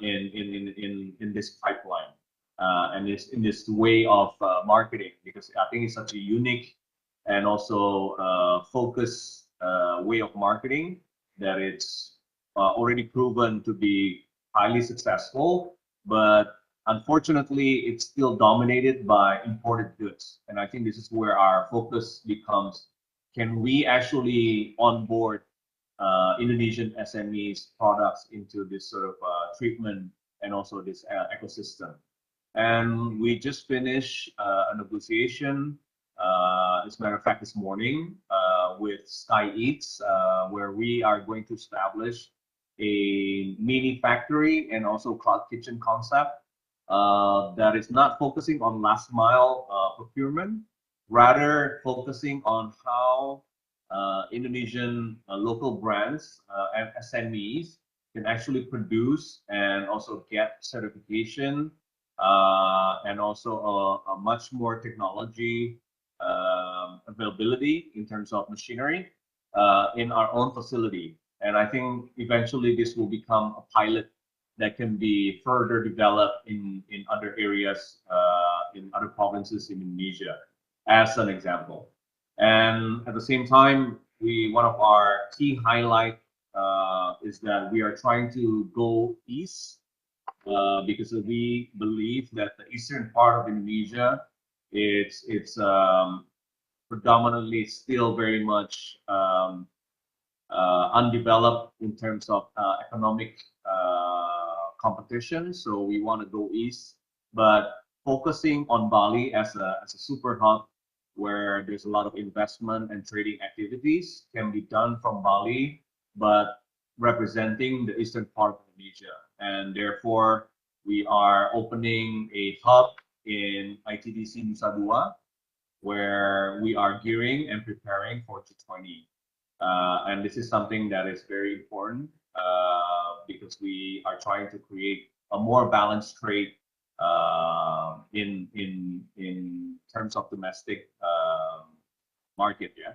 in this pipeline and in this way of marketing, because I think it's such a unique and also focused way of marketing that it's already proven to be highly successful, but unfortunately it's still dominated by imported goods. And I think this is where our focus becomes: can we actually onboard Indonesian SMEs products into this sort of treatment and also this ecosystem? And we just finished a negotiation, as a matter of fact, this morning with Sky Eats, where we are going to establish a mini factory and also cloud kitchen concept that is not focusing on last mile procurement, rather focusing on how Indonesian local brands and SMEs can actually produce and also get certification and also a much more technology availability in terms of machinery in our own facility. And I think eventually this will become a pilot that can be further developed in other areas, in other provinces in Indonesia, as an example. And at the same time, one of our key highlight is that we are trying to go east because we believe that the eastern part of Indonesia, it's predominantly still very much undeveloped in terms of economic competition. So we want to go east, but focusing on Bali as a super hub where there's a lot of investment and trading activities can be done from Bali, but representing the eastern part of Indonesia. And therefore, we are opening a hub in ITDC Nusa Dua, where we are gearing and preparing for G20. And this is something that is very important because we are trying to create a more balanced trade in terms of domestic market. Yeah.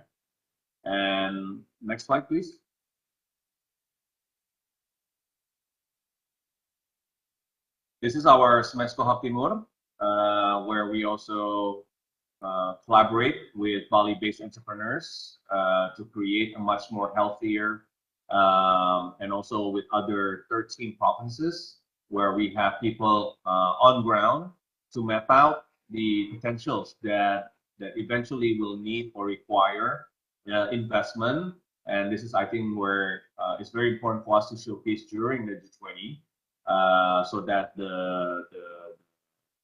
And next slide, please. This is our Smesco Hub Timur, where we also collaborate with Bali-based entrepreneurs to create a much more healthier and also with other 13 provinces where we have people on ground to map out the potentials that eventually will need or require investment. And this is, I think, where it's very important for us to showcase during the G20 so that the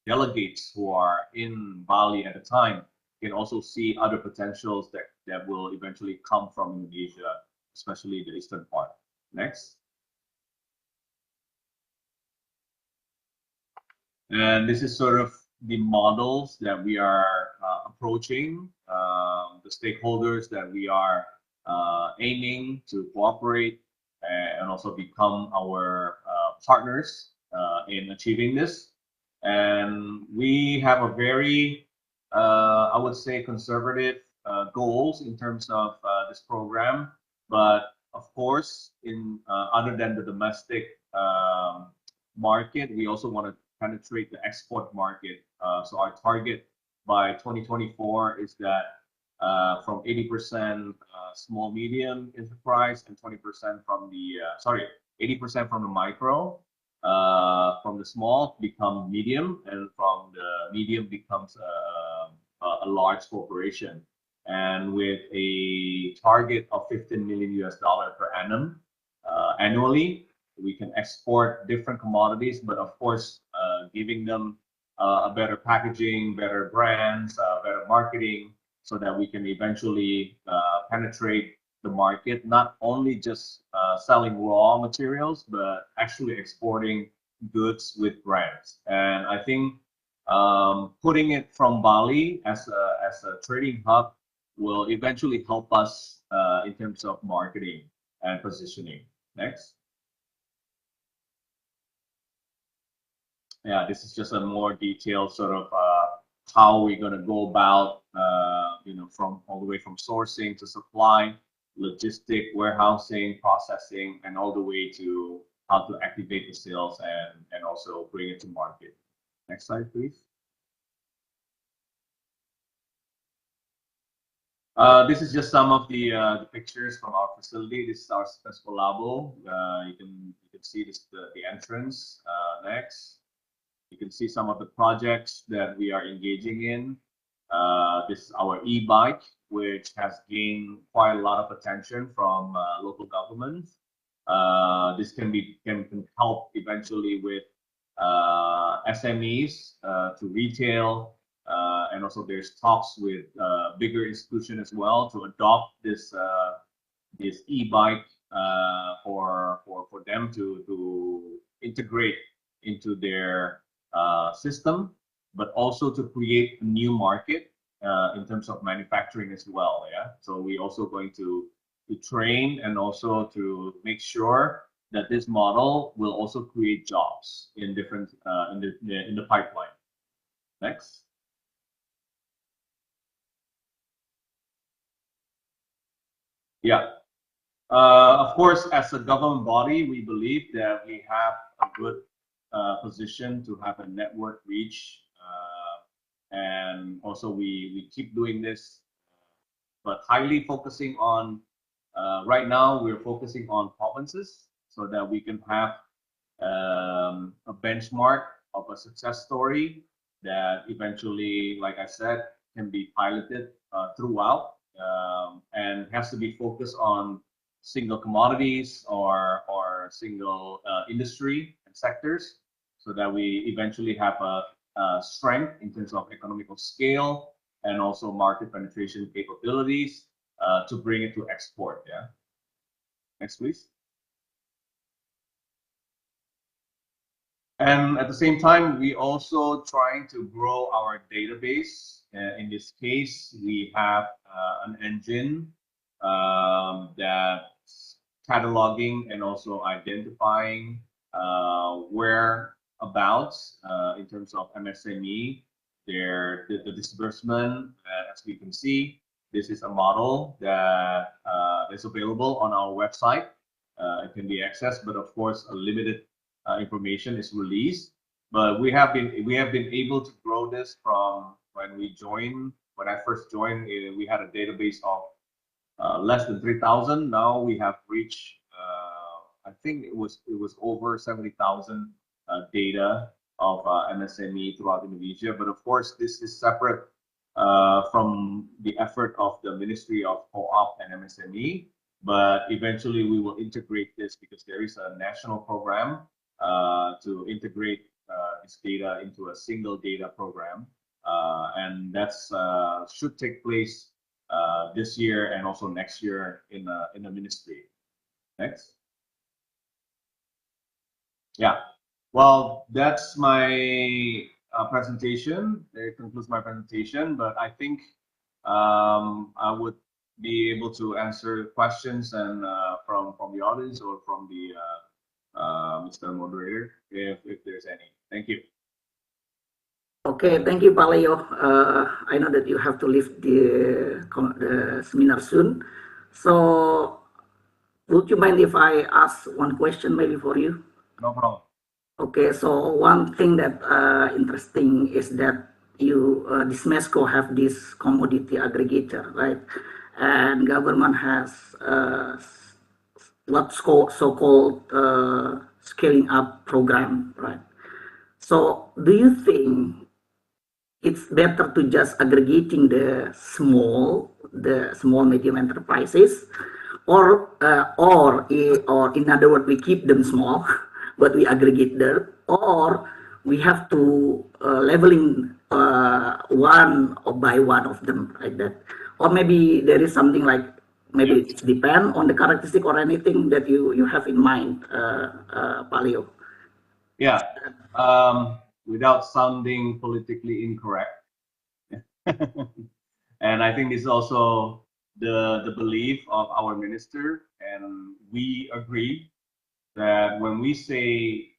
delegates who are in Bali at the time can also see other potentials that will eventually come from Indonesia, especially the eastern part. Next. And this is sort of the models that we are approaching, the stakeholders that we are aiming to cooperate and also become our partners in achieving this. And we have a very, I would say, conservative goals in terms of this program. But of course, other than the domestic market, we also want to penetrate the export market. So our target by 2024 is that from 80% small medium enterprise and 20% from the 80% from the micro, from the small become medium, and from the medium becomes a large corporation. And with a target of $15 million per annum annually, we can export different commodities, but of course, giving them a better packaging, better brands, better marketing, so that we can eventually penetrate the market, not only just selling raw materials, but actually exporting goods with brands. And I think putting it from Bali as a trading hub will eventually help us in terms of marketing and positioning. Next. Yeah, this is just a more detailed sort of how we're going to go about, from all the way from sourcing to supply, logistic, warehousing, processing, and all the way to how to activate the sales and also bring it to market. Next slide, please. This is just some of the pictures from our facility. This is our Pesco Labo. You can see this the entrance. Next. You can see some of the projects that we are engaging in. This is our e-bike, which has gained quite a lot of attention from local governments. This can help eventually with SMEs to retail, and also there's talks with bigger institutions as well to adopt this e-bike for them to integrate into their system, but also to create a new market in terms of manufacturing as well. Yeah, so we also going to train and also to make sure that this model will also create jobs in different in the pipeline. Next. Yeah. Of course, as a government body, we believe that we have a good position to have a network reach, and also we keep doing this, but highly focusing on right now we're focusing on provinces so that we can have a benchmark of a success story that eventually, like I said, can be piloted throughout, and has to be focused on single commodities or single industry and sectors, so that we eventually have a strength in terms of economical scale and also market penetration capabilities to bring it to export. Yeah. Next, please. And at the same time, we also trying to grow our database. In this case, we have an engine that's cataloging and also identifying whereabouts in terms of MSME, the disbursement. As we can see, this is a model that is available on our website. It can be accessed, but of course, a limited information is released. But we have been able to grow this from when we joined. When I first joined, we had a database of less than 3,000. Now we have reached, I think it was over 70,000 data of MSME throughout Indonesia. But of course, this is separate from the effort of the Ministry of Co-op and MSME. But eventually, we will integrate this because there is a national program to integrate this data into a single data program, and that's should take place this year and also next year in the ministry. Next. Yeah. Well, that's my presentation. It concludes my presentation, but I think I would be able to answer questions and from the audience or from the Mr. Moderator, if there's any. Thank you. Okay, thank you, Pak Leo. I know that you have to leave the seminar soon. So, would you mind if I ask one question maybe for you? No problem. Okay, so one thing that interesting is that this MESCO have this commodity aggregator, right? And government has what's called so-called scaling up program, right? So do you think it's better to just aggregating the small medium enterprises, or in other words, we keep them small, but we aggregate them, or we have to leveling one by one of them like that, or maybe there is something like maybe it depends on the characteristic or anything that you have in mind, Paleo. Yeah, without sounding politically incorrect, and I think this is also the belief of our minister, and we agree that when we say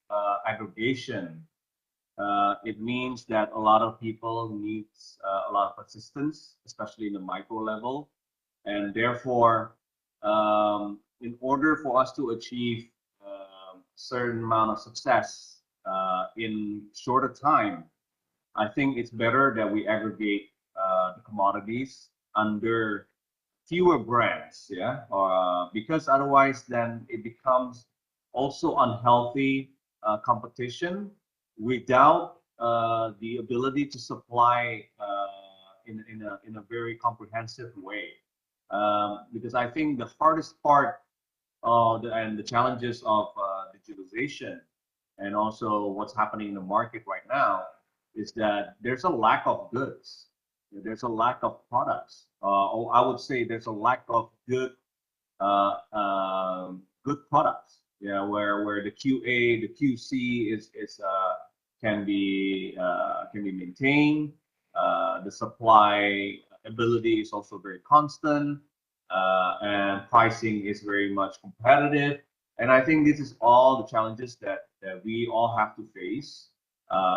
aggregation, it means that a lot of people needs a lot of assistance, especially in the micro level, and therefore, in order for us to achieve certain amount of success in shorter time, I think it's better that we aggregate the commodities under fewer brands, yeah, because otherwise then it becomes also unhealthy competition without the ability to supply in a very comprehensive way. Because I think the hardest part and the challenges of digitalization and also what's happening in the market right now is that there's a lack of goods. There's a lack of products. Or I would say there's a lack of good good products. Yeah, where the QA, the QC can be maintained. The supply ability is also very constant, and pricing is very much competitive. And I think this is all the challenges that we all have to face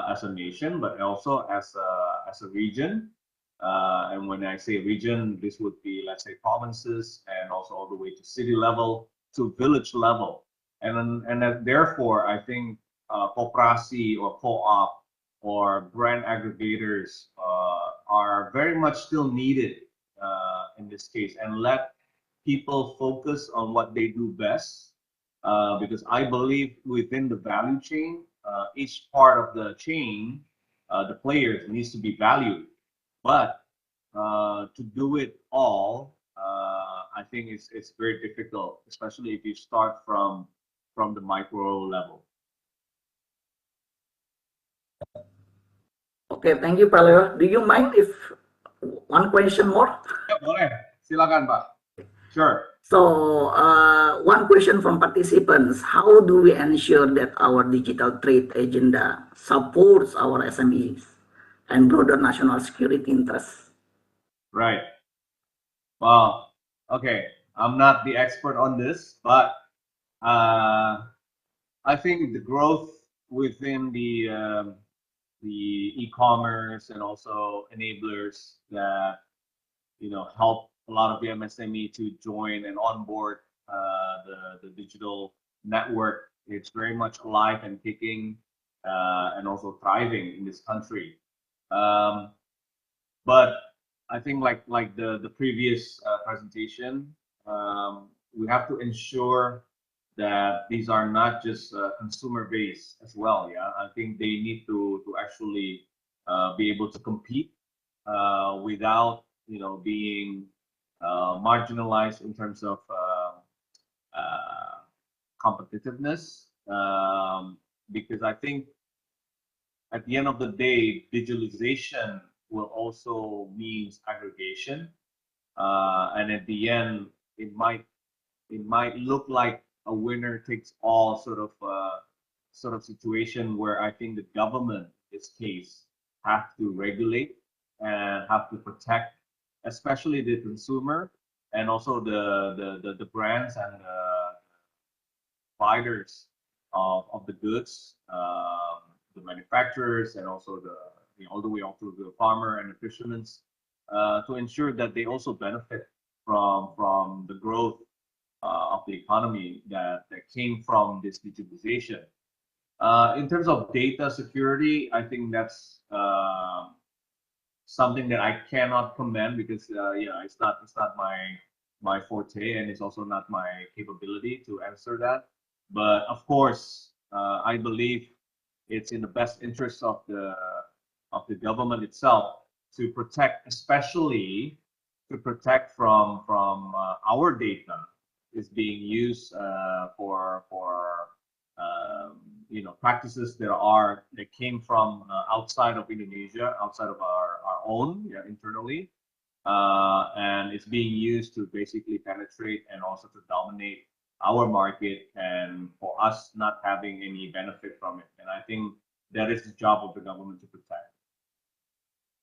as a nation, but also as a region. And when I say region, this would be, let's say, provinces, and also all the way to city level, to village level. And therefore, I think Koperasi or co-op or brand aggregators are very much still needed in this case, and let people focus on what they do best. Because I believe within the value chain, each part of the chain, the players needs to be valued. But to do it all, I think it's very difficult, especially if you start from the micro level. Okay, thank you, Paleo. Do you mind if one question more? Ya, boleh. Silakan, Pak. Sure. So, one question from participants: how do we ensure that our digital trade agenda supports our SMEs and broader national security interests? Right. Well, okay. I'm not the expert on this, but I think the growth within the e-commerce and also enablers that help a lot of the MSME to join and onboard the digital network. It's very much alive and kicking and also thriving in this country. But I think like the previous presentation, we have to ensure that these are not just consumer based as well. Yeah, I think they need to actually be able to compete without being marginalized in terms of competitiveness. Because I think at the end of the day, digitalization will also means aggregation, and at the end, it might look like a winner takes all sort of situation where I think the government, in this case, have to regulate and have to protect, especially the consumer and also the brands and the providers of the goods, the manufacturers, and also all the way up to the farmer and the fishermen, to ensure that they also benefit from the growth of the economy that came from this digitalization. In terms of data security, I think that's something that I cannot comment because it's not my forte, and it's also not my capability to answer that. But of course, I believe it's in the best interest of the government itself to protect, especially to protect from our data is being used for practices that came from outside of Indonesia, outside of our own internally, and it's being used to basically penetrate and also to dominate our market, and for us not having any benefit from it. And I think that is the job of the government to protect.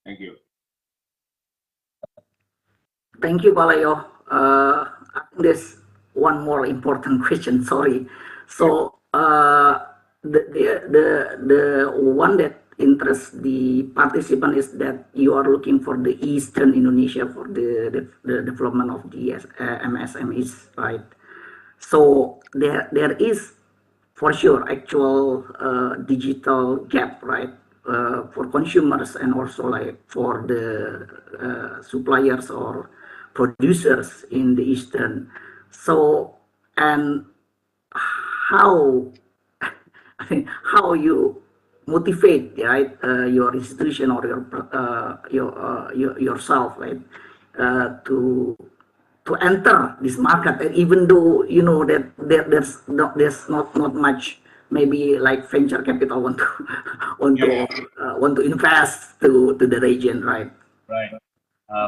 Thank you. Thank you, Balayo. I think there's one more important question. Sorry. So the one that interests the participant is that you are looking for the Eastern Indonesia for the development of the MSMEs, right? So there is for sure actual digital gap, right? For consumers and also like for the suppliers or producers in the Eastern. So, and how you motivate, right, your institution or yourself, right, to enter this market, and even though you know that there's not much, maybe like venture capital want to invest to the region, right? Right.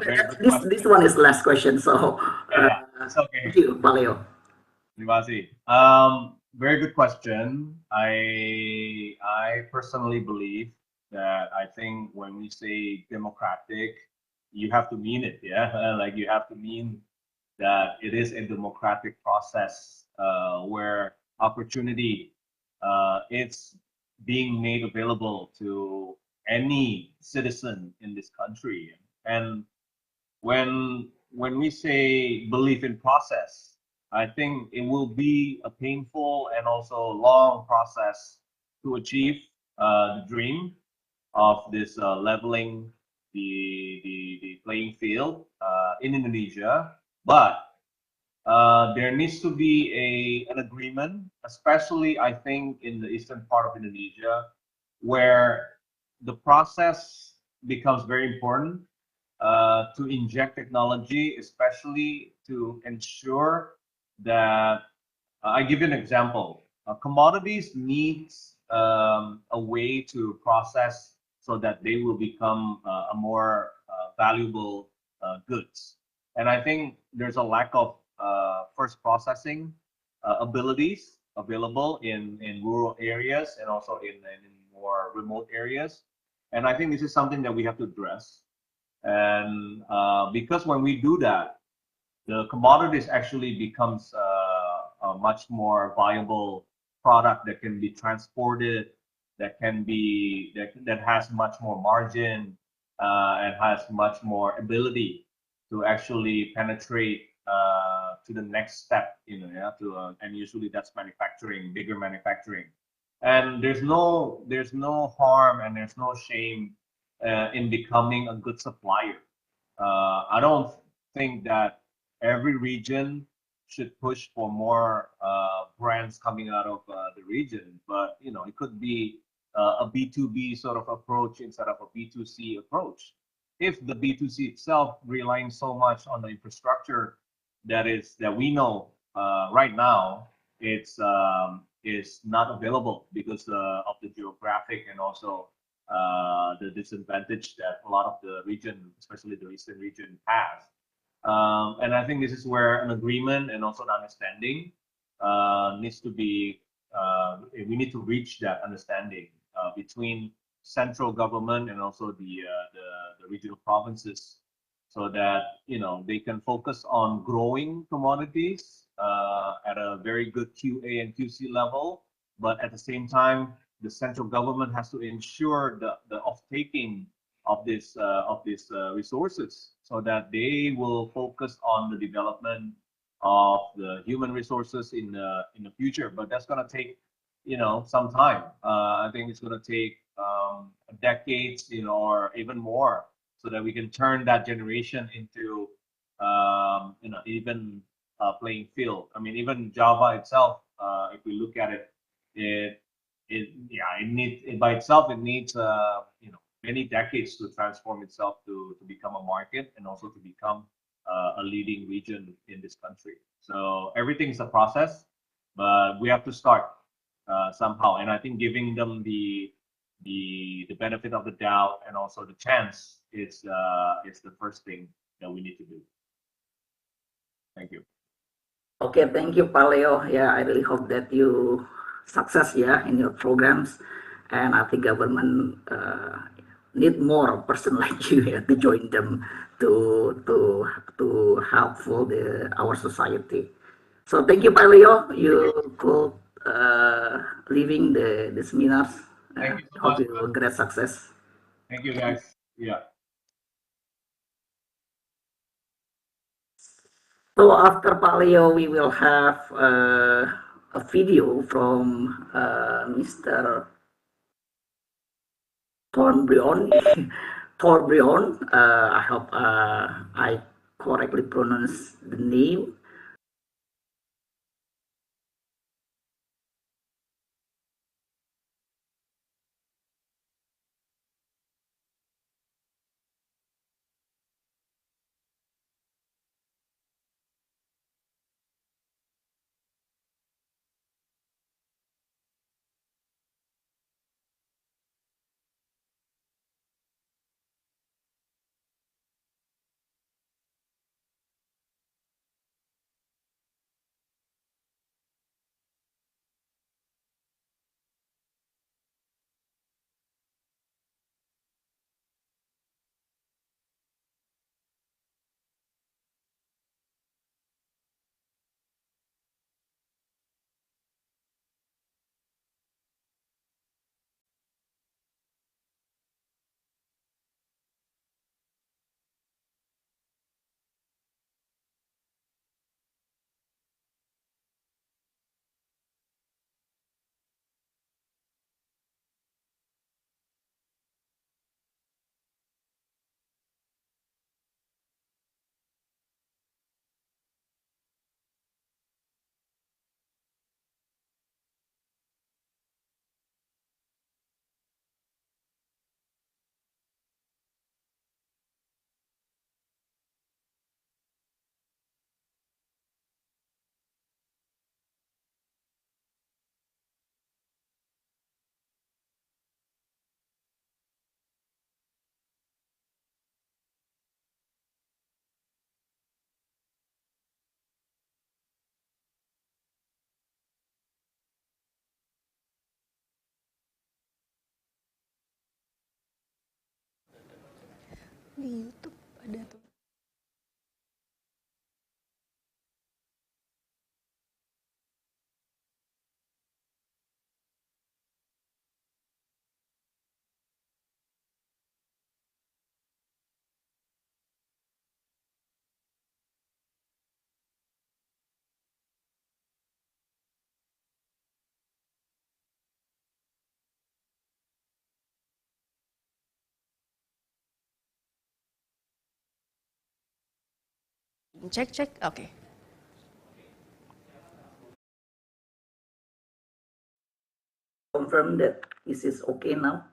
This one is the last question. So it's okay. Thank you, Balayo. Terima kasih. Very good question. I personally believe that I think when we say democratic, you have to mean it, yeah. Like you have to mean that it is a democratic process where opportunity is being made available to any citizen in this country. And when we say belief in process, I think it will be a painful and also long process to achieve the dream of this leveling the playing field in Indonesia. But there needs to be an agreement, especially I think in the eastern part of Indonesia, where the process becomes very important to inject technology, especially to ensure that I give you an example. Commodities needs a way to process so that they will become a more valuable goods. And I think there's a lack of first processing abilities available in rural areas and also in more remote areas. And I think this is something that we have to address. And because when we do that, the commodities actually becomes a much more viable product that can be transported, that has much more margin and has much more ability to actually penetrate to the next step, and usually that's manufacturing, bigger manufacturing. And there's no harm and there's no shame in becoming a good supplier. I don't think that every region should push for more brands coming out of the region, but it could be a B2B sort of approach instead of a B2C approach. If the B2C itself relying so much on the infrastructure that we know right now is not available because of the geographic and also the disadvantage that a lot of the region, especially the eastern region, has. And I think this is where an agreement and also an understanding needs to be. We need to reach that understanding between central government and also the regional provinces, so that they can focus on growing commodities at a very good QA and QC level, but at the same time, the central government has to ensure the off-taking of these resources, so that they will focus on the development of the human resources in the future. But that's going to take some time. I think it's going to take decades, or even more, so that we can turn that generation into even playing field. I mean, even Java itself, if we look at it, by itself it needs many decades to transform itself to become a market and also to become a leading region in this country. So everything's a process, but we have to start somehow. And I think giving them the benefit of the doubt and also the chance is the first thing that we need to do. Thank you. Okay, thank you, Paleo. Yeah, I really hope that you success in your programs, and I think government need more person like you to join them to help for our society. So thank you, Paleo. You could leaving the seminars. Thank you so hope much. you will great success. Thank you, guys. Yeah. So after Paleo, we will have a video from Mr. Torbjörn. Torbjörn. I hope I correctly pronounce the name. Di YouTube ada tuh. Cek, oke. Confirm that this is okay now.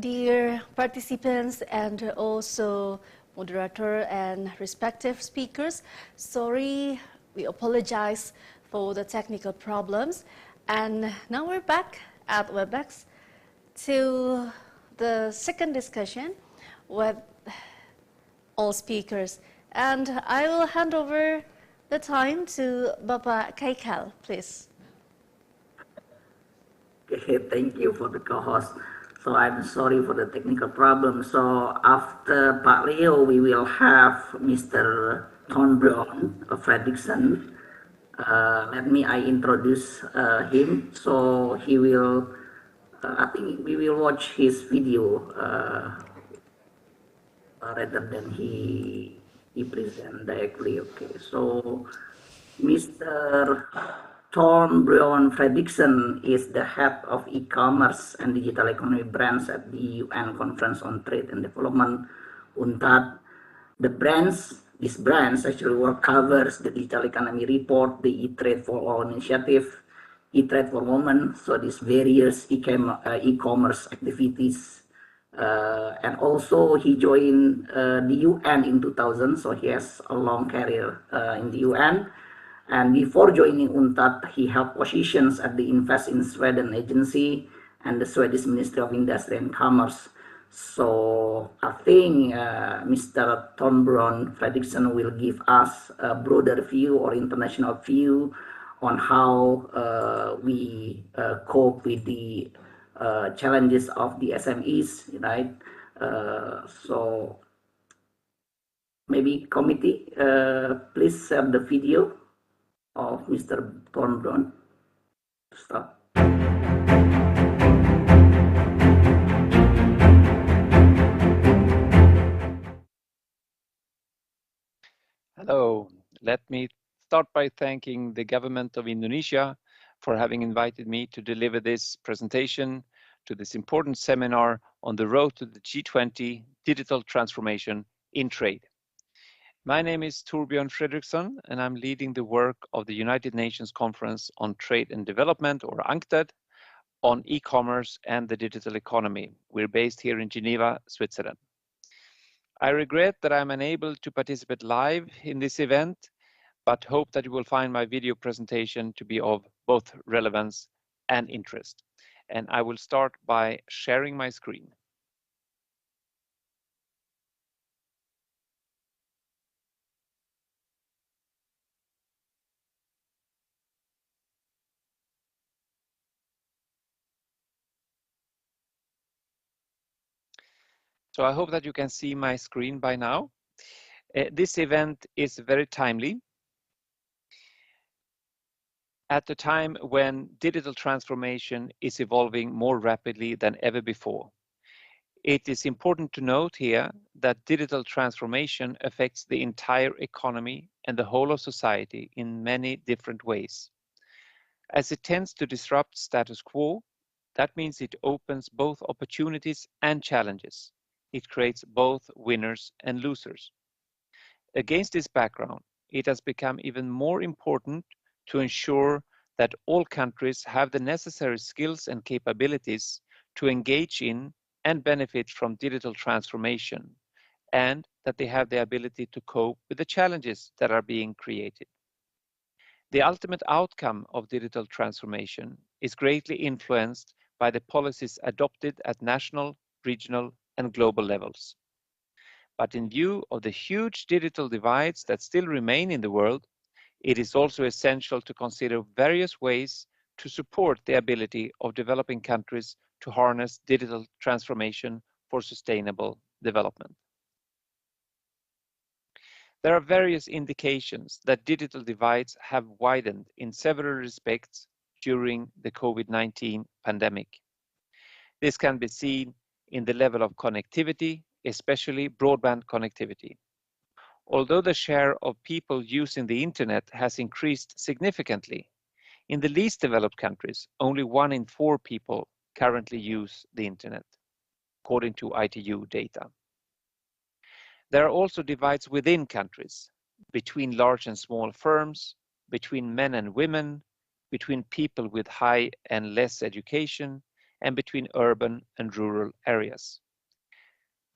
Dear participants and also moderator and respective speakers, sorry, we apologize for the technical problems. And now we're back at WebEx to the second discussion with all speakers. And I will hand over the time to Bapak Kaikal, please. Okay, thank you for the co-host. So I'm sorry for the technical problem. So after Pak Leo, we will have Mr. Torbjörn Fredriksson. Let me introduce him. So he will, I think we will watch his video rather than he present directly. Okay, so Mr. Torbjörn Fredriksson is the head of e-commerce and digital economy branch at the UN Conference on Trade and Development, UNCTAD. This branch actually covers the digital economy report, the e-trade for all initiative, e-trade for women, so these various e-commerce activities. And also he joined the UN in 2000, so he has a long career in the UN. And before joining UNCTAD, he held positions at the Invest in Sweden agency and the Swedish Ministry of Industry and Commerce. So I think Mr. Torbjörn Fredriksson will give us a broader view or international view on how we cope with the challenges of the SMEs, right? So maybe committee, please share the video of Mr. Torbjörn. Stop. Hello, let me start by thanking the government of Indonesia for having invited me to deliver this presentation to this important seminar on the road to the G20 digital transformation in trade. My name is Torbjörn Fredriksson, and I'm leading the work of the United Nations Conference on Trade and Development, or UNCTAD, on e-commerce and the digital economy. We're based here in Geneva, Switzerland. I regret that I'm unable to participate live in this event, but hope that you will find my video presentation to be of both relevance and interest. And I will start by sharing my screen. So I hope that you can see my screen by now. This event is very timely at the time when digital transformation is evolving more rapidly than ever before. It is important to note here that digital transformation affects the entire economy and the whole of society in many different ways. As it tends to disrupt status quo, that means it opens both opportunities and challenges. It creates both winners and losers. Against this background, it has become even more important to ensure that all countries have the necessary skills and capabilities to engage in and benefit from digital transformation, and that they have the ability to cope with the challenges that are being created. The ultimate outcome of digital transformation is greatly influenced by the policies adopted at national, regional, and global levels. But in view of the huge digital divides that still remain in the world, it is also essential to consider various ways to support the ability of developing countries to harness digital transformation for sustainable development. There are various indications that digital divides have widened in several respects during the COVID-19 pandemic. This can be seen in the level of connectivity, especially broadband connectivity. Although the share of people using the internet has increased significantly, in the least developed countries, only 1 in 4 people currently use the internet, according to ITU data. There are also divides within countries, between large and small firms, between men and women, between people with high and less education, and between urban and rural areas.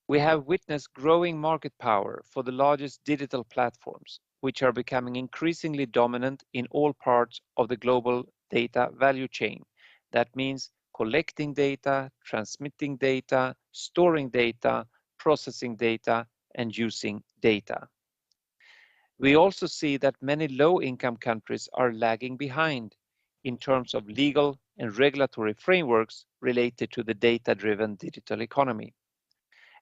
We have witnessed growing market power for the largest digital platforms, which are becoming increasingly dominant in all parts of the global data value chain. That means collecting data, transmitting data, storing data, processing data, and using data. We also see that many low-income countries are lagging behind in terms of legal and regulatory frameworks related to the data-driven digital economy.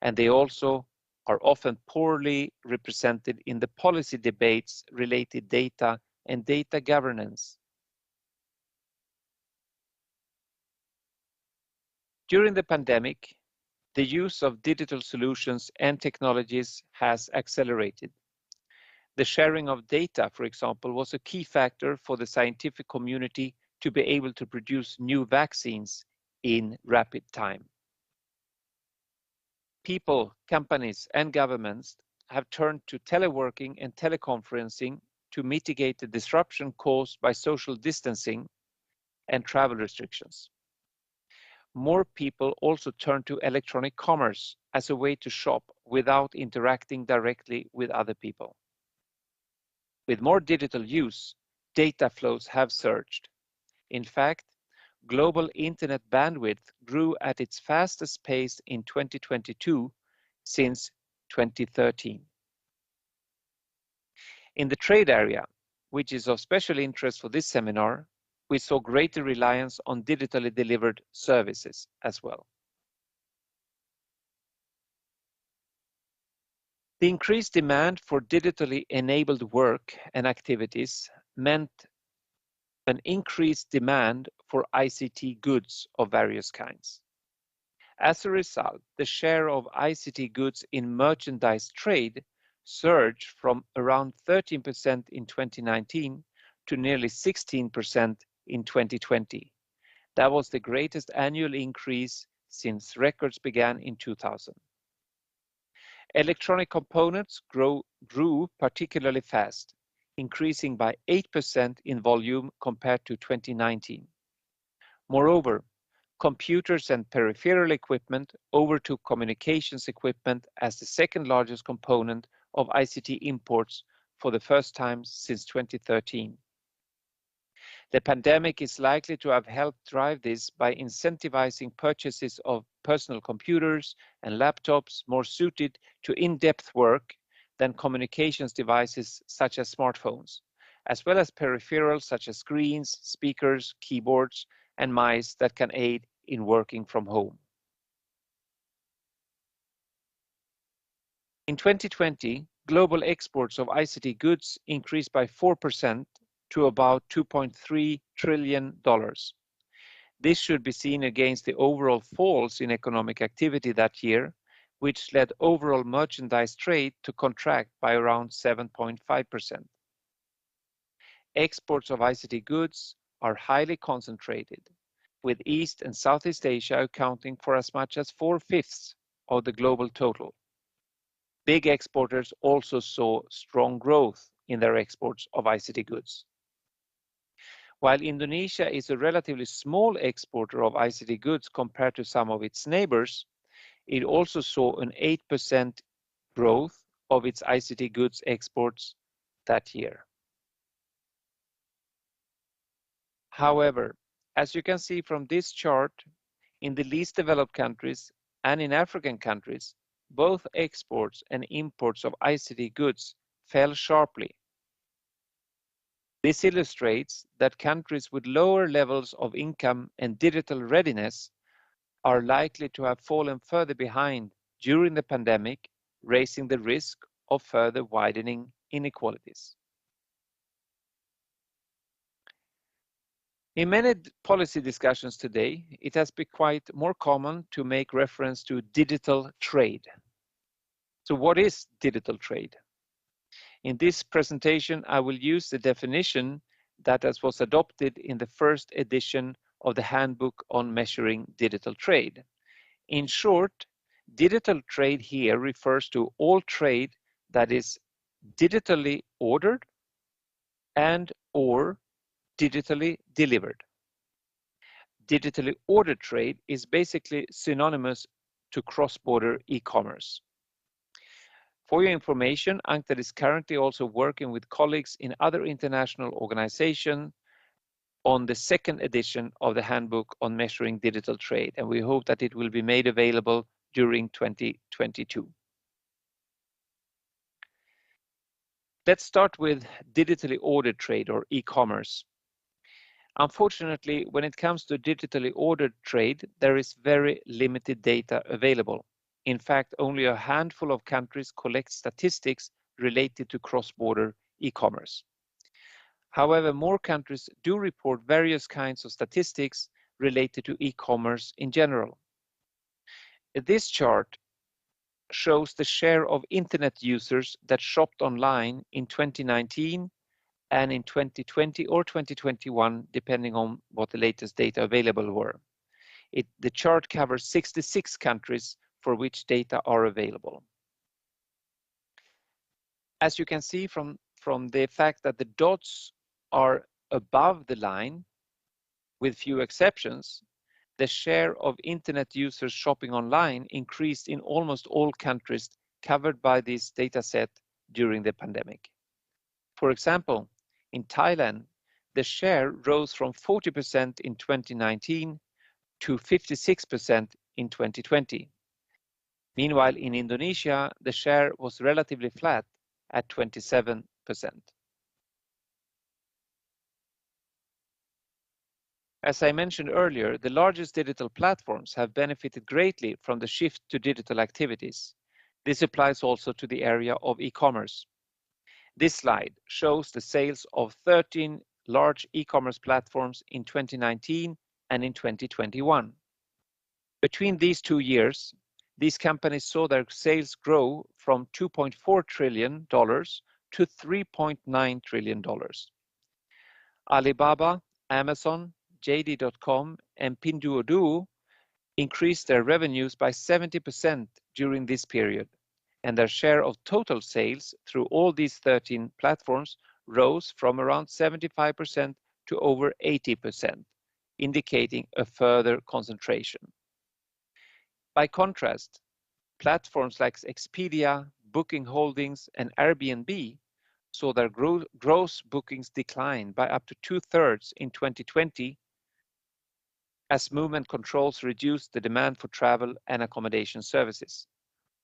And they also are often poorly represented in the policy debates related data and data governance. During the pandemic, the use of digital solutions and technologies has accelerated. The sharing of data, for example, was a key factor for the scientific community to be able to produce new vaccines in rapid time. People, companies, and governments have turned to teleworking and teleconferencing to mitigate the disruption caused by social distancing and travel restrictions. More people also turn to electronic commerce as a way to shop without interacting directly with other people. With more digital use, data flows have surged. In fact, global internet bandwidth grew at its fastest pace in 2022 since 2013. In the trade area, which is of special interest for this seminar, we saw greater reliance on digitally delivered services as well. The increased demand for digitally enabled work and activities meant an increased demand for ICT goods of various kinds. As a result, the share of ICT goods in merchandise trade surged from around 13% in 2019 to nearly 16% in 2020. That was the greatest annual increase since records began in 2000. Electronic components grew particularly fast, increasing by 8% in volume compared to 2019. Moreover, computers and peripheral equipment overtook communications equipment as the second largest component of ICT imports for the first time since 2013. The pandemic is likely to have helped drive this by incentivizing purchases of personal computers and laptops more suited to in-depth work than communications devices such as smartphones, as well as peripherals such as screens, speakers, keyboards, and mice that can aid in working from home. In 2020, global exports of ICT goods increased by 4% to about $2.3 trillion. This should be seen against the overall falls in economic activity that year, which led overall merchandise trade to contract by around 7.5%. Exports of ICT goods are highly concentrated, with East and Southeast Asia accounting for as much as 4/5 of the global total. Big exporters also saw strong growth in their exports of ICT goods. While Indonesia is a relatively small exporter of ICT goods compared to some of its neighbors, it also saw an 8% growth of its ICT goods exports that year. However, as you can see from this chart, in the least developed countries and in African countries, both exports and imports of ICT goods fell sharply. This illustrates that countries with lower levels of income and digital readiness are likely to have fallen further behind during the pandemic, raising the risk of further widening inequalities. In many policy discussions today, it has become quite more common to make reference to digital trade. So what is digital trade? In this presentation, I will use the definition that was adopted in the first edition of the Handbook on Measuring Digital Trade. In short, digital trade here refers to all trade that is digitally ordered and or digitally delivered. Digitally ordered trade is basically synonymous to cross-border e-commerce. For your information, UNCTAD is currently also working with colleagues in other international organizations on the second edition of the Handbook on Measuring Digital Trade, and we hope that it will be made available during 2022. Let's start with digitally ordered trade, or e-commerce. Unfortunately, when it comes to digitally ordered trade, there is very limited data available. In fact, only a handful of countries collect statistics related to cross-border e-commerce. However, more countries do report various kinds of statistics related to e-commerce in general. This chart shows the share of internet users that shopped online in 2019 and in 2020 or 2021, depending on what the latest data available were. The chart covers 66 countries for which data are available. As you can see from the fact that the dots are above the line, with few exceptions, the share of internet users shopping online increased in almost all countries covered by this data set during the pandemic. For example, in Thailand, the share rose from 40% in 2019 to 56% in 2020. Meanwhile, in Indonesia, the share was relatively flat at 27%. As I mentioned earlier, the largest digital platforms have benefited greatly from the shift to digital activities. This applies also to the area of e-commerce. This slide shows the sales of 13 large e-commerce platforms in 2019 and in 2021. Between these 2 years, these companies saw their sales grow from $2.4 trillion to $3.9 trillion. Alibaba, Amazon, JD.com, and Pinduoduo increased their revenues by 70% during this period, and their share of total sales through all these 13 platforms rose from around 75% to over 80%, indicating a further concentration. By contrast, platforms like Expedia, Booking Holdings, and Airbnb saw their gross bookings decline by up to 2/3 in 2020 as movement controls reduced the demand for travel and accommodation services.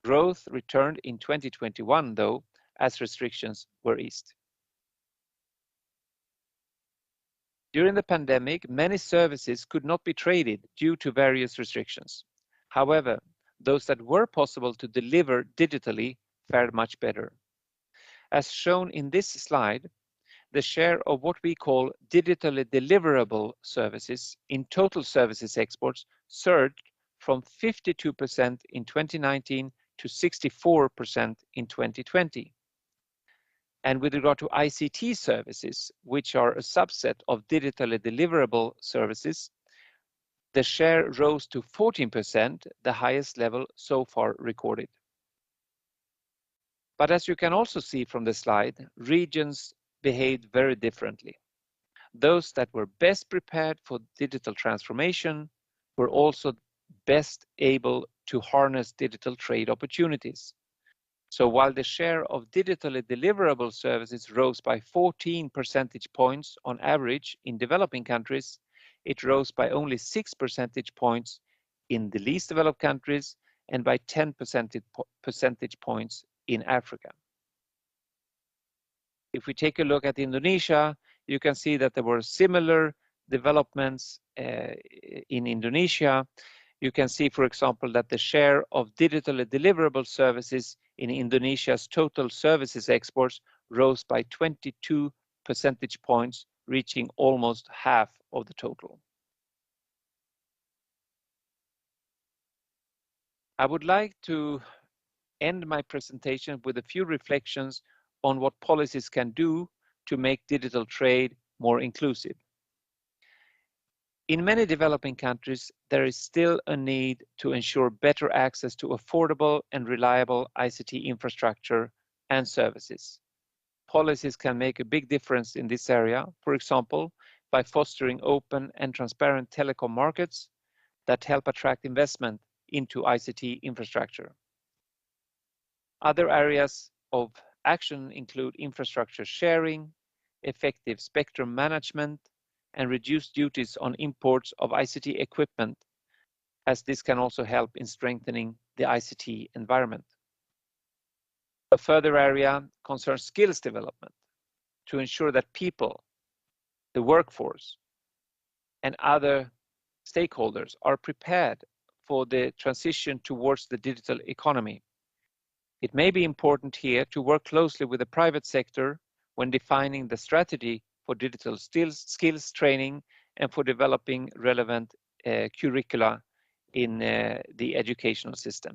Growth returned in 2021, though, as restrictions were eased. During the pandemic, many services could not be traded due to various restrictions. However, those that were possible to deliver digitally fared much better. As shown in this slide, the share of what we call digitally deliverable services in total services exports surged from 52% in 2019 to 64% in 2020. And with regard to ICT services, which are a subset of digitally deliverable services, the share rose to 14%, the highest level so far recorded. But as you can also see from the slide, regions behaved very differently. Those that were best prepared for digital transformation were also best able to harness digital trade opportunities. So while the share of digitally deliverable services rose by 14 percentage points on average in developing countries, it rose by only 6 percentage points in the least developed countries and by 10 percentage points in Africa. If we take a look at Indonesia, you can see that there were similar developments in Indonesia. You can see, for example, that the share of digitally deliverable services in Indonesia's total services exports rose by 22 percentage points, reaching almost half of the total. I would like to end my presentation with a few reflections on what policies can do to make digital trade more inclusive. In many developing countries, there is still a need to ensure better access to affordable and reliable ICT infrastructure and services. Policies can make a big difference in this area, for example, by fostering open and transparent telecom markets that help attract investment into ICT infrastructure. Other areas of action include infrastructure sharing, effective spectrum management, and reduced duties on imports of ICT equipment, as this can also help in strengthening the ICT environment. A further area concerns skills development to ensure that people, the workforce, and other stakeholders are prepared for the transition towards the digital economy. It may be important here to work closely with the private sector when defining the strategy for digital skills training and for developing relevant curricula in the educational system.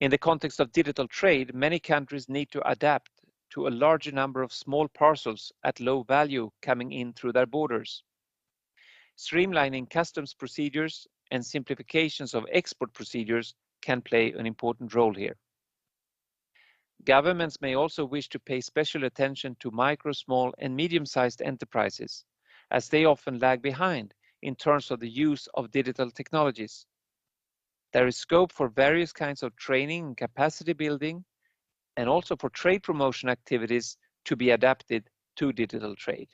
In the context of digital trade, many countries need to adapt to a larger number of small parcels at low value coming in through their borders. Streamlining customs procedures and simplifications of export procedures can play an important role here. Governments may also wish to pay special attention to micro, small, and medium-sized enterprises, as they often lag behind in terms of the use of digital technologies. There is scope for various kinds of training and capacity building, and also for trade promotion activities to be adapted to digital trade.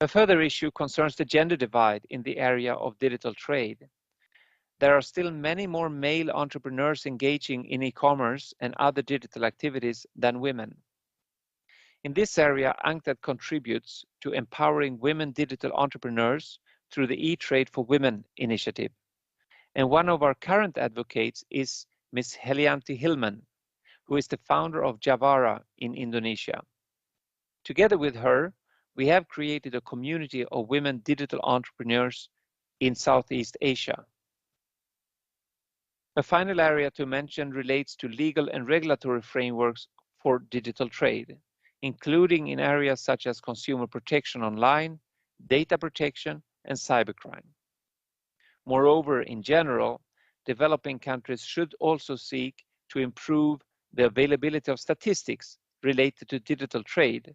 A further issue concerns the gender divide in the area of digital trade. There are still many more male entrepreneurs engaging in e-commerce and other digital activities than women. In this area, UNCTAD contributes to empowering women digital entrepreneurs through the E-Trade for Women initiative. And one of our current advocates is Ms. Helianti Hilman, who is the founder of Zahra in Indonesia. Together with her, we have created a community of women digital entrepreneurs in Southeast Asia. A final area to mention relates to legal and regulatory frameworks for digital trade, including in areas such as consumer protection online, data protection, and cybercrime. Moreover, in general, developing countries should also seek to improve the availability of statistics related to digital trade,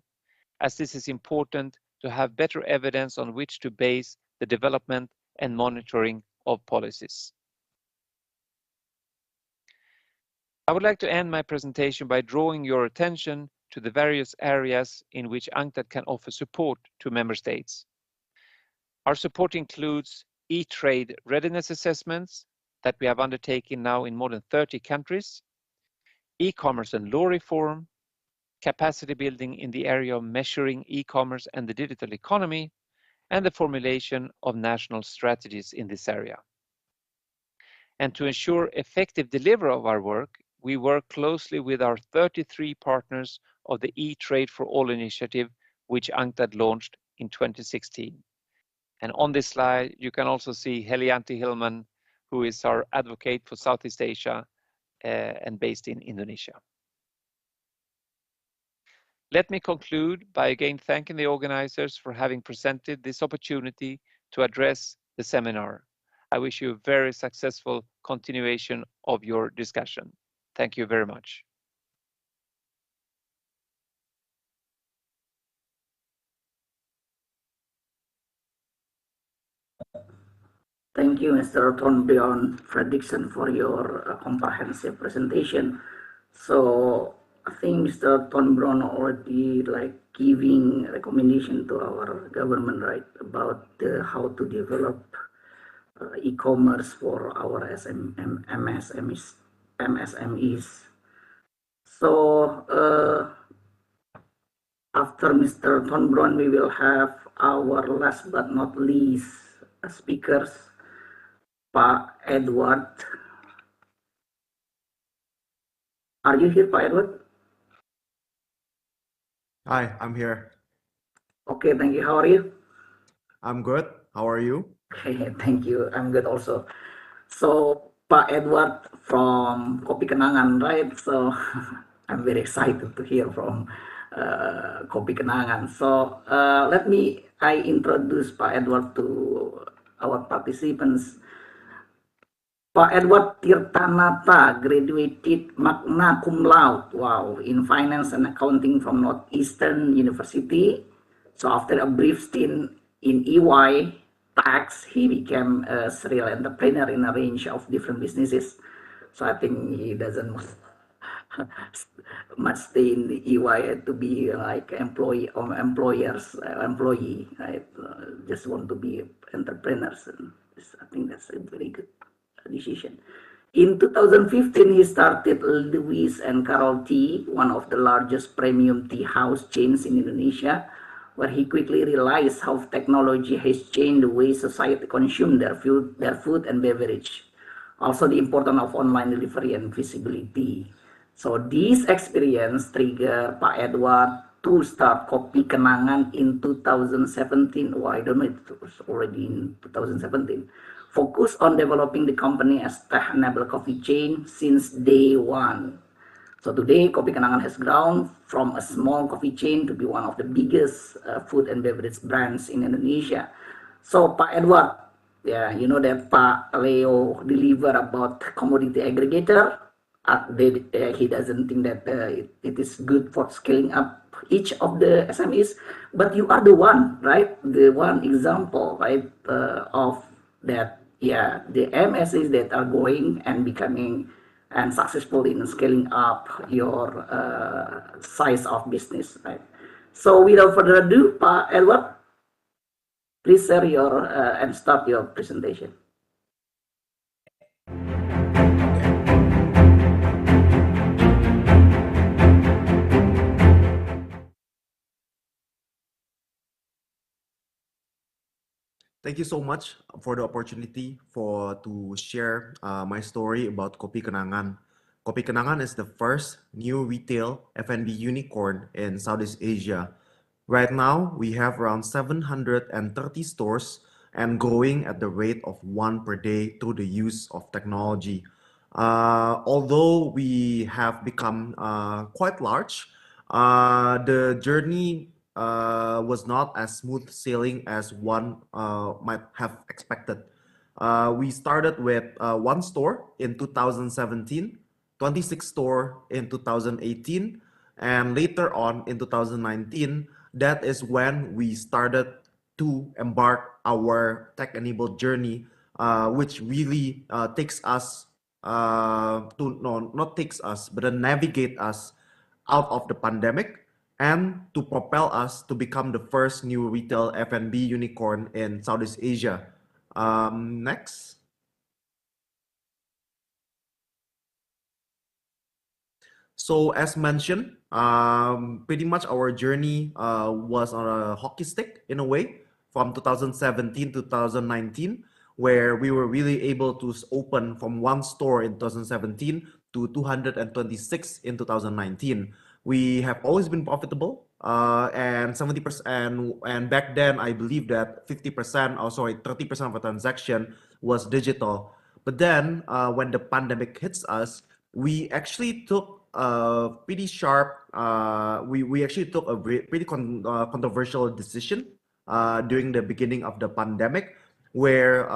as this is important to have better evidence on which to base the development and monitoring of policies. I would like to end my presentation by drawing your attention to the various areas in which UNCTAD can offer support to member states. Our support includes e-trade readiness assessments that we have undertaken now in more than 30 countries, e-commerce and law reform, capacity building in the area of measuring e-commerce and the digital economy, and the formulation of national strategies in this area. And to ensure effective delivery of our work, we work closely with our 33 partners of the E-Trade for All initiative, which UNCTAD launched in 2016. And on this slide, you can also see Helianti Hilman, who is our advocate for Southeast Asia and based in Indonesia. Let me conclude by again thanking the organizers for having presented this opportunity to address the seminar. I wish you a very successful continuation of your discussion. Thank you very much. Thank you, Mr. Torbjörn Fredriksson, for your comprehensive presentation. So I think Mr. Torbjörn already giving recommendation to our government, right, about how to develop e-commerce for our MSMEs. So after Mr. Torbjörn, we will have our last but not least speakers, Pak Edward. Are you here, Pak Edward? Hi, I'm here. Okay, thank you. How are you? I'm good. How are you? Okay, thank you. I'm good also. So, Pak Edward from Kopi Kenangan, right? So, I'm very excited to hear from Kopi Kenangan. So, I introduce Pak Edward to our participants. Pak Edward Tirtanata graduated magna cum laude, wow, in finance and accounting from Northeastern University. So after a brief stint in EY tax, he became a serial entrepreneur in a range of different businesses. So I think he doesn't much stay in the EY to be like employee, right? Just want to be entrepreneurs. And I think that's very good. decision. In 2015, he started Lewis and Carroll Tea, one of the largest premium tea house chains in Indonesia, where he quickly realized how technology has changed the way society consumes their food and beverage. Also the importance of online delivery and visibility. So this experience triggered Pak Edward to start Kopi Kenangan in 2017. Well, I don't know, it was already in 2017. Focus on developing the company as tech-enabled coffee chain since day one. So today, Kopi Kenangan has grown from a small coffee chain to be one of the biggest food and beverage brands in Indonesia. So Pak Edward, yeah, you know that Pak Leo deliver about commodity aggregator. He doesn't think that it is good for scaling up each of the SMEs, but you are the one, right? The one example, right, of that. Yeah, the MSEs that are going and becoming and successful in scaling up your size of business, right? So without further ado, Pak Edward, please share your and start your presentation. Thank you so much for the opportunity to share my story about Kopi Kenangan. Kopi Kenangan is the first new retail F&B unicorn in Southeast Asia. Right now, we have around 730 stores and growing at the rate of one per day through the use of technology. Although we have become quite large, the journey was not as smooth sailing as one might have expected. We started with one store in 2017, 26 stores in 2018, and later on in 2019, that is when we started to embark our tech-enabled journey, which really takes us not takes us, but then navigate us out of the pandemic and to propel us to become the first new retail F&B unicorn in Southeast Asia. Next. So as mentioned, pretty much our journey was on a hockey stick in a way from 2017 to 2019, where we were really able to open from one store in 2017 to 226 in 2019. We have always been profitable, and 70%, and back then I believe that 50%, or sorry, 30% of a transaction was digital. But then when the pandemic hits us, we actually took a pretty sharp, we actually took a pretty controversial decision during the beginning of the pandemic, where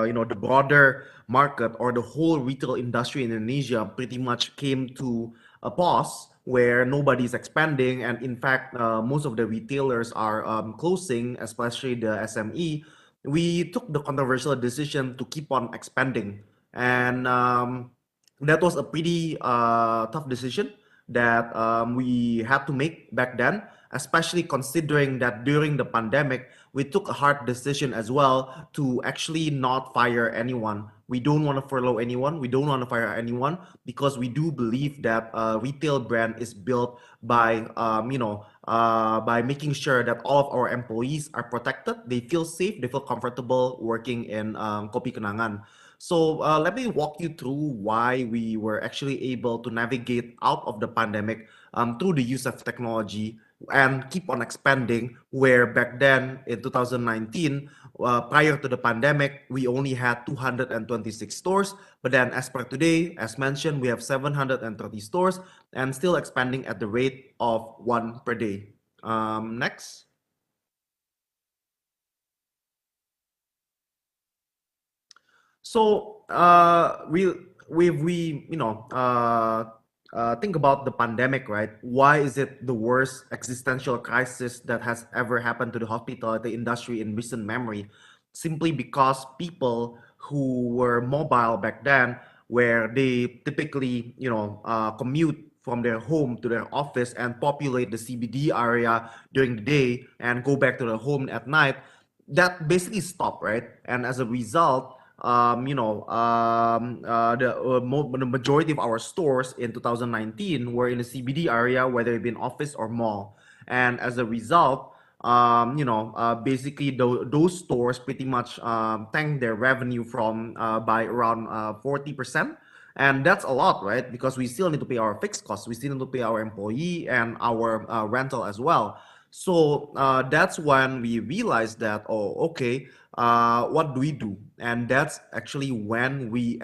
you know, the broader market or the whole retail industry in Indonesia pretty much came to a pause, where nobody's expanding, and in fact most of the retailers are closing, especially the SME. We took the controversial decision to keep on expanding, and that was a pretty tough decision that we had to make back then, especially considering that during the pandemic, we took a hard decision as well to actually not fire anyone. We don't want to furlough anyone. We don't want to fire anyone, because we do believe that a retail brand is built by, by making sure that all of our employees are protected. They feel safe, they feel comfortable working in Kopi Kenangan. So let me walk you through why we were actually able to navigate out of the pandemic through the use of technology and keep on expanding, where back then in 2019, prior to the pandemic, we only had 226 stores. But then as per today, as mentioned, we have 730 stores and still expanding at the rate of one per day. Next. So think about the pandemic, right? Why is it the worst existential crisis that has ever happened to the hospitality industry in recent memory? Simply because people who were mobile back then, where they typically, commute from their home to their office and populate the CBD area during the day and go back to their home at night, that basically stopped, right? And as a result, the majority of our stores in 2019 were in the CBD area, whether it be an office or mall. And as a result, basically those stores pretty much tanked their revenue from by around 40%. And that's a lot, right? Because we still need to pay our fixed costs. We still need to pay our employee and our rental as well. So that's when we realized that, oh, okay, what do we do? And that's actually when we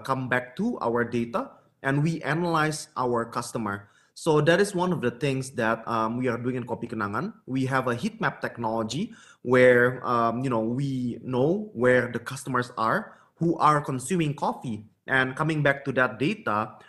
come back to our data and we analyze our customer. So that is one of the things that we are doing in Kopi Kenangan. We have a heat map technology where we know where the customers are who are consuming coffee. And coming back to that data,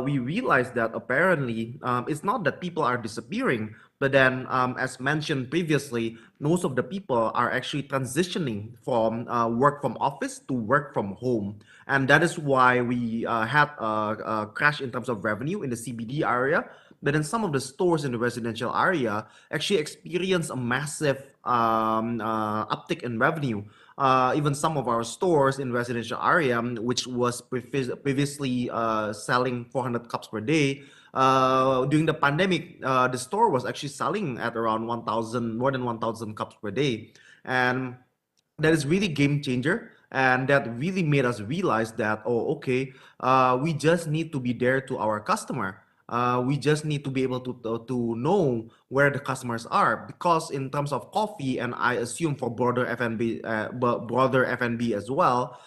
we realized that apparently it's not that people are disappearing, but then as mentioned previously, most of the people are actually transitioning from work from office to work from home. And that is why we had a crash in terms of revenue in the CBD area. But then some of the stores in the residential area actually experienced a massive uptick in revenue. Even some of our stores in residential area, which was previously selling 400 cups per day, during the pandemic, the store was actually selling at around more than 1,000 cups per day. And that is really game changer. And that really made us realize that, oh, okay, we just need to be there to our customer. We just need to be able to know where the customers are, because in terms of coffee, and I assume for broader F&B, as well,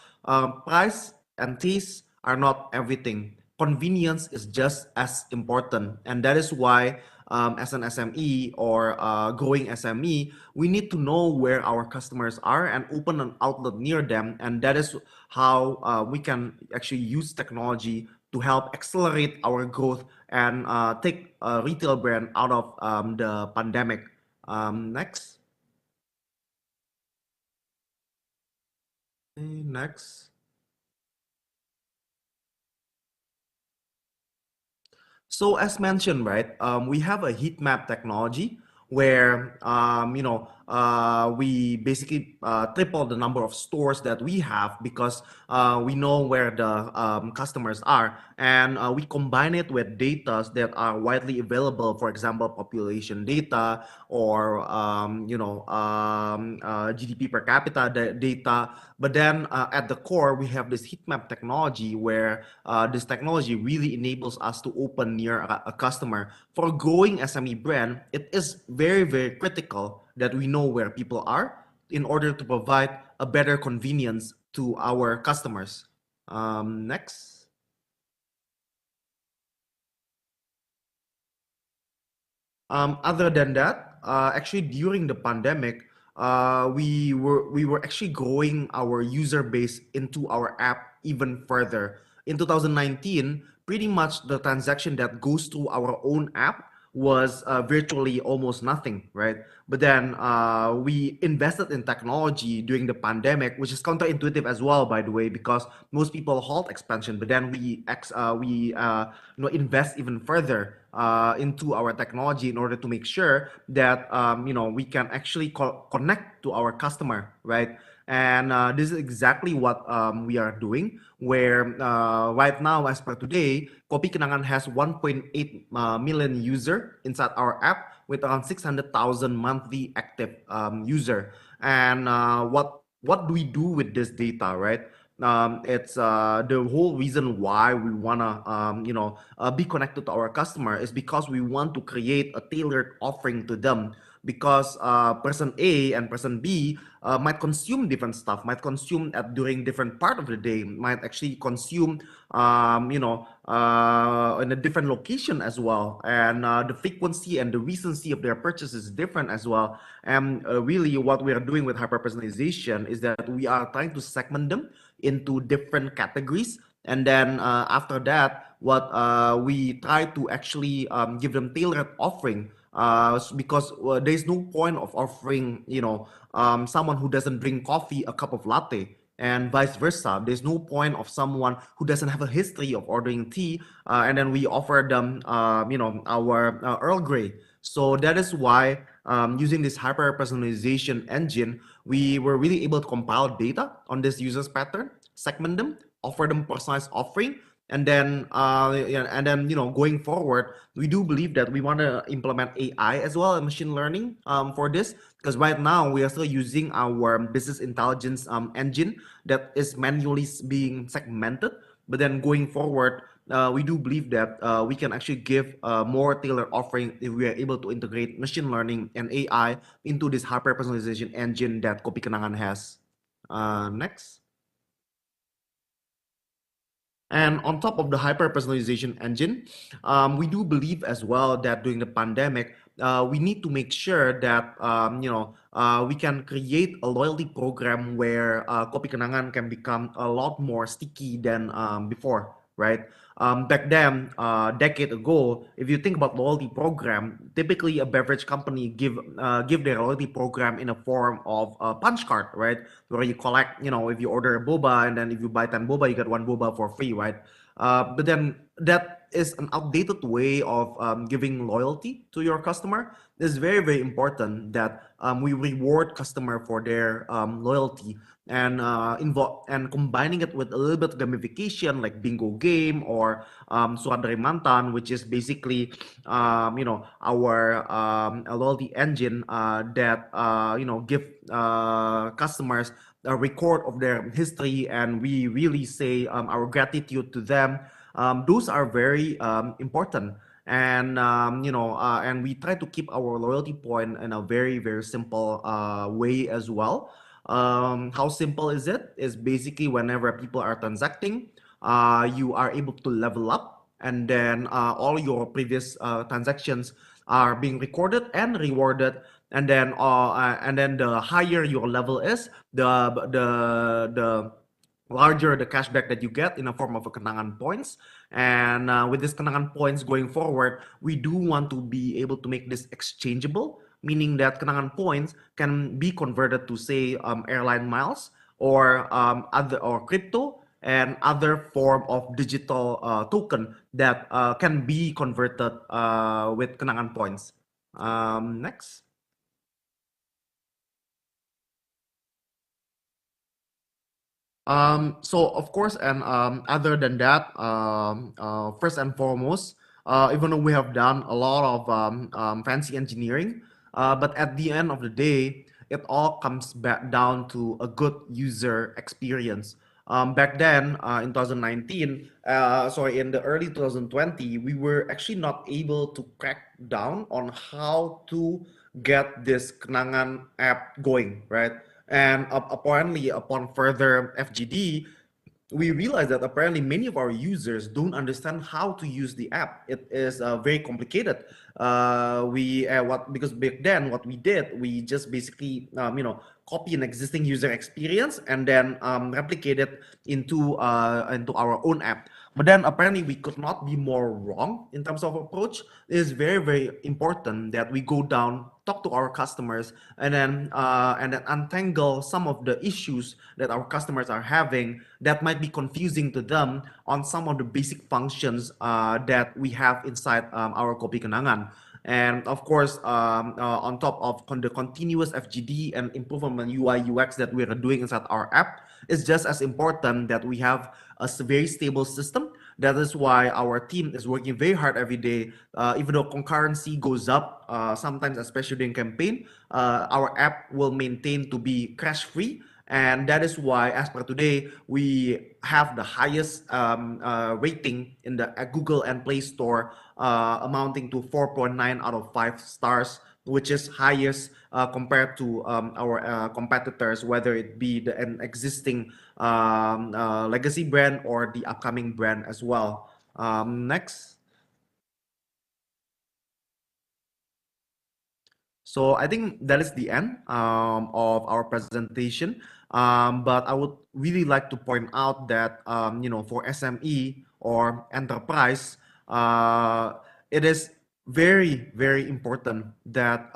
price and taste are not everything. Convenience is just as important, and that is why as an SME or growing SME, we need to know where our customers are and open an outlet near them, and that is how we can actually use technology to help accelerate our growth and take a retail brand out of the pandemic. Next. Next. So as mentioned, right, we have a heat map technology where we basically triple the number of stores that we have, because we know where the customers are, and we combine it with data that are widely available, for example, population data or GDP per capita data. But then at the core, we have this heat map technology where this technology really enables us to open near a customer. For a growing SME brand, it is very, very critical that we know where people are in order to provide a better convenience to our customers. Next. Other than that, actually during the pandemic, we were actually growing our user base into our app even further. In 2019, pretty much the transaction that goes through our own app was virtually almost nothing, right? But then we invested in technology during the pandemic, which is counterintuitive as well, by the way, because most people halt expansion. But then we invest even further into our technology in order to make sure that we can actually connect to our customer, right? And this is exactly what we are doing, where right now, as per today, Kopi Kenangan has 1.8 million user inside our app with around 600,000 monthly active user. And what do we do with this data, right? It's the whole reason why we wanna be connected to our customer is because we want to create a tailored offering to them. Because person A and person B might consume different stuff, might consume during different part of the day, might actually consume in a different location as well, and the frequency and the recency of their purchase is different as well. And really what we are doing with hyper personalization is that we are trying to segment them into different categories, and then after that what we try to actually give them tailored offering, because there's no point of offering someone who doesn't drink coffee a cup of latte, and vice versa. There's no point of someone who doesn't have a history of ordering tea and then we offer them our Earl Grey. So that is why using this hyper personalization engine, we were really able to compile data on this user's pattern, segment them, offer them personalized offering. And then, going forward, we do believe that we want to implement AI as well and machine learning for this, because right now we are still using our business intelligence engine that is manually being segmented. But then going forward, we do believe that we can actually give more tailored offering if we are able to integrate machine learning and AI into this hyper personalization engine that Kopi Kenangan has. Next. And on top of the hyper personalization engine, we do believe as well that during the pandemic, we need to make sure that we can create a loyalty program where Kopi Kenangan can become a lot more sticky than before, right? Back then, a decade ago, if you think about loyalty program, typically a beverage company give their loyalty program in a form of a punch card, right? Where you collect, if you order a boba and then if you buy 10 boba, you get 1 boba for free, right? But then that is an outdated way of giving loyalty to your customer. It's very, very important that we reward customer for their loyalty, and combining it with a little bit of gamification like bingo game or Surat dari Mantan, which is basically our loyalty engine that give customers a record of their history, and we really say our gratitude to them. Those are very important, and and we try to keep our loyalty point in a very, very simple way as well. How simple is it? Is basically whenever people are transacting, you are able to level up, and then all your previous transactions are being recorded and rewarded. And then the higher your level is, the larger the cashback that you get in a form of a Kenangan points. And with this Kenangan points going forward, we do want to be able to make this exchangeable, meaning that Kenangan points can be converted to, say, airline miles or crypto and other form of digital token that can be converted with Kenangan points. Next. So of course, and other than that, first and foremost, even though we have done a lot of fancy engineering, but at the end of the day, it all comes back down to a good user experience. Back then, in 2019, in the early 2020, we were actually not able to crack down on how to get this Kenangan app going, right? And apparently, upon further FGD, we realized that apparently many of our users don't understand how to use the app. It is very complicated. Because back then what we did, we just basically copy an existing user experience and then replicate it into our own app. But then apparently we could not be more wrong in terms of approach. It is very, very important that we go down, talk to our customers, and then untangle some of the issues that our customers are having that might be confusing to them on some of the basic functions that we have inside our Kopi Kenangan. And of course, on top of the continuous FGD and improvement UI UX that we are doing inside our app, it's just as important that we have a very stable system. That is why our team is working very hard every day. Even though concurrency goes up, sometimes especially during campaign, our app will maintain to be crash-free. And that is why, as per today, we have the highest rating in the Google and Play Store, amounting to 4.9 out of 5 stars, which is highest compared to our competitors, whether it be an existing legacy brand or the upcoming brand as well. Next. So I think that is the end of our presentation. But I would really like to point out that for SME or enterprise, it is very, very important that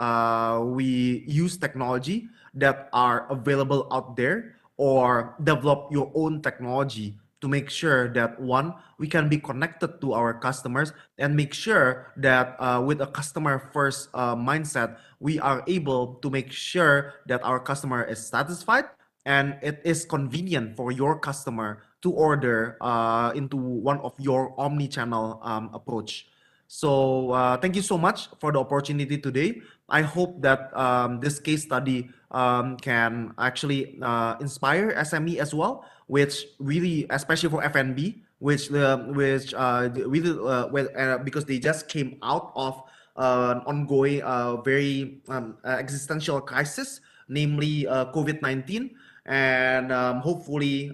we use technology that are available out there, or develop your own technology to make sure that, one, we can be connected to our customers, and make sure that with a customer first mindset, we are able to make sure that our customer is satisfied, and it is convenient for your customer to order into one of your omni-channel approach. So thank you so much for the opportunity today. I hope that this case study can actually inspire SME as well, which really, especially for FNB, which really because they just came out of an ongoing very existential crisis, namely COVID-19. And hopefully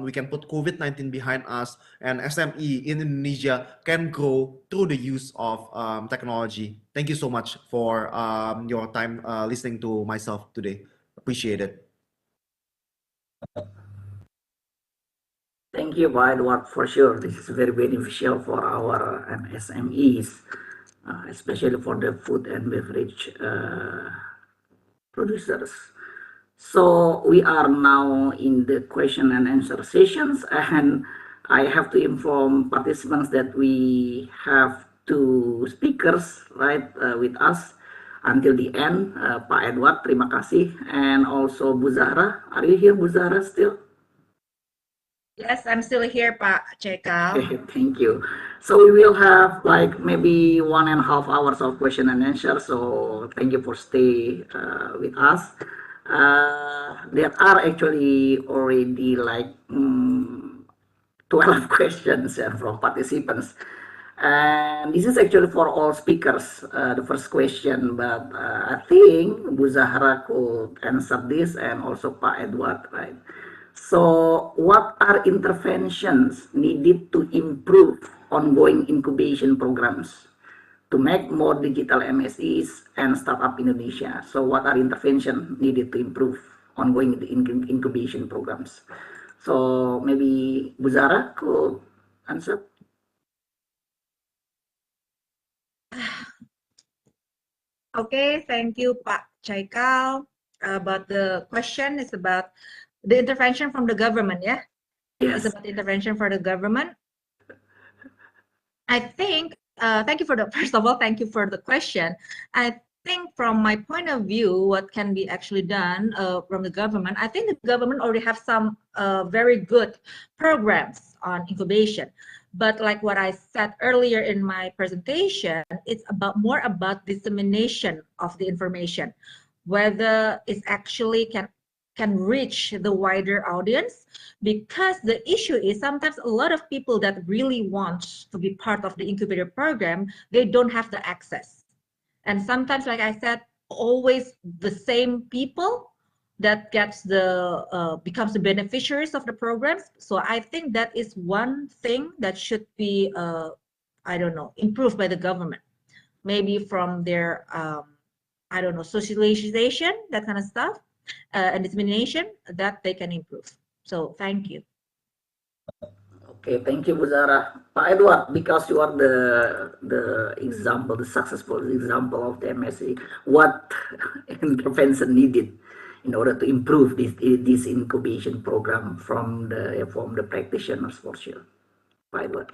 we can put COVID-19 behind us, and SME in Indonesia can grow through the use of technology. Thank you so much for your time listening to myself today. Appreciate it. Thank you, Pak Edward, for sure. This is very beneficial for our SMEs, especially for the food and beverage producers. So we are now in the question and answer sessions, and I have to inform participants that we have two speakers with us until the end. Pak Edward, terima kasih, and also Bu Zahra. Are you here, Bu Zahra, still? Yes, I'm still here, Pak Cekal. Thank you. So we will have like maybe 1.5 hours of question and answer. So thank you for stay with us. There are actually already like 12 questions from participants. And this is actually for all speakers, the first question, but I think Bu Zahra could answer this, and also Pak Edward, right? So what are interventions needed to improve ongoing incubation programs to make more digital MSEs and startup Indonesia? So what are interventions needed to improve ongoing incubation programs? So maybe Bu Zahra could answer. Okay, thank you, Pak Cekal. But the question is about the intervention from the government, yeah? Yes. It's about intervention for the government. I think, thank you for the, first of all, thank you for the question. I think from my point of view, what can be actually done from the government, I think the government already have some very good programs on incubation. But like what I said earlier in my presentation, it's more about dissemination of the information, whether it actually can reach the wider audience, because the issue is sometimes a lot of people that really want to be part of the incubator program, they don't have the access. And sometimes, like I said, always the same people that gets the becomes the beneficiaries of the programs. So I think that is one thing that should be I don't know, improved by the government, maybe from their I don't know, socialization, that kind of stuff, and dissemination, that they can improve. So thank you. Okay, thank you, Bu Zahra. Pak Edward, because you are the example, the successful example of the MSE, what intervention needed in order to improve this incubation program from the practitioners, for sure? Pak Edward.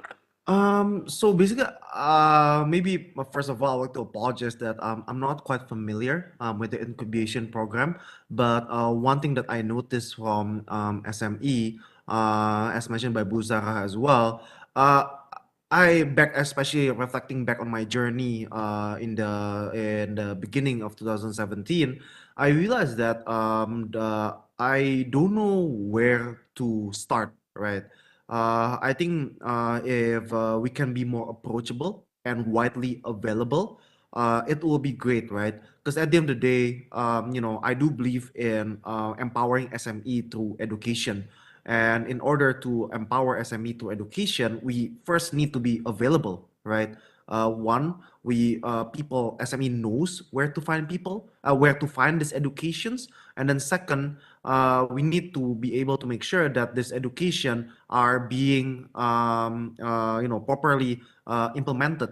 So basically, maybe first of all, I would like to apologize that I'm not quite familiar with the incubation program. But one thing that I noticed from SME, as mentioned by Bu Zahra as well, especially reflecting back on my journey in the beginning of 2017, I realized that I don't know where to start, right? I think if we can be more approachable and widely available, it will be great, right? Because at the end of the day, I do believe in empowering SME through education. And in order to empower SME through education, we first need to be available, right? One, SME knows where to find where to find these educations. And then second, we need to be able to make sure that this education are being, properly implemented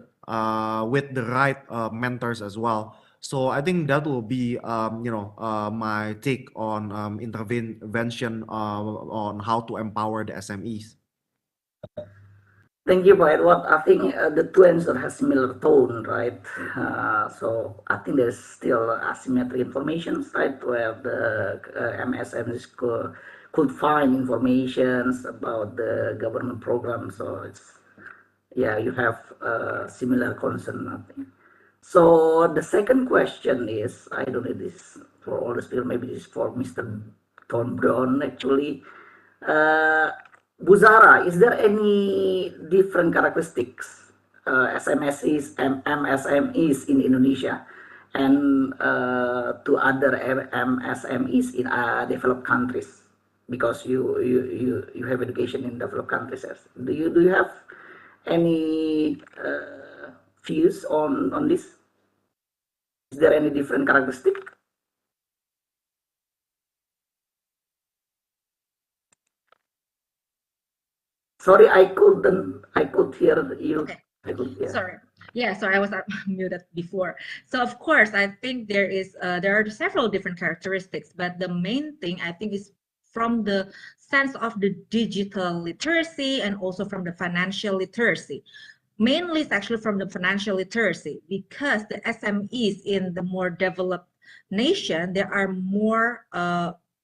with the right mentors as well. So I think that will be, my take on intervention on how to empower the SMEs. Thank you, Pak Edward. I think the two answers have similar tone, right? So I think there's still asymmetric information, right, where the MSMs could find informations about the government program. So it's, yeah, you have similar concern, I think. So the second question is, I don't know this for all the speakers, maybe this is for Mr. Torbjörn actually. Bu Zahra, is there any different characteristics SMSEs and MSMEs in Indonesia and to other MSMEs in developed countries? Because you have education in developed countries. Do you have any views on this? Is there any different characteristic? Sorry, I could hear you. Okay. I could hear. Sorry. Yeah, sorry, I was muted before. So of course, I think there are several different characteristics, but the main thing I think is from the sense of the digital literacy and also from the financial literacy. Mainly it's actually from the financial literacy, because the SMEs in the more developed nation, they are more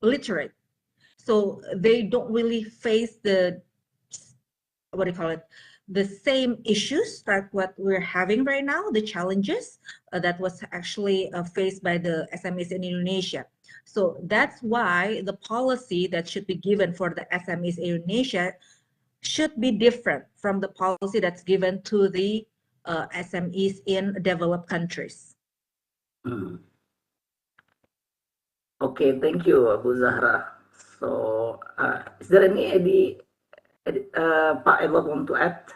literate. So they don't really face the, what do you call it, the same issues like what we're having right now, the challenges that was actually faced by the SMEs in Indonesia. So that's why the policy that should be given for the SMEs in Indonesia should be different from the policy that's given to the SMEs in developed countries. Okay, thank you, Bu Zahra. So, is there any Pak Edward want to add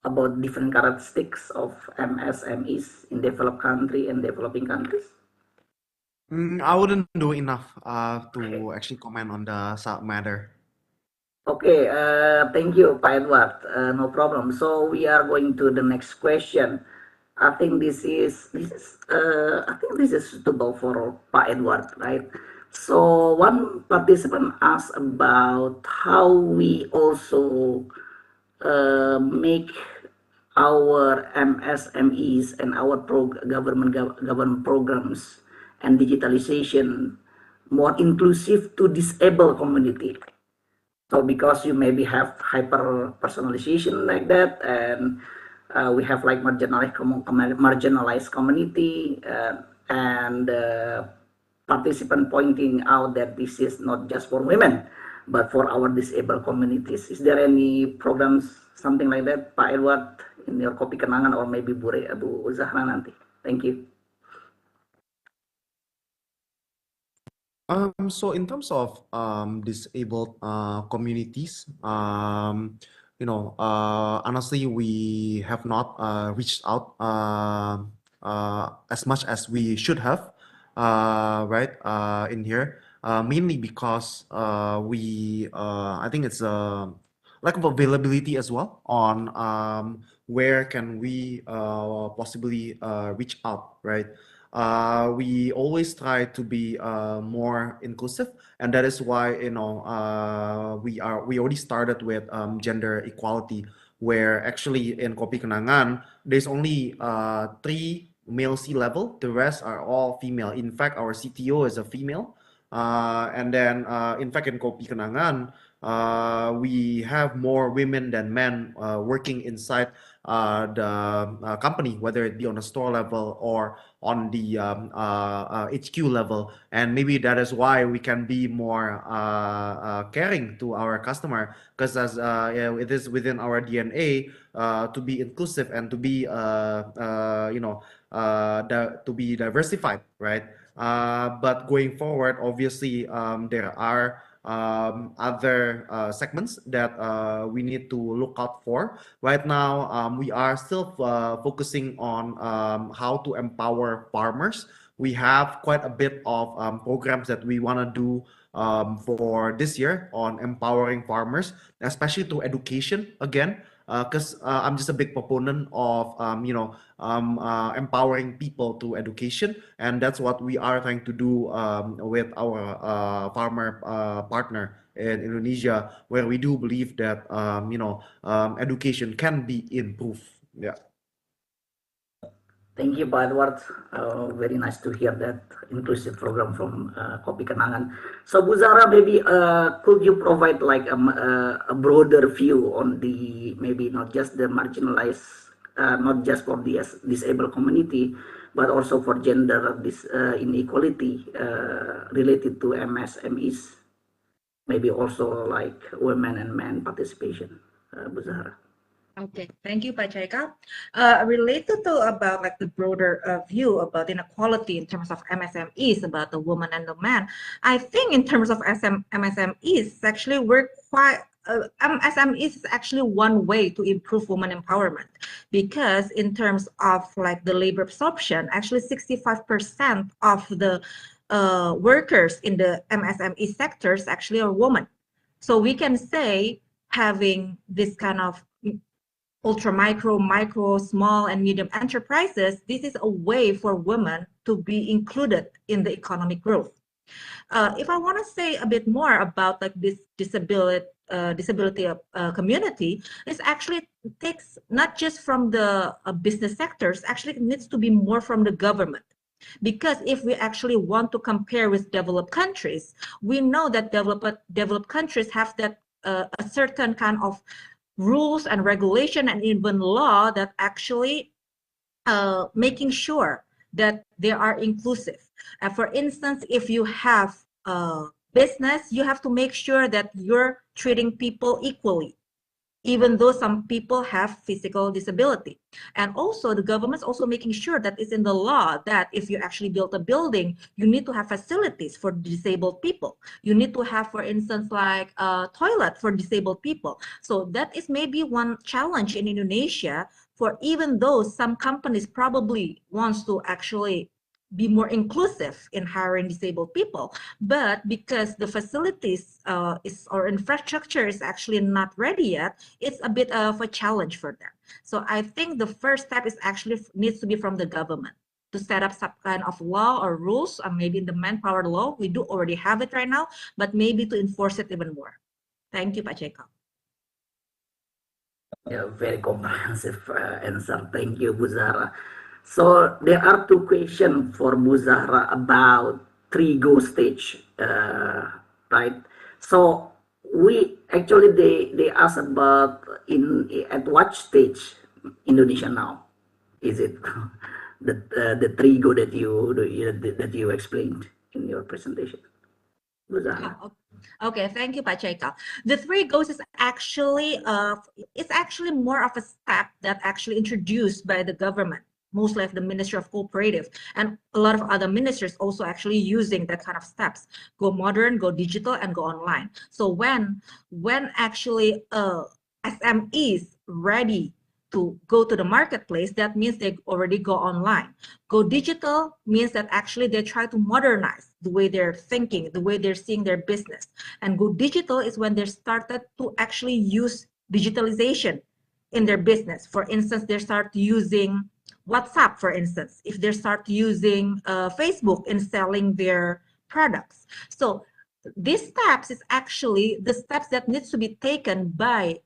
about different characteristics of MSMEs in developed country and developing countries? I wouldn't do enough to actually comment on the matter. Okay, thank you, Pak Edward. No problem. So we are going to the next question. I think this is suitable for Pak Edward, right? So one participant asked about how we also make our MSMEs and our government programs and digitalization more inclusive to disabled community. So because you maybe have hyper personalization like that, and we have like marginalized community, and participant pointing out that this is not just for women, but for our disabled communities. Is there any programs, something like that, Pak Edward, in your Kopi Kenangan, or maybe Bu Zahra nanti? Thank you. So in terms of disabled communities, honestly, we have not reached out as much as we should have, right, in here, mainly because I think it's a lack of availability as well on where can we possibly reach out, right? We always try to be more inclusive, and that is why we already started with gender equality, where actually in Kopi Kenangan there's only 3 male C-level, the rest are all female. In fact, our CTO is a female, and then in fact in Kopi Kenangan we have more women than men working inside the company, whether it be on a store level or on the HQ level. And maybe that is why we can be more caring to our customer, because as it is within our DNA to be inclusive and to be to be diversified, right? But going forward, obviously there are other segments that we need to look out for. Right now, we are still focusing on how to empower farmers. We have quite a bit of programs that we want to do for this year on empowering farmers, especially through education again. because I'm just a big proponent of empowering people to education, and that's what we are trying to do with our farmer partner in Indonesia, where we do believe that education can be improved. Yeah. Thank you, Pak Edward. Very nice to hear that inclusive program from Kopi Kenangan. So, Bu Zahra, maybe could you provide like a broader view on the maybe not just the marginalized, not just for the disabled community, but also for gender inequality related to MSMEs, maybe also like women and men participation, Bu Zahra. Okay, thank you, Pak Jaika. Related to about like the broader view about inequality in terms of MSMEs, about the woman and the man, I think in terms of MSMEs, actually we're quite, MSMEs is actually one way to improve women empowerment, because in terms of like the labor absorption, actually 65% of the workers in the MSME sectors actually are women. So we can say having this kind of ultra micro, small and medium enterprises, this is a way for women to be included in the economic growth. If I want to say a bit more about like this disability community, it actually takes not just from the business sectors, actually it needs to be more from the government. Because if we actually want to compare with developed countries, we know that developed countries have that a certain kind of rules and regulation and even law that actually making sure that they are inclusive. For instance, if you have a business, you have to make sure that you're treating people equally, even though some people have physical disability. And also the government's also making sure that it's in the law that if you actually build a building, you need to have facilities for disabled people. You need to have, for instance, like a toilet for disabled people. So that is maybe one challenge in Indonesia, for even though some companies probably wants to actually be more inclusive in hiring disabled people, but because the facilities or infrastructure is actually not ready yet, it's a bit of a challenge for them. So I think the first step is actually needs to be from the government to set up some kind of law or rules, or maybe the manpower law. We do already have it right now, but maybe to enforce it even more. Thank you, Pak Jacob. Yeah, very comprehensive answer. Thank you, Bu Zahra. So there are two questions for Bu Zahra about 3GO stage, right? So we actually they ask about at what stage Indonesia now? Is it the 3GO that you explained in your presentation, Bu Zahra? Okay, thank you, Pak Jaika. The 3GOs is actually it's actually more of a step that actually introduced by the government, mostly of the Ministry of Cooperative, and a lot of other ministers also actually using that kind of steps: go modern, go digital, and go online. So when actually SMEs ready to go to the marketplace, that means they already go online. Go digital means that actually they try to modernize the way they're thinking, the way they're seeing their business. And go digital is when they started to actually use digitalization in their business. For instance, they start using WhatsApp, for instance, if they start using Facebook in selling their products. So these steps is actually the steps that needs to be taken by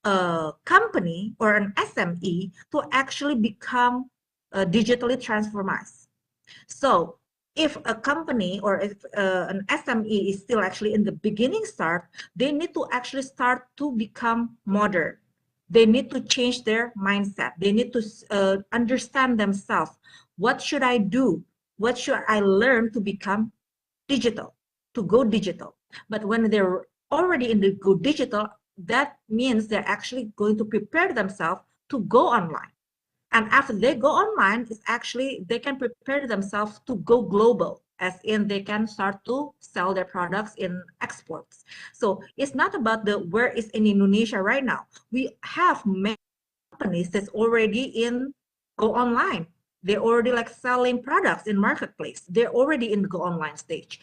a company or an SME to actually become digitally transformed. So if a company or if an SME is still actually in the beginning start, they need to actually start to become modern. They need to change their mindset. They need to understand themselves. What should I do? What should I learn to become digital, to go digital? But when they're already in the go digital, that means they're actually going to prepare themselves to go online. And after they go online, it's actually they can prepare themselves to go global, as in they can start to sell their products in exports. So it's not about the where is in Indonesia right now. We have many companies that's already in go online. They're already like selling products in marketplace. They're already in the go online stage.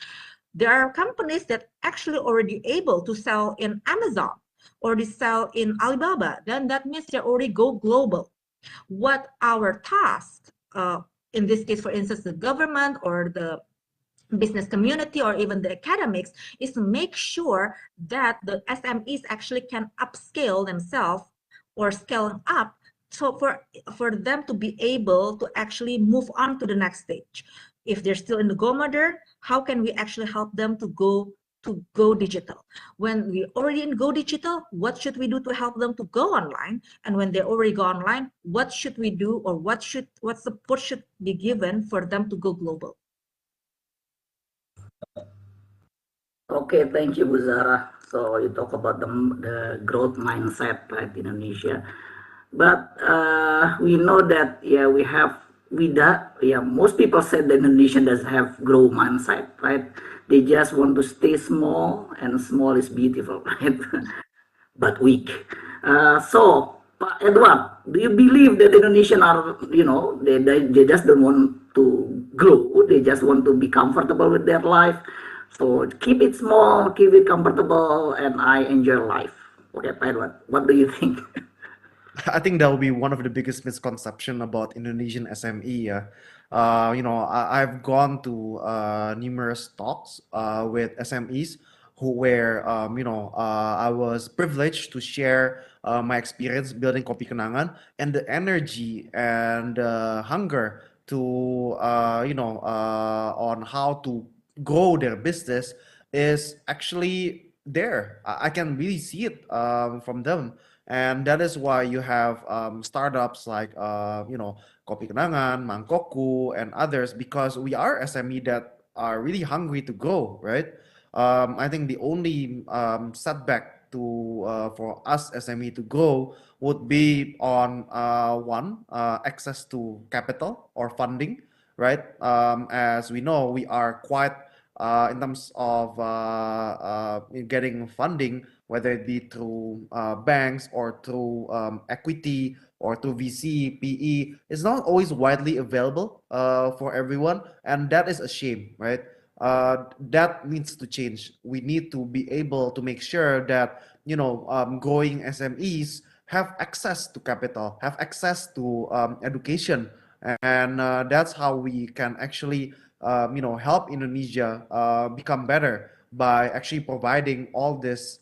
There are companies that actually already able to sell in Amazon. or they sell in Alibaba, then that means they already go global. What our task, in this case, for instance, the government or the business community or even the academics, is to make sure that the SMEs actually can upscale themselves or scale up, so for them to be able to actually move on to the next stage. If they're still in the go mode, how can we actually help them to go digital? When we already in go digital, what should we do to help them to go online? And when they already go online, what should we do, or what support should be given for them to go global? Okay, thank you, Bu Zahra. So you talk about the growth mindset, right, in Indonesia. But we know that, yeah, most people said that Indonesia doesn't have growth mindset, right? They just want to stay small, and small is beautiful, right? But weak. So, Pak Edward, do you believe that Indonesians are, they just don't want to grow, they just want to be comfortable with their life? So keep it small, keep it comfortable, and I enjoy life. Okay, Pak Edward, what do you think? I think that will be one of the biggest misconception about Indonesian SME. I've gone to numerous talks with SMEs I was privileged to share my experience building Kopi Kenangan, and the energy and hunger to on how to grow their business is actually there. I can really see it from them. And that is why you have startups like Kopi Kenangan, Mangkokku, and others, because we are SME that are really hungry to grow, right? I think the only setback for us SME to grow would be on access to capital or funding, right? As we know, we are quite in terms of getting funding, whether it be through banks or through equity or through VC, PE, it's not always widely available for everyone, and that is a shame, right? That needs to change. We need to be able to make sure that growing SMEs have access to capital, have access to education, and that's how we can actually help Indonesia become better by actually providing all this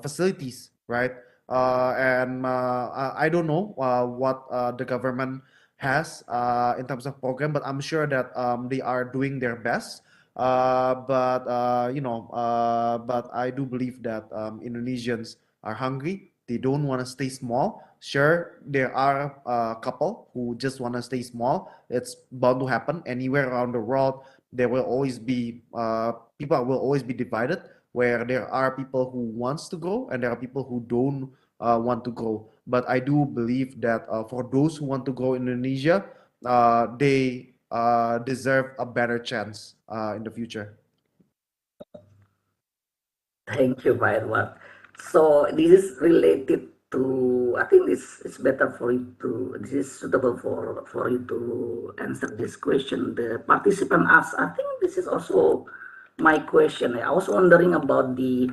facilities, right? I don't know what the government has in terms of program, but I'm sure that they are doing their best. But I do believe that Indonesians are hungry. They don't want to stay small. Sure, there are a couple who just want to stay small. It's bound to happen anywhere around the world. There will always be people will always be divided, where there are people who wants to grow and there are people who don't want to grow. But I do believe that for those who want to grow in Indonesia, they deserve a better chance in the future. Thank you, Pak Edward. So this is related to, I think this is better for you to, this is suitable for you to answer this question. The participant asks, I think this is also my question. I was wondering about the,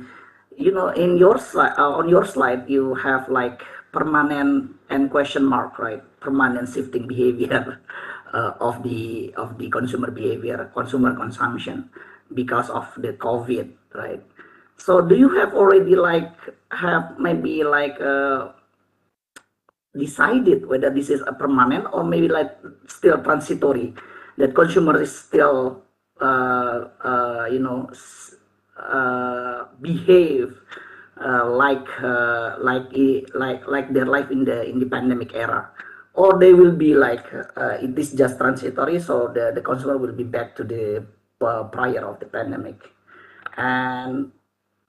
in your slide, on your slide, you have like permanent and question mark, right? Permanent shifting behavior of the consumer behavior, consumer consumption because of the COVID, right? So do you have already decided whether this is a permanent or maybe like still transitory, that consumer is still behave like their life in the pandemic era, or they will be like it is just transitory, so the consumer will be back to the prior of the pandemic.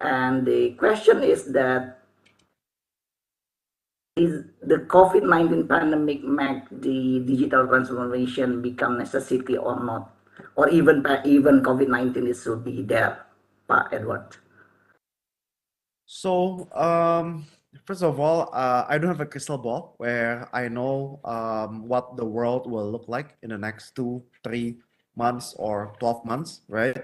And the question is that, is the COVID-19 pandemic make the digital transformation become necessity or not? Or even COVID-19 should be there, Pak Edward? So, first of all, I don't have a crystal ball where I know what the world will look like in the next 2, 3 months or 12 months, right?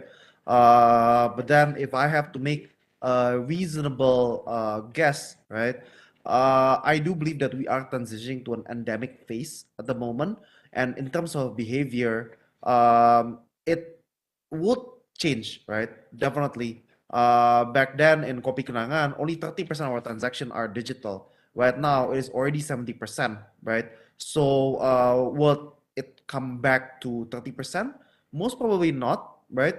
But then if I have to make a reasonable guess, right? I do believe that we are transitioning to an endemic phase at the moment. And in terms of behavior, it would change, right? Definitely. Back then in Kopi Kenangan, only 30% of our transactions are digital. Right now, it is already 70%, right? So will it come back to 30%? Most probably not, right?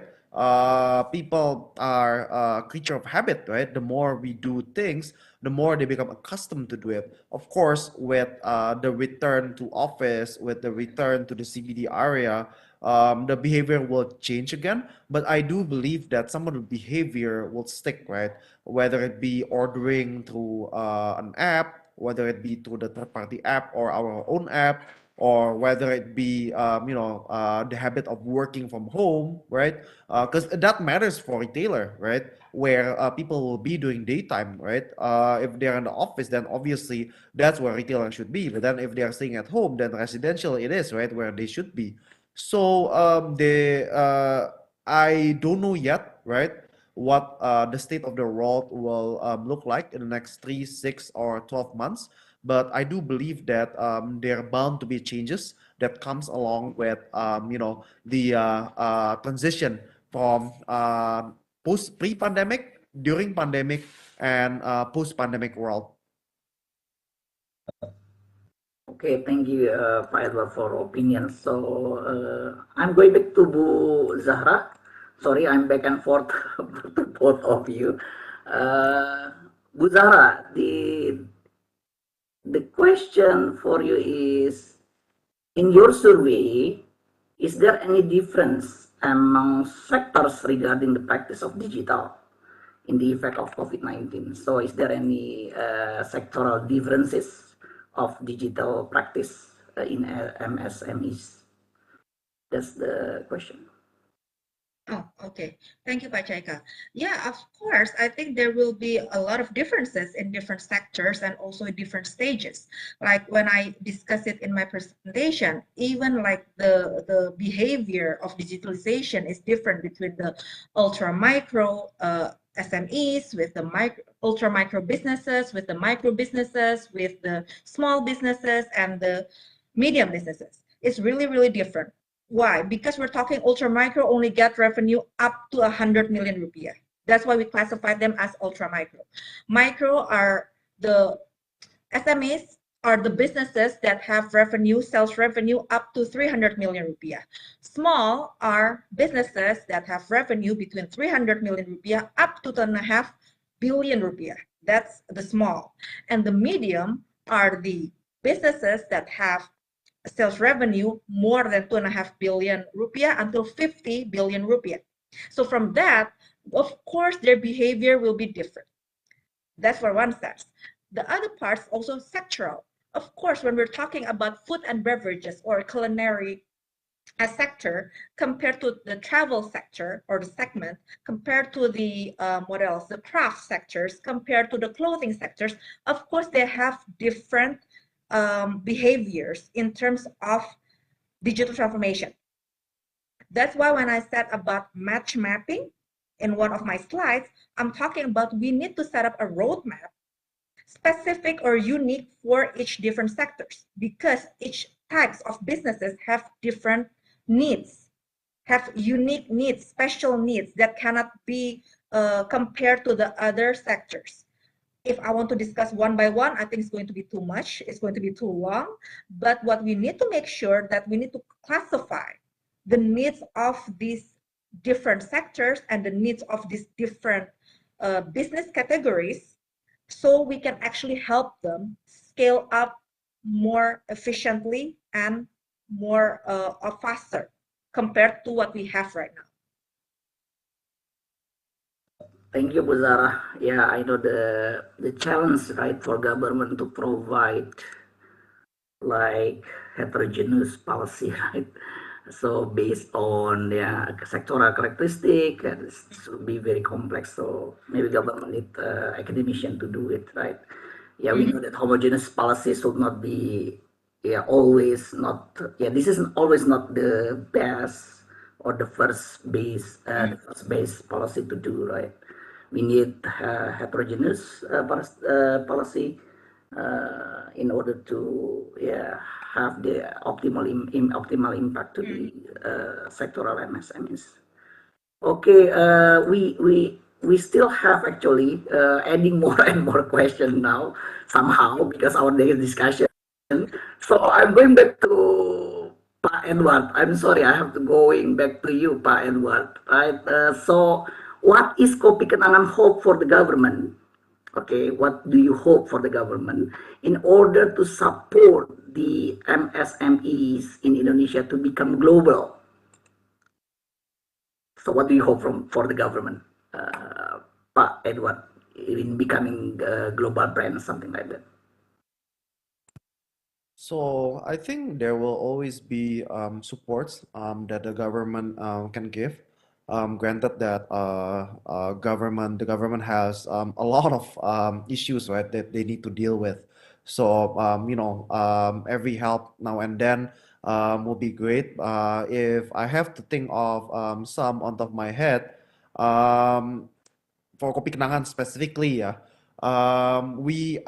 People are a creature of habit, right? The more we do things, the more they become accustomed to do it. Of course, with the return to office, with the return to the CBD area, the behavior will change again. But I do believe that some of the behavior will stick, right? Whether it be ordering through an app, whether it be through the third-party app or our own app, or whether it be the habit of working from home, right? Because that matters for retailer, right? Where people will be doing daytime, right? If they're in the office, then obviously that's where retailer should be. But then if they are staying at home, then residential it is, right? Where they should be. So I don't know yet, right? What the state of the world will look like in the next 3, 6, or 12 months. But I do believe that there are bound to be changes that comes along with the transition from pre-pandemic, during pandemic, and post-pandemic world. Okay, thank you, Pak Edward, for opinion. So I'm going back to Bu Zahra. Sorry, I'm back and forth to both of you. Bu Zahra, the question for you is, in your survey, is there any difference among sectors regarding the practice of digital in the effect of COVID-19? So is there any sectoral differences of digital practice in MSMEs? That's the question. Oh, okay. Thank you, Pak Chaika. Yeah, of course. I think there will be a lot of differences in different sectors and also in different stages. Like when I discuss it in my presentation, even like the behavior of digitalization is different between the ultra micro SMEs, with the ultra micro businesses, with the micro businesses, with the small businesses and the medium businesses. It's really, really different. Why? Because we're talking ultra micro only get revenue up to 100 million rupiah. That's why we classify them as ultra micro. Micro are the SMEs, are the businesses that have revenue, sales revenue up to 300 million rupiah. Small are businesses that have revenue between 300 million rupiah up to 2.5 billion rupiah. That's the small. And the medium are the businesses that have sales revenue more than 2.5 billion rupiah until 50 billion rupiah. So from that, of course, their behavior will be different. That's for one set. The other parts also sectoral. Of course, when we're talking about food and beverages or culinary sector compared to the travel sector or the segment, compared to the the craft sectors, compared to the clothing sectors, of course, they have different behaviors in terms of digital transformation. That's why when I said about match mapping in one of my slides, I'm talking about we need to set up a roadmap specific or unique for each different sectors, because each types of businesses have different needs, have unique needs, special needs that cannot be compared to the other sectors. If I want to discuss one by one, I think it's going to be too much. It's going to be too long. But what we need to make sure that we need to classify the needs of these different sectors and the needs of these different business categories, so we can actually help them scale up more efficiently and more faster compared to what we have right now. Thank you, Bu Zahra. Yeah, I know the challenge, right, for government to provide like heterogeneous policy, right? So based on sectoral characteristic, it will be very complex. So maybe government need academician to do it, right? Yeah, we know that homogeneous policy should not be, always not. Yeah, this is always not the best or the first base policy to do, right? We need heterogeneous policy in order to have the optimal impact to the sectoral MSMEs. Okay, we still have actually adding more and more questions now somehow because our daily discussion. So I'm going back to Pak Edward. I'm sorry, I have to going back to you, Pak Edward. Right. So what is Kopi Kenangan hope for the government? Okay, what do you hope for the government in order to support the MSMEs in Indonesia to become global? So what do you hope for the government, Pak Edward, in becoming a global brand or something like that? So I think there will always be supports that the government can give. Granted that the government has a lot of issues, right, that they need to deal with. So every help now and then will be great. If I have to think of some on top of my head, for Kopi Kenangan specifically, we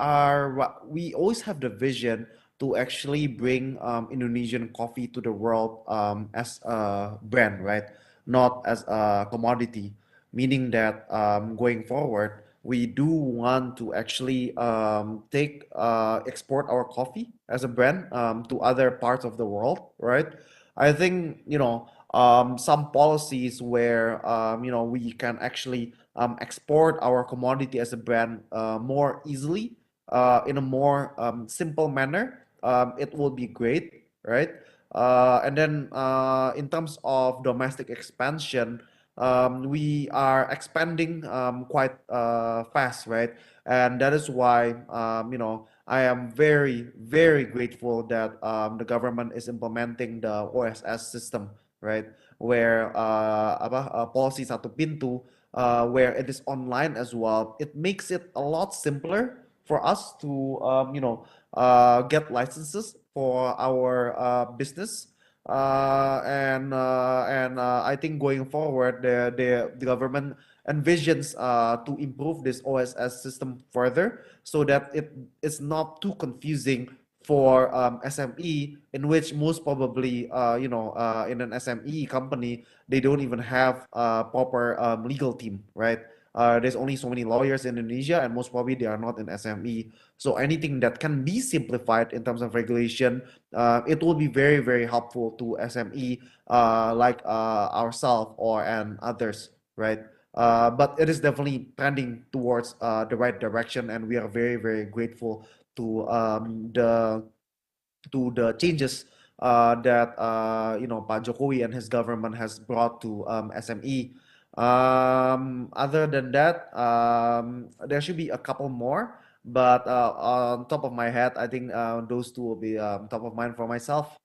always have the vision to actually bring Indonesian coffee to the world as a brand, right? Not as a commodity, meaning that going forward, we do want to actually export our coffee as a brand to other parts of the world, right? I think, some policies where, we can actually export our commodity as a brand more easily in a more simple manner, it will be great, right? And then in terms of domestic expansion, we are expanding quite fast, right? And that is why, I am very, very grateful that the government is implementing the OSS system, right? Where policy satu pintu, where it is online as well. It makes it a lot simpler for us to, get licenses for our business. And I think going forward, the government envisions to improve this OSS system further so that it is not too confusing for SME, in which most probably, in an SME company, they don't even have a proper legal team, right? There's only so many lawyers in Indonesia, and most probably they are not in SME. So anything that can be simplified in terms of regulation, it will be very, very helpful to SME like ourselves and others, right? But it is definitely trending towards the right direction, and we are very, very grateful to the changes that Pak Jokowi and his government has brought to SME. Other than that, there should be a couple more, but on top of my head, I think those two will be top of mind for myself.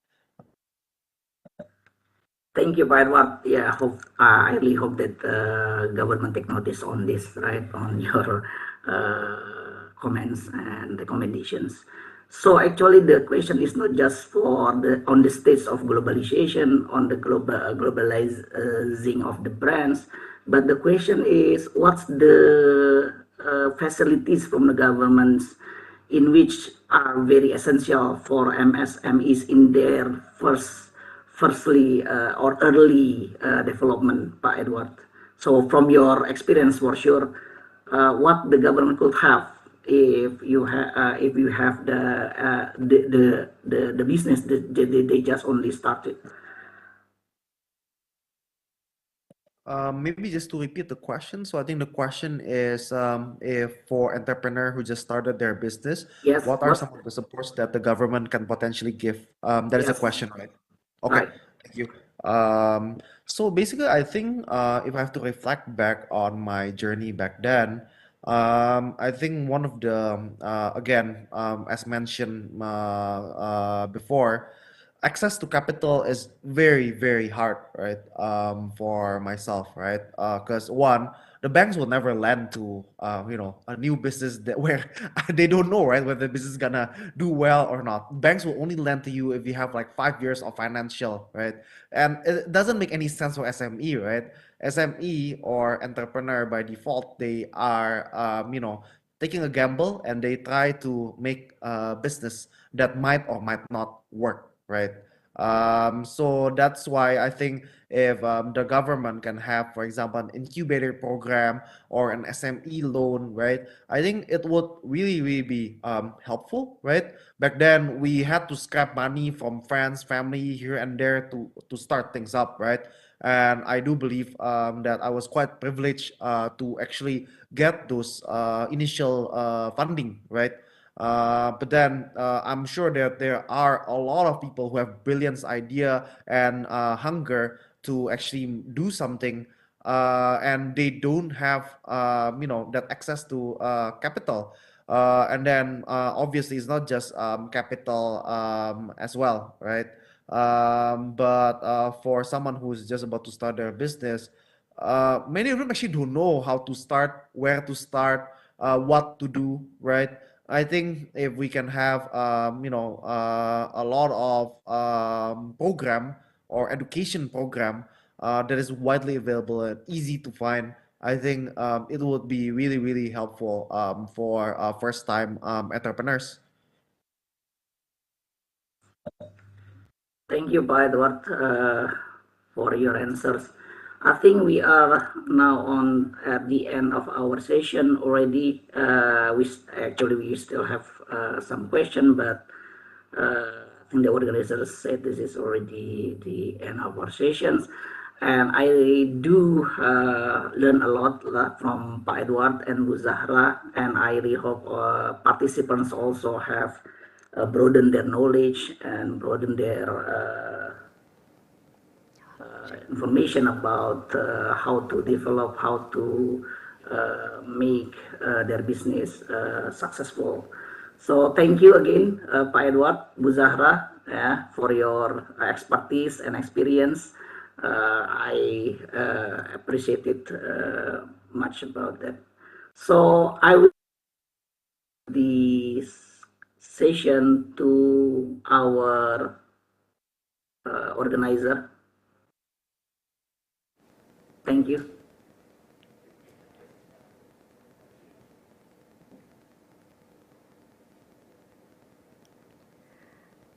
Thank you, Pak Edward. Yeah, I really hope that government take notice on this, right, on your comments and recommendations. So actually, the question is not just for on the stage of globalization, on the globalizing of the brands, but the question is what's the facilities from the governments in which are very essential for MSMEs in their firstly or early development, Pak Edward. So from your experience, for sure, what the government could have if you have the business that they just only started. Maybe just to repeat the question. So I think the question is, if for entrepreneur who just started their business, yes, what are some of the supports that the government can potentially give? That is a question, right? Okay, right. Thank you. So basically, I think if I have to reflect back on my journey back then, I think one of the, again, as mentioned before, access to capital is very, very hard, right? For myself, right? Because one, the banks will never lend to, a new business that where they don't know, right, whether the business is gonna do well or not. Banks will only lend to you if you have like 5 years of financial, right? And it doesn't make any sense for SME, right? SME or entrepreneur by default, they are, taking a gamble and they try to make a business that might or might not work, right? So that's why I think if the government can have, for example, an incubator program or an SME loan, right? I think it would really, really be helpful, right? Back then, we had to scrap money from friends, family here and there to start things up, right? And I do believe that I was quite privileged to actually get those initial funding, right? But then I'm sure that there are a lot of people who have brilliant idea and hunger to actually do something, and they don't have that access to capital. And then obviously it's not just capital as well, right? But for someone who's just about to start their business, many of them actually don't know how to start, where to start, what to do, right? I think if we can have, a lot of program or education program that is widely available and easy to find, I think it would be really, really helpful for first-time entrepreneurs. Thank you, Pak Edward, for your answers. I think we are now at the end of our session already. We still have some question, but I think the organizers said this is already the end of our sessions. And I do learn a lot from Pak Edward and Bu Zahra, and I really hope participants also have broaden their knowledge and broaden their information about how to develop, how to make their business successful. So thank you again, Pak Edward, Bu Zahra, for your expertise and experience. I appreciate it much about that. So I will the session to our organizer. Thank you.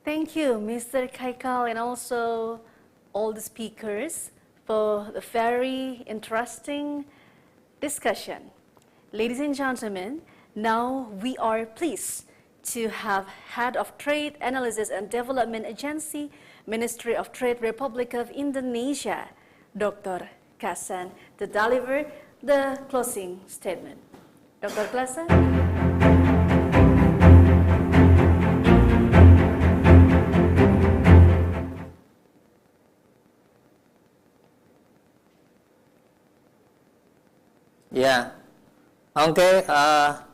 Thank you, Mr. Kaikal, and also all the speakers for the very interesting discussion. Ladies and gentlemen, now we are pleased to have Head of Trade Analysis and Development Agency, Ministry of Trade, Republic of Indonesia, Dr. Kassan, to deliver the closing statement. Dr. Kassan? Yeah. Okay.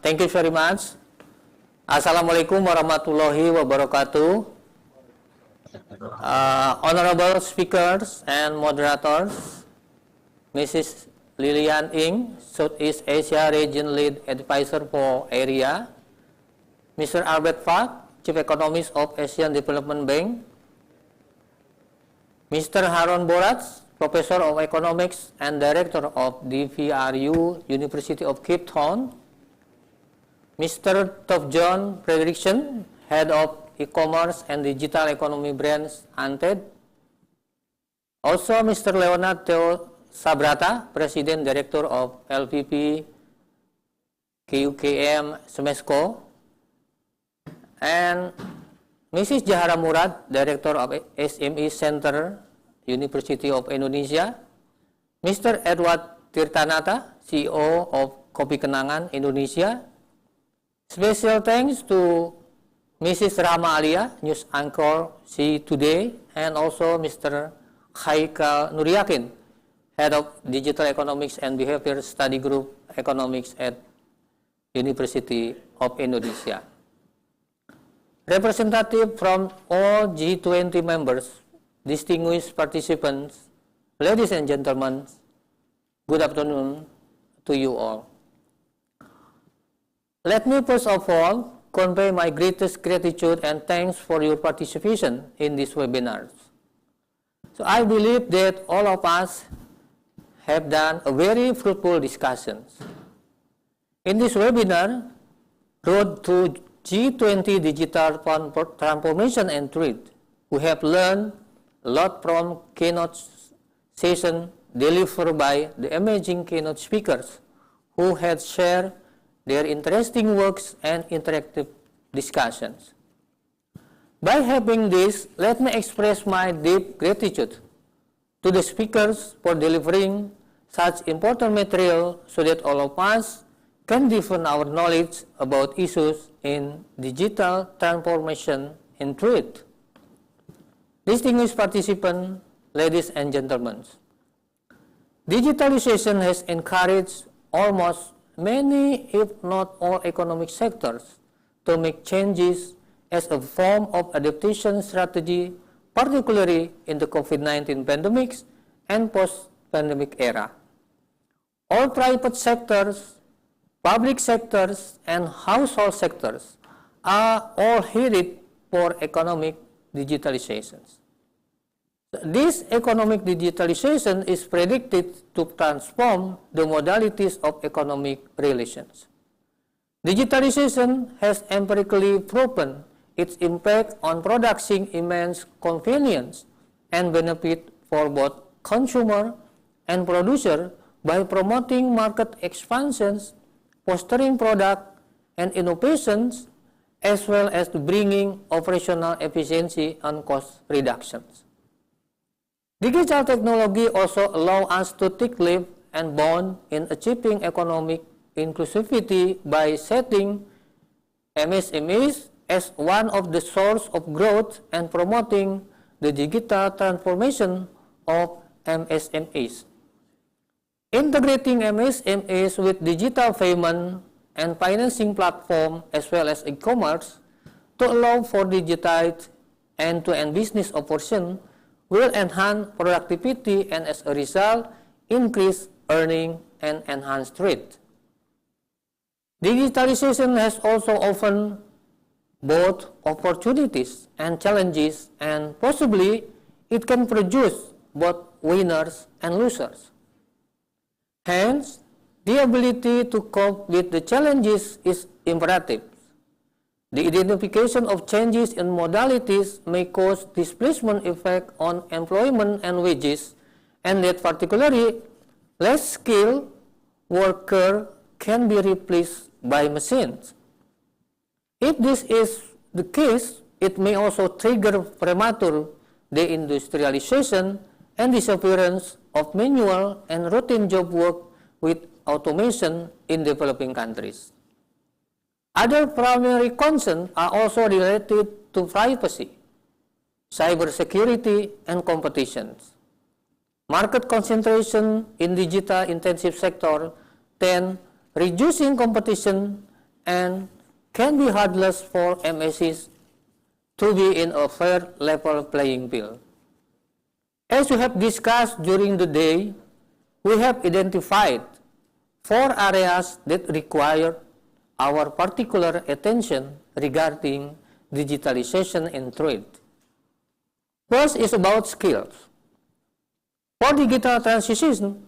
Thank you very much. Assalamualaikum warahmatullahi wabarakatuh. Honorable speakers and moderators, Mrs. Lilian Ng, Southeast Asia Region Lead Advisor for ERIA, Mr. Albert Fak, Chief Economist of ASEAN Development Bank, Mr. Haroon Bhorat, Professor of Economics and Director of DPRU, University of Cape Town, Mr. Torbjörn Fredriksson, Head of E-commerce and Digital Economy Branch, UNCTAD. Also, Mr. Leonard Theosabrata, President Director of LLP-KUKM SMESCO, and Mrs. Zahra Murad, Director of SMEs Center, University of Indonesia, Mr. Edward Tirtanata, CEO of Kopi Kenangan, Indonesia. Special thanks to Mrs. Rahma Alia, News Anchor See Today, and also Mr. Haikal Nuriyakin, Head of Digital Economics and Behavior Study Group Economics at University of Indonesia. representatives from all G20 members, distinguished participants, ladies and gentlemen, good afternoon to you all. Let me first of all convey my greatest gratitude and thanks for your participation in this webinar. So I believe that all of us have done a very fruitful discussions. In this webinar, Road to G20 Digital Transformation and Trade, we have learned a lot from keynote session delivered by the amazing keynote speakers who had shared their interesting works and interactive discussions. By having this, let me express my deep gratitude to the speakers for delivering such important material so that all of us can deepen our knowledge about issues in digital transformation and trade. Distinguished participants, ladies and gentlemen, digitalization has encouraged almost many, if not all, economic sectors to make changes as a form of adaptation strategy, particularly in the COVID-19 pandemic and post-pandemic era. All private sectors, public sectors, and household sectors are all headed for economic digitalization. This economic digitalization is predicted to transform the modalities of economic relations. Digitalization has empirically proven its impact on producing immense convenience and benefit for both consumer and producer by promoting market expansions, fostering product and innovations, as well as bringing operational efficiency and cost reductions. Digital technology also allows us to take leap and bound in achieving economic inclusivity by setting MSMEs as one of the sources of growth and promoting the digital transformation of MSMEs. Integrating MSMEs with digital payment and financing platform as well as e-commerce to allow for digitized end-to-end business operation will enhance productivity and as a result increase earning and enhance trade. Digitalization has also opened both opportunities and challenges, and possibly it can produce both winners and losers. Hence, the ability to cope with the challenges is imperative. The identification of changes in modalities may cause displacement effect on employment and wages, and that particularly less skilled worker can be replaced by machines. If this is the case, it may also trigger premature deindustrialization and disappearance of manual and routine job work with automation in developing countries. Other primary concerns are also related to privacy, cybersecurity, and competition. Market concentration in digital-intensive sector tend reducing competition and can be hardless for MSEs to be in a fair level playing field. As we have discussed during the day, we have identified 4 areas that require our particular attention regarding digitalization and trade. First is about skills. For digital transition,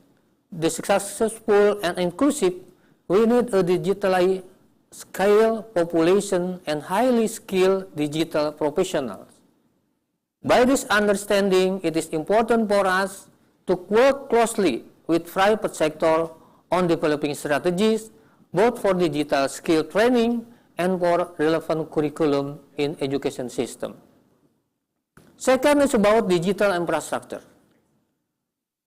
the successful and inclusive, we need a digitally skilled population and highly skilled digital professionals. By this understanding, it is important for us to work closely with private sector on developing strategies both for digital skill training and for relevant curriculum in education system. Second is about digital infrastructure.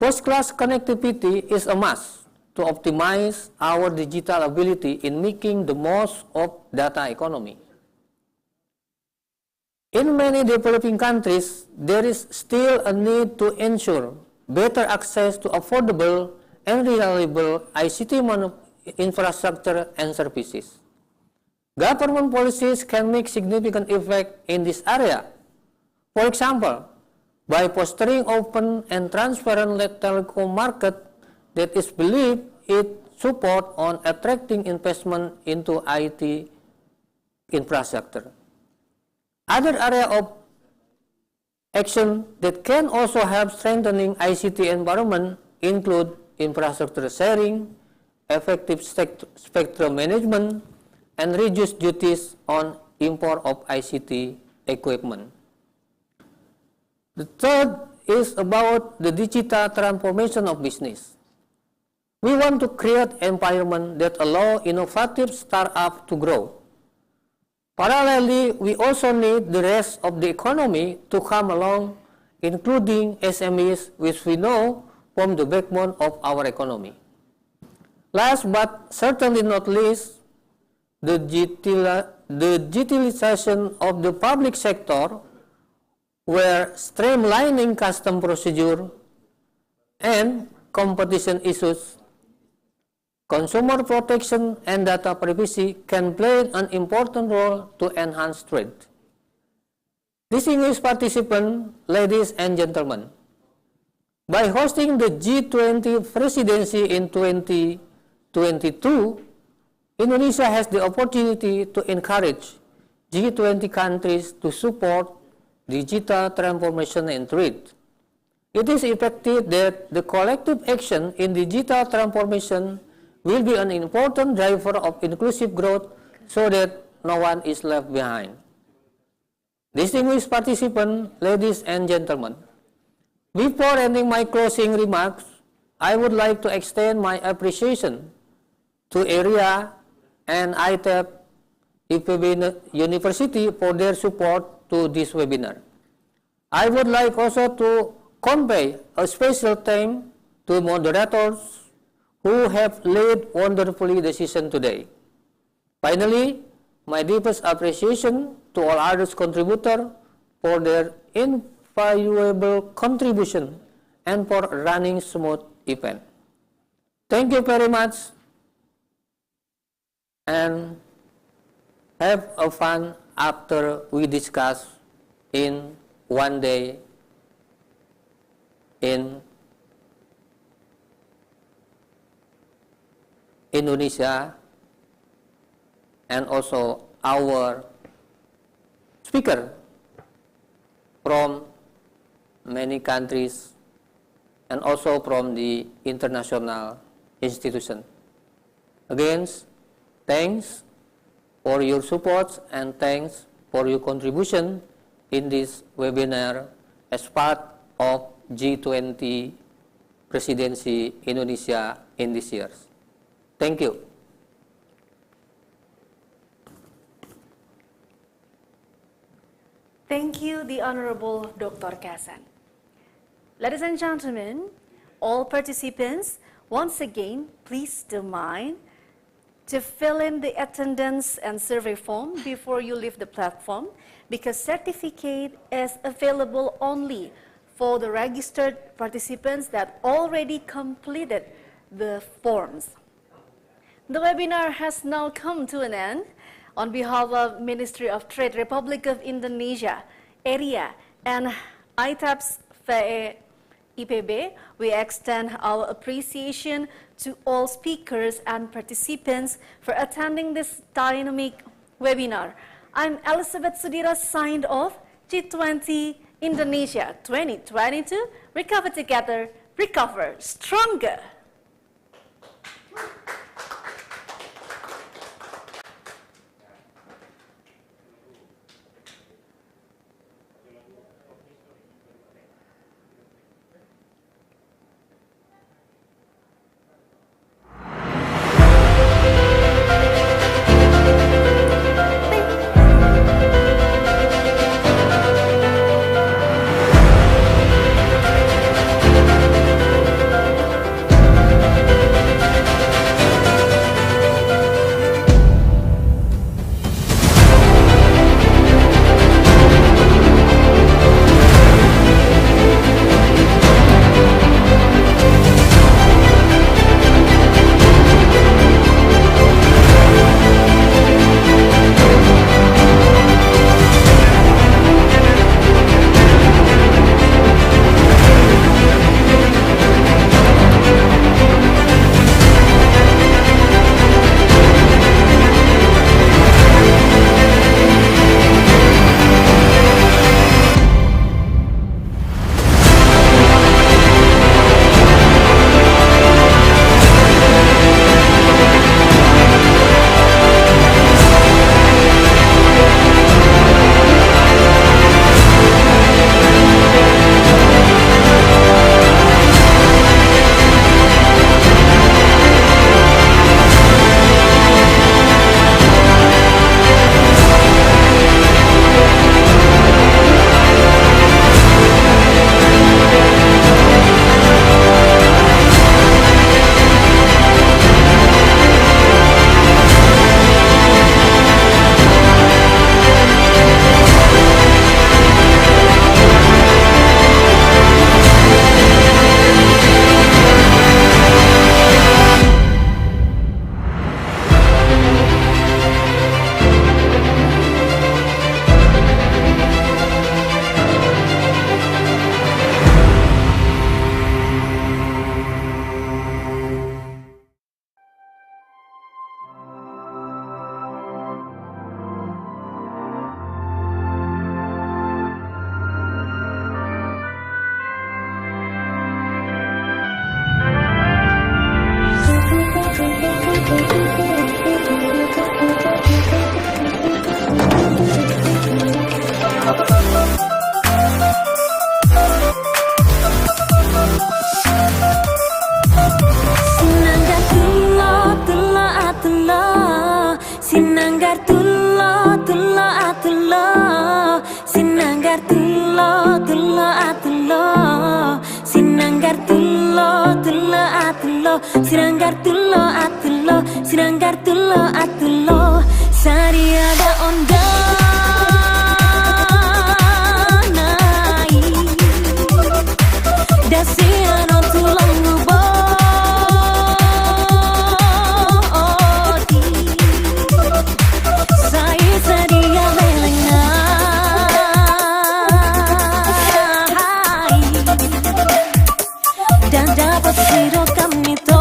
First-class connectivity is a must to optimize our digital ability in making the most of data economy. In many developing countries, there is still a need to ensure better access to affordable and reliable ICT infrastructure and services. Government policies can make significant effect in this area. For example, by fostering open and transparent telecom market that is believed it support on attracting investment into IT infrastructure. Other area of action that can also help strengthening ICT environment include infrastructure sharing, effective spectrum management, and reduced duties on import of ICT equipment. The third is about the digital transformation of business. We want to create environment that allow innovative startups to grow. Parallelly, we also need the rest of the economy to come along, including SMEs, which we know form the backbone of our economy. Last but certainly not least, the digitalization of the public sector, where streamlining custom procedure and competition issues, consumer protection and data privacy can play an important role to enhance trade. Distinguished participants, ladies and gentlemen, by hosting the G20 presidency in 2022, Indonesia has the opportunity to encourage G20 countries to support digital transformation and trade. It is expected that the collective action in digital transformation will be an important driver of inclusive growth so that no one is left behind. Distinguished participants, ladies and gentlemen, before ending my closing remarks, I would like to extend my appreciation to ERIA and ITEP IPB University for their support to this webinar. I would like also to convey a special thanks to moderators who have led wonderfully the session today. Finally, my deepest appreciation to all others contributors for their invaluable contribution and for running smooth event. Thank you very much and have a fun after we discuss in one day in Indonesia, and also our speaker from many countries and also from the international institution. Again, thanks for your support and thanks for your contribution in this webinar as part of G20 presidency Indonesia in this year. Thank you. Thank you, the Honorable Dr. Kasan. Ladies and gentlemen, all participants, once again, please don't mind to fill in the attendance and survey form before you leave the platform, because certificate is available only for the registered participants that already completed the forms. The webinar has now come to an end. On behalf of Ministry of Trade, Republic of Indonesia, ERIA, and ITAP's IPB, we extend our appreciation to all speakers and participants for attending this dynamic webinar. I'm Elizabeth Sudira, signed off. G20 Indonesia 2022, recover together, recover stronger. atulo sariada onda nai dasiano tulang ngubo saya sedia melengah dan dapat siro kami to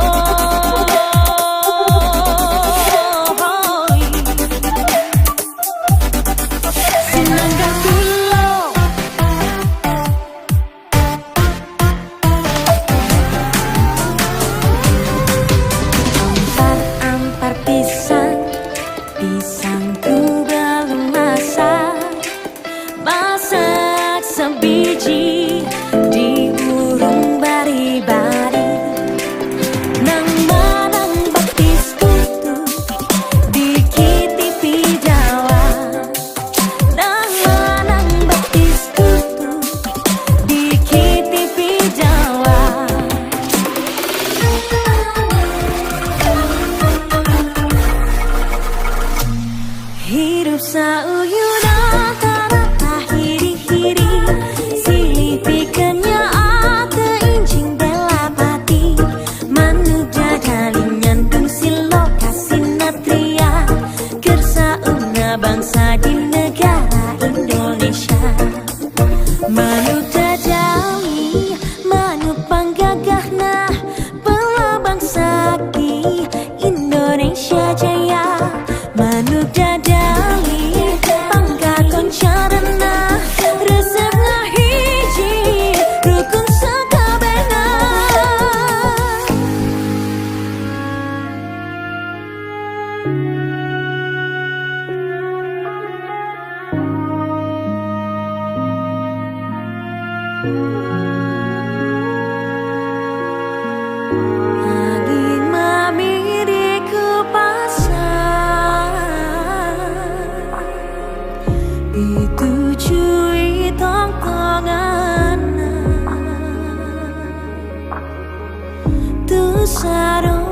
bangsa di negara Indonesia. Manu dadali, manu panggagahna, bela bangsa di Indonesia jaya. Manu dadali, panggakon carana, resepna hiji, rukun sakabena. Ditujui tongkongan tu sarung